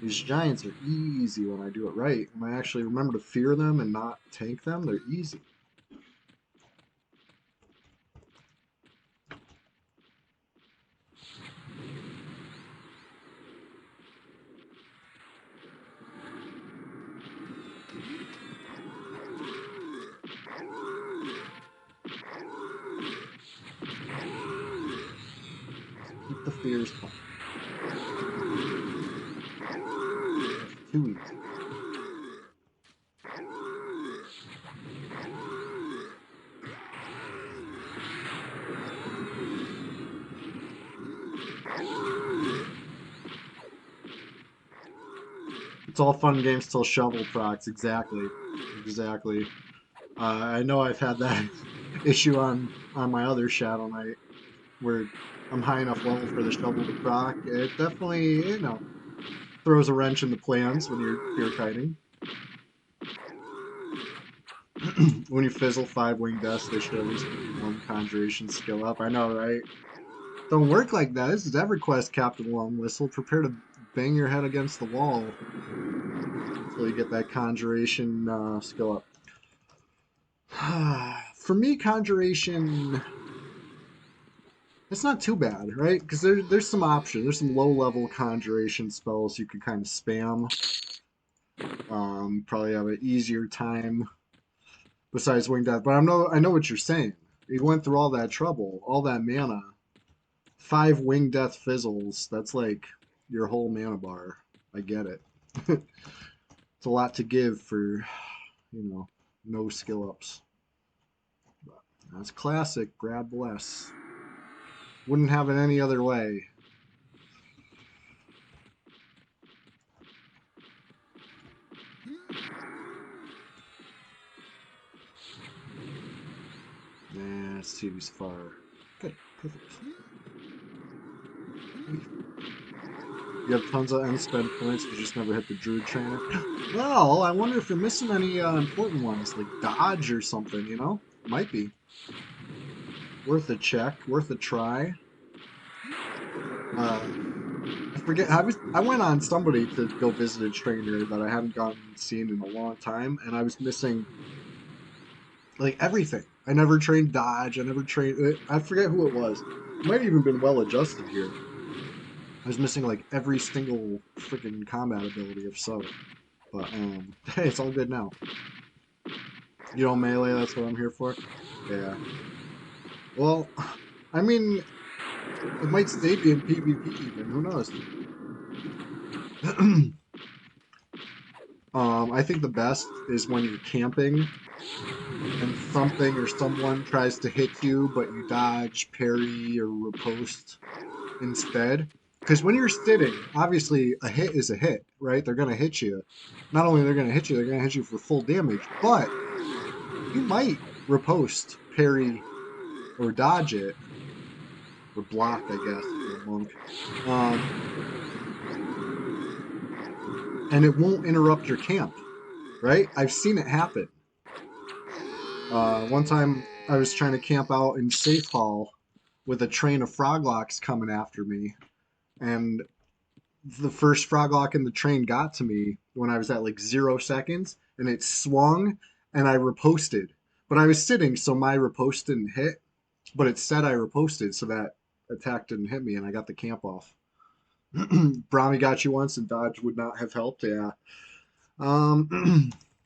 These giants are easy when I do it right. When I actually remember to fear them and not tank them, they're easy. Keep the fears coming. That's too easy. It's all fun games till shovel procs. Exactly. Exactly. I know I've had that issue on my other Shadow Knight where I'm high enough level for the shovel to proc. It definitely, throws a wrench in the plans when you're kiting. When you fizzle 5 wing deaths, they should at least give you 1 conjuration skill up. I know, right? Don't work like that. This is EverQuest, Captain Long Whistle. Prepare to bang your head against the wall until you get that conjuration skill up. For me, conjuration, it's not too bad, right? Because there's some options. There's some low-level conjuration spells you can kind of spam. Probably have an easier time besides Wing Death. But I know what you're saying. You went through all that trouble, all that mana. 5 Wing Death fizzles. That's like your whole mana bar. I get it. It's a lot to give for, no skill ups. But that's classic. God bless. Wouldn't have it any other way. Nah, CD's far. Good. Perfect. You have tons of unspent points, but just never hit the Druid Trainer. Well, I wonder if you're missing any important ones, like Dodge or something, Might be. Worth a check, worth a try. I forget. I went on somebody to go visit a trainer that I hadn't gone and seen in a long time, and I was missing like everything. I never trained dodge. I never trained. I forget who it was. It might have even been well adjusted here. I was missing like every single freaking combat ability of so. But hey, it's all good now. You know melee. That's what I'm here for. Yeah. Well, I mean, it might stay in PvP even. Who knows? I think the best is when you're camping and something or someone tries to hit you, but you dodge, parry, or riposte instead. Because when you're sitting, obviously a hit is a hit, right? They're going to hit you. Not only they're going to hit you, they're going to hit you for full damage, but you might riposte, parry, or dodge it, or block, I guess, if you're a monk. And it won't interrupt your camp, right? I've seen it happen. One time I was trying to camp out in Safe Hall with a train of froglocks coming after me, and the first froglock in the train got to me when I was at like 0 seconds, and it swung, and I riposted. But I was sitting, so my riposte didn't hit, but it said I riposted, so that attack didn't hit me, and I got the camp off. Brahmi got you once, and dodge would not have helped. Yeah.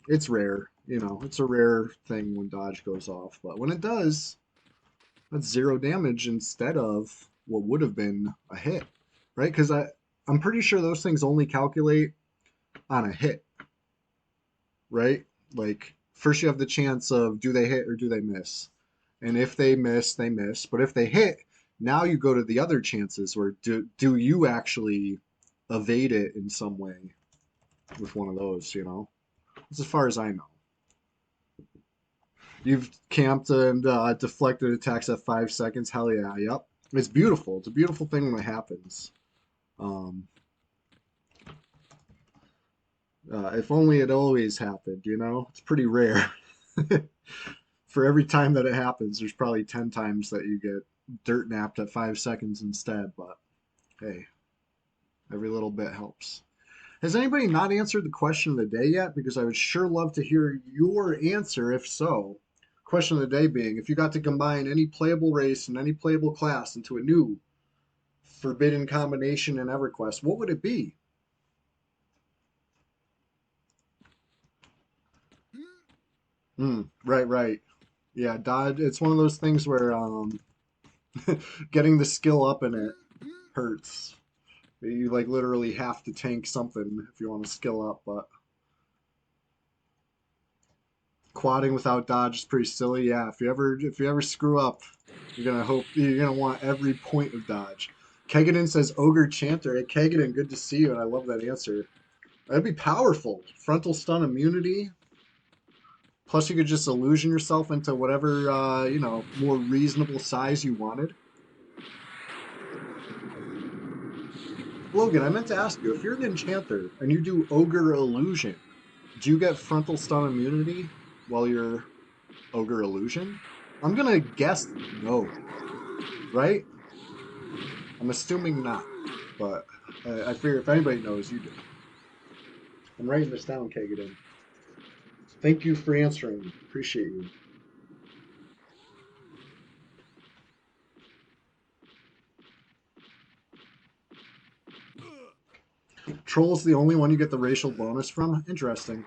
It's rare. It's a rare thing when dodge goes off, but when it does, that's 0 damage instead of what would have been a hit, right? Because I'm pretty sure those things only calculate on a hit, right? Like first you have the chance of do they hit or do they miss, and if they miss, they miss. But if they hit, now you go to the other chances where do you actually evade it in some way with one of those, That's as far as I know. You've camped and deflected attacks at 5 seconds. Hell yeah, yep. It's beautiful. It's a beautiful thing when it happens. Um, if only it always happened, It's pretty rare. For every time that it happens, there's probably 10 times that you get dirt napped at 5 seconds instead. But hey, every little bit helps. Has anybody not answered the question of the day yet? Because I would sure love to hear your answer if so. Question of the day being, if you got to combine any playable race and any playable class into a new forbidden combination in EverQuest, what would it be? Right. Yeah, dodge. It's one of those things where getting the skill up in it hurts. You like literally have to tank something if you want to skill up, but quadding without dodge is pretty silly. Yeah, if you ever screw up, you're gonna want every point of dodge. Kegadin says Ogre Chanter. Hey Kegadin, good to see you, and I love that answer. That'd be powerful. Frontal stun immunity. Plus, you could just illusion yourself into whatever more reasonable size you wanted. Logan, I meant to ask you, if you're an enchanter and you do Ogre Illusion, do you get frontal stun immunity while you're Ogre illusion? I'm gonna guess no, right? I'm assuming not, but I figure if anybody knows, you do. I'm writing this down, Kagadin. Thank you for answering. Appreciate you. Troll's the only one you get the racial bonus from? Interesting.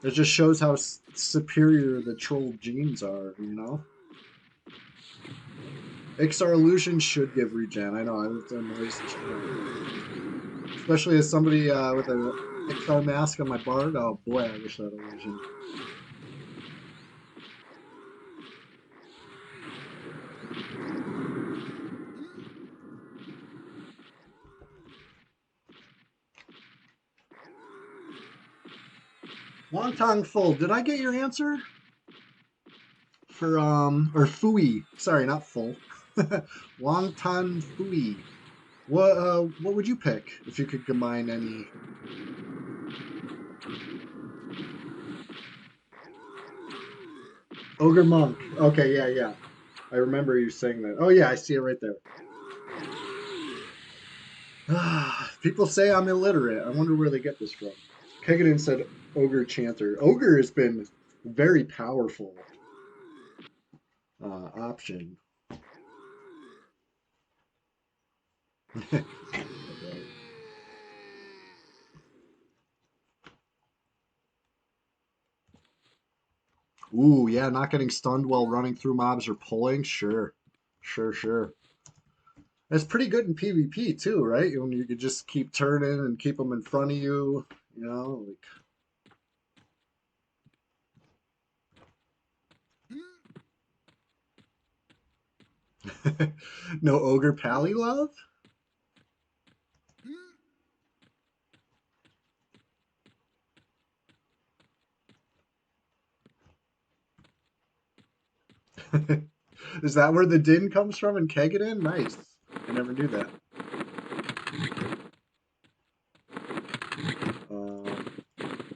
It just shows how superior the troll genes are, you know? XR illusion should give regen. I know, it annoys the shit out of me. Especially as somebody with a XR mask on my bard. Oh boy, I wish that illusion. Wonton Full, did I get your answer? For or Fui. Sorry, not full. Wonton Fui. What would you pick if you could combine any? Ogre Monk. Okay, yeah, yeah. I remember you saying that. Oh yeah, I see it right there. People say I'm illiterate. I wonder where they get this from. Kegadin said Ogre Chanter. Ogre has been a very powerful option. Ooh, yeah, not getting stunned while running through mobs or pulling. Sure, sure, sure. That's pretty good in PvP too, right? When you could just keep turning and keep them in front of you, you know, like no ogre pally love. Is that where the din comes from in Kegadin? Nice. I never knew that. Um,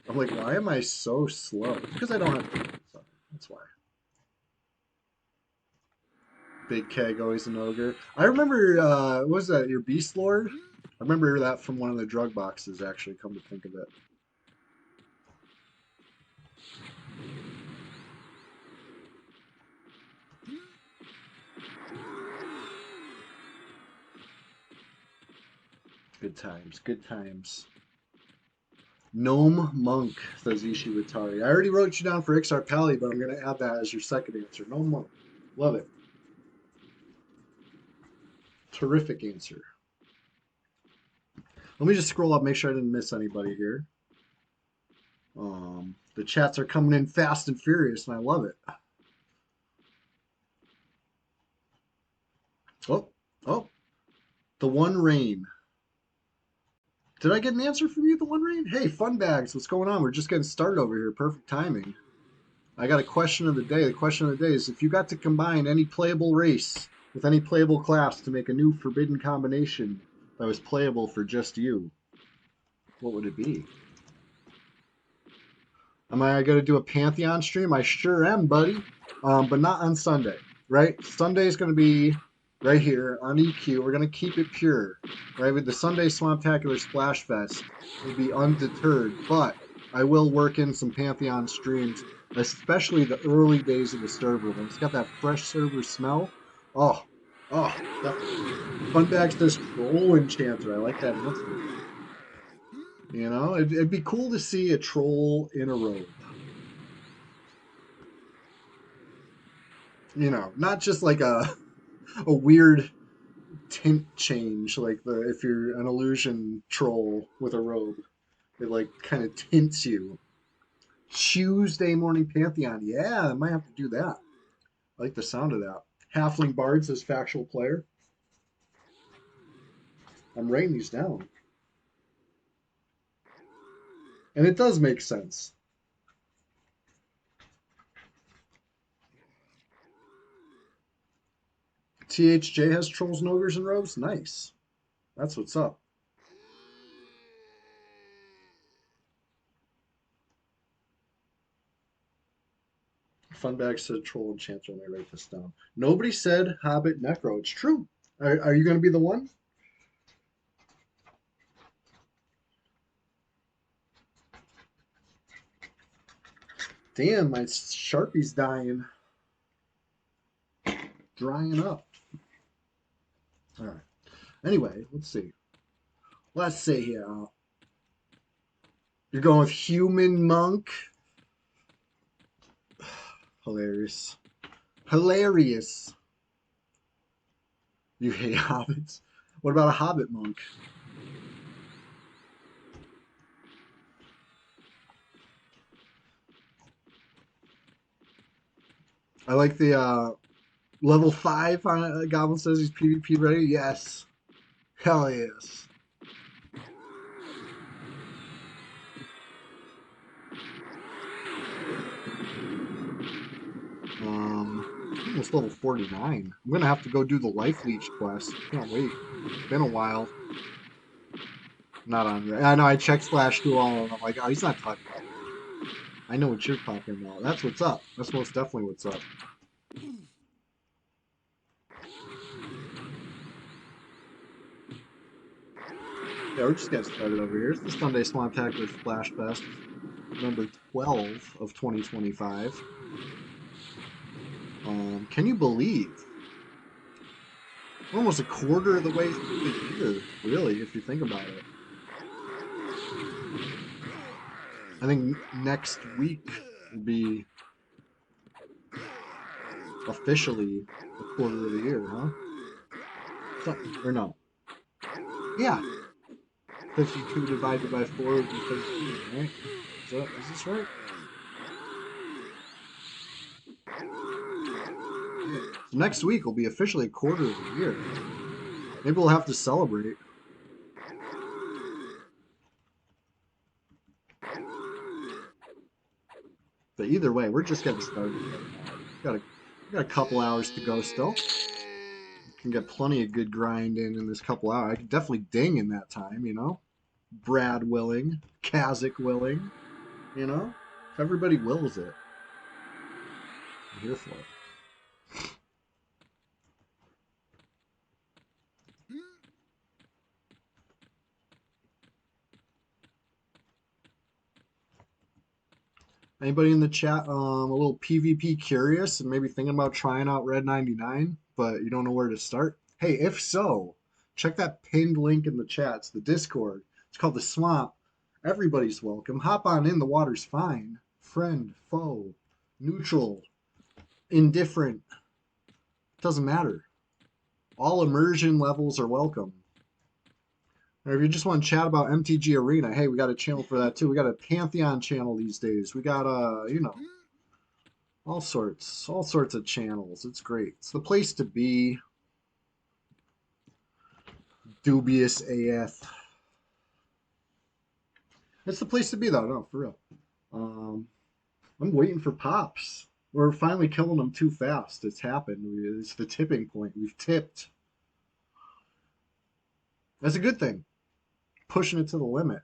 I'm like, why am I so slow? Because I don't have to. So that's why. Big Keg, always an ogre. I remember, what was that, your Beast Lord? I remember that from one of the drug boxes, actually, come to think of it. Good times, good times. Gnome Monk, says Ishiwatari. I already wrote you down for Ixar Pally, but I'm going to add that as your second answer. Gnome Monk. Love it. Terrific answer. Let me just scroll up, make sure I didn't miss anybody here. The chats are coming in fast and furious, and I love it. Oh, oh, the One Rain. Did I get an answer from you, the One Rain? Hey, Fun Bags, what's going on? We're just getting started over here. Perfect timing. I got a question of the day. The question of the day is if you got to combine any playable race with any playable class to make a new forbidden combination that was playable for just you, what would it be? Am I going to do a Pantheon stream? I sure am, buddy. But not on Sunday, right? Sunday is going to be right here on EQ. We're going to keep it pure, right? With the Sunday Swamptacular Splash Fest, we'll be undeterred. But I will work in some Pantheon streams, especially the early days of the server when it's got that fresh server smell. Oh, oh, definitely. Funbags says Troll Enchanter. I like that answer. You know, it'd be cool to see a troll in a robe. You know, not just like a weird tint change, like the if you're an illusion troll with a robe, it like kind of tints you. Tuesday morning Pantheon, yeah, I might have to do that. I like the sound of that. Halfling Bards as factual player. I'm writing these down, and it does make sense. THJ has trolls and ogres and robes. Nice. That's what's up. Funbag said troll and chance when I write this down. Nobody said Hobbit Necro. It's true. Are you going to be the one? Damn, my Sharpie's dying. Drying up. All right. Anyway, let's see. Let's see here. You're going with human monk. Hilarious. Hilarious. You hate hobbits. What about a hobbit monk? I like the level 5 on Goblin says he's PvP ready. Yes. Hell yes. Almost level 49. I'm gonna have to go do the life leech quest. Can't wait. Been a while. Not on. I know I check Splash through all of them. I'm like, oh, he's not talking about me. I know what you're talking about. That's what's up. That's most definitely what's up. Yeah, we're just getting started over here. It's the Sunday SWAMPTACULAR SPLASHFEST, number 12 of 2025. Can you believe we're almost a quarter of the way through the year, really, if you think about it. I think next week will be officially a quarter of the year, huh? Or no? Yeah, 52 divided by 4 would be 13, right? Is this right? Yeah. So next week will be officially a quarter of the year. Maybe we'll have to celebrate. But either way, we're just getting started right now. We got a couple hours to go still. Can get plenty of good grind in this couple hours. I could definitely ding in that time, you know? Brad willing, Kazik willing, you know? If everybody wills it, I'm here for it. Anybody in the chat a little PvP curious and maybe thinking about trying out Red 99, but you don't know where to start? Hey, if so, check that pinned link in the chat. It's the Discord. It's called the Swamp. Everybody's welcome. Hop on in. The water's fine. Friend, foe, neutral, indifferent. Doesn't matter. All immersion levels are welcome. Or if you just want to chat about MTG Arena, hey, we got a channel for that too. We got a Pantheon channel these days. We got all sorts of channels. It's great. It's the place to be. Dubious AF. It's the place to be though. No, for real. Um, I'm waiting for pops. We're finally killing them too fast. It's happened. It's the tipping point. We've tipped. That's a good thing. Pushing it to the limit.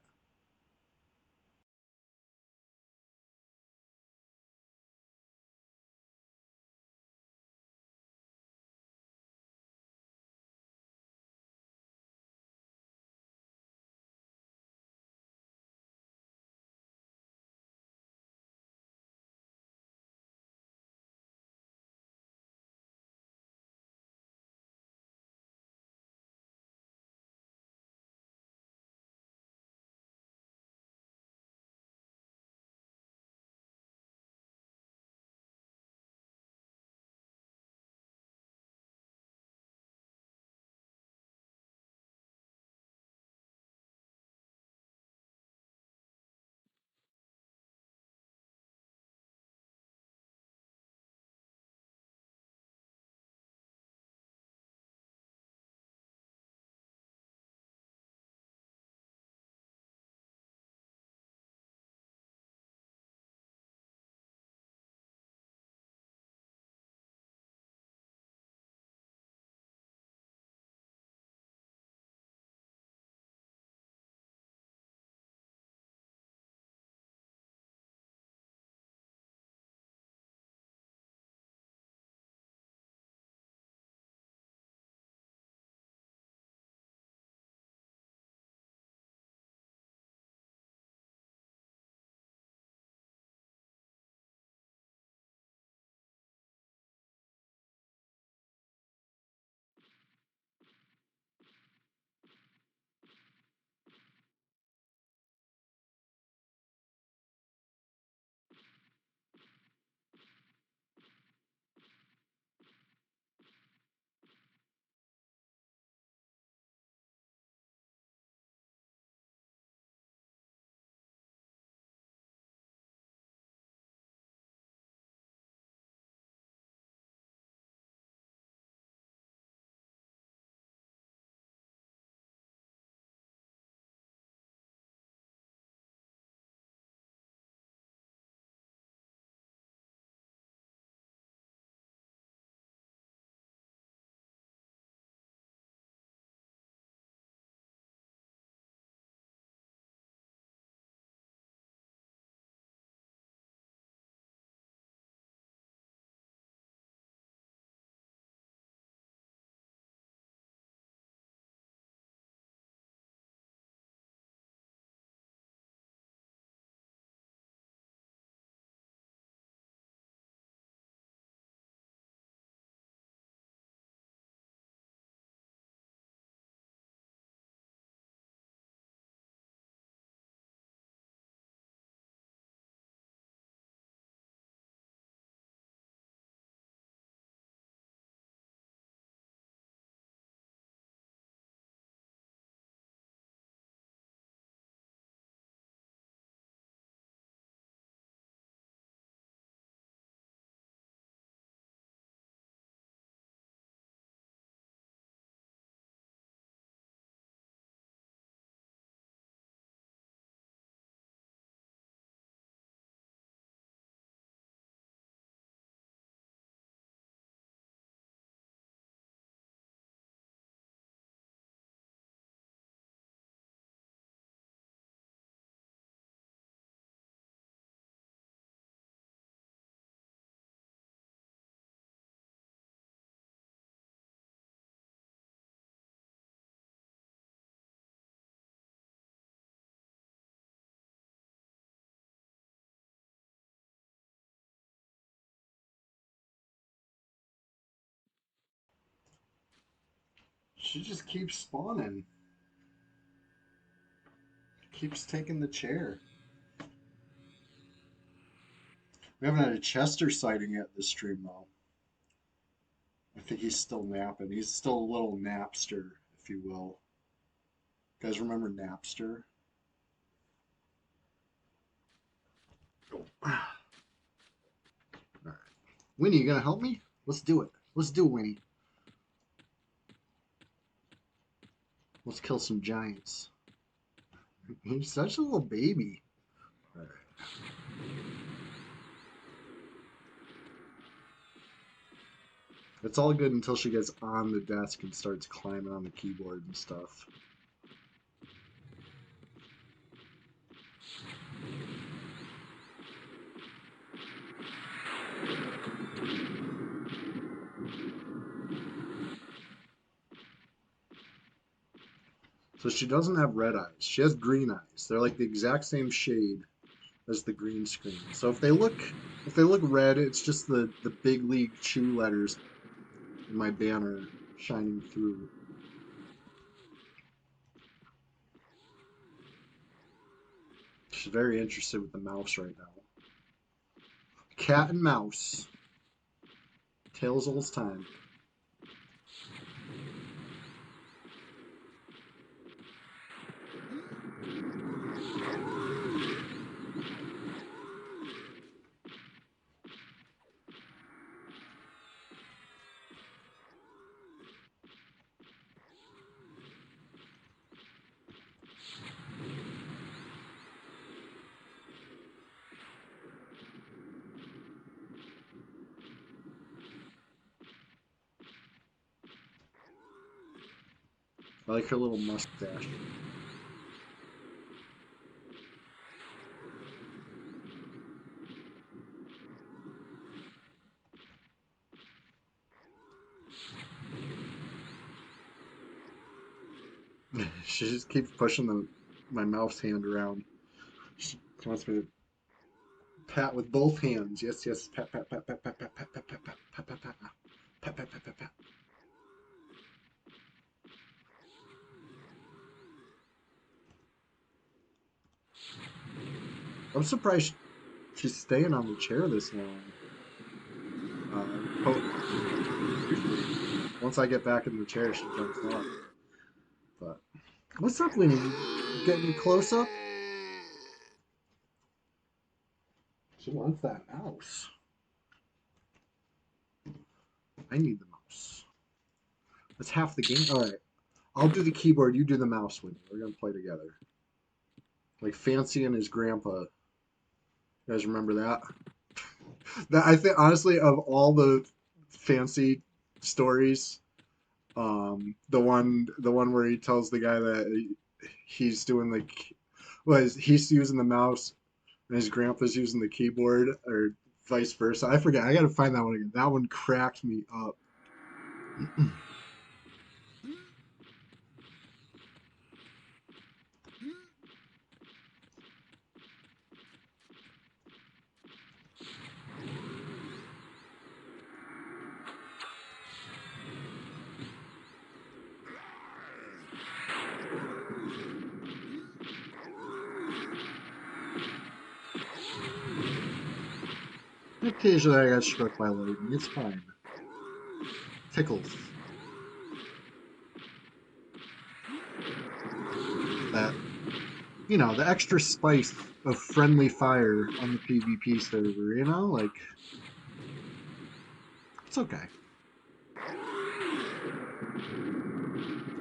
She just keeps spawning. Keeps taking the chair. We haven't had a Chester sighting yet this stream, though. I think he's still napping. He's still a little Napster, if you will. You guys remember Napster? Oh. All right. Winnie, you gonna help me? Let's do it. Let's do it, Winnie. Let's kill some giants. He's such a little baby. All right. It's all good until she gets on the desk and starts climbing on the keyboard and stuff. So she doesn't have red eyes. She has green eyes. They're like the exact same shade as the green screen. So if they look red, it's just the big league chew letters in my banner shining through. She's very interested with the mouse right now. Cat and mouse. Tales old time. I like her little mustache. She just keeps pushing my mouse hand around. She wants me to pat with both hands. Yes, yes. Pat, pat, pat, pat, pat, pat, pat, pat, pat, pat, pat, pat, pat, pat, pat, pat, pat, pat. I'm surprised she's staying on the chair this long. Usually, once I get back in the chair, she jumps off. But what's up, Winnie? You getting close up? She wants that mouse. I need the mouse. That's half the game. All right. I'll do the keyboard. You do the mouse, Winnie. We're gonna play together. Like Fancy and his grandpa. You guys remember that? That I think honestly of all the Fancy stories, the one where he tells the guy that he's doing he's using the mouse and his grandpa's using the keyboard or vice versa. I forget. I gotta find that one again. That one cracked me up. Occasionally I got struck by lightning. It's fine. Tickles. That, the extra spice of friendly fire on the PvP server, like, it's okay.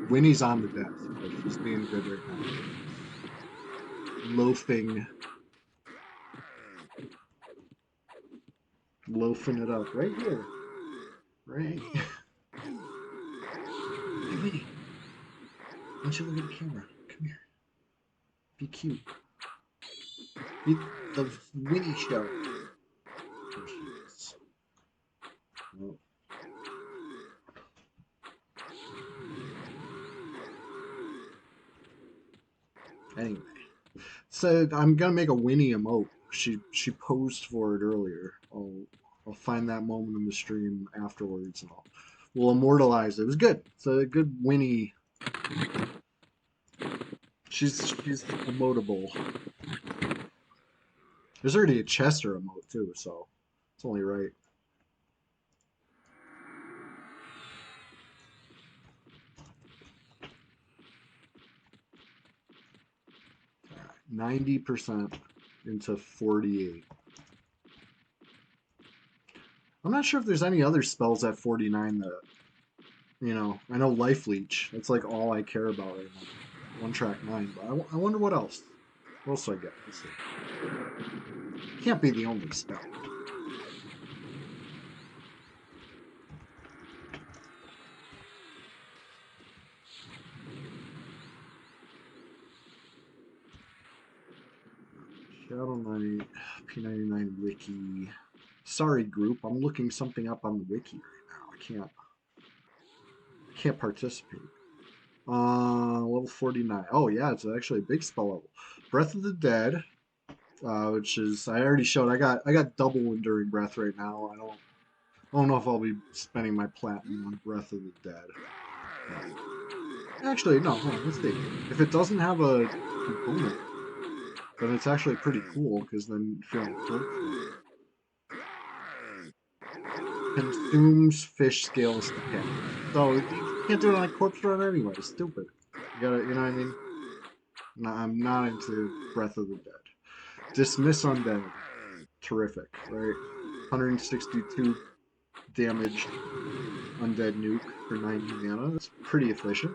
Winnie's on the desk, but she's being good right now. Loafing it up right here. Right. Hey, Winnie, why don't you look at the camera? Come here. Be cute. Be the Winnie show. There she is. Oh. Anyway, so I'm gonna make a Winnie emote. She posed for it earlier. I'll find that moment in the stream afterwards, and I'll We'll immortalize it. It was good. It's a good Winnie. She's emotable. There's already a Chester emote too, so it's only right. 90% into 48. I'm not sure if there's any other spells at 49 that, I know Life Leech. That's like all I care about right now. One track 9, but I wonder what else. What else do I get? Let's see. Can't be the only spell. Shadow Knight, P99 Wiki. Sorry, group. I'm looking something up on the wiki right now. I can't participate. Level 49. Oh yeah, it's actually a big spell level. Breath of the Dead, which is I already showed. I got double Enduring Breath right now. I don't know if I'll be spending my platinum on Breath of the Dead. Actually, no. Hold on, let's see. If it doesn't have a component, then it's actually pretty cool because then if you're on corpse run, consumes fish scales to catch. So you can't do it on a corpse run anyway. Stupid. You gotta, you know what I mean? No, I'm not into Breath of the Dead. Dismiss Undead. Terrific, right? 162 damage undead nuke for 90 mana. That's pretty efficient.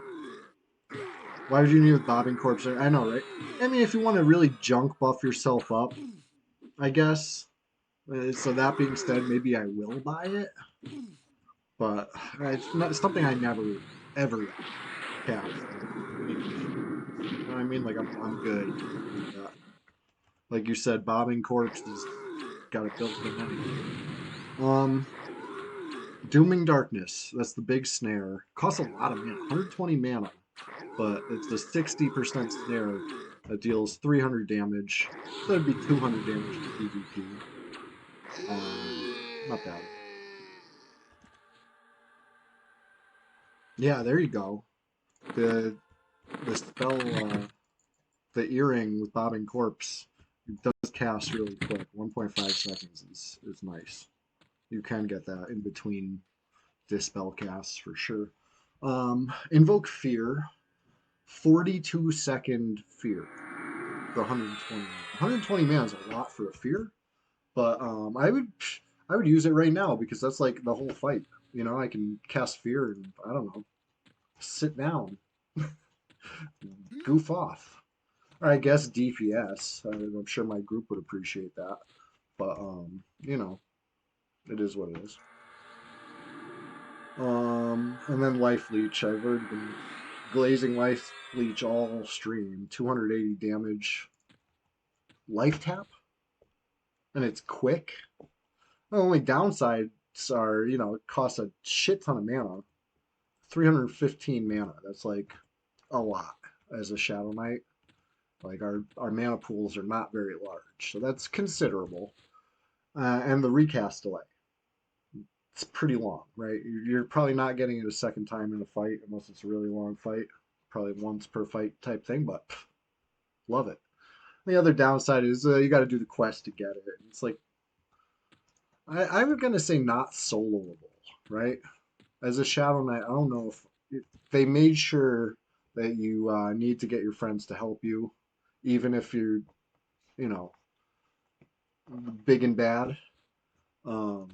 Why would you need a bobbing corpse? I know, right? I mean, if you want to really junk buff yourself up, I guess. So that being said, maybe I will buy it, but it's not it's something I never ever have. You know what I mean? Like I'm good. Like you said, bobbing corpse has got it built in anyway. Um, Dooming Darkness. That's the big snare. Costs a lot of mana, 120 mana, but it's a 60% snare that deals 300 damage. So that'd be 200 damage to PvP. Not bad. Yeah, there you go. The the spell, the earring with Bobbing Corpse, it does cast really quick. 1.5 seconds is nice. You can get that in between dispel casts for sure. Invoke Fear, 42-second Fear for 120 mana. 120 mana is a lot for a Fear, but I would use it right now because that's like the whole fight. I can cast Fear and I don't know, sit down, goof off. Or I guess DPS. I'm sure my group would appreciate that, but it is what it is. And then Life Leech. I've already been glazing Life Leech all stream. 280 damage. Life tap, and it's quick. The only downsides are, it costs a shit ton of mana. 315 mana. That's like a lot as a Shadow Knight. Like our mana pools are not very large, so that's considerable. And the recast delay. It's pretty long, right? You're probably not getting it a second time in a fight unless it's a really long fight. Probably once per fight type thing, but love it. The other downside is you got to do the quest to get it. It's like I'm gonna say not soloable, right? As a Shadow Knight, I don't know if they made sure that you need to get your friends to help you, even if you're, you know, big and bad. Um,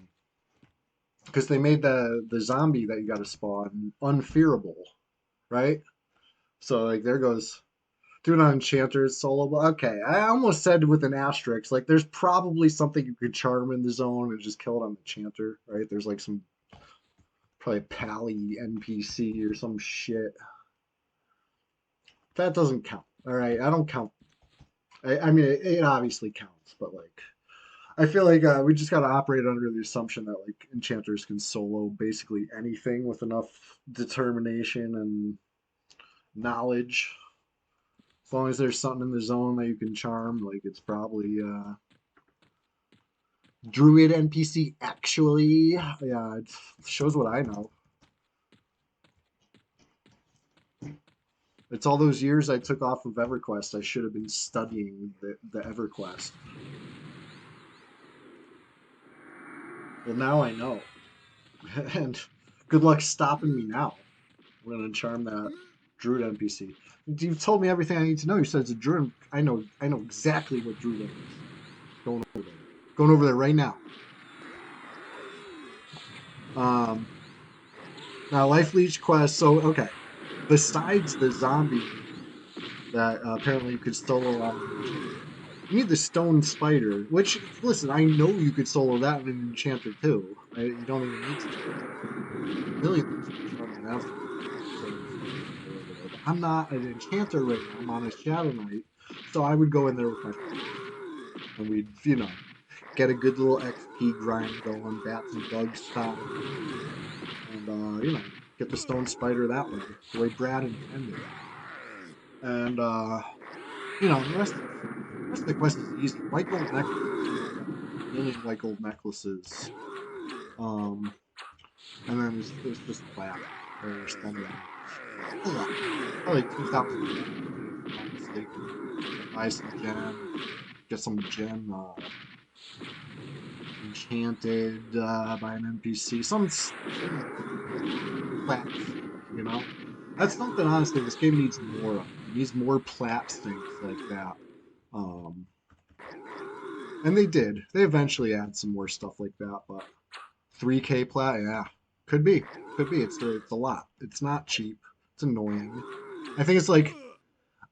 because they made the zombie that you got to spawn unfearable, right? So like there goes doing on enchanters solo. Okay, I almost said with an asterisk, like there's probably something you could charm in the zone and just kill it on the chanter, right? There's like some probably pally NPC or some shit. That doesn't count. All right, I don't count. I mean, it obviously counts, but like I feel like we just got to operate under the assumption that like enchanters can solo basically anything with enough determination and knowledge. As long as there's something in the zone that you can charm, like it's probably druid NPC. Actually, yeah, it shows what I know. It's all those years I took off of EverQuest. I should have been studying the EverQuest. Well, now I know. And good luck stopping me now. I'm gonna charm that Druid NPC. You've told me everything I need to know. You said it's a Druid. I know exactly what Druid is. Going over there. Going over there right now. Um, Now Life Leech quest. So okay, besides the zombie that apparently you could solo on an enchanter, you need the stone spider. Which listen, I know you could solo that in an enchanter too. You don't even need to charm. There's a million things you can charm in that for. Solo stone spider over there. But I'm not an enchanter right now. I'm on a shadow knight, so I would go in there with my friend, and we'd get a good little XP grind going, bats and bugs style, and get the stone spider that way, the way Brad intended. And the rest of the quest is easy. White gold necklaces, you got a million white gold necklaces. Um, and then there's just plat where you're spending a lot, probably 2,000 gem, if I'm not mistaken. Buy some gem, get some gem enchanted by an NPC, some plat sync. That's something honestly this game needs more of. It needs more plat syncs like that. Um, and they did. They eventually add some more stuff like that, but 3K plat, yeah, could be, could be. It's a lot. It's not cheap. It's annoying. I think it's like,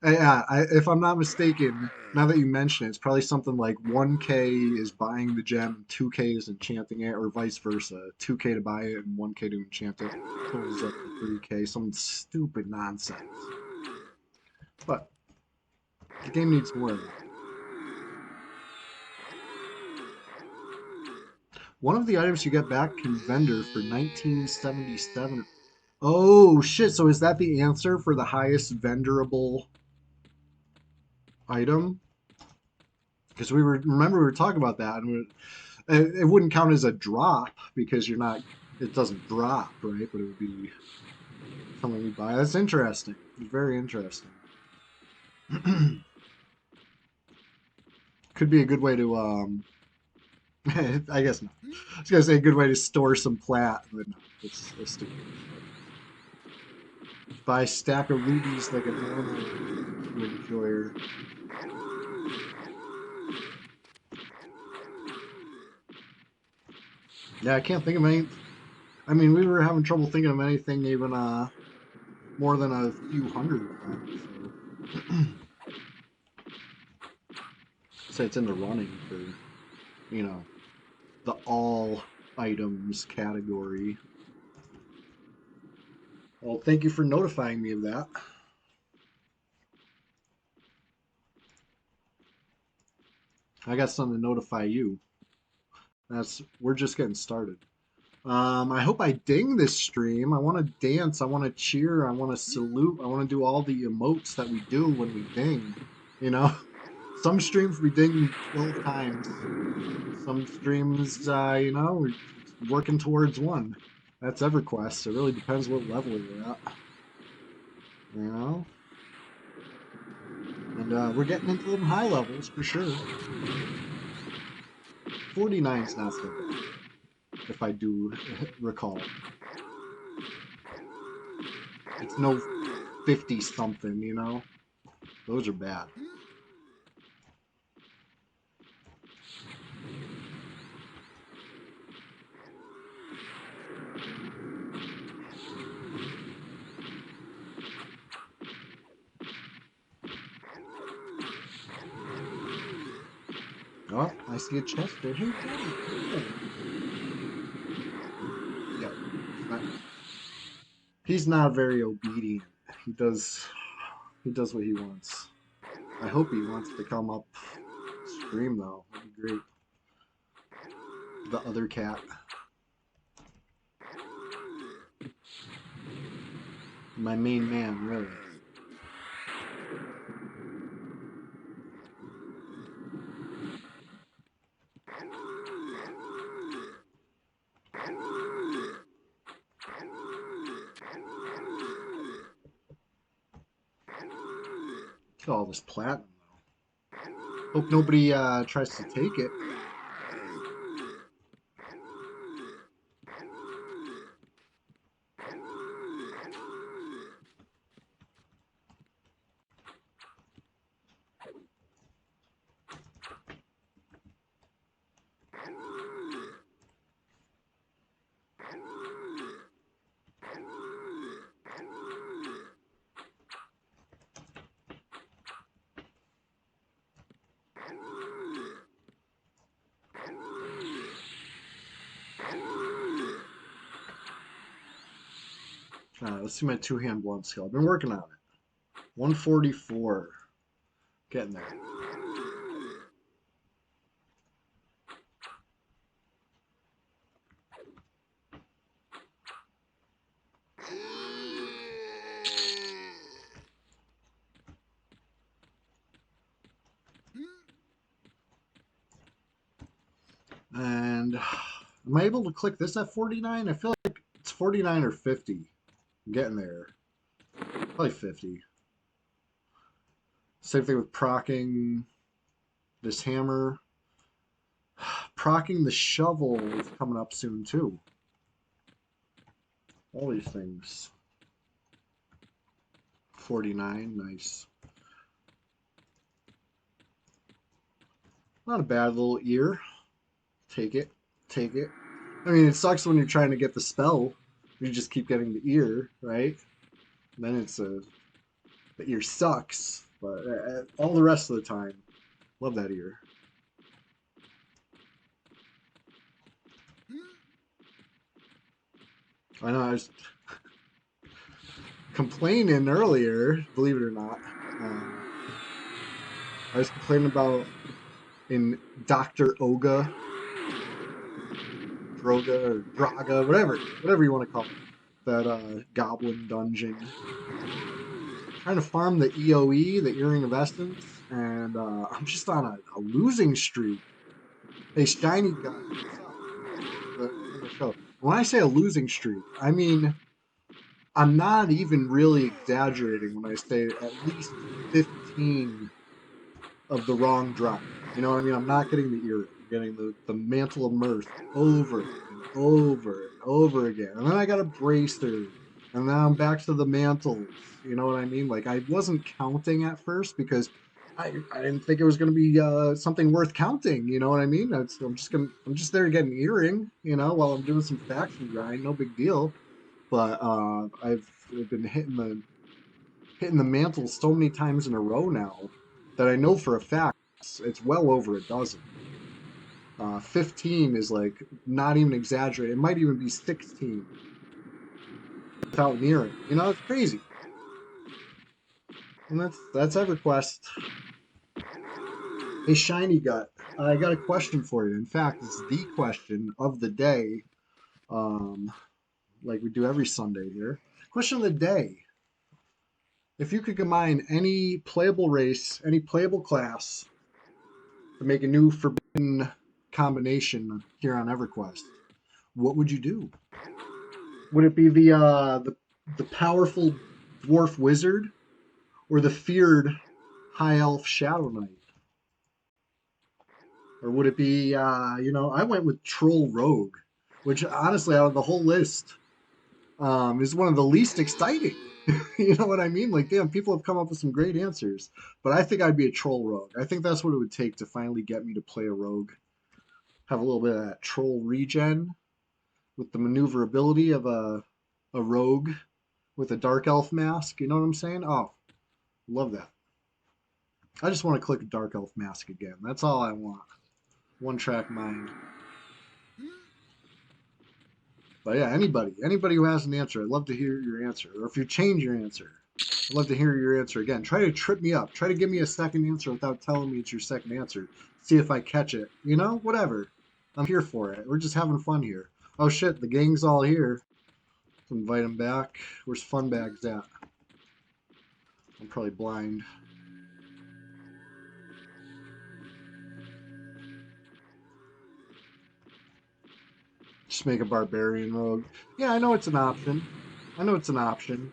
yeah, if I'm not mistaken, now that you mention it, it's probably something like 1K is buying the gem, 2K is enchanting it, or vice versa. 2K to buy it and 1K to enchant it. Totals up to 3K. Some stupid nonsense. But the game needs more of that. One of the items you get back can vendor for 1977. Oh shit, so is that the answer for the highest venderable item? Because we were talking about that, and it wouldn't count as a drop because you're not, it doesn't drop, right? But it would be something you buy. That's interesting. It's very interesting. Could be a good way to I guess not. I was gonna say a good way to store some plat, but no, it's stupid. Buy a stack of rubies like a normal druid enjoyer. Yeah, I can't think of any. I mean, we were having trouble thinking of anything even more than a few hundred plat. So, say it's in the running for you know the all items category. Well, thank you for notifying me of that. I got something to notify you. We're just getting started. I hope I ding this stream. I want to dance. I want to cheer. I want to salute. I want to do all the emotes that we do when we ding. You know, some streams we ding 12 times. Some streams, we're working towards one. That's EverQuest. It really depends what level you're at. You know, and we're getting into them high levels for sure. 49's not so bad, if I do recall. It's no 50 something. Those are bad. Oh, I see a chest there. Hey, buddy, come here. Yeah, he's not very obedient. He does what he wants. I hope he wants to come up stream though. That'd be great. The other cat. My main man, really. Look at all this platinum, though. Hope nobody tries to take it. Let's see my two-hand blunt skill. I've been working on it. 144. Getting there. And am I able to click this at 49? I feel like it's 49 or 50. I'm getting there. Probably 50. Same thing with procking this hammer. Procking the shovel is coming up soon too. All these things. 49, nice. Not a bad little ear. Take it, take it. I mean, it sucks when you're trying to get the spell. You just keep getting the ear, right? Then it's the ear sucks, but all the rest of the time, love that ear. I know I was complaining earlier, believe it or not. I was complaining about in Dr. Oga, Droga, or Draga, whatever you want to call it, that goblin dungeon. Trying to farm the EOE, the Earring of Essence, and I'm just on a losing streak. Hey, Shiny guy, what's up? The show. When I say a losing streak, I mean I'm not even really exaggerating when I say at least 15 of the wrong drop. You know what I mean? I'm not getting the earring. I'm getting the mantle of mirth over and over and over again. And then I got a bracer. And now I'm back to the mantles. You know what I mean? Like I wasn't counting at first because I didn't think it was going to be something worth counting. You know what I mean? I'm just there to get an earring. You know, while I'm doing some faction grind, no big deal. But I've been hitting the mantle so many times in a row now that I know for a fact it's well over a dozen. 15 is like not even exaggerated. It might even be 16 without near it. You know, it's crazy. And that's EverQuest. Hey, Shiny Gut, I got a question for you. In fact, it's the question of the day, um, like we do every Sunday here. Question of the day. If you could combine any playable race, any playable class to make a new forbidden combination here on EverQuest, what would you do? Would it be the powerful dwarf wizard or the feared high elf shadow knight? Or would it be I went with troll rogue, which honestly out of the whole list is one of the least exciting. You know what I mean? Like, damn, people have come up with some great answers, but I think I'd be a troll rogue. I think that's what it would take to finally get me to play a rogue. Have a little bit of that troll regen with the maneuverability of a rogue with a dark elf mask. You know what I'm saying? Oh, love that. I just want to click a dark elf mask again. That's all I want. One track mind. But yeah, anybody who has an answer, I'd love to hear your answer. Or if you change your answer, I'd love to hear your answer again. Try to trip me up. Try to give me a second answer without telling me it's your second answer. See if I catch it. You know, whatever. I'm here for it. We're just having fun here. Oh shit, the gang's all here. Let's invite them back. Where's Funbags at? I'm probably blind. Just make a barbarian rogue. Yeah, I know it's an option. I know it's an option.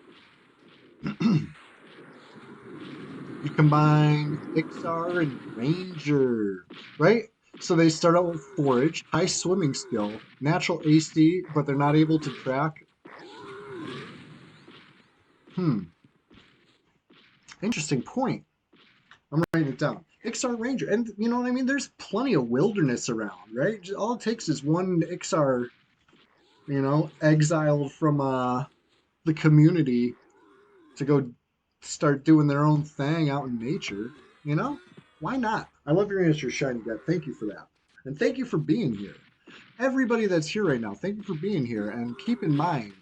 You combine Ixar and Ranger, right? So they start out with forage, high swimming skill, natural AC, but they're not able to track. Hmm, interesting point. I'm writing it down. Ixar Ranger, and you know what I mean? There's plenty of wilderness around, right? All it takes is one Ixar, exiled from the community to go start doing their own thing out in nature. You know, why not? I love your answer, Shiny Gut. Thank you for that, and thank you for being here. Everybody that's here right now, thank you for being here, and keep in mind,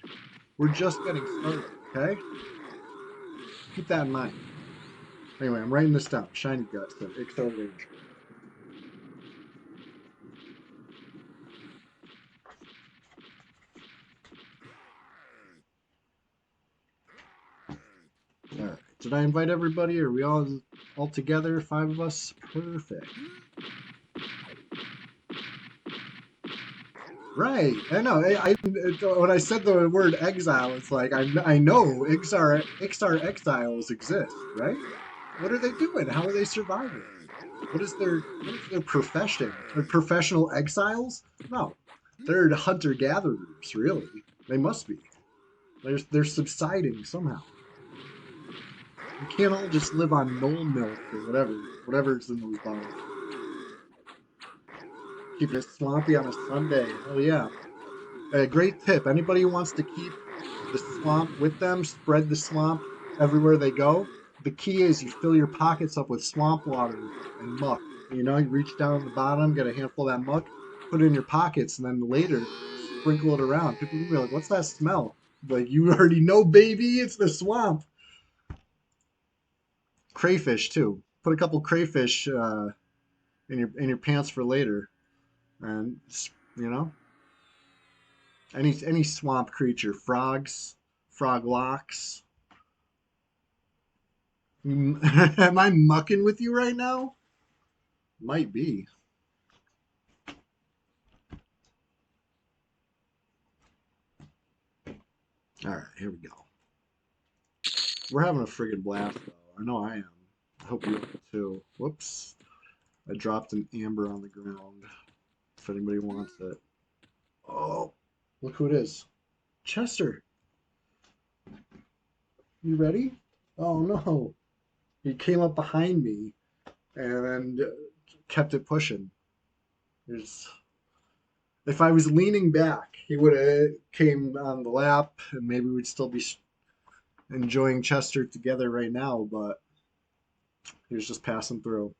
we're just getting started. Okay, keep that in mind. Anyway, I'm writing this down. Shiny Gut said Ixar Ranger. All right. Did I invite everybody? Are we all together? Five of us? Perfect. Right. I know. When I said the word exile, it's like I know Ixar exiles exist, right? What are they doing? How are they surviving? What is their profession? Are professional exiles? No. They're hunter gatherers, really. They must be. They're subsiding somehow. We can't all just live on knoll milk or whatever's in those bottles. Keeping it swampy on a Sunday. Hell yeah. A great tip. Anybody who wants to keep the swamp with them, spread the swamp everywhere they go. The key is you fill your pockets up with swamp water and muck. You reach down the bottom, get a handful of that muck, put it in your pockets, and then later sprinkle it around. People will be like, "What's that smell?" Like, you already know, baby, it's the swamp. Crayfish too. Put a couple crayfish in your pants for later, and you know any swamp creature, frogs, frog locks. Am I mucking with you right now? Might be. All right, here we go. We're having a friggin' blast, though. I know I am. I hope you are too. Whoops. I dropped an amber on the ground. If anybody wants it. Oh, look who it is. Chester, you ready? Oh no. He came up behind me and kept it pushing. There's, if I was leaning back, he would have came on the lap, and maybe we'd still be enjoying Chester together right now. But he was just passing through.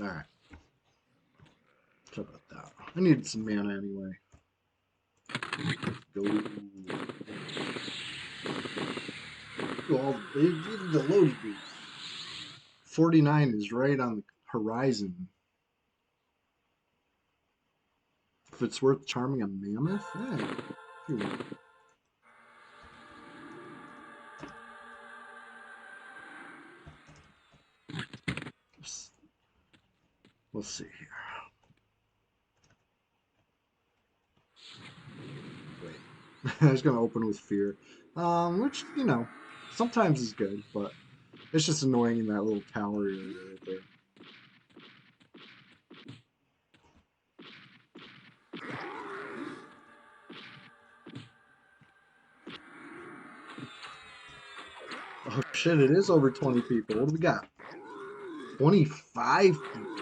All right. Sorry about that. I needed some mana anyway. Go. All the loading boost. 49 is right on the horizon. If it's worth charming a mammoth, yeah. Let's see here. Wait. I was gonna open with fear. Which, sometimes is good, but it's just annoying in that little tower area right there. Oh shit, it is over 20 people. What do we got? 25 people.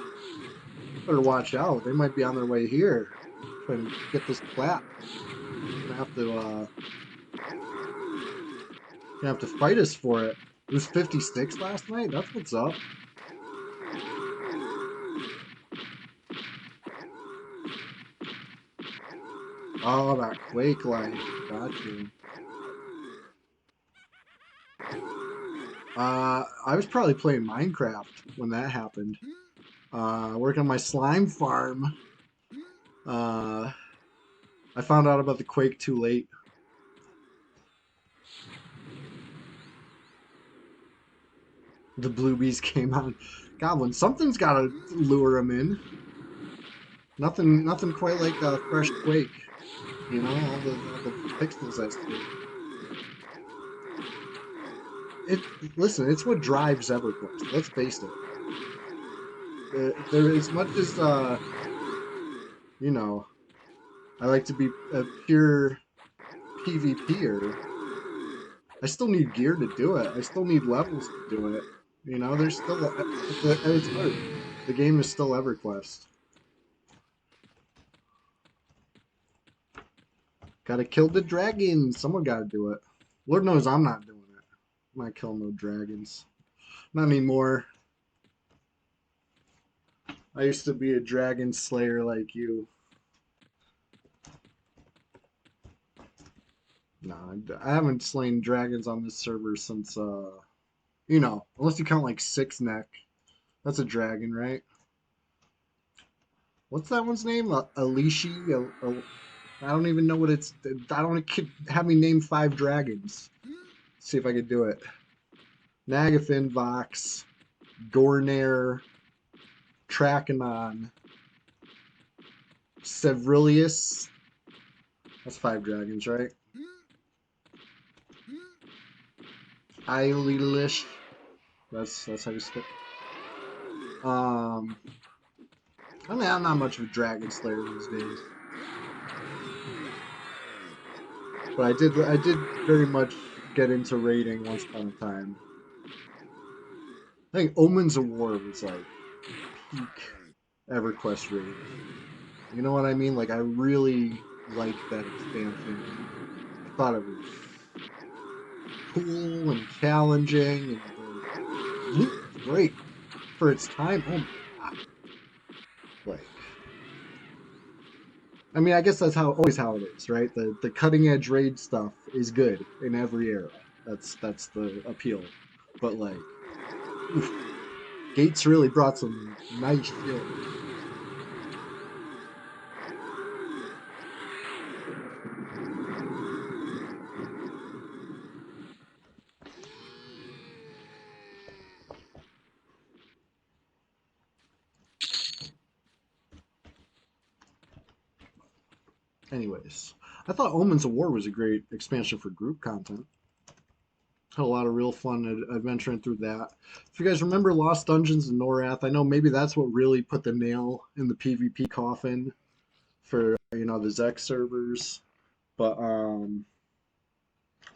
Better watch out. They might be on their way here. Trying to get this plat. Gonna have to fight us for it. It was 56 last night? That's what's up. Oh, that Quake life. Got you. I was probably playing Minecraft when that happened. Working on my slime farm. I found out about the Quake too late. The Bluebees came on. Goblin, something's gotta lure them in. Nothing quite like a fresh Quake. All the pixels I see. Listen, it's what drives EverQuest. Let's face it. There, as much as you know, I like to be a pure PvPer. I still need gear to do it. I still need levels to do it. There's still at its heart, the game is still EverQuest. Gotta kill the dragons. Someone gotta do it. Lord knows I'm not doing it. I'm not killing no dragons. Not anymore. I used to be a dragon slayer like you. Nah, I haven't slain dragons on this server since, unless you count like Six Neck. That's a dragon, right? What's that one's name? Alishi? I don't even know what it's. I don't have me name 5 dragons. Let's see if I can do it. Nagathyn, Vox, Gornair, Trachanon, Sevrilius. That's 5 dragons, right? Eililish. That's how you spit. I mean, I'm not much of a dragon slayer these days, but I did very much get into raiding once upon a time. I think Omens of War was like peak EverQuest raid. You know what I mean? Like I really liked that expansion. I thought it was cool and challenging, and the loot was great for its time. Oh my god! Like, I mean, I guess that's always how it is, right? The cutting edge raid stuff is good in every era. That's the appeal. But like, oof, Gates really brought some nice shit. Anyways, I thought Omens of War was a great expansion for group content. Had a lot of real fun adventuring through that. If you guys remember Lost Dungeons and Norath, I know maybe that's what really put the nail in the PvP coffin for the Zek servers. But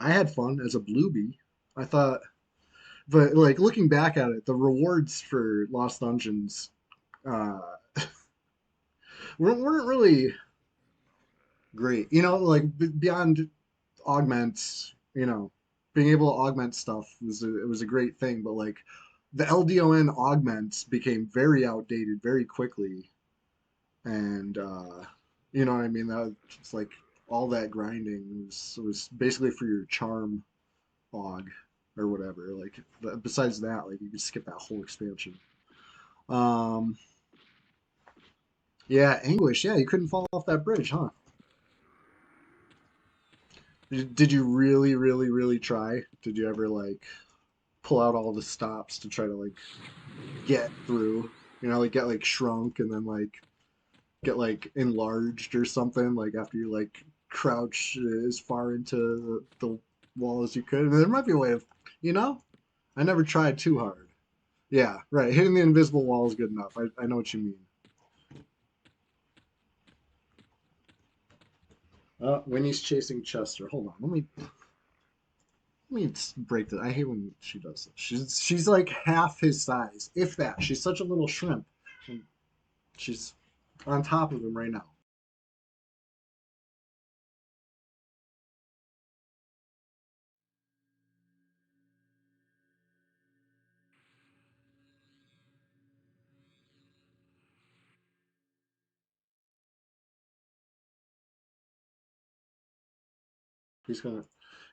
I had fun as a bluebie. I thought, but like looking back at it, the rewards for Lost Dungeons uh, weren't really great. Like beyond augments, being able to augment stuff it was a great thing. But like the LDON augments became very outdated very quickly, and you know what I mean. That it's like all that grinding was basically for your charm aug or whatever. Like besides that, like you could skip that whole expansion. Um, yeah, Anguish. Yeah, you couldn't fall off that bridge, huh? Did you really, really, really try? Did you ever like pull out all the stops to try to like get through? You know, like get like shrunk and then like get like enlarged or something. Like after you like crouch as far into the wall as you could. And there might be a way of, you know, I never tried too hard. Yeah, right. Hitting the invisible wall is good enough. I know what you mean. Winnie's chasing Chester. Hold on. Let me break that. I hate when she does this. She's like half his size, if that. She's such a little shrimp. And she's on top of him right now. He's gonna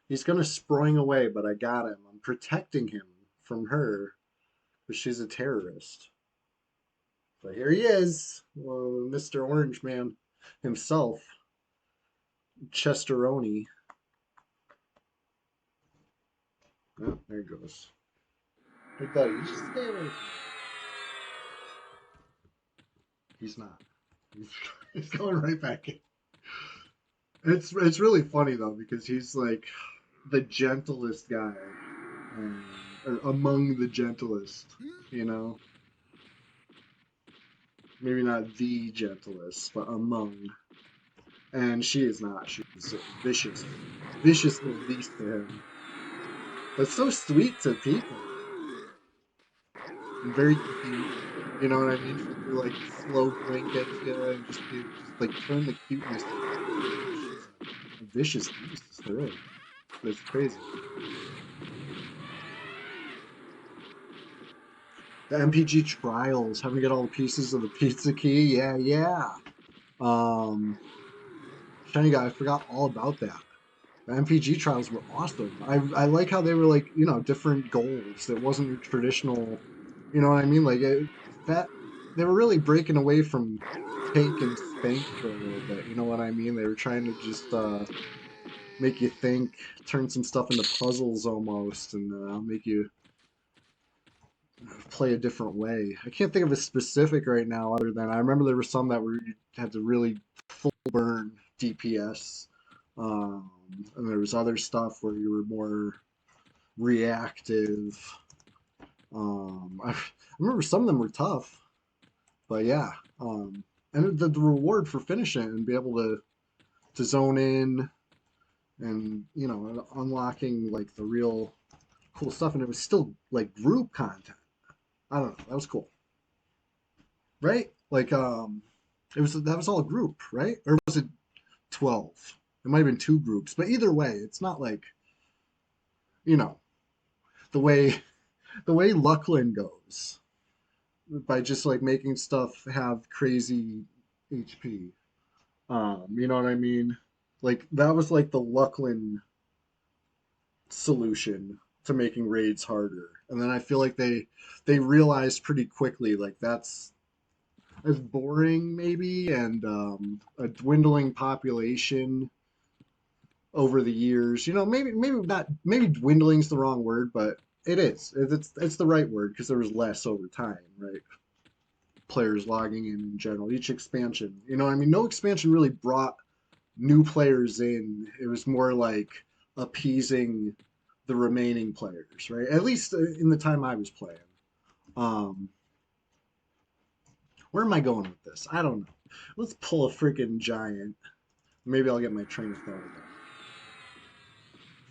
he's gonna spring away, but I got him. I'm protecting him from her, but she's a terrorist. But here he is, well, Mr. Orange Man himself, Chesteroni. Oh, there he goes. Hey, buddy, you just stay away from me. He's not. He's, he's going right back in. It's really funny though because he's like the gentlest guy, and, or among the gentlest. You know, maybe not the gentlest, but among. And she is not. She's vicious, vicious little beast to him, but so sweet to people and very cute. You know what I mean? She'll like slow blink at you and just like turn the cuteness around. She's a vicious beast for real. That's crazy. The MPG trials, having to get all the pieces of the pizza key. Yeah, yeah. Um, Shiny guy, I forgot all about that. The MPG trials were awesome. I like how they were like, you know, different goals. It wasn't your traditional, you know what I mean? Like that they were really breaking away from take and spank for a little bit. You know what I mean? They were trying to just make you think, turn some stuff into puzzles almost, and make you play a different way. I can't think of a specific right now other than I remember there were some that were you had to really full burn DPS. Um, and there was other stuff where you were more reactive. I remember some of them were tough, but yeah. And the reward for finishing it and be able to zone in and you know unlocking like the real cool stuff, and it was still like group content. I don't know. That was cool, right? Like it was that was all a group, right? Or was it 12? It might have been two groups, but either way, it's not like you know the way the way Luckland goes by just like making stuff have crazy HP. You know what I mean? Like that was like the Luckland solution to making raids harder. And then I feel like they realized pretty quickly like that's as boring maybe and a dwindling population over the years. You know, maybe not maybe dwindling's the wrong word, but it is. It's the right word because there was less over time, right? Players logging in general, each expansion. You know, I mean, no expansion really brought new players in. It was more like appeasing the remaining players, right? At least in the time I was playing. Um, where am I going with this? I don't know. Let's pull a freaking giant. Maybe I'll get my train of thought again.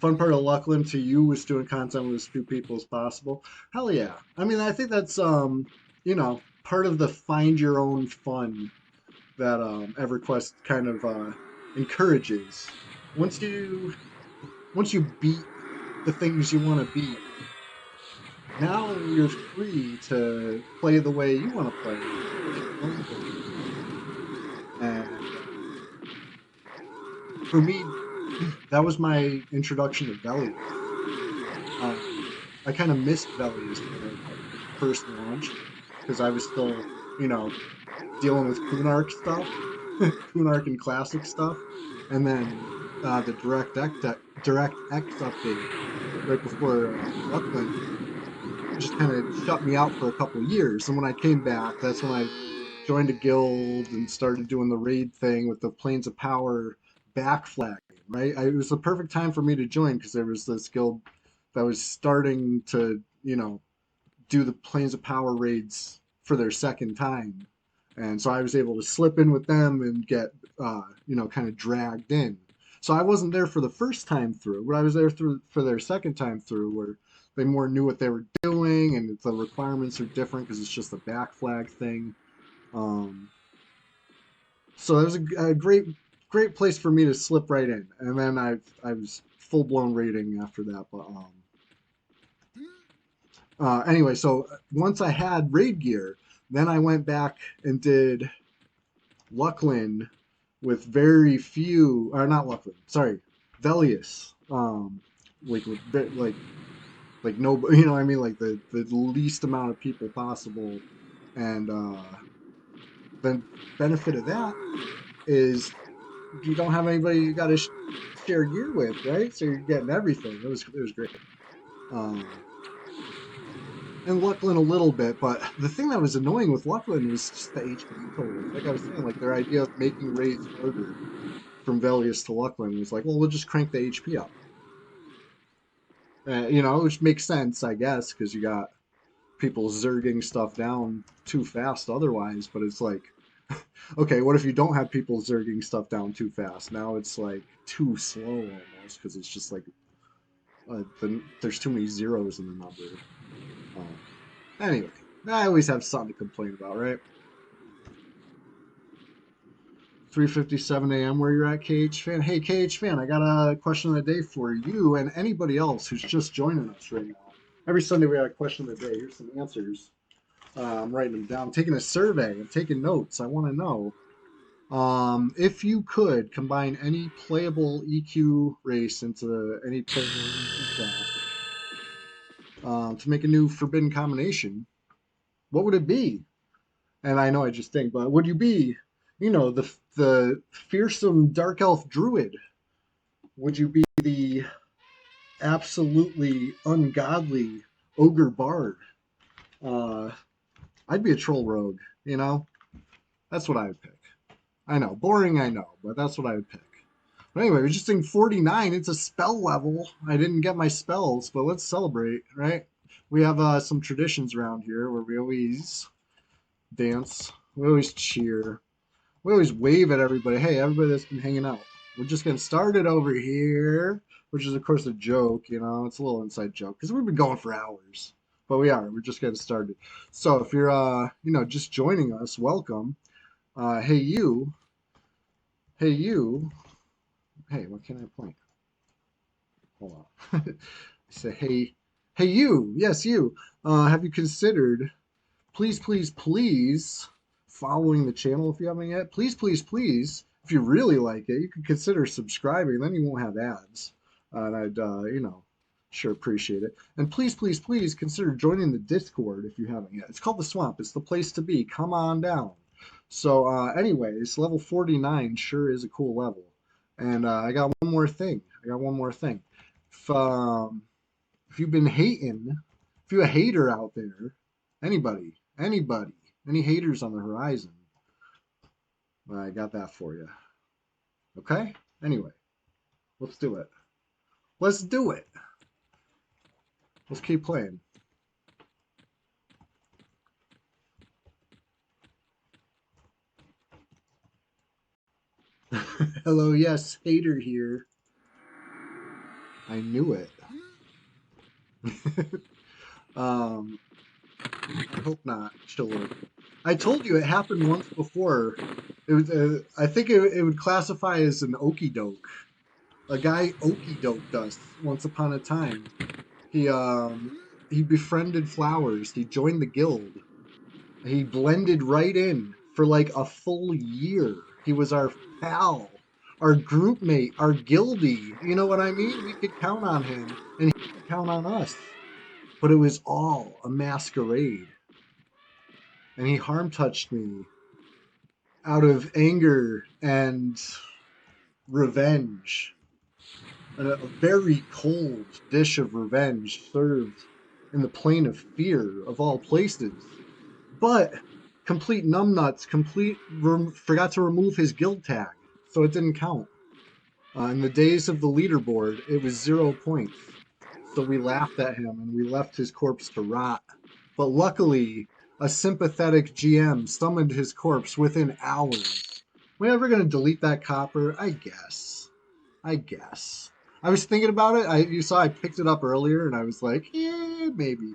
Fun part of Luckland to you was doing content with as few people as possible. Hell yeah. I mean, I think that's you know, part of the find your own fun that EverQuest kind of encourages. Once you once you beat the things you want to beat, now you're free to play the way you want to play and create your own build. And for me, that was my introduction to Velius. I kind of missed Velius when it first launched because I was still, you know, dealing with Kunark stuff, Kunark and classic stuff, and then the DirectX update right before Luckland just kind of shut me out for a couple years. And when I came back, that's when I joined a guild and started doing the raid thing with the Planes of Power backflagging. Right, it was the perfect time for me to join because there was this guild that was starting to, do the Planes of Power raids for their second time, and so I was able to slip in with them and get, kind of dragged in. So I wasn't there for the first time through, but I was there for their second time through, where they more knew what they were doing, and the requirements are different because it's just a back flag thing. Um, so it was a great place for me to slip right in, and then I was full blown raiding after that. But anyway, so once I had raid gear, then I went back and did Lucklin with very few, or not Lucklin, sorry, Velius. Like with like no, what I mean, like the least amount of people possible, and the benefit of that is you don't have anybody you got to share gear with, right? So you're getting everything. It was great. Um, and Lucklin a little bit, but the thing that was annoying with Lucklin was just the HP totals. Like I was saying, like their idea of making raids harder from Velius to Lucklin was like, well, we'll just crank the HP up. Which makes sense, I guess, because you got people zerging stuff down too fast otherwise. But it's like, okay, what if you don't have people zerging stuff down too fast? Now it's like too slow almost because it's just like there's too many zeros in the number. Um, anyway, I always have something to complain about, right? 3:57 a.m. where you're at, KH fan. Hey, KH fan, I got a question of the day for you and anybody else who's just joining us right now. Every Sunday we got a question of the day. Here's some answers. I'm writing them down. I'm taking a survey. I'm taking notes. I want to know if you could combine any playable EQ race into any playable EQ class to make a new forbidden combination, what would it be? And I know I just think, but would you be, the fearsome dark elf druid? Would you be the absolutely ungodly ogre bard? Uh, I'd be a troll rogue. You know, that's what I would pick. I know, boring, I know, but that's what I would pick. But anyway, we're just in 49. It's a spell level. I didn't get my spells, but let's celebrate, right? We have some traditions around here where we always dance, we always cheer, we always wave at everybody. Hey, everybody that's been hanging out. We're just getting started over here, which is, of course, a joke. It's a little inside joke because we've been going for hours. But we are. We're just getting started. So if you're, just joining us, welcome. Hey, you. Hey, you. Hey, what can I point? Hold on. Say, hey, you. Yes, you. Have you considered, please, please, please, following the channel if you haven't yet? Please, please, please, if you really like it, you can consider subscribing. Then you won't have ads. And I'd, sure appreciate it. And please, please, please consider joining the Discord if you haven't yet. It's called the Swamp. It's the place to be. Come on down. So, anyways, level 49 sure is a cool level. And I got one more thing. If, um, if you've been hating, if you're a hater out there, anybody, any haters on the horizon, I got that for you. Okay? Anyway, let's do it. Let's do it. Let's keep playing. Hello, yes, hater here. I knew it. I hope not, Chiller. I told you it happened once before. It was, I think it would classify as an okey doke. A guy okey doked us once upon a time. He he befriended Flowers. He joined the guild. He blended right in for like a full year. He was our pal, our group mate, our guildie. You know what I mean? We could count on him and he could count on us. But it was all a masquerade. And he harm touched me out of anger and revenge. A very cold dish of revenge served in the plane of fear of all places. But complete numbnuts, forgot to remove his guild tag, so it didn't count. In the days of the leaderboard, it was 0 points. So we laughed at him and we left his corpse to rot. But luckily, a sympathetic GM summoned his corpse within hours. We ever gonna delete that copper? I guess. I guess. I was thinking about it. You saw I picked it up earlier, and I was like, yeah, maybe.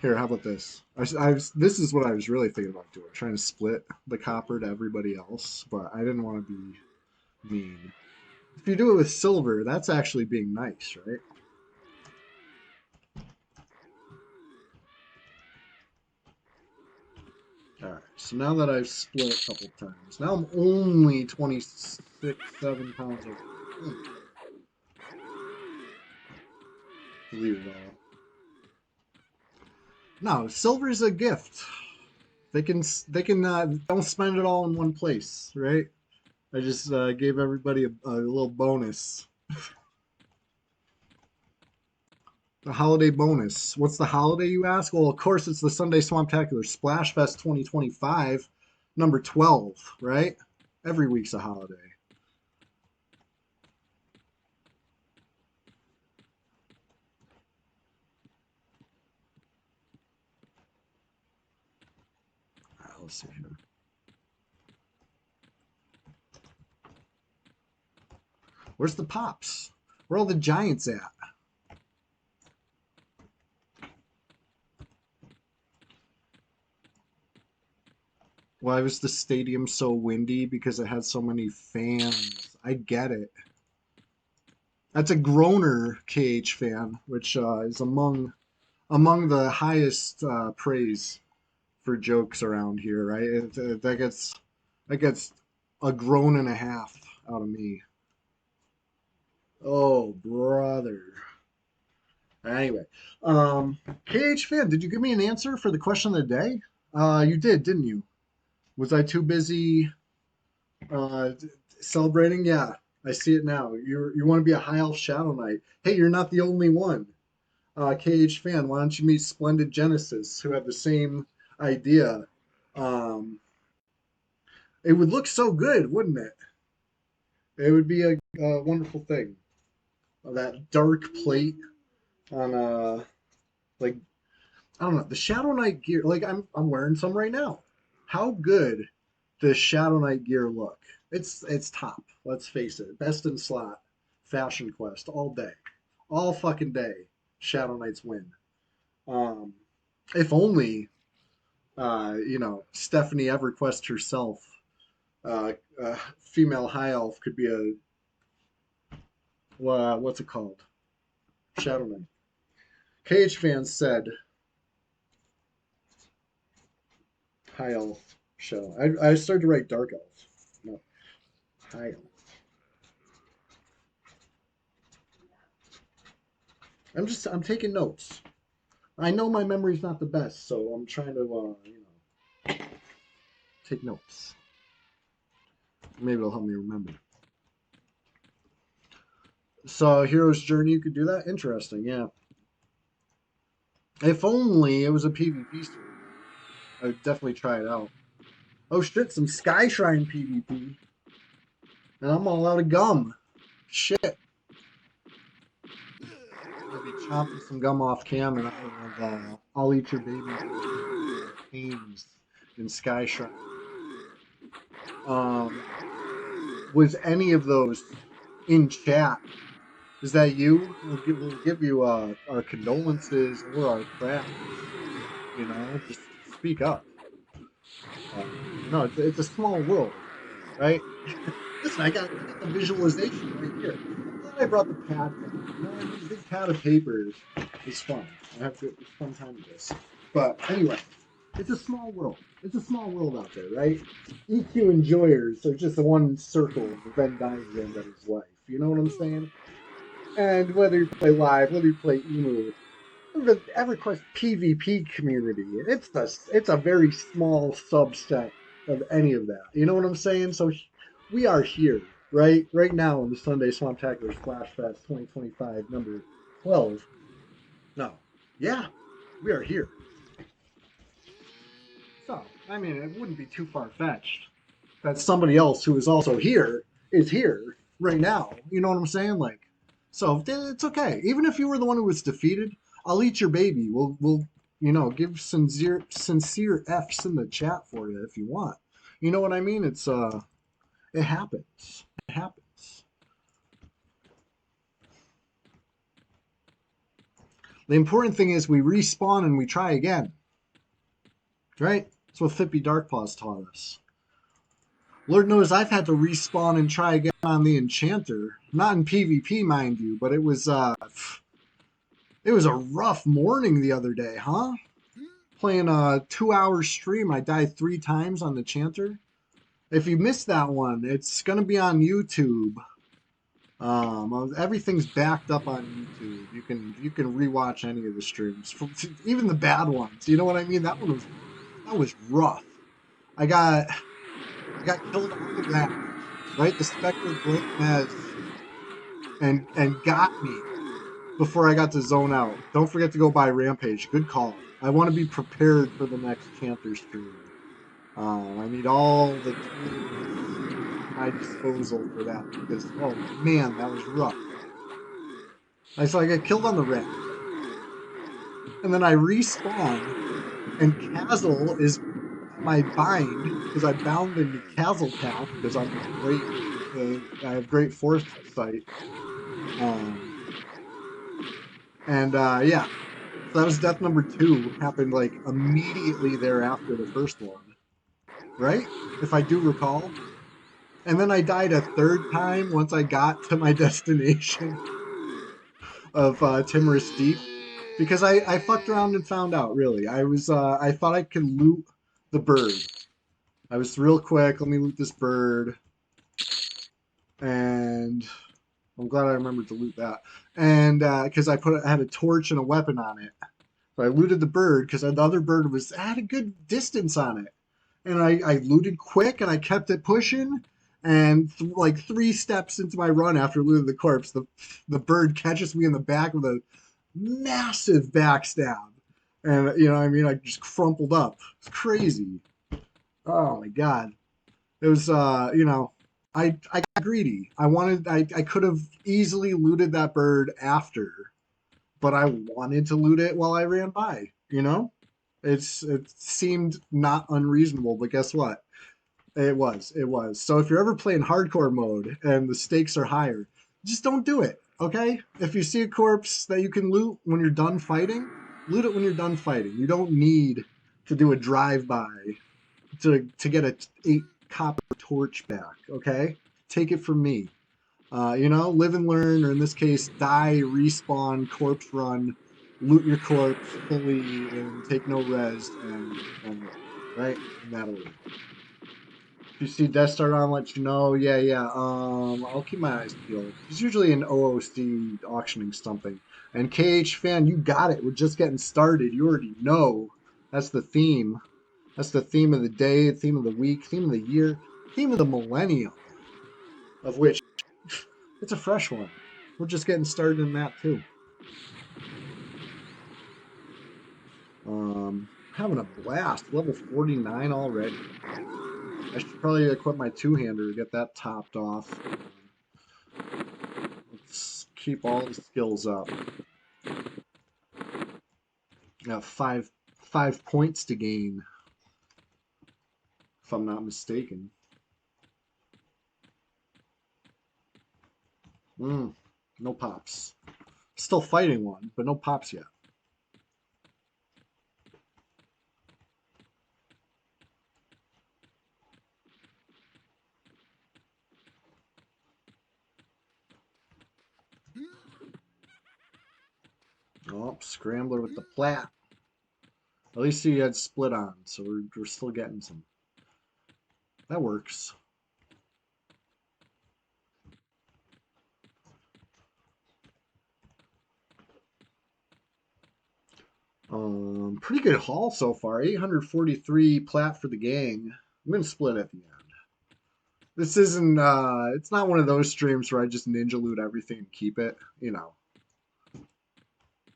Here, how about this? This is what I was really thinking about doing, trying to split the copper to everybody else, but I didn't want to be mean. If you do it with silver, that's actually being nice, right? All right, so now that I've split a couple times, now I'm only 26, 7 pounds over. Delete it all. No, silver's a gift. They can don't spend it all in one place, right? I just gave everybody a little bonus. The holiday bonus. What's the holiday, you ask? Well, of course, it's the Sunday Swamptacular Splashfest 2025, number 12, right? Every week's a holiday. All right, let's see here. Where's the pops? Where are all the giants at? Why was the stadium so windy? Because it had so many fans. I get it. That's a groaner KH fan, which is among the highest praise for jokes around here, right? That gets a groan and a half out of me. Oh, brother. Anyway, KH fan, did you give me an answer for the question of the day? You did, didn't you? Was I too busy uh, celebrating? Yeah, I see it now. You want to be a high elf shadow knight? Hey, you're not the only one. KH fan, why don't you meet Splendid Genesis, who have the same idea? Um, it would look so good, wouldn't it? It would be a wonderful thing. That dark plate on like I don't know, the Shadow Knight gear. Like I'm wearing some right now. How good does Shadow Knight gear look? It's top. Let's face it. Best in slot, Fashion Quest all day, all fucking day. Shadow Knights win. Um, if only Stephanie EverQuest herself, uh, female high elf, could be a what's it called? Shadow Knight. KH fans said high elf show. I started to write dark elf. No, high elf. I'm taking notes. I know my memory's not the best, so I'm trying to take notes. Maybe it'll help me remember. So Hero's Journey, you could do that. Interesting, yeah. If only it was a PvP story. I would definitely try it out. Oh shit, some Sky Shrine PvP. And I'm all out of gum. Shit. I'm gonna be chomping some gum off cam, and I'll eat your baby pains in Sky Shrine. Um, was any of those in chat? Is that you? We'll give you our condolences or our prayers. Just speak up. It's a small world, right? Listen, I got the visualization right here. I brought the pad down. You know, I mean, a big pad of paper is fun. I have good, it's fun time with this. But anyway, it's a small world. It's a small world out there, right? EQ enjoyers are just one circle of the Venn diagram that is life. You know what I'm saying? And whether you play live, whether you play emu, the EverQuest PvP community, it's a very small subset of any of that. You know what I'm saying? So we are here, right? Right now in the Sunday Swamptacular Splashfest 2025 number 12. No. Yeah, we are here. So, I mean, it wouldn't be too far fetched that somebody else who is also here is here right now. You know what I'm saying? Like, so it's okay. Even if you were the one who was defeated, I'll eat your baby. We'll give sincere F's in the chat for you if you want. You know what I mean? It happens. It happens. The important thing is we respawn and we try again. Right? That's what Fippy Darkpaws taught us. Lord knows I've had to respawn and try again on the Enchanter. Not in PvP, mind you, but it was a rough morning the other day, huh? Playing a 2-hour stream, I died 3 times on the Enchanter. If you missed that one, it's gonna be on YouTube. Everything's backed up on YouTube. You can rewatch any of the streams, even the bad ones. You know what I mean? That was rough. I got killed on the raft, right? The Spectre Blink Mez and got me before I got to zone out. Don't forget to go buy Rampage. Good call. I want to be prepared for the next Chanter stream. I need all the tools at my disposal for that because, oh man, that was rough. So I got killed on the raft, and then I respawn, and Kazzle is my bind because I bound into Kazzle Path because I'm great. I have great foresight. Yeah, so that was death number 2. Happened like immediately thereafter the first one, right? If I do recall. And then I died a third time once I got to my destination of Timorous Deep because I fucked around and found out. Really, I thought I could loot the bird. I was real quick. Let me loot this bird, and I'm glad I remembered to loot that. And because I had a torch and a weapon on it. So I looted the bird because the other bird had a good distance on it. And I looted quick and I kept it pushing. And like 3 steps into my run after looting the corpse, the bird catches me in the back with a massive backstab. And you know what I mean? I just crumpled up. It's crazy. Oh my god. It was I got greedy. I could have easily looted that bird after, but I wanted to loot it while I ran by, you know? It seemed not unreasonable, but guess what? It was. It was. So if you're ever playing hardcore mode and the stakes are higher, just don't do it, okay? If you see a corpse that you can loot when you're done fighting, loot it when you're done fighting. You don't need to do a drive-by to get a 8 copper torch back, okay? Take it from me. Live and learn, or in this case, die, respawn, corpse run, loot your corpse fully, and take no res, and right? And that'll work. If you see Death Star on, let you know. Yeah, yeah. I'll keep my eyes peeled. There's usually an OOC auctioning something. And KH fan, you got it. We're just getting started. You already know. That's the theme. That's the theme of the day, theme of the week, theme of the year, theme of the millennium. Of which it's a fresh one. We're just getting started in that too. Having a blast. Level 49 already. I should probably equip my two-hander to get that topped off. Let's keep all the skills up. Got five points to gain, if I'm not mistaken. No pops. Still fighting one, but no pops yet. Oh, Scrambler with the plat. At least he had split on, so we're still getting some. That works. Pretty good haul so far. 843 plat for the gang. I'm gonna split at the end. This isn't it's not one of those streams where I just ninja loot everything and keep it, you know.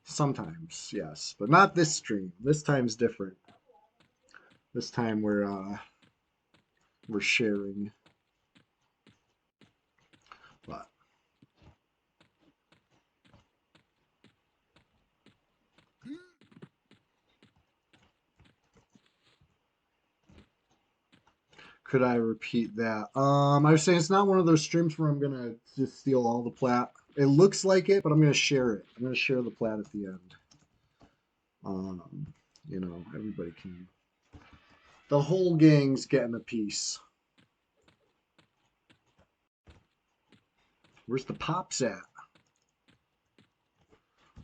Sometimes, yes, but not this stream. This time's different. This time we're sharing. But could I repeat that? I was saying it's not one of those streams where I'm gonna just steal all the plat. It looks like it, but I'm gonna share it. I'm gonna share the plat at the end. You know, everybody can. The whole gang's getting a piece. Where's the pops at?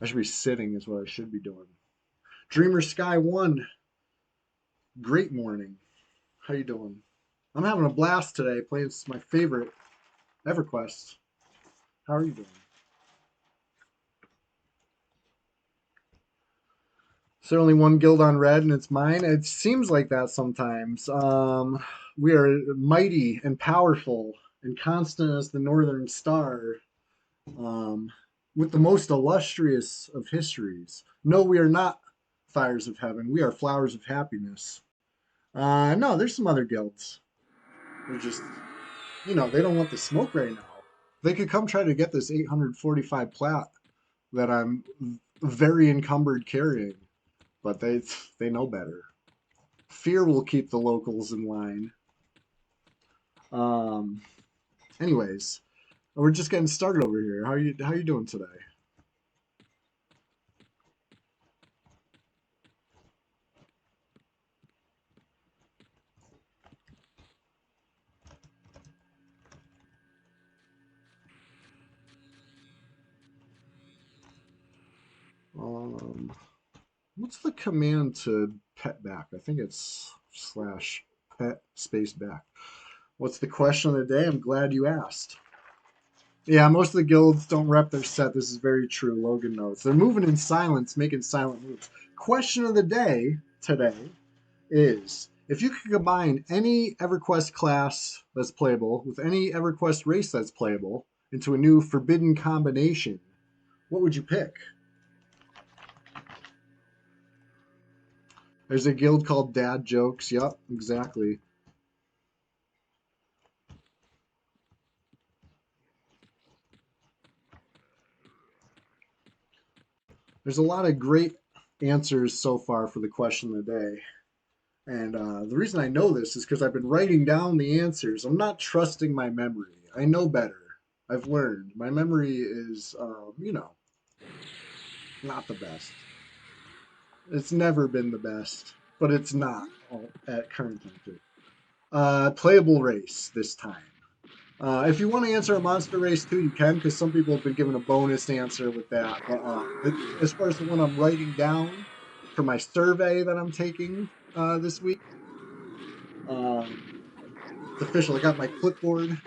I should be sitting is what I should be doing. Dreamer Sky 1. Great morning. How you doing? I'm having a blast today playing my favorite EverQuest. How are you doing? Is there only one guild on red and it's mine? It seems like that sometimes. We are mighty and powerful and constant as the northern star, with the most illustrious of histories. No, we are not fires of heaven. We are flowers of happiness. No, there's some other guilds. They're just, you know, they don't want the smoke right now. They could come try to get this 845 plat that I'm very encumbered carrying, but they know better. Fear will keep the locals in line. Um, anyways, we're just getting started over here. How you doing today? Um, what's the command to pet back? I think it's slash pet space back. What's the question of the day? I'm glad you asked. Yeah, most of the guilds don't rep their set. This is very true. Logan knows. They're moving in silence, making silent moves. Question of the day today is if you could combine any EverQuest class that's playable with any EverQuest race that's playable into a new forbidden combination, what would you pick? There's a guild called Dad Jokes. Yep, exactly. There's a lot of great answers so far for the question of the day. And the reason I know this is because I've been writing down the answers. I'm not trusting my memory. I know better. I've learned. My memory is, you know, not the best. It's never been the best, but it's not at current time. Playable race this time. If you want to answer a monster race too, you can, because some people have been given a bonus answer with that. But as far as the one I'm writing down for my survey that I'm taking this week, it's official. I got my clipboard.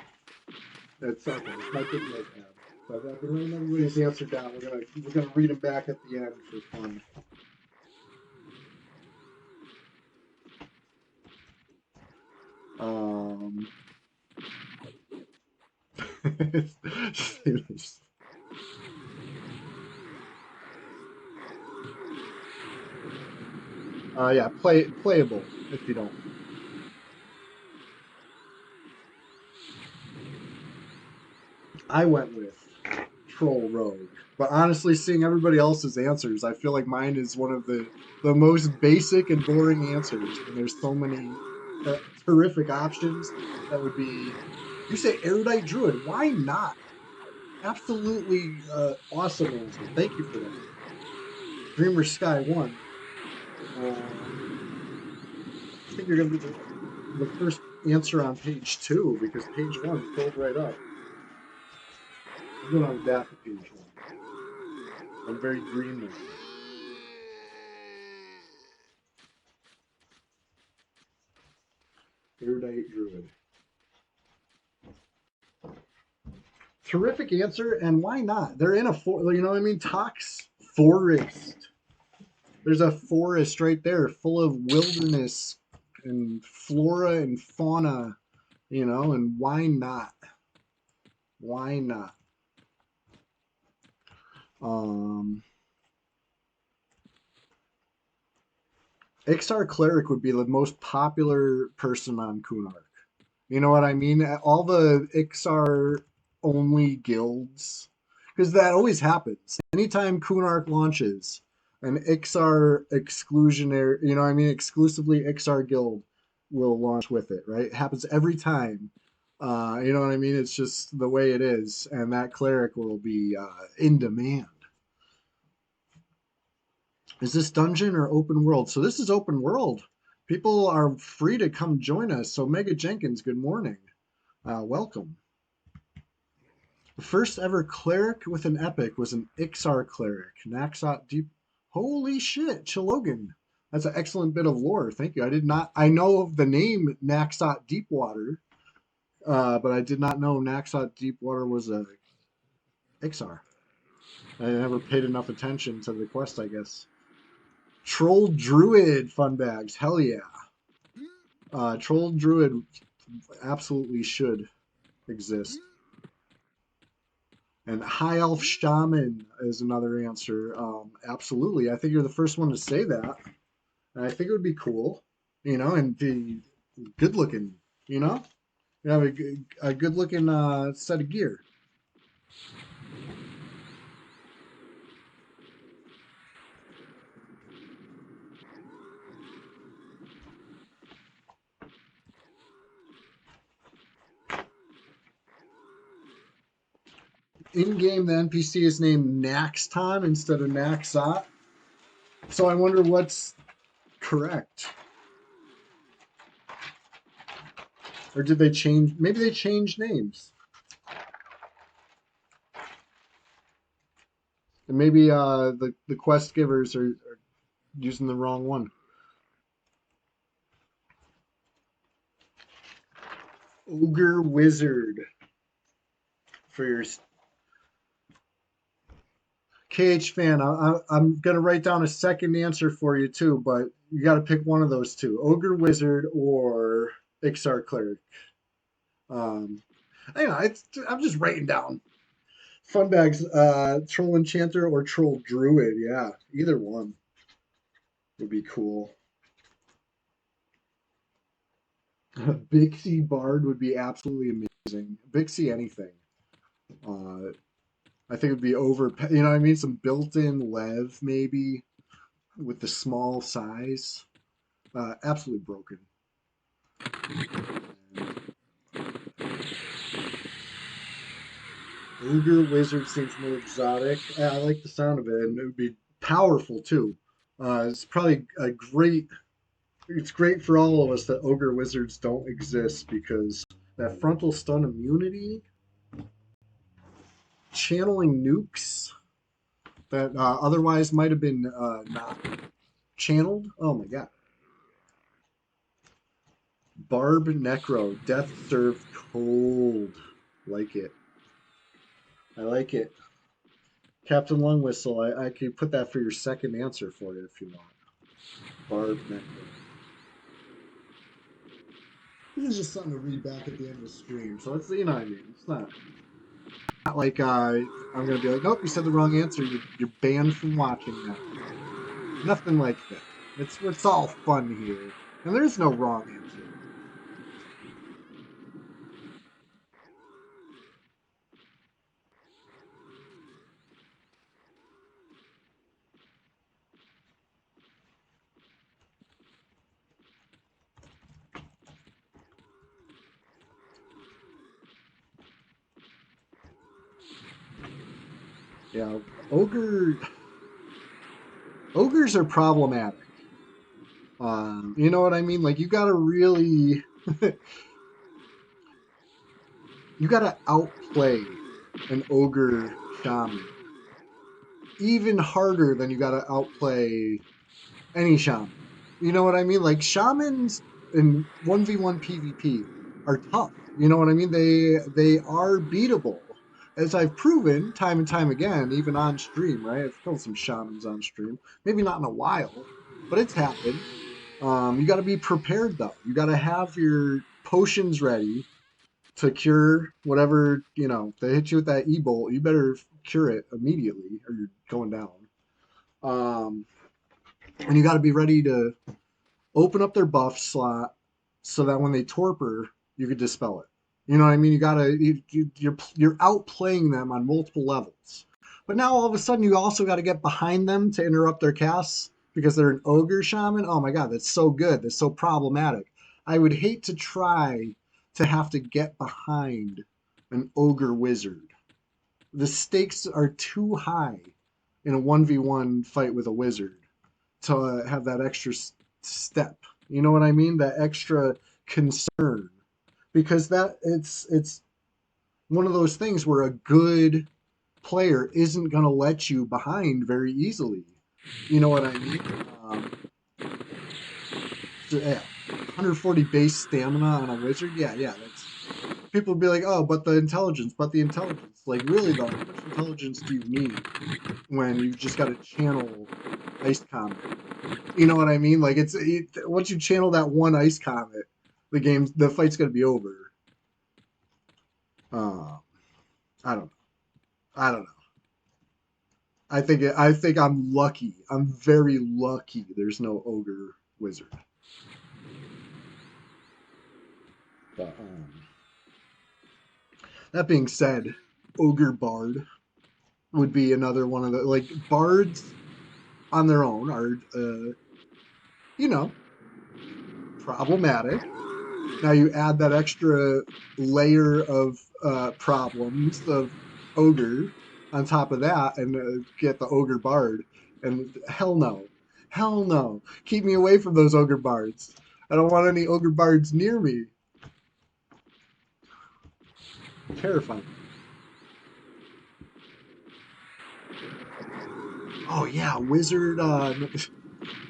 It's okay. It's my big notepad. So I've been writing everybody's answer down. We're gonna read them back at the end for fun. Um, yeah, playable if you don't. I went with Troll Rogue, but honestly, seeing everybody else's answers, I feel like mine is one of the most basic and boring answers. And there's so many terrific options that would be. You say Erudite Druid? Why not? Absolutely awesome answer. Thank you for that. Dreamer Sky 1. I think you're going to be the first answer on page 2 because page 1 filled right up. I'm going on back to page 1. I'm very green. Erudite druid. Terrific answer, and why not? They're in a you know what I mean? Tox forest. There's a forest right there full of wilderness and flora and fauna, you know, and why not? Why not? Um, Ixar Cleric would be the most popular person on Kunark. You know what I mean? All the Ixar only guilds, because that always happens. Anytime Kunark launches, an Ixar exclusionary, you know what I mean, exclusively Ixar guild will launch with it, right? It happens every time. You know what I mean? It's just the way it is, and that cleric will be in demand. Is this dungeon or open world? So this is open world. People are free to come join us. So Mega Jenkins, good morning. Welcome. The first ever cleric with an epic was an Ixar cleric, Naxot Deep. Holy shit, Chilogan. That's an excellent bit of lore. Thank you. I did not. I know of the name Naxot Deepwater, but I did not know Naxot Deepwater was a Ixar. I never paid enough attention to the quest, I guess. Troll Druid fun bags. Hell yeah. Troll Druid absolutely should exist. And High Elf Shaman is another answer. Absolutely. I think you're the first one to say that. And I think it would be cool, you know, and be good looking, you know? You have a good looking set of gear. In game, the NPC is named Naxton instead of Naxot. So I wonder what's correct. Or did they change? Maybe they changed names. And maybe the quest givers are using the wrong one. Ogre Wizard for your KH fan. I'm going to write down a second answer for you too, but you got to pick one of those two: Ogre Wizard or Ixar Cleric. I know, I'm just writing down. Fun bags, Troll Enchanter or Troll Druid. Yeah, either one would be cool. Bixie Bard would be absolutely amazing. Bixie anything. Uh, I think it would be over. You know what I mean? Some built-in Lev maybe with the small size. Absolutely broken. Ogre Wizard seems more exotic. I like the sound of it, and it would be powerful too. It's probably a great. It's great for all of us that Ogre Wizards don't exist because that frontal stun immunity, channeling nukes that otherwise might have been not channeled. Oh my god. Barb Necro, Death Served Cold. Like it. I like it. Captain Lung Whistle, I could put that for your second answer for you if you want. Barb Necro. This is just something to read back at the end of the stream. So it's, you know what I mean? It's not like I'm going to be like, nope, you said the wrong answer. You're banned from watching that. Nothing like that. It's all fun here. And there's no wrong answer. Yeah, ogres are problematic. You know what I mean? Like you gotta really, you gotta outplay an ogre shaman. even harder than you got to outplay any shaman. You know what I mean? Like shamans in 1v1 PvP are tough. You know what I mean? They are beatable. As I've proven time and time again, even on stream, right? I've killed some shamans on stream. Maybe not in a while, but it's happened. You got to be prepared though. You got to have your potions ready to cure whatever, they hit you with that e-bolt. You better cure it immediately or you're going down. Um, and you got to be ready to open up their buff slot so that when they torpor, you could dispel it. You know what I mean? You're outplaying them on multiple levels. But now all of a sudden you also got to get behind them to interrupt their casts because they're an ogre shaman. Oh my god, that's so good. That's so problematic. I would hate to try to have to get behind an ogre wizard. The stakes are too high in a 1v1 fight with a wizard to have that extra step. You know what I mean? That extra concern because it's one of those things where a good player isn't going to let you behind very easily. You know what I mean? So, yeah, 140 base stamina on a wizard. Yeah, yeah. That's people be like, oh, but the intelligence, but the intelligence. Like, really though, how much intelligence do you need when you've just got to channel ice comet? You know what I mean? Like once you channel that one ice comet, the fight's gonna be over. Uh, I don't know. I don't know. I think I'm lucky. I'm very lucky. There's no ogre wizard. But that being said, ogre bard would be another one of the like bards on their own are you know problematic. Now you add that extra layer of problems of ogre on top of that, and get the ogre bard. And hell no, hell no, keep me away from those ogre bards. I don't want any ogre bards near me. Terrifying. Oh yeah, wizard,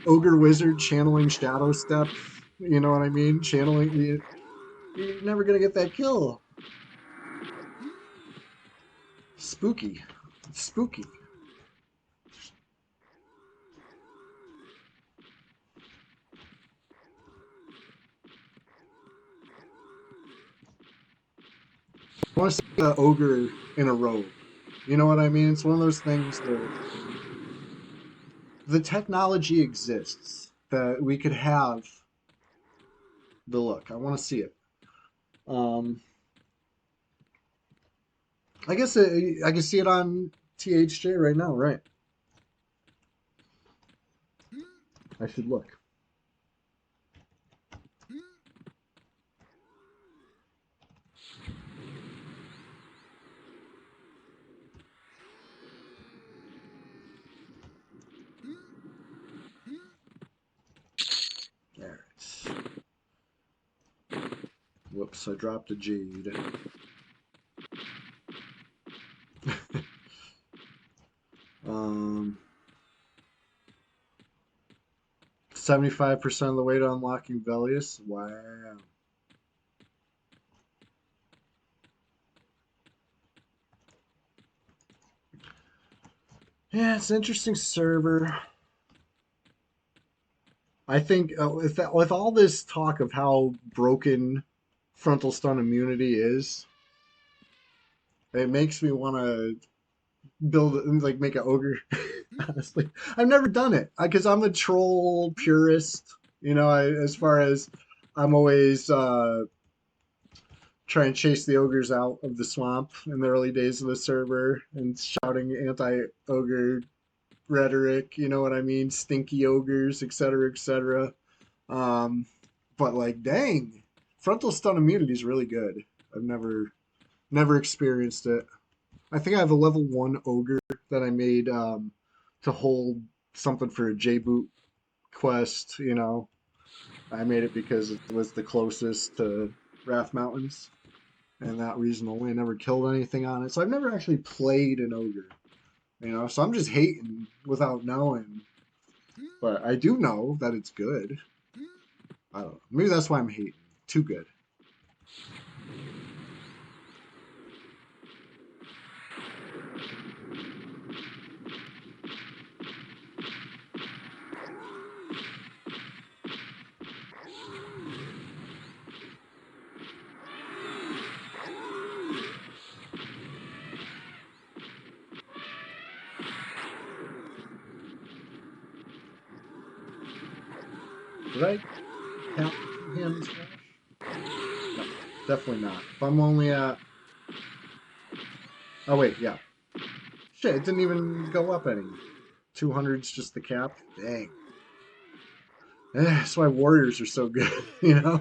ogre wizard channeling shadow steps. You know what I mean? Channeling. You're never gonna get that kill. Spooky, spooky. I want to see the ogre in a robe. You know what I mean? It's one of those things that the technology exists that we could have the look. I want to see it. Um, I guess I can see it on THJ right now, right? I should look. There it's. Whoops, I dropped a jade. um, 75% of the way to unlocking Velius. Wow. Yeah, it's an interesting server. I think with all this talk of how broken frontal stun immunity is, it makes me want to like make an ogre. Honestly, I've never done it because I'm a troll purist. As far as I'm always trying to chase the ogres out of the swamp in the early days of the server and shouting anti-ogre rhetoric. You know what I mean? Stinky ogres, etc., etc. Um, but like, dang, frontal stun immunity is really good. I've never experienced it. I think I have a level 1 ogre that I made to hold something for a J boot quest. I made it because it was the closest to Wrath Mountains, and that reason only. I never killed anything on it, so I've never actually played an ogre. You know, so I'm just hating without knowing. But I do know that it's good. I don't know. Maybe that's why I'm hating. Too good. Did I tap two-hand splash? No, definitely not. If I'm only at... Oh, wait, yeah. Shit, it didn't even go up any. 200's just the cap? Dang. That's why warriors are so good, you know?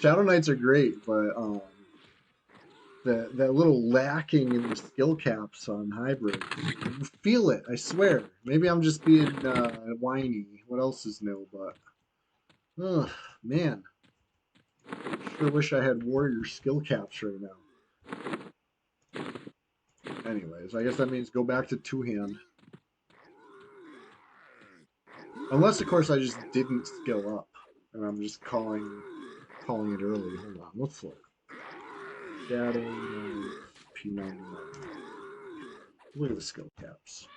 Shadow Knights are great, but that little lacking in the skill caps on hybrids. You feel it, I swear. Maybe I'm just being whiny. What else is new? But, ugh, man. Sure wish I had warrior skill caps right now. Anyways, I guess that means go back to two-hand. Unless, of course, I just didn't skill up. And I'm just calling it early. Hold on, let's look. Shadow Knights P99. Look at the skill caps.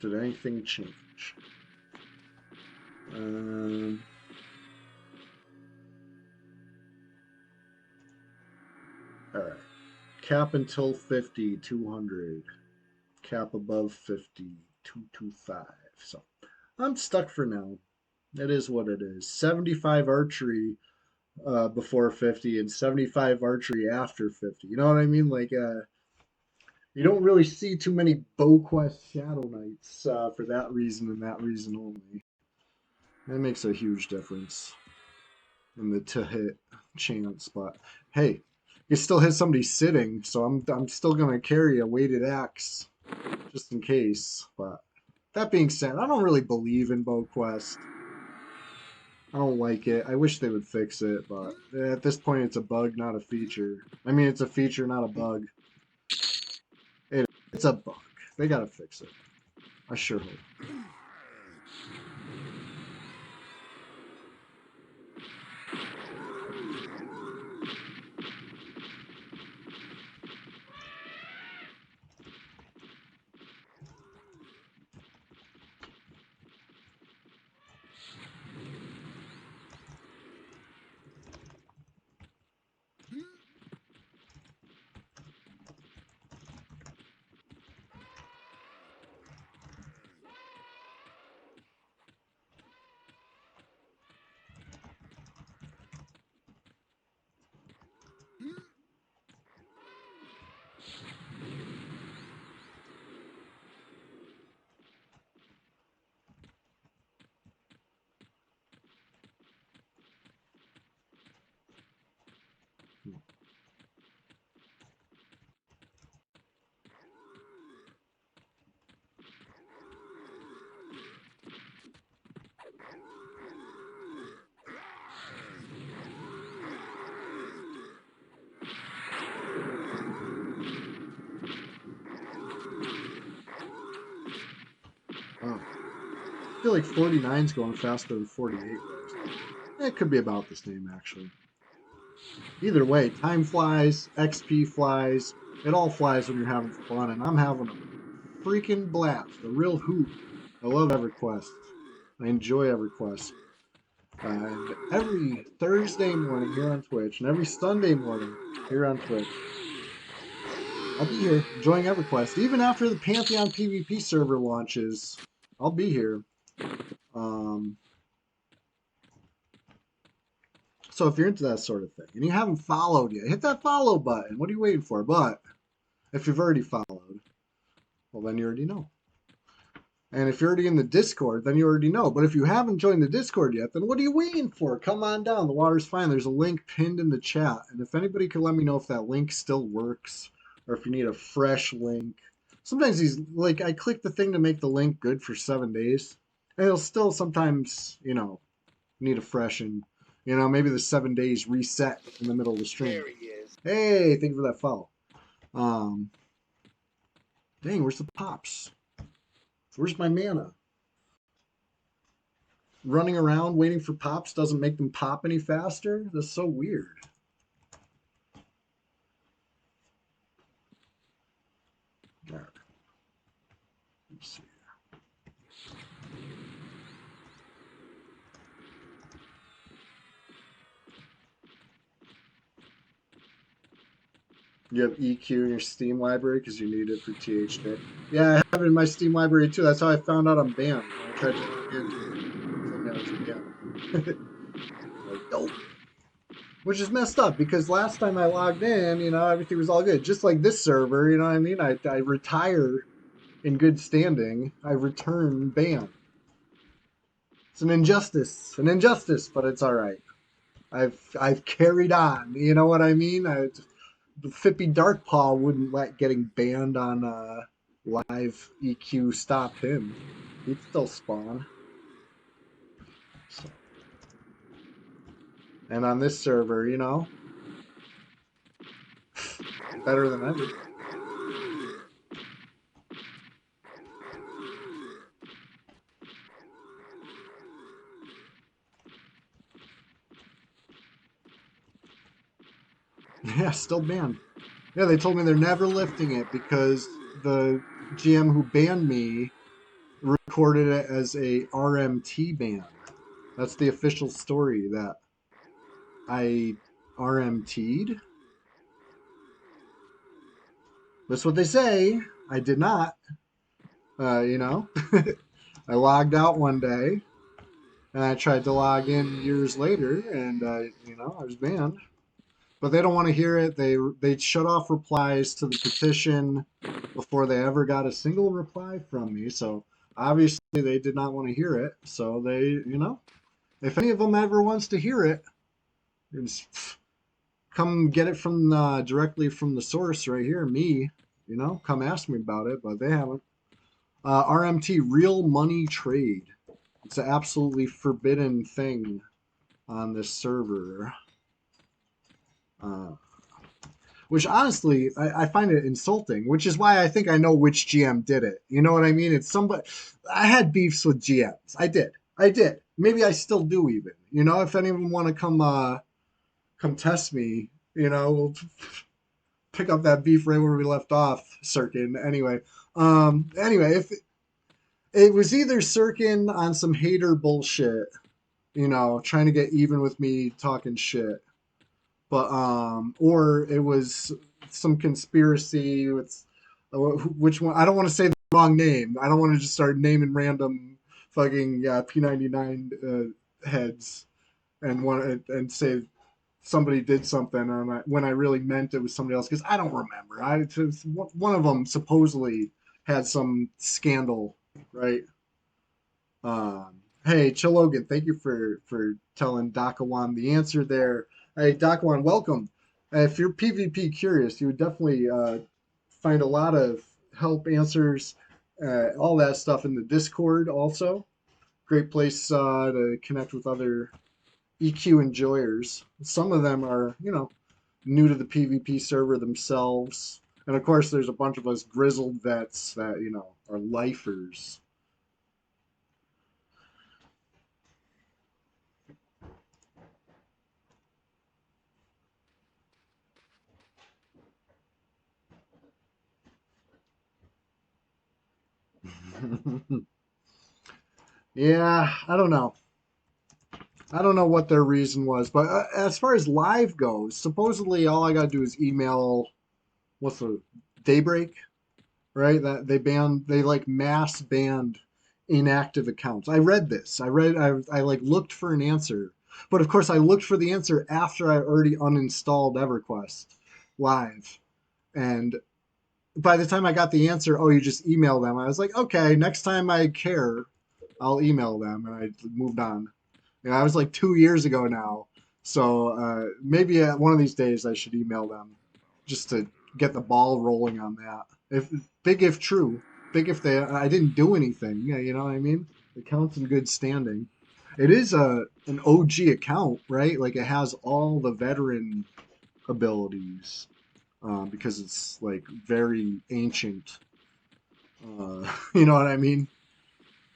Did anything change? Um, Alright. Cap until 50, 200. Cap above 50, 225. So I'm stuck for now. It is what it is. 75 archery before 50 and 75 archery after 50. You know what I mean? Like, you don't really see too many BowQuest Shadow Knights for that reason and that reason only. That makes a huge difference in the to hit chance. But hey, you still hit somebody sitting, so I'm still gonna carry a weighted axe just in case. But that being said, I don't really believe in BowQuest. I don't like it. I wish they would fix it, but at this point, it's a bug, not a feature. I mean, it's a feature, not a bug. It's a bug. They gotta fix it. I sure hope. Wow. I feel like 49's going faster than 48 was. It could be about the same, actually. Either way, time flies, XP flies, it all flies when you're having fun, and I'm having a freaking blast, a real hoot. I love EverQuest. I enjoy EverQuest. And every Thursday morning here on Twitch, and every Sunday morning here on Twitch, I'll be here enjoying EverQuest. Even after the Pantheon PvP server launches, I'll be here. Um, so if you're into that sort of thing, and you haven't followed yet, hit that follow button. What are you waiting for? But if you've already followed, well, then you already know. And if you're already in the Discord, then you already know. But if you haven't joined the Discord yet, then what are you waiting for? Come on down. The water's fine. There's a link pinned in the chat. And if anybody could let me know if that link still works or if you need a fresh link, sometimes he's like, I click the thing to make the link good for 7 days, and it'll still sometimes, need a freshen. Maybe the 7 days reset in the middle of the stream. Hey, thank you for that follow. Um, Dang, where's the pops? Where's my mana? Running around waiting for pops doesn't make them pop any faster? That's so weird. All right. Let's see. You have EQ in your Steam library because you need it for THJ. Yeah, I have it in my Steam library too. That's how I found out I'm banned. When I tried to log in, it told me I was banned. Like, dope. Which is messed up because last time I logged in, everything was all good. Just like this server, you know what I mean? I retire in good standing. I return banned. It's an injustice, but it's all right. I've carried on. You know what I mean? The Fippy Darkpaw wouldn't let getting banned on live EQ stop him. He'd still spawn. So. And on this server, better than ever. Yeah, still banned. Yeah, they told me they're never lifting it because the GM who banned me recorded it as a RMT ban. That's the official story that I RMT'd. That's what they say. I did not. I logged out one day and I tried to log in years later and, I was banned. But they don't want to hear it. They shut off replies to the petition before they ever got a single reply from me. So obviously they did not want to hear it. So they, if any of them ever wants to hear it, just come get it from directly from the source right here, me. Come ask me about it, but they haven't. RMT, real money trade. It's an absolutely forbidden thing on this server. Uh, which honestly, I find it insulting, which is why I think I know which GM did it. You know what I mean? It's somebody. I had beefs with GMs. I did. I did. Maybe I still do even. If anyone want to come test me, we'll pick up that beef right where we left off, Sirkin. Anyway, if it was either Sirkin on some hater bullshit, trying to get even with me talking shit, but or it was some conspiracy with which one? I don't want to say the wrong name. I don't want to just start naming random fucking P99 heads and say somebody did something when I really meant it was somebody else because I don't remember. One of them supposedly had some scandal, right? Hey, Chilogan, thank you for telling Dakawan the answer there. Hey, Dakawan, welcome. If you're PvP curious, you would definitely find a lot of help, answers, all that stuff in the Discord. Also, great place to connect with other EQ enjoyers. Some of them are, new to the PvP server themselves, and of course, there's a bunch of us grizzled vets that are lifers. Yeah, I don't know. I don't know what their reason was, but as far as live goes, supposedly all I got to do is email what's the Daybreak, right? That they like mass banned inactive accounts. I read this. I like looked for an answer, but of course I looked for the answer after I already uninstalled EverQuest live, and by the time I got the answer, oh, you just email them. I was like, okay, next time I care, I'll email them, and I moved on. I was like 2 years ago now, so maybe one of these days I should email them just to get the ball rolling on that. If big if true, big if I didn't do anything. Yeah, you know what I mean. The account's in good standing. It is an OG account, right? Like it has all the veteran abilities because it's like very ancient. You know what I mean?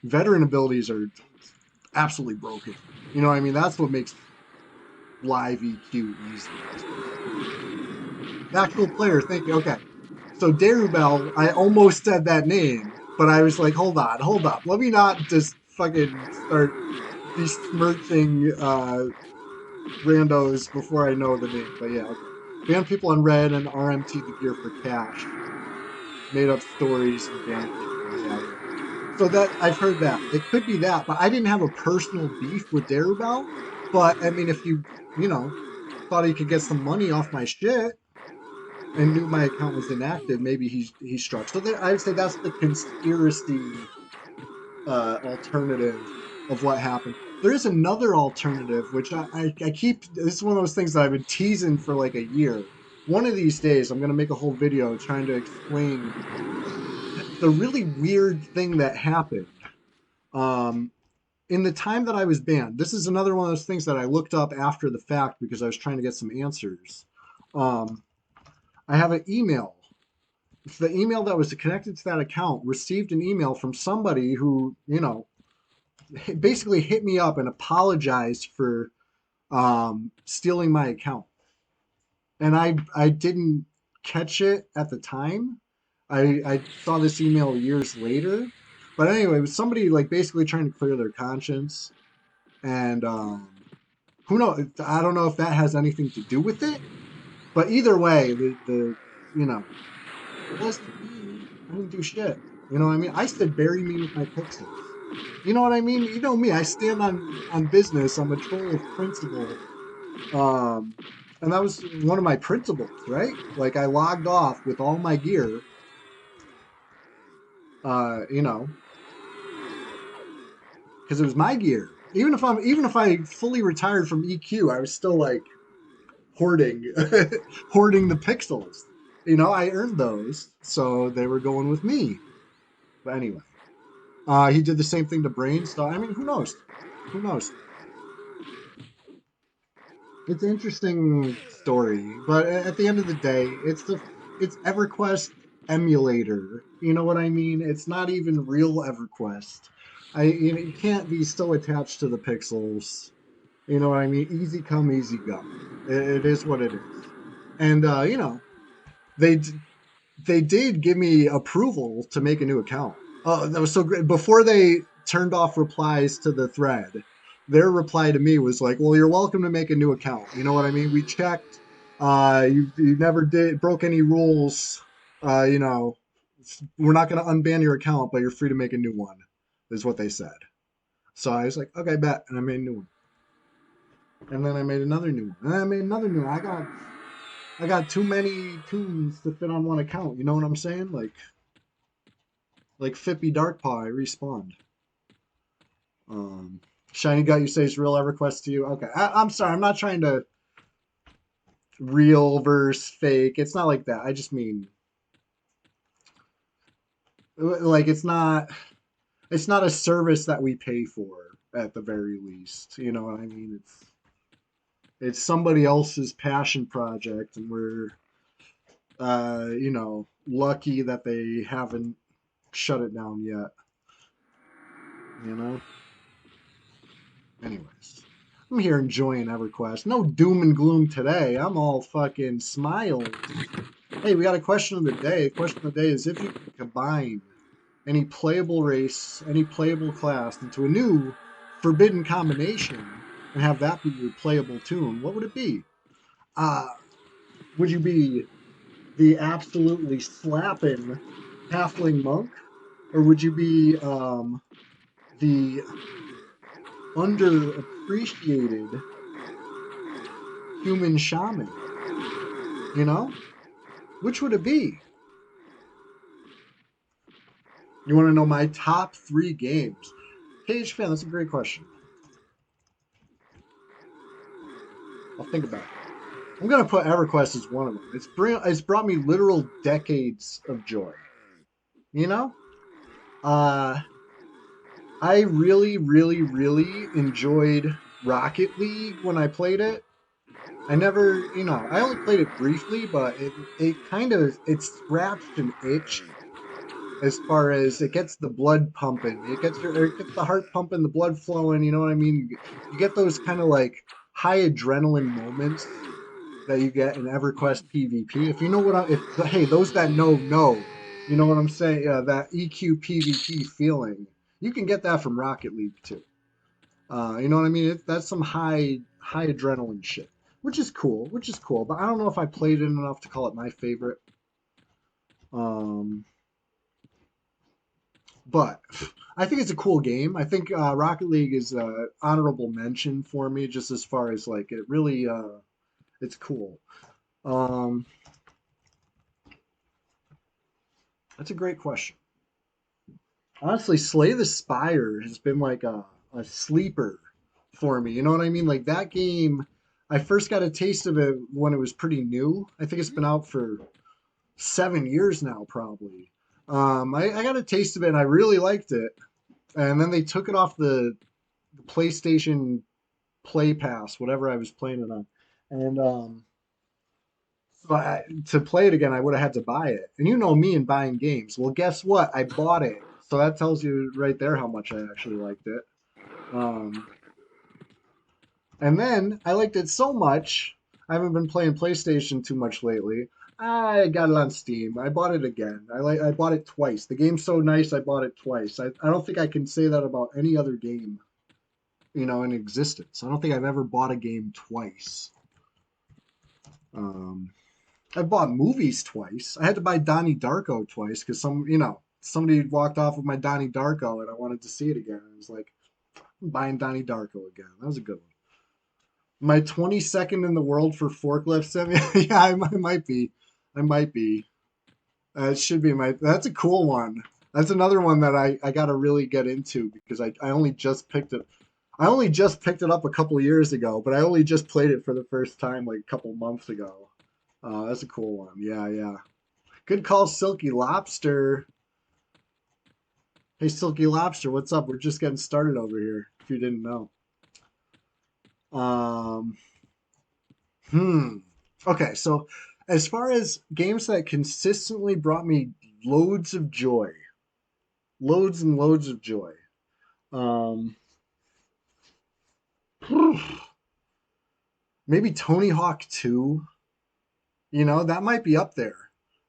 Veteran abilities are absolutely broken. You know what I mean? That's what makes live EQ easy, I suppose. Actual player, thank you. Okay. So Darubel, I almost said that name, but I was like, hold up. Let me not just fucking start besmirching randos before I know the name. But yeah, okay. Ban people on red and RMT the gear for cash. Made up stories and ban people. Yeah, yeah. So that I've heard that. It could be that, but I didn't have a personal beef with Darubel. But I mean, if you know, thought he could get some money off my shit and knew my account was inactive, maybe he struck. So there, I would say that's the conspiracy alternative of what happened. There is another alternative, which I keep. This is one of those things that I've been teasing for like a year. One of these days, I'm going to make a whole video trying to explain the really weird thing that happened. Um, in the time that I was banned, this is another one of those things that I looked up after the fact because I was trying to get some answers. Um, I have an email. The email that was connected to that account received an email from somebody who, you know, basically hit me up and apologized for stealing my account. And I didn't catch it at the time. I saw this email years later. But anyway, it was somebody like basically trying to clear their conscience. And who knows? I don't know if that has anything to do with it. But either way, the you know, it wasn't me. I didn't do shit. You know what I mean? I said bury me with my pixels. You know what I mean? You know me. I stand on business. I'm a troll of principle. Um, and that was one of my principles, right? Like I logged off with all my gear. You know, because it was my gear. Even if I fully retired from EQ, I was still like hoarding hoarding the pixels. You know, I earned those, so they were going with me. But anyway, he did the same thing to Brain. So I mean, who knows? Who knows? It's an interesting story, but at the end of the day, it's EverQuest emulator. You know what I mean? It's not even real EverQuest. You can't be so attached to the pixels. You know what I mean? Easy come, easy go. It is what it is. And you know, they they did give me approval to make a new account. Oh, that was so great. Before they turned off replies to the thread, their reply to me was like, "Well, you're welcome to make a new account." You know what I mean? We checked. You never did broke any rules. You know, we're not going to unban your account, but you're free to make a new one. Is what they said. So I was like, okay, bet, and I made a new one. And then I made another new one. And then I made another new one. I got too many tunes to fit on one account. You know what I'm saying? Like Fippy Darkpaw, I respawned. Um, Shiny Gut, you say it's real EverQuest to you? Okay, I'm sorry. I'm not trying to real versus fake. It's not like that. I just mean like it's not a service that we pay for at the very least. You know what I mean? It's somebody else's passion project, and we're you know, lucky that they haven't shut it down yet. You know. Anyways, I'm here enjoying EverQuest. No doom and gloom today. I'm all fucking smiles. Hey, we got a question of the day. The question of the day is if you could combine any playable race, any playable class into a new forbidden combination and have that be your playable tune, what would it be? Uh, would you be the absolutely slapping halfling monk? Or would you be the underappreciated human shaman? You know? Which would it be? You want to know my top three games? Page fan, that's a great question. I'll think about it. I'm gonna put EverQuest as one of them. It's brought me literal decades of joy. You know, uh, I really, really, really enjoyed Rocket League when I played it. I never, I only played it briefly, but it kind of it scratched an itch as far as it gets the blood pumping. It gets the heart pumping, the blood flowing, you know what I mean? You get those kind of like high adrenaline moments that you get in EverQuest PvP. If you know what I if hey, those that know, you know what I'm saying? That EQ PvP feeling. You can get that from Rocket League too. You know what I mean? That's some high adrenaline shit, which is cool, which is cool. But I don't know if I played it enough to call it my favorite. Um, but I think it's a cool game. I think Rocket League is honorable mention for me, just as far as like it really it's cool. Um, that's a great question. Honestly, Slay the Spire has been like a sleeper for me. You know what I mean? Like that game, I first got a taste of it when it was pretty new. I think it's been out for 7 years now, probably. I got a taste of it and I really liked it. And then they took it off the PlayStation Play Pass, whatever I was playing it on. And to play it again, I would have had to buy it. And you know me and buying games. Well, guess what? I bought it. So that tells you right there how much I actually liked it. Um, and then I liked it so much. I haven't been playing PlayStation too much lately. I got it on Steam. I bought it again. I bought it twice. The game's so nice, I bought it twice. I don't think I can say that about any other game, in existence. I don't think I've ever bought a game twice. Um, I bought movies twice. I had to buy Donnie Darko twice because somebody walked off with my Donnie Darko and I wanted to see it again. I was like, I'm buying Donnie Darko again. That was a good one. My 22nd in the world for forklift sim. Yeah, I might be. I might be. It should be my. That's a cool one. That's another one that I got to really get into because I only just picked it. I only just picked it up a couple years ago, but I only just played it for the first time like a couple months ago. That's a cool one. Yeah, yeah. Good call, Silky Lobster. Hey, Silky Lobster, what's up? We're just getting started over here. If you didn't know. Um, hmm. Okay, so as far as games that consistently brought me loads of joy, loads and loads of joy. Um, maybe Tony Hawk 2. That might be up there.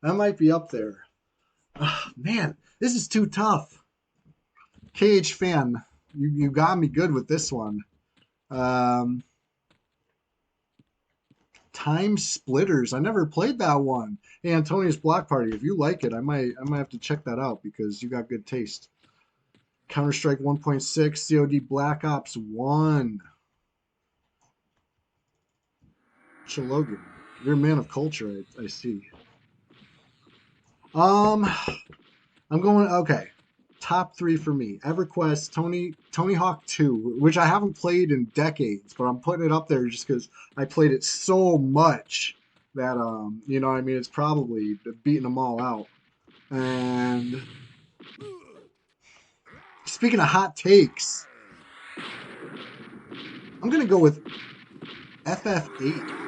That might be up there. Man, this is too tough. KH fan, you got me good with this one. Um, Time Splitters. I never played that one. Hey, Antonius Block Party. If you like it, I might have to check that out because you got good taste. Counter Strike 1.6, COD Black Ops 1. Shalogan, you're a man of culture. I see. Um, I'm going. Okay, top three for me: EverQuest, Tony Hawk 2, which I haven't played in decades, but I'm putting it up there just because I played it so much that I mean, it's probably beating them all out. And speaking of hot takes, I'm gonna go with FF8.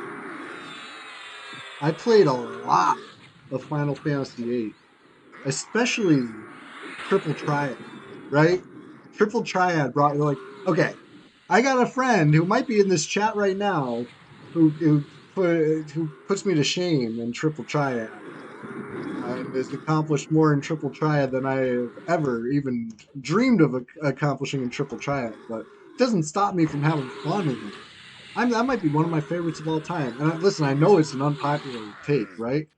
I played a lot of Final Fantasy 8, especially Triple Triad, right? Triple Triad brought like, okay, I got a friend who might be in this chat right now who puts me to shame in Triple Triad and has accomplished more in Triple Triad than I have ever even dreamed of accomplishing in Triple Triad. But it doesn't stop me from having fun in it. That might be one of my favorites of all time. And listen, I know it's an unpopular take, right?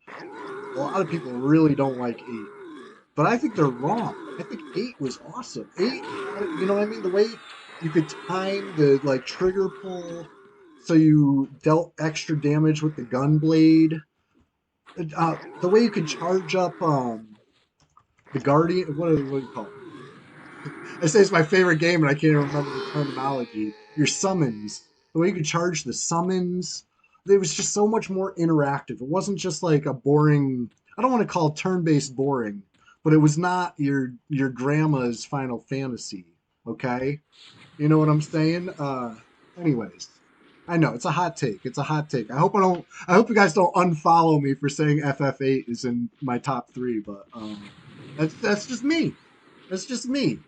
A lot of people really don't like 8. But I think they're wrong. I think 8 was awesome. 8 had, you know what I mean? The way you could time the like trigger pull so you dealt extra damage with the gun blade. The way you could charge up the guardian, what do you call it? I say it's my favorite game and I can't even remember the terminology. Your summons. The way you could charge the summons. It was just so much more interactive. It wasn't just like a boring, I don't want to call turn-based boring, but it was not your grandma's Final Fantasy. Okay, you know what I'm saying? Anyways, I know it's a hot take. It's a hot take. I hope I don't. I hope you guys don't unfollow me for saying FF8 is in my top three. But that's just me. That's just me.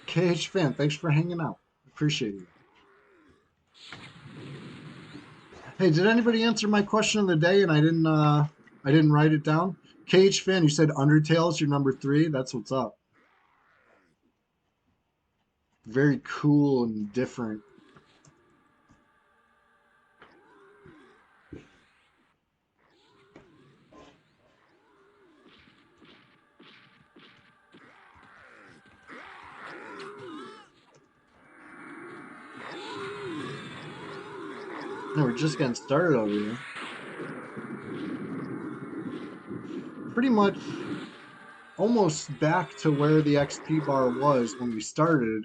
KH fan, thanks for hanging out. Appreciate you. Hey, did anybody answer my question of the day and I didn't write it down? KH fan, you said Undertale's your number three. That's what's up. Very cool and different. No, we're just getting started over here. Pretty much almost back to where the XP bar was when we started,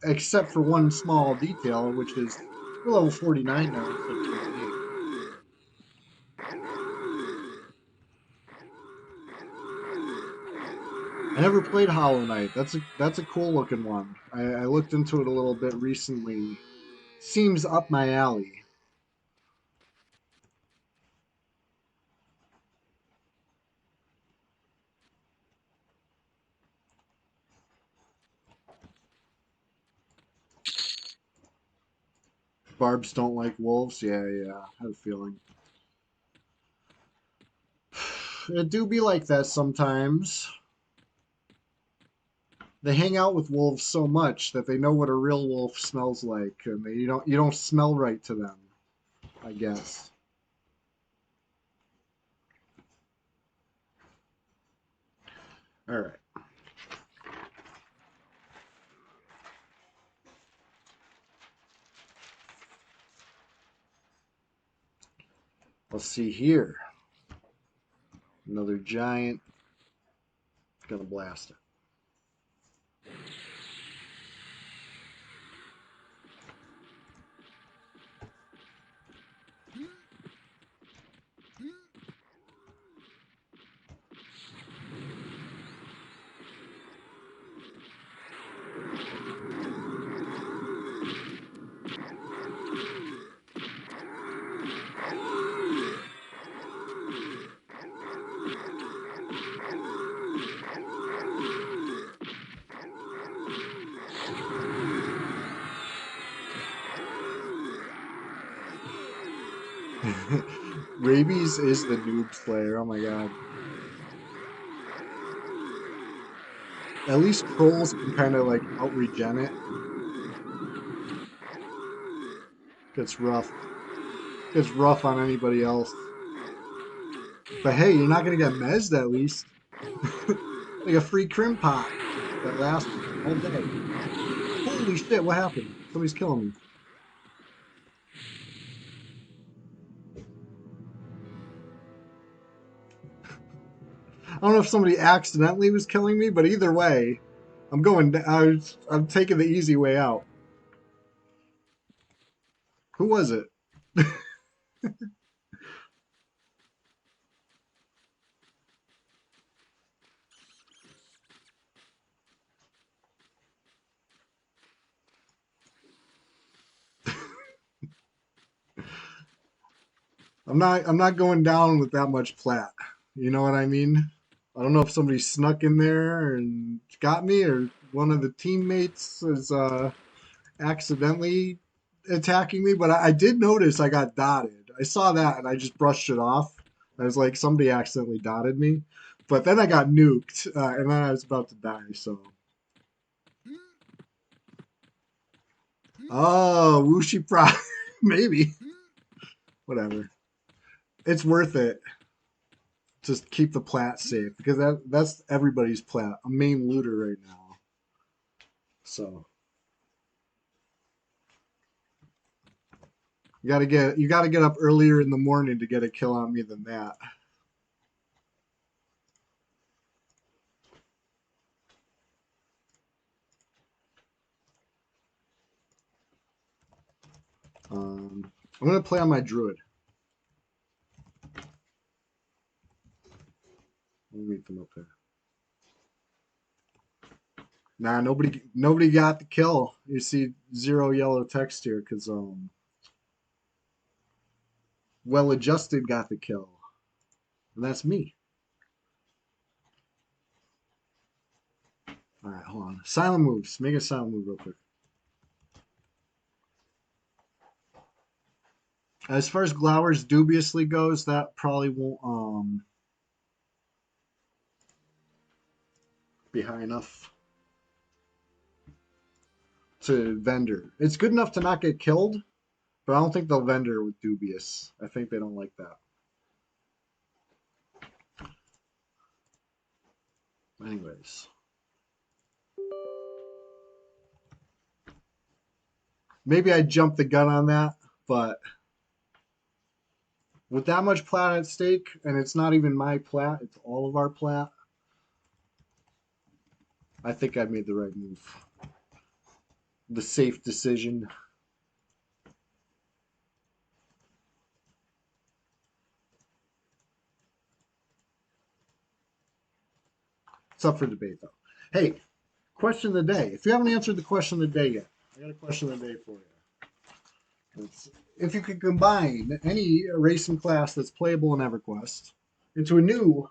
except for one small detail, which is we're level 49 now instead of 28. I never played Hollow Knight. That's a cool looking one. I looked into it a little bit recently. Seems up my alley. Barbs don't like wolves. Yeah, yeah. I have a feeling. It do be like that sometimes. They hang out with wolves so much that they know what a real wolf smells like, and you don't smell right to them, I guess. All right. Let's see here. Another giant. Gonna blast it. Rabies is the noob slayer. Oh my god. At least trolls can kind of like out regen it. Gets rough. Gets rough on anybody else. But hey, you're not gonna get mezzed at least. Like a free crim pot that lasts all day. Holy shit, what happened? Somebody's killing me. I don't know if somebody accidentally was killing me, but either way, I'm taking the easy way out. Who was it? I'm not going down with that much plat. You know what I mean? I don't know if somebody snuck in there and got me, or one of the teammates is accidentally attacking me. But I did notice I got dotted. I saw that and I just brushed it off. I was like, somebody accidentally dotted me. But then I got nuked, and then I was about to die, so. Oh, Wuxi Pro. Maybe. Whatever. It's worth it. Just keep the plat safe, because that's everybody's plat. I'm main looter right now. So. You gotta get up earlier in the morning to get a kill on me than that. I'm gonna play on my druid. Let me meet them up there. Nah, nobody got the kill. You see 0 yellow text here because well adjusted got the kill, and that's me. All right, hold on. Silent moves. Make a silent move real quick. As far as Glowers dubiously goes, that probably won't be high enough to vendor. It's good enough to not get killed, but I don't think they'll vendor with dubious. I think they don't like that. Anyways. Maybe I jumped the gun on that, but with that much plat at stake, and it's not even my plat, it's all of our plat, I think I made the right move. The safe decision. It's up for debate, though. Hey, question of the day. If you haven't answered the question of the day yet, I got a question of the day for you. If you could combine any racing class that's playable in EverQuest into a new,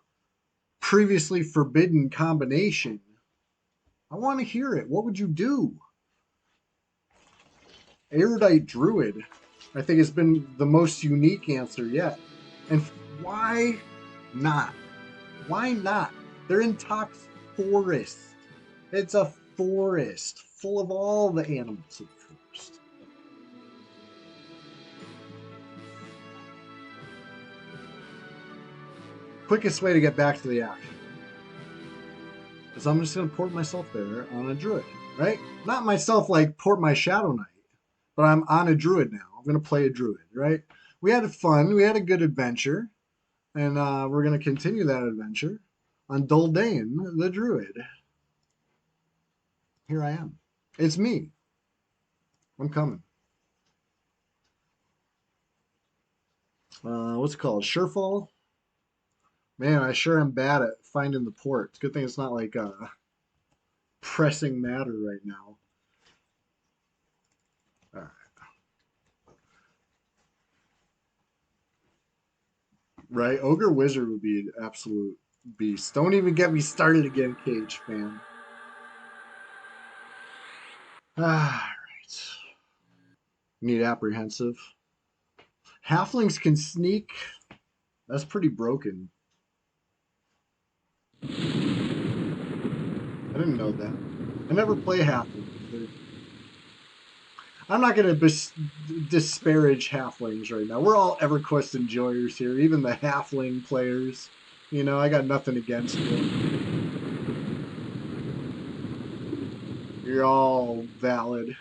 previously forbidden combination, I want to hear it. What would you do? Erudite Druid, I think, has been the most unique answer yet. And why not? Why not? They're in Tox Forest. It's a forest full of all the animals of the forest. Quickest way to get back to the action is I'm just going to port myself there on a druid, right? Not myself like port my Shadow Knight, but I'm on a druid now. I'm going to play a druid, right? We had fun. We had a good adventure, and we're going to continue that adventure on Duldane, the druid. Here I am. It's me. I'm coming. What's it called? Surefall? Man, I sure am bad at finding the port. It's a good thing it's not like a pressing matter right now. All right. Right? Ogre Wizard would be an absolute beast. Don't even get me started again, Cage fan. All right. Need apprehensive. Halflings can sneak. That's pretty broken. I didn't know that. I never play halflings. I'm not going to disparage halflings right now. We're all EverQuest enjoyers here, even the halfling players. You know, I got nothing against you. You're all valid.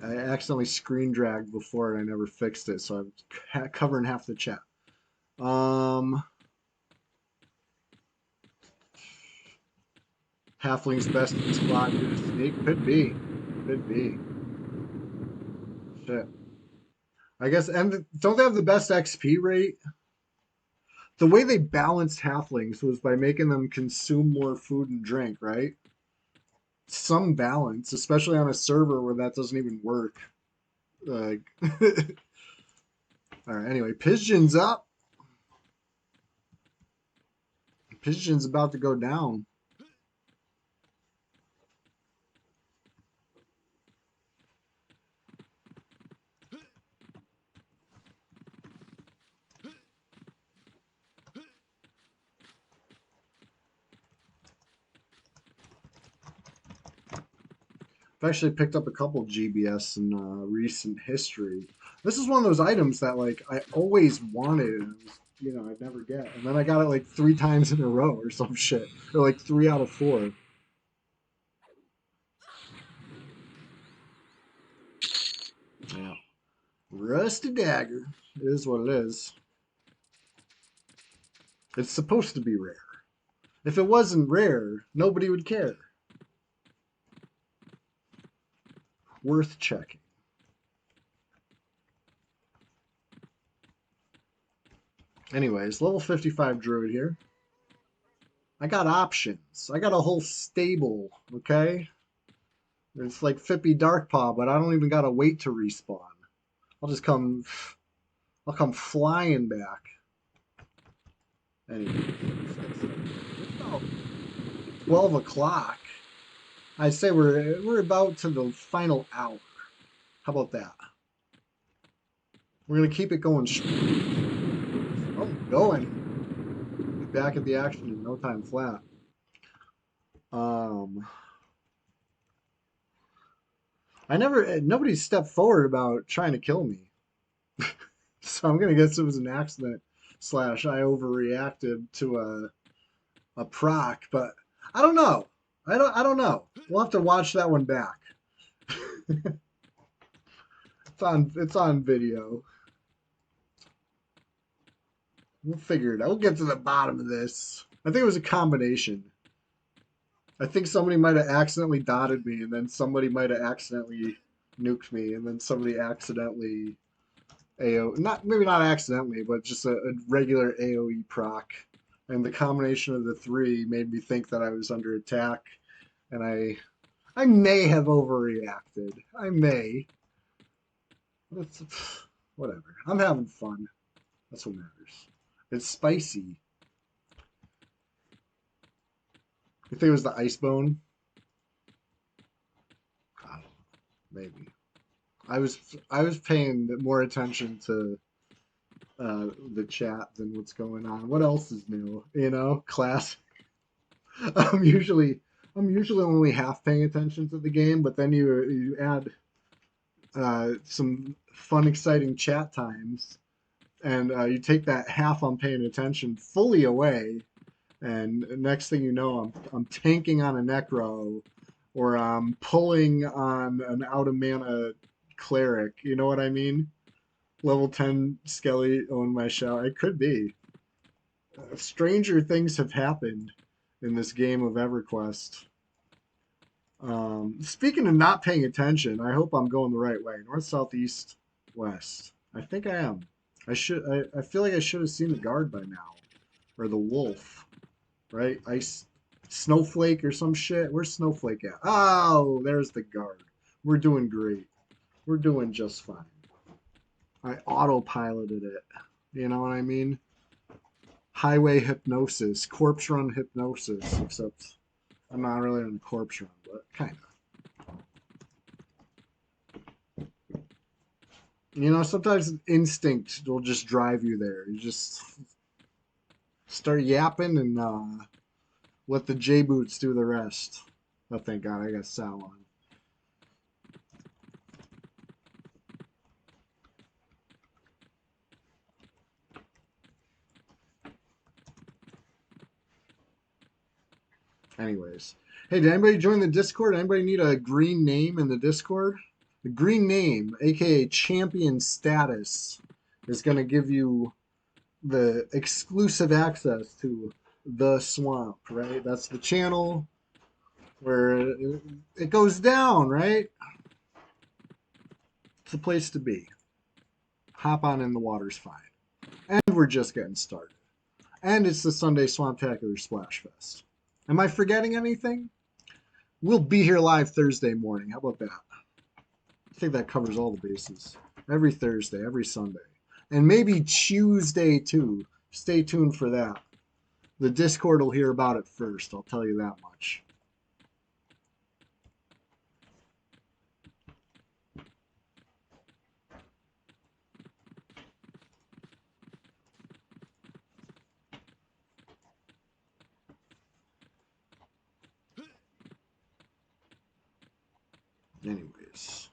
I accidentally screen dragged before and I never fixed it, so I'm covering half the chat. Halfling's best in the squad due to sneak? Could be. Could be. Shit. I guess, and don't they have the best XP rate? The way they balanced halflings was by making them consume more food and drink, right? Some balance, especially on a server where that doesn't even work. Like, all right. Anyway, Pigeon's up. Pigeon's about to go down. I've actually picked up a couple GBS in recent history. This is one of those items that like I always wanted, and I'd never get, and then I got it like 3 times in a row or some shit, or like 3 out of 4. Yeah, rusty dagger is what it is. It's supposed to be rare. If it wasn't rare, nobody would care. Worth checking. Anyways, level 55 druid here. I got options. I got a whole stable, okay? It's like Fippy Darkpaw, but I don't even gotta wait to respawn. I'll just come I'll come flying back. Anyway, it's about 12 o'clock. I'd say we're about to the final hour. How about that? We're gonna keep it going. Oh, going. Be back at the action in no time flat. Um, nobody stepped forward about trying to kill me. So I'm gonna guess it was an accident slash I overreacted to a proc, but I don't know. I don't know. We'll have to watch that one back. It's on video. We'll figure it out. We'll get to the bottom of this. I think it was a combination. I think somebody might have accidentally dotted me, and then somebody might have accidentally nuked me, and then somebody accidentally AO, not maybe not accidentally, but just a regular AOE proc. And the combination of the three made me think that I was under attack, and I may have overreacted. I may. It's, whatever. I'm having fun. That's what matters. It's spicy. You think it was the ice bone? I don't know. Maybe. I was paying more attention to the chat than what's going on. What else is new? Class. I'm usually I'm usually only half paying attention to the game, but then you add some fun, exciting chat times, and you take that half I'm paying attention fully away, and next thing you know, I'm tanking on a necro, or I'm pulling on an out of mana cleric. You know what I mean? Level 10 Skelly on my shower. It could be. Stranger things have happened in this game of EverQuest. Speaking of not paying attention, I hope I'm going the right way. North, south, east, west. I think I am. I feel like I should have seen the guard by now. Or the wolf. Right? Ice Snowflake or some shit. Where's Snowflake at? Oh, there's the guard. We're doing great. We're doing just fine. I autopiloted it. You know what I mean? Highway hypnosis, corpse run hypnosis, except I'm not really on corpse run, but kind of. Sometimes instinct will just drive you there. You just start yapping and let the J boots do the rest. Oh, thank God, I got Sal on. Anyways, hey, did anybody join the Discord? Anybody need a green name in the Discord? The green name, aka champion status, is going to give you the exclusive access to the swamp, right? That's the channel where it goes down, right? It's a place to be. Hop on in, the water's fine. And we're just getting started. And it's the Sunday Swamptacular Splashfest. Am I forgetting anything? We'll be here live Thursday morning. How about that? I think that covers all the bases. Every Thursday, every Sunday. And maybe Tuesday too. Stay tuned for that. The Discord will hear about it first, I'll tell you that much. Anyways.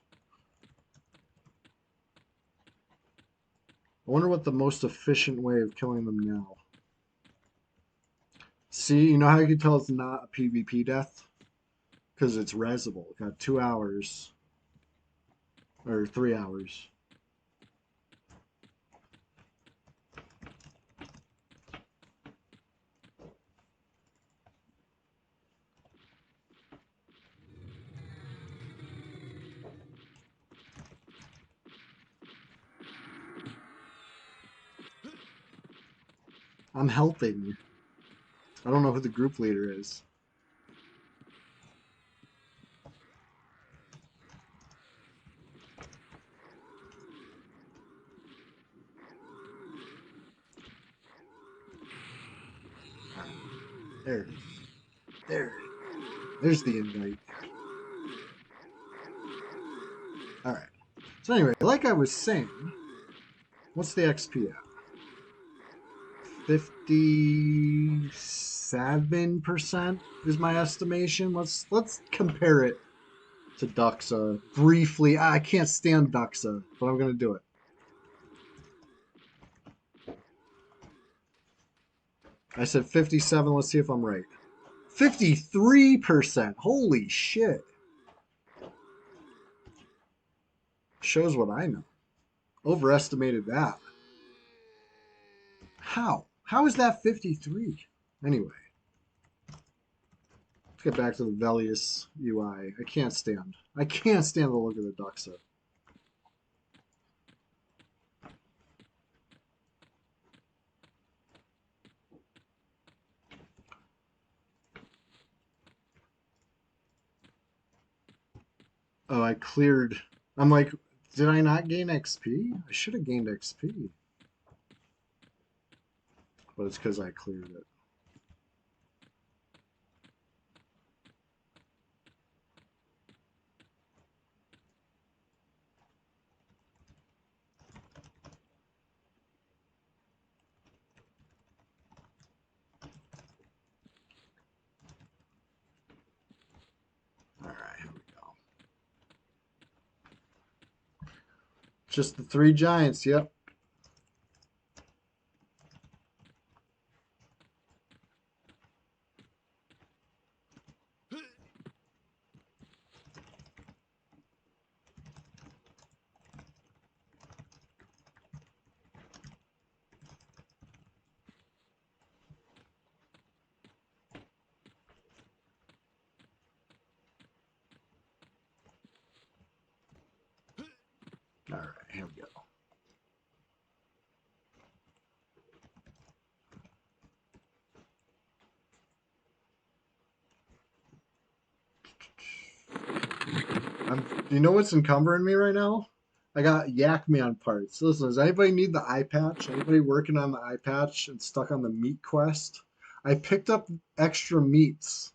I wonder what the most efficient way of killing them now. See, you know how you can tell it's not a PvP death? Because it's resable. It got 2 hours. Or 3 hours. I'm helping. I don't know who the group leader is. There it is. There it is. There's the invite. Alright. So anyway, like I was saying, what's the XP at? 57% is my estimation. Let's compare it to Duxa briefly. I can't stand Duxa, but I'm gonna do it. I said 57. Let's see if I'm right. 53%. Holy shit. Shows what I know. Overestimated that. How? How is that 53? Anyway. Let's get back to the Velius UI. I can't stand the look of the Duxa. Oh, I cleared. I'm like, did I not gain XP? I should have gained XP. But it's because I cleared it. Alright, here we go. Just the 3 giants, yep. Alright, here we go. You know what's encumbering me right now? I got Yak Man parts. Listen, does anybody need the eye patch? Anybody working on the eye patch and stuck on the meat quest? I picked up extra meats.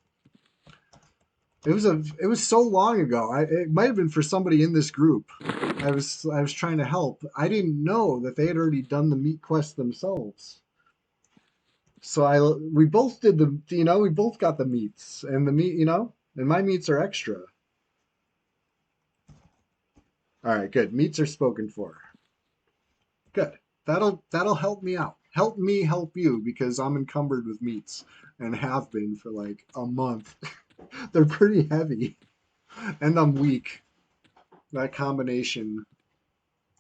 It was so long ago. It might have been for somebody in this group. I was trying to help. I didn't know that they had already done the meat quest themselves. So we both did we both got the meats and the meat, and my meats are extra. All right, good. Meats are spoken for. Good. That'll help me out. Help me help you because I'm encumbered with meats and have been for like a month. They're pretty heavy and I'm weak. That combination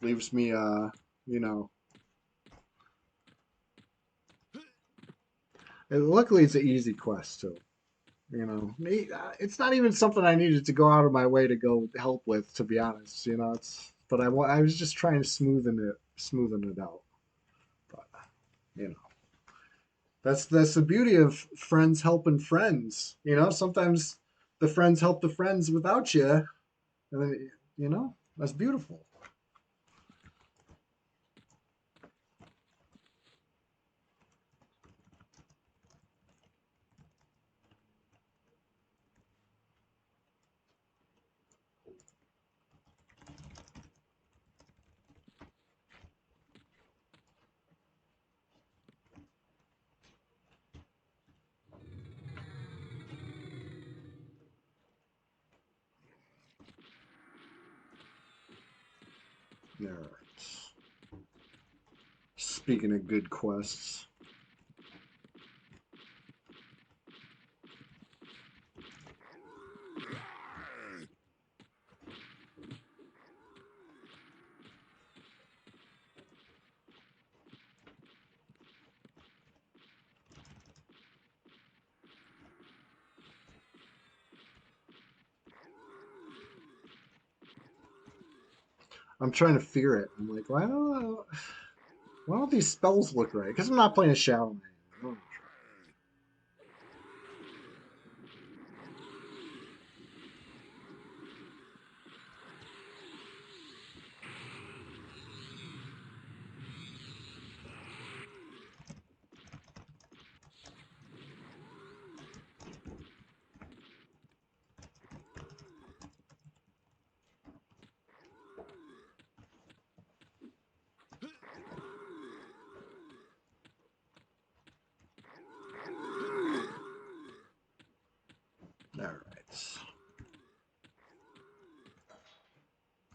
leaves me you know. Luckily it's an easy quest too. It's not even something I needed to go out of my way to go help with, to be honest. But I was just trying to smoothen it out. But you know, that's the beauty of friends helping friends. Sometimes the friends help the friends without you, and then that's beautiful. All right. Speaking of good quests. I'm trying to figure it. I'm like, why don't these spells look right? Because I'm not playing a Shadow Man. All right.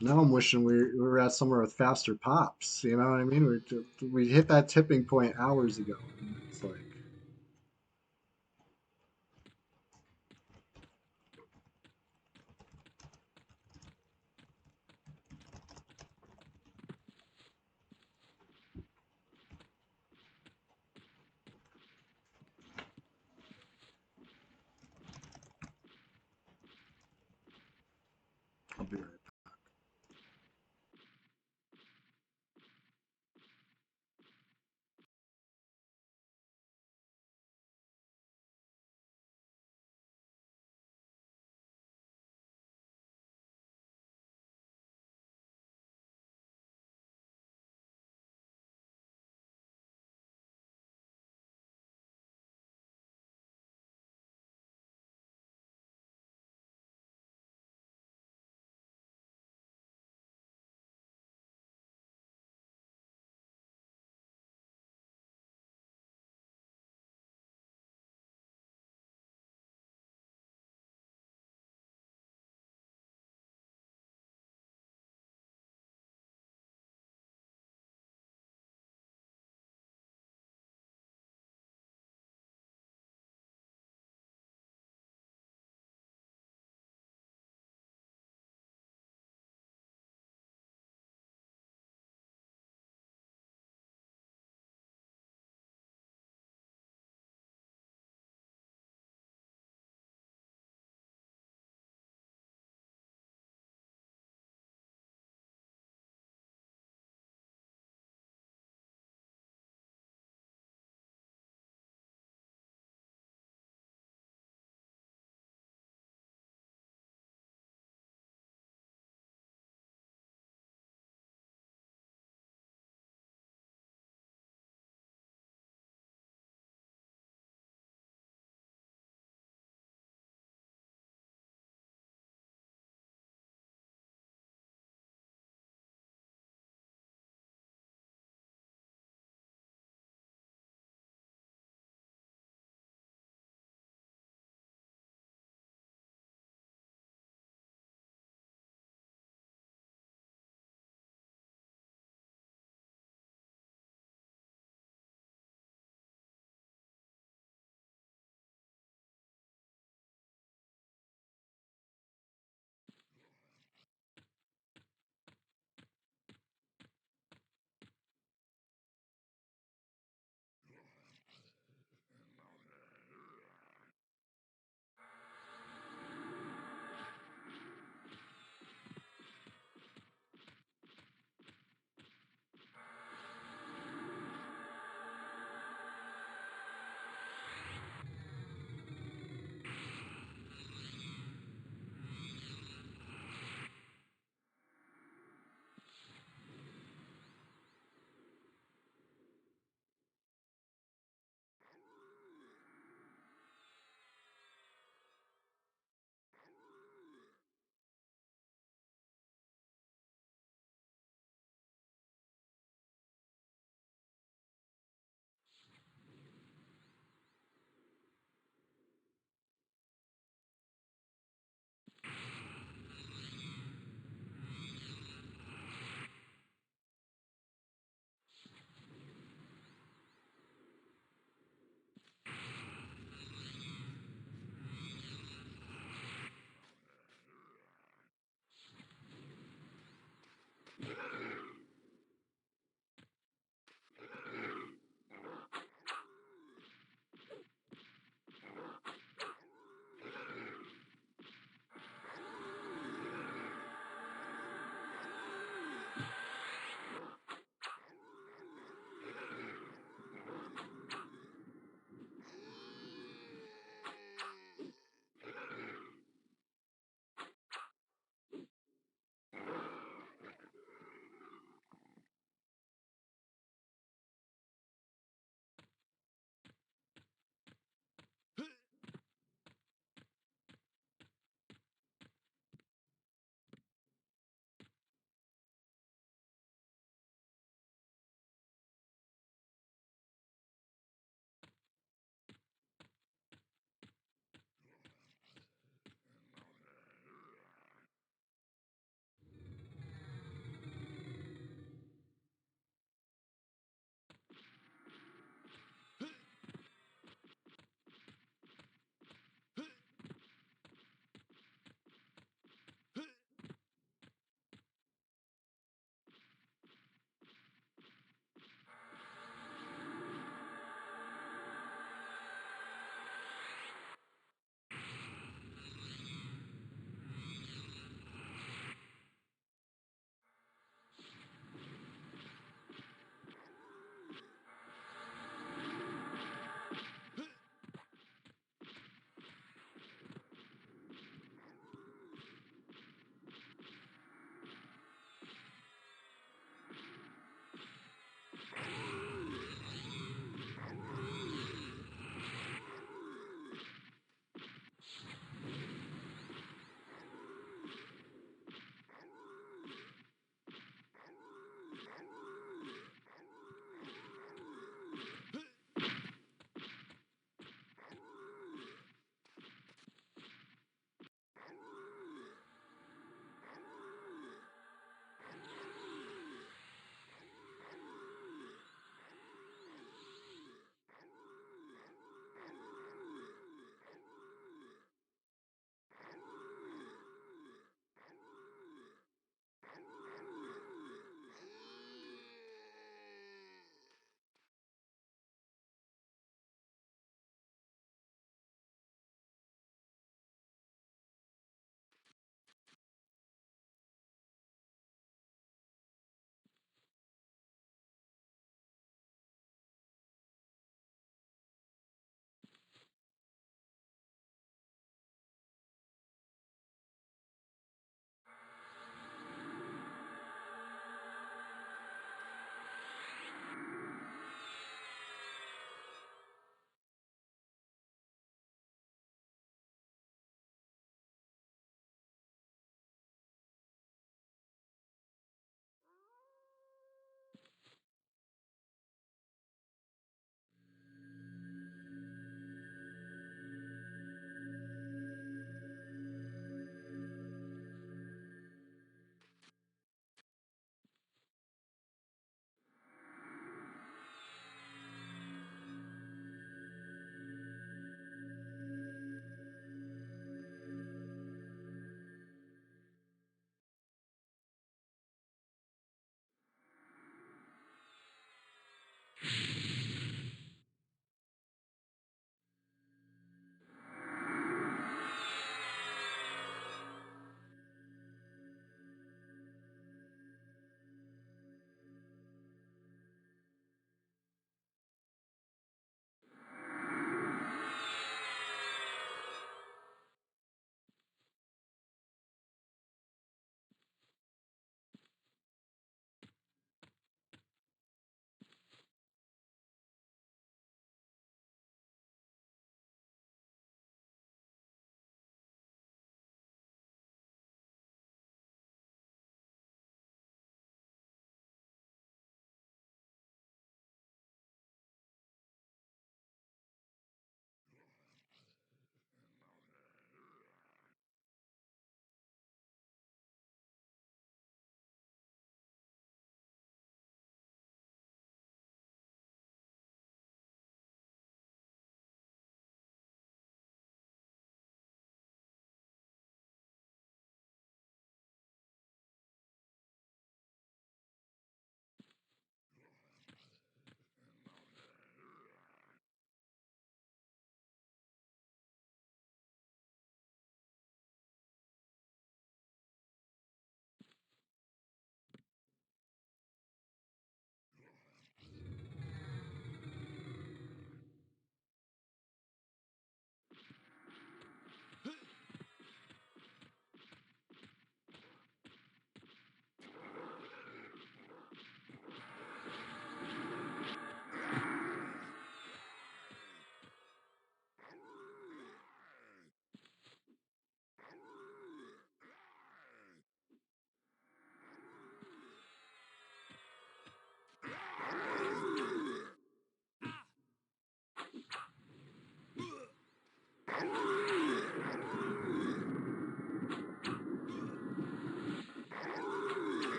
Now I'm wishing we were at somewhere with faster pops. You know what I mean? We hit that tipping point hours ago. It's like, I'll be right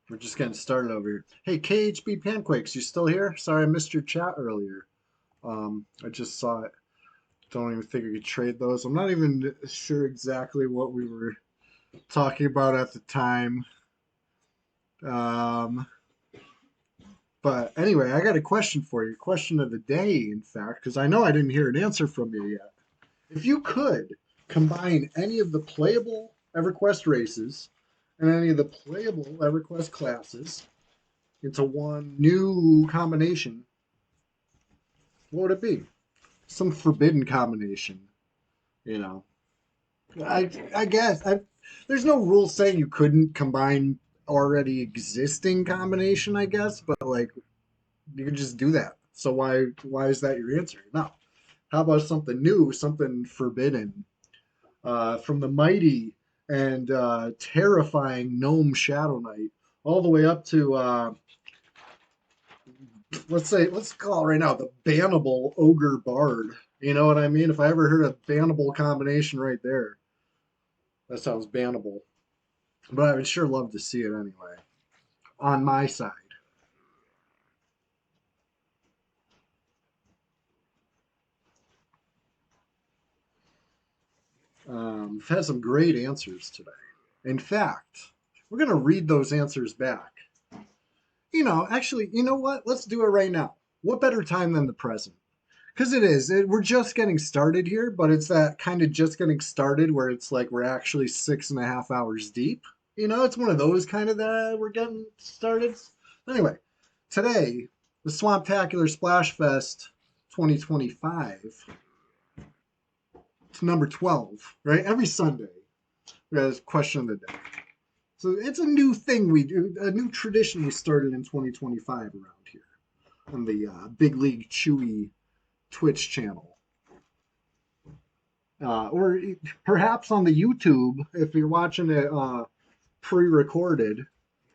We're just getting started over here. Hey, KHB Pancakes, you still here? Sorry I missed your chat earlier. I just saw it. Don't even think we could trade those. I'm not even sure exactly what we were talking about at the time. Um, but anyway, I got a question for you. Question of the day, in fact, because I know I didn't hear an answer from you yet. If you could combine any of the playable EverQuest races and any of the playable EverQuest classes into one new combination, what would it be? Some forbidden combination, you know. I guess there's no rule saying you couldn't combine already existing combination, I guess, but like you could just do that. So why is that your answer? No. How about something new, something forbidden? From the mighty and terrifying gnome Shadow Knight all the way up to let's call it right now the bannable ogre bard. You know what I mean? If I ever heard a bannable combination right there, that sounds bannable. But I would sure love to see it anyway. On my side. We've had some great answers today. In fact, we're going to read those answers back. Actually, you know what? Let's do it right now. What better time than the present? Because we're just getting started here, but it's that kind of just getting started where it's like we're actually 6.5 hours deep. It's one of those kind of that we're getting started. Anyway, today, the Swamptacular Splashfest 2025. It's number 12, right? Every Sunday, we have question of the day. So it's a new thing we do, a new tradition we started in 2025 around here on the Big League Chewy Twitch channel. Or perhaps on the YouTube, if you're watching it pre-recorded.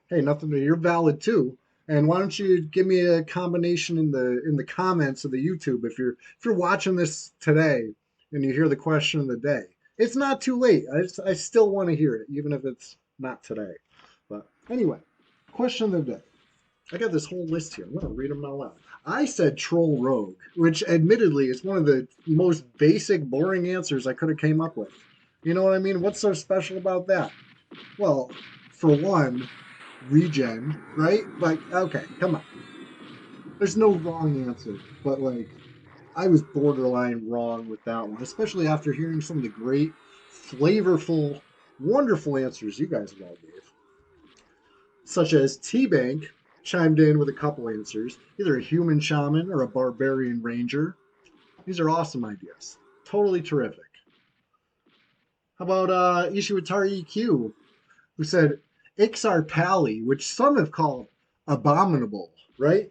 Hey, nothing. You're valid too. And why don't you give me a combination in the comments of the YouTube if you're watching this today and you hear the question of the day. It's not too late. I still want to hear it, even if it's not today. But anyway, question of the day. I got this whole list here. I'm going to read them out loud. I said troll rogue, which admittedly is one of the most basic, boring answers I could have came up with. You know what I mean? What's so special about that? Well, for one, regen, right? Like, okay, come on. There's no wrong answer, but like, I was borderline wrong with that one, especially after hearing some of the great, flavorful, wonderful answers you guys have all gave. Such as T-Bank chimed in with a couple answers, either a human shaman or a barbarian ranger. These are awesome ideas. Totally terrific. How about Ishiwatari EQ, who said Ixar Pally, which some have called abominable, right?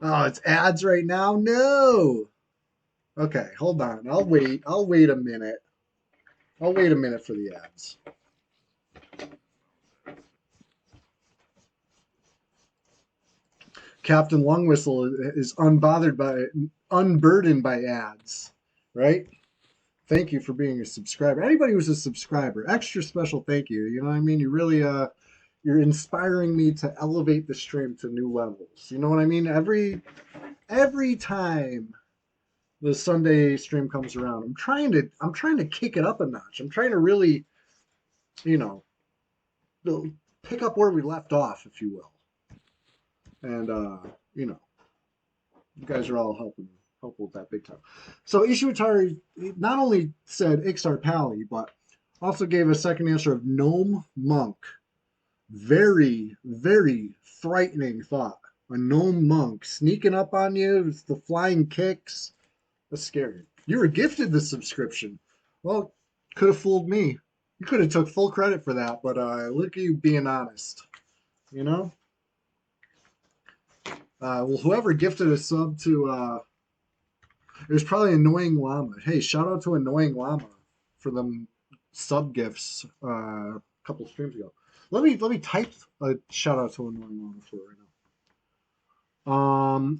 Oh, it's ads right now? No. Okay, hold on. I'll wait. I'll wait a minute. I'll wait a minute for the ads. Captain Lungwhistle is unburdened by ads, right? Thank you for being a subscriber. Anybody who's a subscriber, extra special thank you. You know what I mean? You really you're inspiring me to elevate the stream to new levels. You know what I mean? Every time the Sunday stream comes around, I'm trying to kick it up a notch. I'm trying to really, you know, pick up where we left off, if you will. And you know, you guys are all helping with that big time. So Ishiwatari not only said Ixar Pally, but also gave a second answer of Gnome Monk. Very, very frightening thought. A gnome monk sneaking up on you, it's the flying kicks. That's scary. You were gifted the subscription. Well, could have fooled me. You could have took full credit for that, but look at you being honest. You know? Well, whoever gifted a sub to it was probably Annoying Llama. Hey, shout out to Annoying Llama for them sub gifts a couple streams ago. Let me type a shout out to Annoying Llama for right now.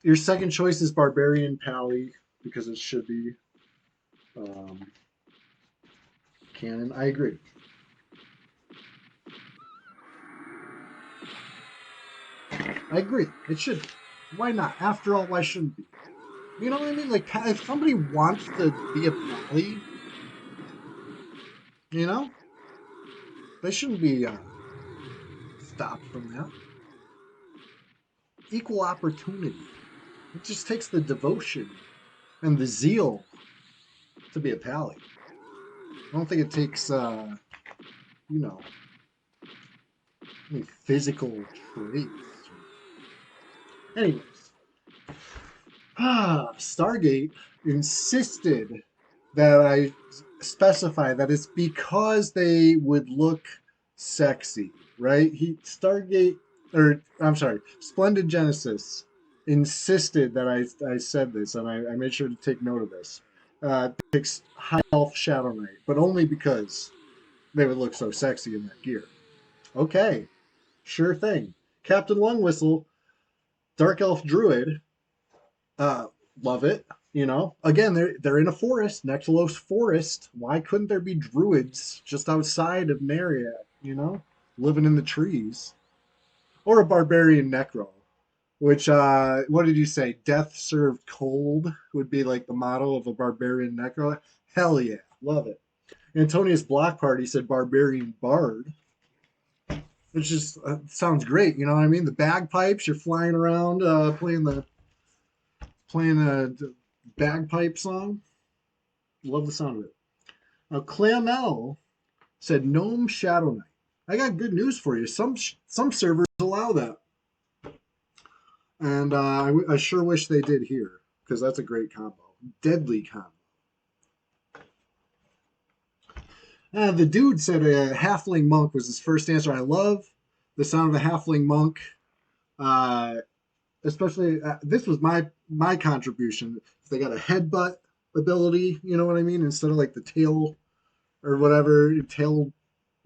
Your second choice is Barbarian Pally because it should be canon. I agree. I agree. It should be. Why not? After all, why shouldn't it be? You know what I mean? Like, if somebody wants to be a pally, you know, they shouldn't be stopped from that. Equal opportunity. It just takes the devotion and the zeal to be a pally. I don't think it takes, you know, any physical traits. Anyways, Stargate insisted that I specify that it's because they would look sexy, right? Stargate, or I'm sorry, Splendid Genesis insisted that I said this, and I made sure to take note of this. Picks High Elf Shadow Knight, but only because they would look so sexy in that gear. Okay, sure thing. Captain Long Whistle, Dark Elf Druid, uh, love it. You know, again, they're in a forest, Nexalos Forest. Why couldn't there be druids just outside of Nariad? You know, living in the trees, or a barbarian necro. Which, what did you say? Death served cold would be like the motto of a barbarian necro. Hell yeah, love it. Antonius Block Party said barbarian bard, which just sounds great. You know what I mean? The bagpipes, you're flying around playing a bagpipe song. Love the sound of it. Now, Clamel said Gnome Shadow Knight. I got good news for you. Some servers allow that, and I sure wish they did here because that's a great combo, deadly combo. The dude said a halfling monk was his first answer. I love the sound of a halfling monk. Uh, Especially this was my contribution. If they got a headbutt ability, you know what I mean, instead of like the tail or whatever tail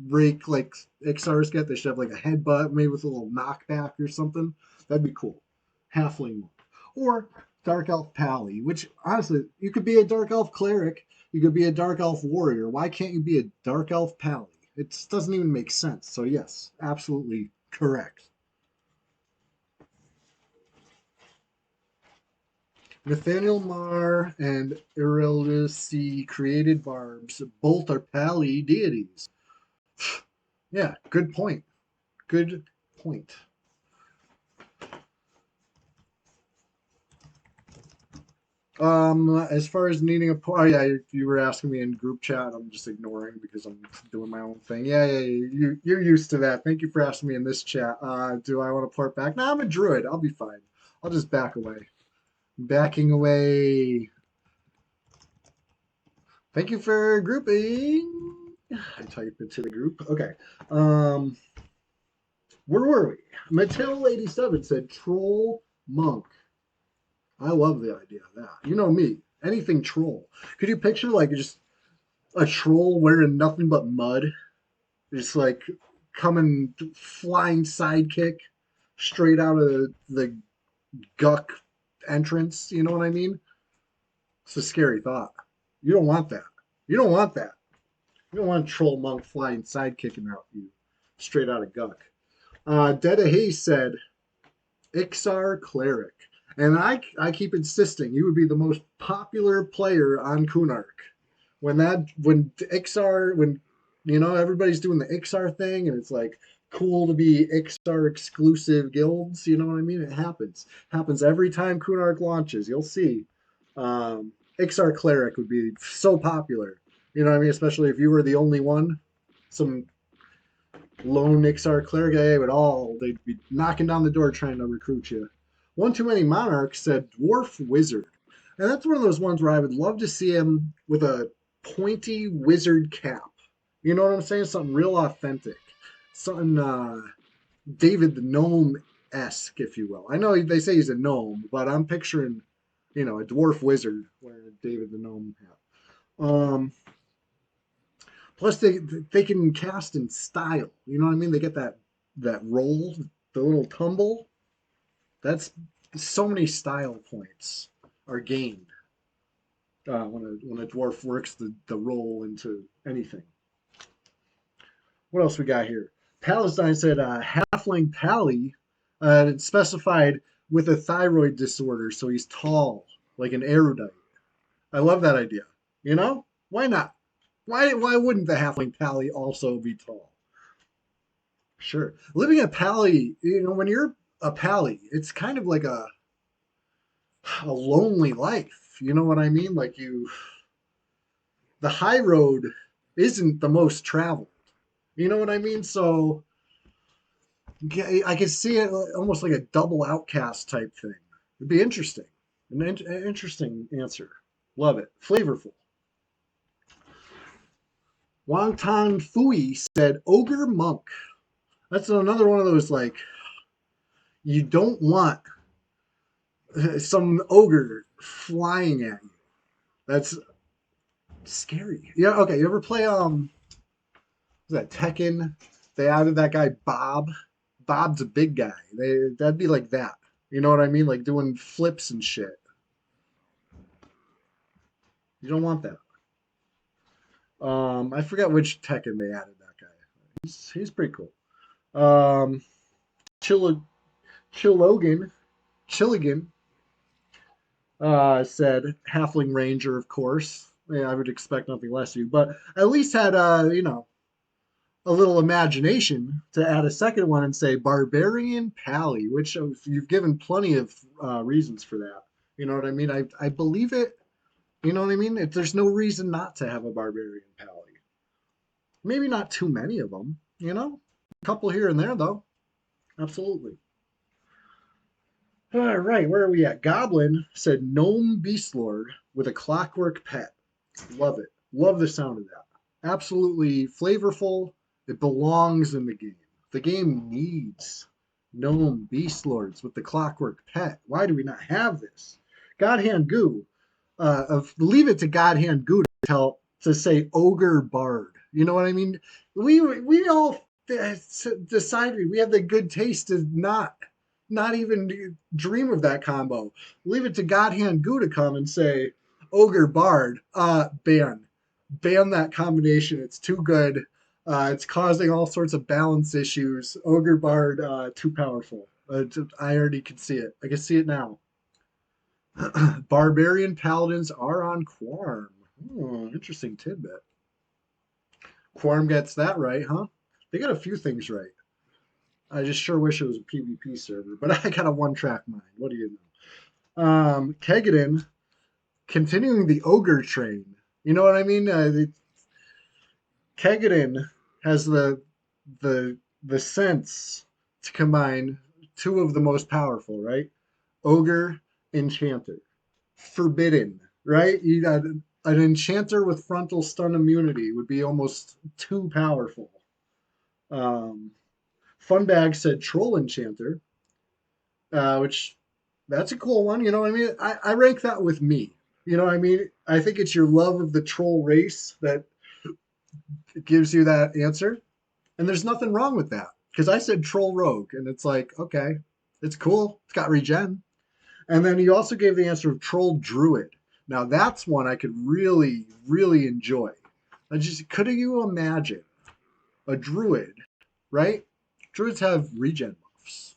rake like XRs get, they should have like a headbutt, maybe with a little knockback or something. That'd be cool. Halfling monk or dark elf pally, which honestly you could be a dark elf cleric, you could be a dark elf warrior. Why can't you be a dark elf pally? It doesn't even make sense. So yes, absolutely correct. Nathaniel Marr and Irilisi created barbs. Both are pally deities. Yeah, good point. Good point. As far as needing a oh yeah, you were asking me in group chat. I'm just ignoring because I'm doing my own thing. Yeah. You're used to that. Thank you for asking me in this chat. Do I want to port back? No, I'm a druid. I'll be fine. I'll just back away. Backing away. Thank you for grouping. I type into the group. Okay. Um, where were we? Mattel87 said troll monk. I love the idea of that. You know me. Anything troll. Could you picture like just a troll wearing nothing but mud? Just like coming flying sidekick straight out of the Guck entrance. You know what I mean? It's a scary thought. You don't want that. You don't want that. You don't want troll monk flying sidekicking out you straight out of Guck. Deda Hayes said Ixar cleric. And I keep insisting you would be the most popular player on Kunark. When Ixar when you know everybody's doing the Ixar thing and it's like cool to be Ixar exclusive guilds, you know what I mean? It happens every time Kunark launches. You'll see. Ixar cleric would be so popular. You know what I mean? Especially if you were the only one. Some lone Ixar cleric, they'd be knocking down the door trying to recruit you. One Too Many Monarchs said dwarf wizard. And that's one of those ones where I would love to see him with a pointy wizard cap. You know what I'm saying? Something real authentic. Something David the Gnome esque, if you will. I know they say he's a gnome, but I'm picturing, a dwarf wizard wearing a David the Gnome hat. Plus, they can cast in style. You know what I mean? They get that roll, the little tumble. That's so many style points are gained when a dwarf works the roll into anything. What else we got here? Palestine said halfling pally. It specified with a thyroid disorder, so he's tall, like an erudite. I love that idea. You know? Why not? Why wouldn't the halfling pally also be tall? Sure. Living a pally, when you're a pally, it's kind of like a lonely life. You know what I mean? Like the high road isn't the most traveled. You know what I mean? So I could see it almost like a double outcast type thing. It'd be interesting. An interesting answer. Love it. Flavorful. Wang Tang Fui said ogre monk. That's another one of those like you don't want some ogre flying at you. That's scary. Yeah, okay. You ever play was that Tekken? They added that guy Bob. Bob's a big guy. That'd be like that. You know what I mean? Like doing flips and shit. You don't want that. I forgot which Tekken they added that guy. He's pretty cool. Um, Chilla Chillogan Chilligan said Halfling Ranger, of course. Yeah, I would expect nothing less of you, but at least had a little imagination to add a second one and say Barbarian Pally, which you've given plenty of reasons for that. You know what I mean? I believe it. You know what I mean? There's no reason not to have a Barbarian Pally. Maybe not too many of them, A couple here and there, though. Absolutely. All right, where are we at? Goblin said Gnome Beast Lord with a clockwork pet. Love it. Love the sound of that. Absolutely flavorful. It belongs in the game. The game needs gnome beast lords with the clockwork pet. Why do we not have this? Godhand Goo, leave it to Godhand Goo to say ogre bard. You know what I mean? We all decided we have the good taste to not even dream of that combo. Leave it to Godhand Goo to come and say ogre bard. Ban that combination. It's too good. It's causing all sorts of balance issues. Ogre Bard, too powerful. I already can see it. I can see it now. Barbarian Paladins are on Quarm. Interesting tidbit. Quarm gets that right, huh? They got a few things right. I just sure wish it was a PvP server, but I got a one-track mind. What do you know? Kegadin, continuing the ogre train. You know what I mean? Kegadin has the sense to combine two of the most powerful, right? Ogre, enchanter, forbidden, right? You got an enchanter with frontal stun immunity would be almost too powerful. Um, Funbag said troll enchanter, which that's a cool one. You know what I mean? I rank that with me. You know what I mean? I think it's your love of the troll race that gives you that answer. And there's nothing wrong with that because I said troll rogue, and it's like, okay, it's cool. It's got regen. And then you also gave the answer of troll druid. Now that's one I could really, really enjoy. Could you imagine a druid, right? Druids have regen buffs.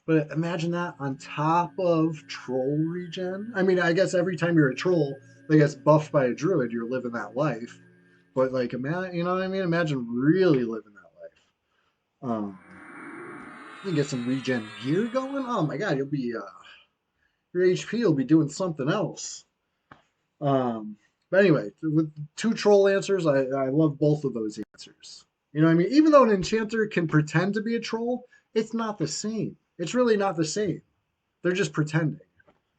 But imagine that on top of troll regen. I mean, I guess every time you're a troll that gets buffed by a druid, you're living that life. But like, you know what I mean? Imagine really living that life. You get some regen gear going. Oh my god, you'll be your HP will be doing something else. But anyway, with two troll answers, I love both of those answers. You know what I mean? Even though an enchanter can pretend to be a troll, it's not the same. It's really not the same. They're just pretending.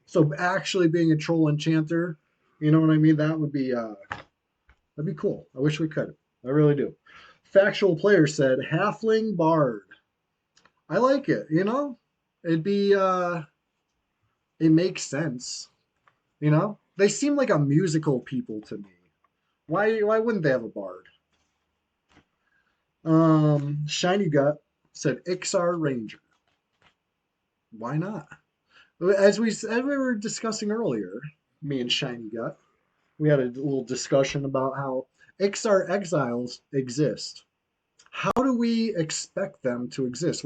So actually being a troll enchanter, you know what I mean? That'd be cool. I wish we could. I really do. Factual player said halfling bard. I like it, It'd be it makes sense, They seem like a musical people to me. Why wouldn't they have a bard? Shiny Gut said Ixar Ranger. Why not? As we were discussing earlier, me and Shiny Gut, we had a little discussion about how Ixar exiles exist. How do we expect them to exist?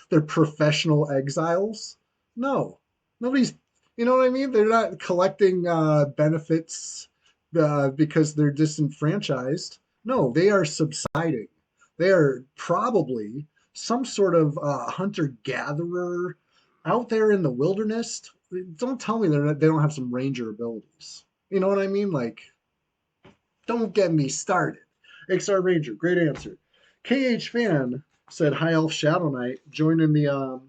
They're professional exiles? No, nobody's. You know what I mean? They're not collecting benefits because they're disenfranchised. No, they are subsiding. They are probably some sort of hunter gatherer out there in the wilderness. Don't tell me they don't have some ranger abilities. You know what I mean? Like, don't get me started. XR Ranger, great answer. KH Fan said High Elf Shadow Knight, joining the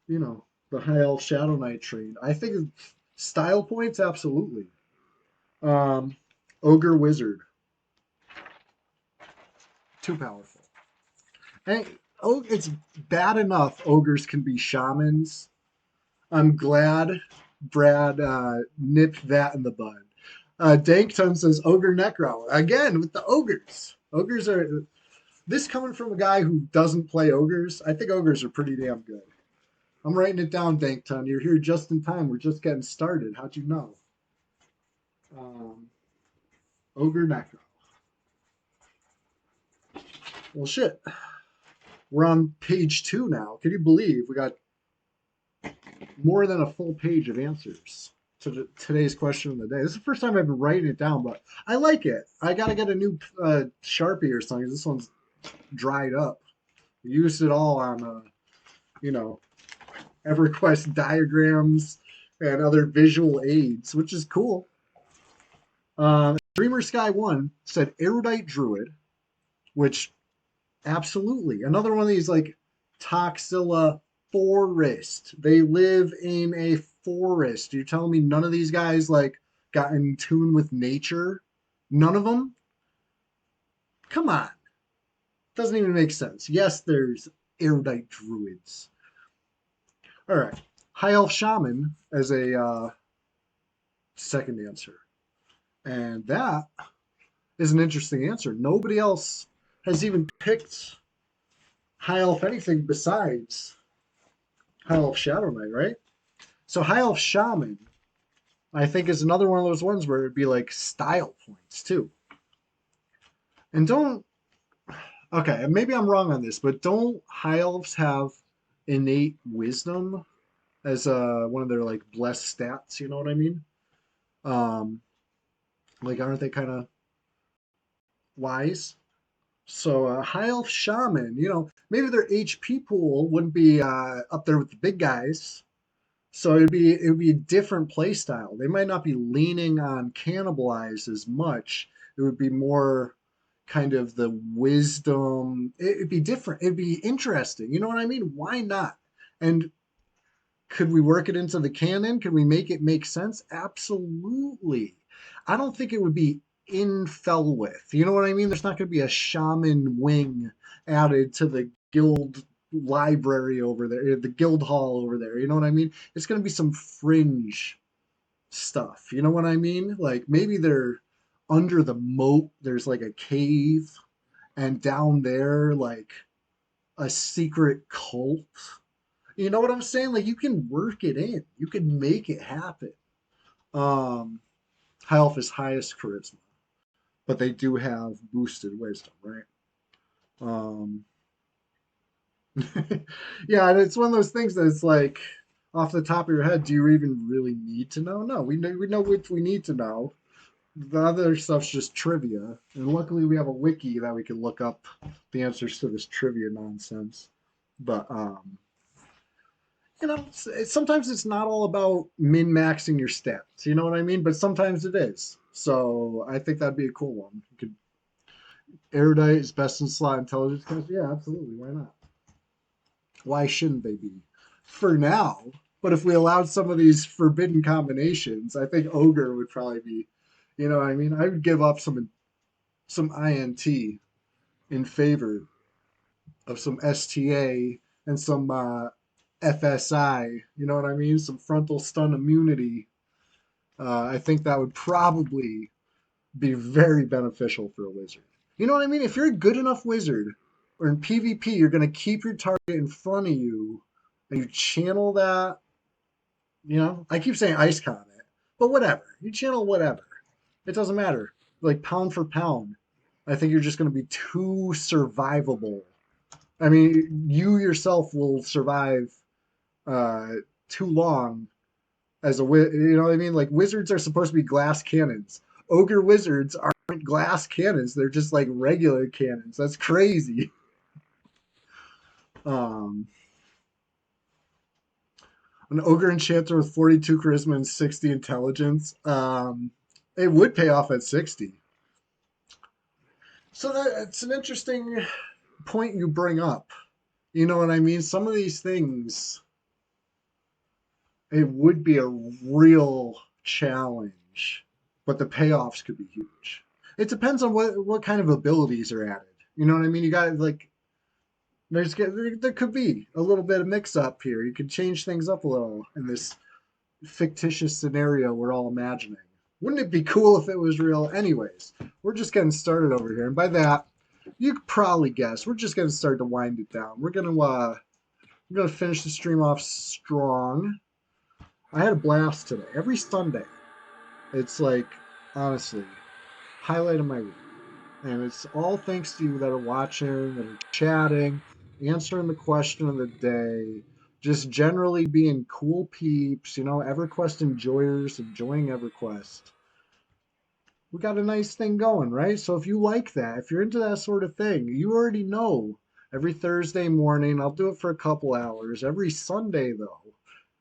you know, the High Elf Shadow Knight trade. I think style points, absolutely. Um, Ogre Wizard, too powerful. Hey, oh, it's bad enough ogres can be shamans. I'm glad Brad nipped that in the bud. Dankton says Ogre Necro. Again, with the ogres. Ogres are. This coming from a guy who doesn't play ogres, I think ogres are pretty damn good. I'm writing it down, Dankton. You're here just in time. We're just getting started. How'd you know? Um, Ogre Necro. Well, shit. We're on page 2 now. Can you believe we got more than a full page of answers to today's question of the day? This is the first time I've been writing it down, but I like it. I got to get a new Sharpie or something. This one's dried up. We used it all on, you know, EverQuest diagrams and other visual aids, which is cool. Dreamer Sky 1 said Erudite Druid, which absolutely. Another one of these like Toxilla forest. They live in a forest. You're telling me none of these guys like got in tune with nature? None of them? Come on. Doesn't even make sense. Yes, there's erudite druids. All right. High Elf Shaman as a second answer. And that is an interesting answer. Nobody else has even picked High Elf anything besides High Elf Shadow Knight, right? So High Elf Shaman, I think, is another one of those ones where it'd be like style points too. And don't, okay, maybe I'm wrong on this, but don't High Elves have innate wisdom as one of their like blessed stats? You know what I mean? Um, like, aren't they kind of wise? So High Elf Shaman, maybe their HP pool wouldn't be up there with the big guys. So it would be a different play style. They might not be leaning on cannibalize as much. It would be more kind of the wisdom. It'd be different. It'd be interesting. You know what I mean? Why not? And could we work it into the canon? Could we make it make sense? Absolutely. I don't think it would be in fell with. You know what I mean? There's not going to be a shaman wing added to the guild library over there, the guild hall over there. You know what I mean? It's going to be some fringe stuff. You know what I mean? Like maybe they're under the moat, there's like a cave, and down there, like a secret cult. You know what I'm saying? Like you can work it in. You can make it happen. Um, High Elf is highest charisma, but they do have boosted wisdom, right? Um, yeah, and it's one of those things that it's like off the top of your head, do you even really need to know? No, we know what we need to know. The other stuff's just trivia, and luckily we have a wiki that we can look up the answers to this trivia nonsense. But sometimes it's not all about min maxing your stats. You know what I mean? But sometimes it is. So I think that'd be a cool one. You could erudite is best in slot intelligence. Yeah, absolutely. Why not? Why shouldn't they be? For now. But if we allowed some of these forbidden combinations, I think ogre would probably be. You know what I mean? I would give up some INT in favor of some STA and some FSI. You know what I mean? Some frontal stun immunity. I think that would probably be very beneficial for a wizard. You know what I mean? If you're a good enough wizard, or in PvP, you're going to keep your target in front of you, and you channel that. I keep saying ice con it, but whatever. You channel whatever. It doesn't matter. Like pound for pound, I think you're just going to be too survivable I mean, you yourself will survive uh, too long as a you know what I mean? Like wizards are supposed to be glass cannons. Ogre wizards aren't glass cannons. They're just like regular cannons. That's crazy. Um, an ogre enchanter with 42 charisma and 60 intelligence. It would pay off at 60. So that's an interesting point you bring up. You know what I mean? Some of these things, it would be a real challenge, but the payoffs could be huge. It depends on what kind of abilities are added. You know what I mean? You got like there could be a little bit of mix up here. You could change things up a little in this fictitious scenario we're all imagining. Wouldn't it be cool if it was real? Anyways, we're just getting started over here, and by that, you could probably guess we're just gonna start to wind it down. We're gonna finish the stream off strong. I had a blast today. Every Sunday, it's like honestly highlight of my week, and it's all thanks to you that are watching, that are chatting, answering the question of the day, just generally being cool peeps. You know, EverQuest enjoyers enjoying EverQuest. We got a nice thing going, right? So if you like that, if you're into that sort of thing, you already know. Every Thursday morning, I'll do it for a couple hours. Every Sunday, though,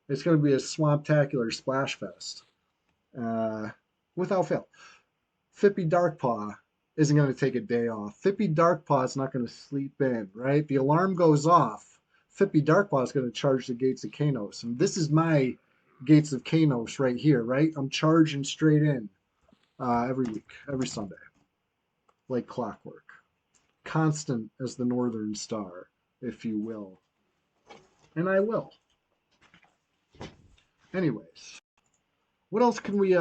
it's going to be a Swamptacular Splashfest. Uh, Without fail. Fippy Darkpaw isn't going to take a day off. Fippy Darkpaw is not going to sleep in, right? The alarm goes off. Fippy Darkpaw is going to charge the gates of Kanos. And this is my gates of Kanos right here, right? I'm charging straight in every week, every Sunday, like clockwork. Constant as the northern star, if you will. And I will. Anyways, what else can we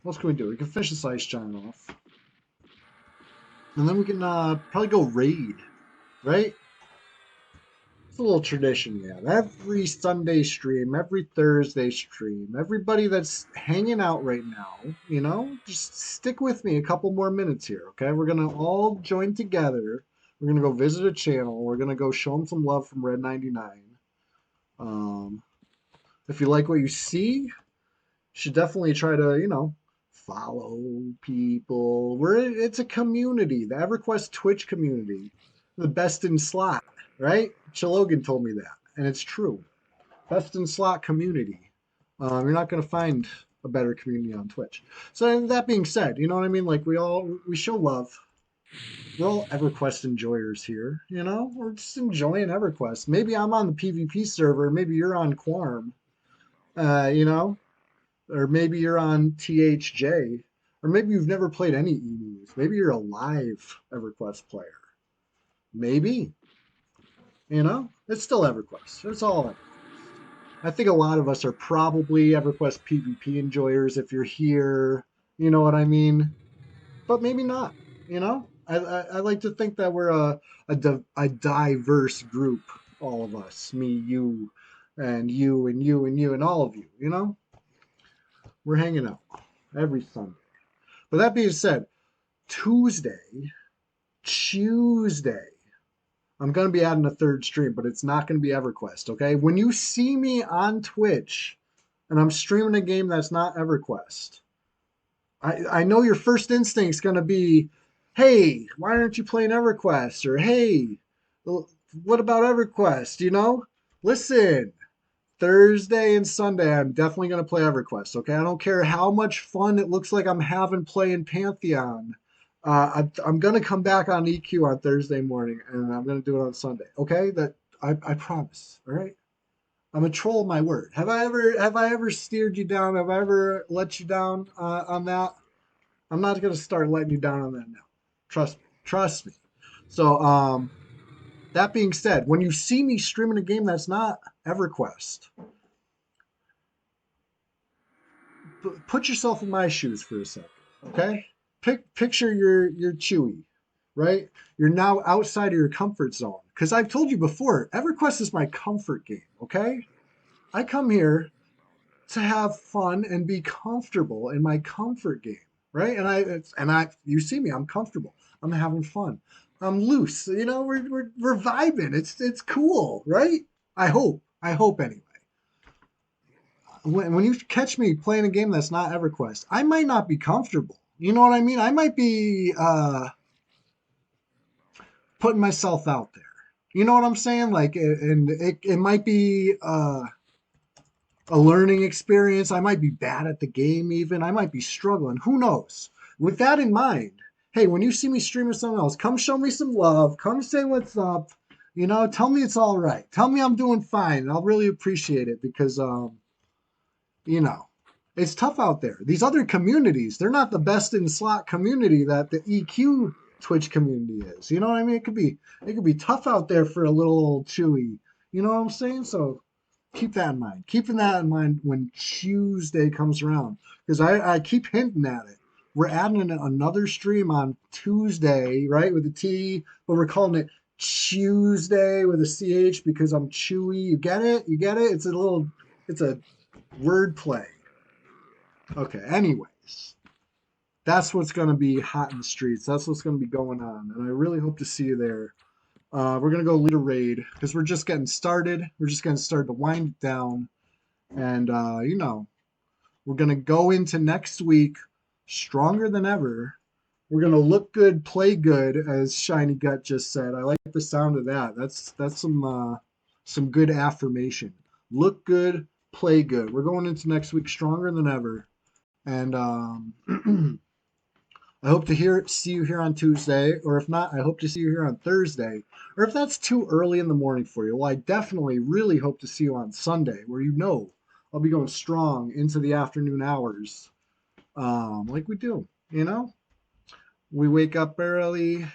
what else can we do? We can finish this ice giant off. And then we can probably go raid, right? It's a little tradition we have. Every Sunday stream, every Thursday stream, everybody that's hanging out right now, you know, just stick with me a couple more minutes here, okay? We're going to all join together. We're going to go visit a channel. We're going to go show them some love from Red 99. Um, if you like what you see, you should definitely try to, you know, follow people. It's a community, the EverQuest Twitch community, the best in slot, right? Chilogan told me that, and it's true. Best in slot community. You're not going to find a better community on Twitch. So that being said, you know what I mean? Like we show love. We're all EverQuest enjoyers here, you know? We're just enjoying EverQuest. Maybe I'm on the PvP server, maybe you're on Quarm, you know? Or maybe you're on THJ, or maybe you've never played any emus. Maybe you're a live EverQuest player. Maybe, you know, it's still EverQuest. It's all EverQuest. I think a lot of us are probably EverQuest PvP enjoyers if you're here. You know what I mean? But maybe not. You know, I like to think that we're a diverse group. All of us, me, you, and you, and you, and you, and all of you. You know, we're hanging out every Sunday. But that being said, Tuesday, Tuesday, I'm going to be adding a third stream, but it's not going to be EverQuest, okay? When you see me on Twitch and I'm streaming a game that's not EverQuest, I know your first instinct's going to be, hey, why aren't you playing EverQuest? Or, hey, what about EverQuest? You know? Listen, Thursday and Sunday, I'm definitely going to play EverQuest. Okay, I don't care how much fun it looks like I'm having playing Pantheon. I'm going to come back on EQ on Thursday morning, and I'm going to do it on Sunday. Okay, that I promise. All right. I'm a troll my word. Have I ever steered you down? Have I ever let you down on that? I'm not going to start letting you down on that now. Trust me. So that being said, when you see me streaming a game that's not EverQuest, put yourself in my shoes for a second, okay? Picture your Chewy, right? You're now outside of your comfort zone. Because I've told you before, EverQuest is my comfort game, okay? I come here to have fun and be comfortable in my comfort game, right? You see me, I'm comfortable. I'm having fun. I'm loose. You know, we're vibing. It's cool, right? I hope anyway. When you catch me playing a game that's not EverQuest, I might not be comfortable. You know what I mean? I might be putting myself out there. You know what I'm saying? Like, and it might be a learning experience. I might be bad at the game, even. I might be struggling. Who knows? With that in mind, hey, when you see me streaming something else, come show me some love. Come say what's up. You know, tell me it's all right. Tell me I'm doing fine. I'll really appreciate it because, you know, it's tough out there. These other communities, they're not the best in slot community that the EQ Twitch community is. You know what I mean? It could be tough out there for a little old Chewy. You know what I'm saying? So keep that in mind. Keeping that in mind when Tuesday comes around, because I keep hinting at it. We're adding another stream on Tuesday, right, with a T, but we're calling it Tuesday with a CH because I'm Chewy. You get it? You get it? It's a word play. Okay, anyways, that's what's going to be hot in the streets. That's what's going to be going on, and I really hope to see you there. We're going to go lead a raid because we're just getting started. We're just going to start to wind it down. And, you know, we're going to go into next week stronger than ever. We're going to look good, play good, as Shiny Gut just said. I like the sound of that. That's some good affirmation. Look good, play good. We're going into next week stronger than ever. And I hope to see you here on Tuesday, or if not, I hope to see you here on Thursday. Or if that's too early in the morning for you, well, I definitely really hope to see you on Sunday, where you know I'll be going strong into the afternoon hours, like we do. You know, we wake up early,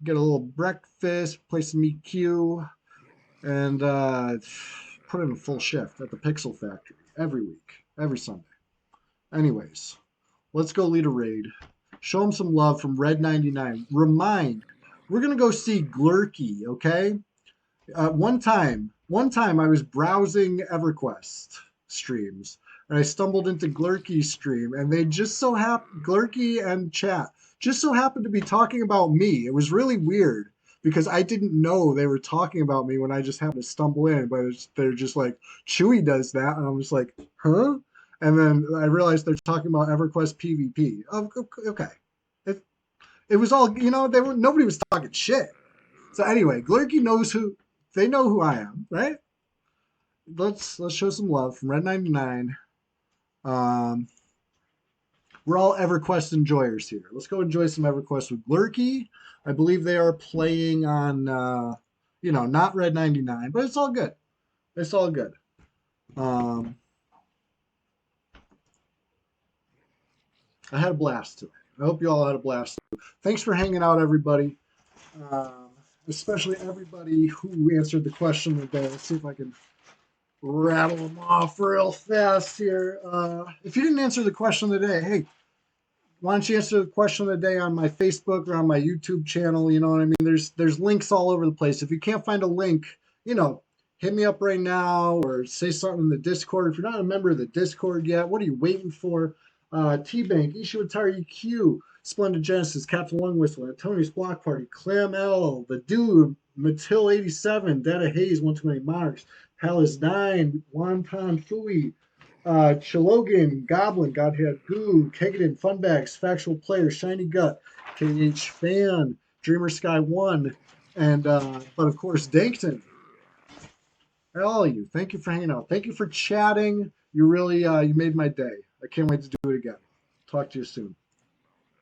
get a little breakfast, play some EQ, and put in a full shift at the Pixel Factory every week, every Sunday. Anyways, let's go lead a raid. Show him some love from Red 99. Remind, we're gonna go see Glurky, okay? One time I was browsing EverQuest streams, and I stumbled into Glurky's stream, and they just so happened, Glurky and chat just so happened to be talking about me. It was really weird because I didn't know they were talking about me when I just happened to stumble in, but they're just like, Chewy does that, and I'm just like, huh? And then I realized they're talking about EverQuest PvP. Oh, okay. It, it was all, you know, nobody was talking shit. So anyway, Glurky knows who they know who I am, right? Let's show some love from Red 99. Um, we're all EverQuest enjoyers here. Let's go enjoy some EverQuest with Glurky. I believe they are playing on, you know, not Red 99, but it's all good. It's all good. Um, I had a blast today. I hope you all had a blast. Thanks for hanging out, everybody. Um, Especially everybody who answered the question of the day. Let's see if I can rattle them off real fast here. If you didn't answer the question of the day, hey, why don't you answer the question of the day on my Facebook or on my YouTube channel? You know what I mean? There's links all over the place. If you can't find a link, you know, hit me up right now or say something in the Discord. If you're not a member of the Discord yet, what are you waiting for? T-Bank, Ishiwatari EQ, Splendid Genesis, Captain Lung Whistle, Tony's Block Party, Clam L, The Dude, Matil87, Data Hayes, 120 Monarchs, Palace 9, Wonton Fui, Chilogan, Goblin, Godhead Goo, Kegadan, Funbags, Factual Player, Shiny Gut, KH Fan, Dreamer Sky 1, and, but of course, Dankton. All of you, thank you for hanging out. Thank you for chatting. You really, you made my day. I can't wait to do it again. Talk to you soon.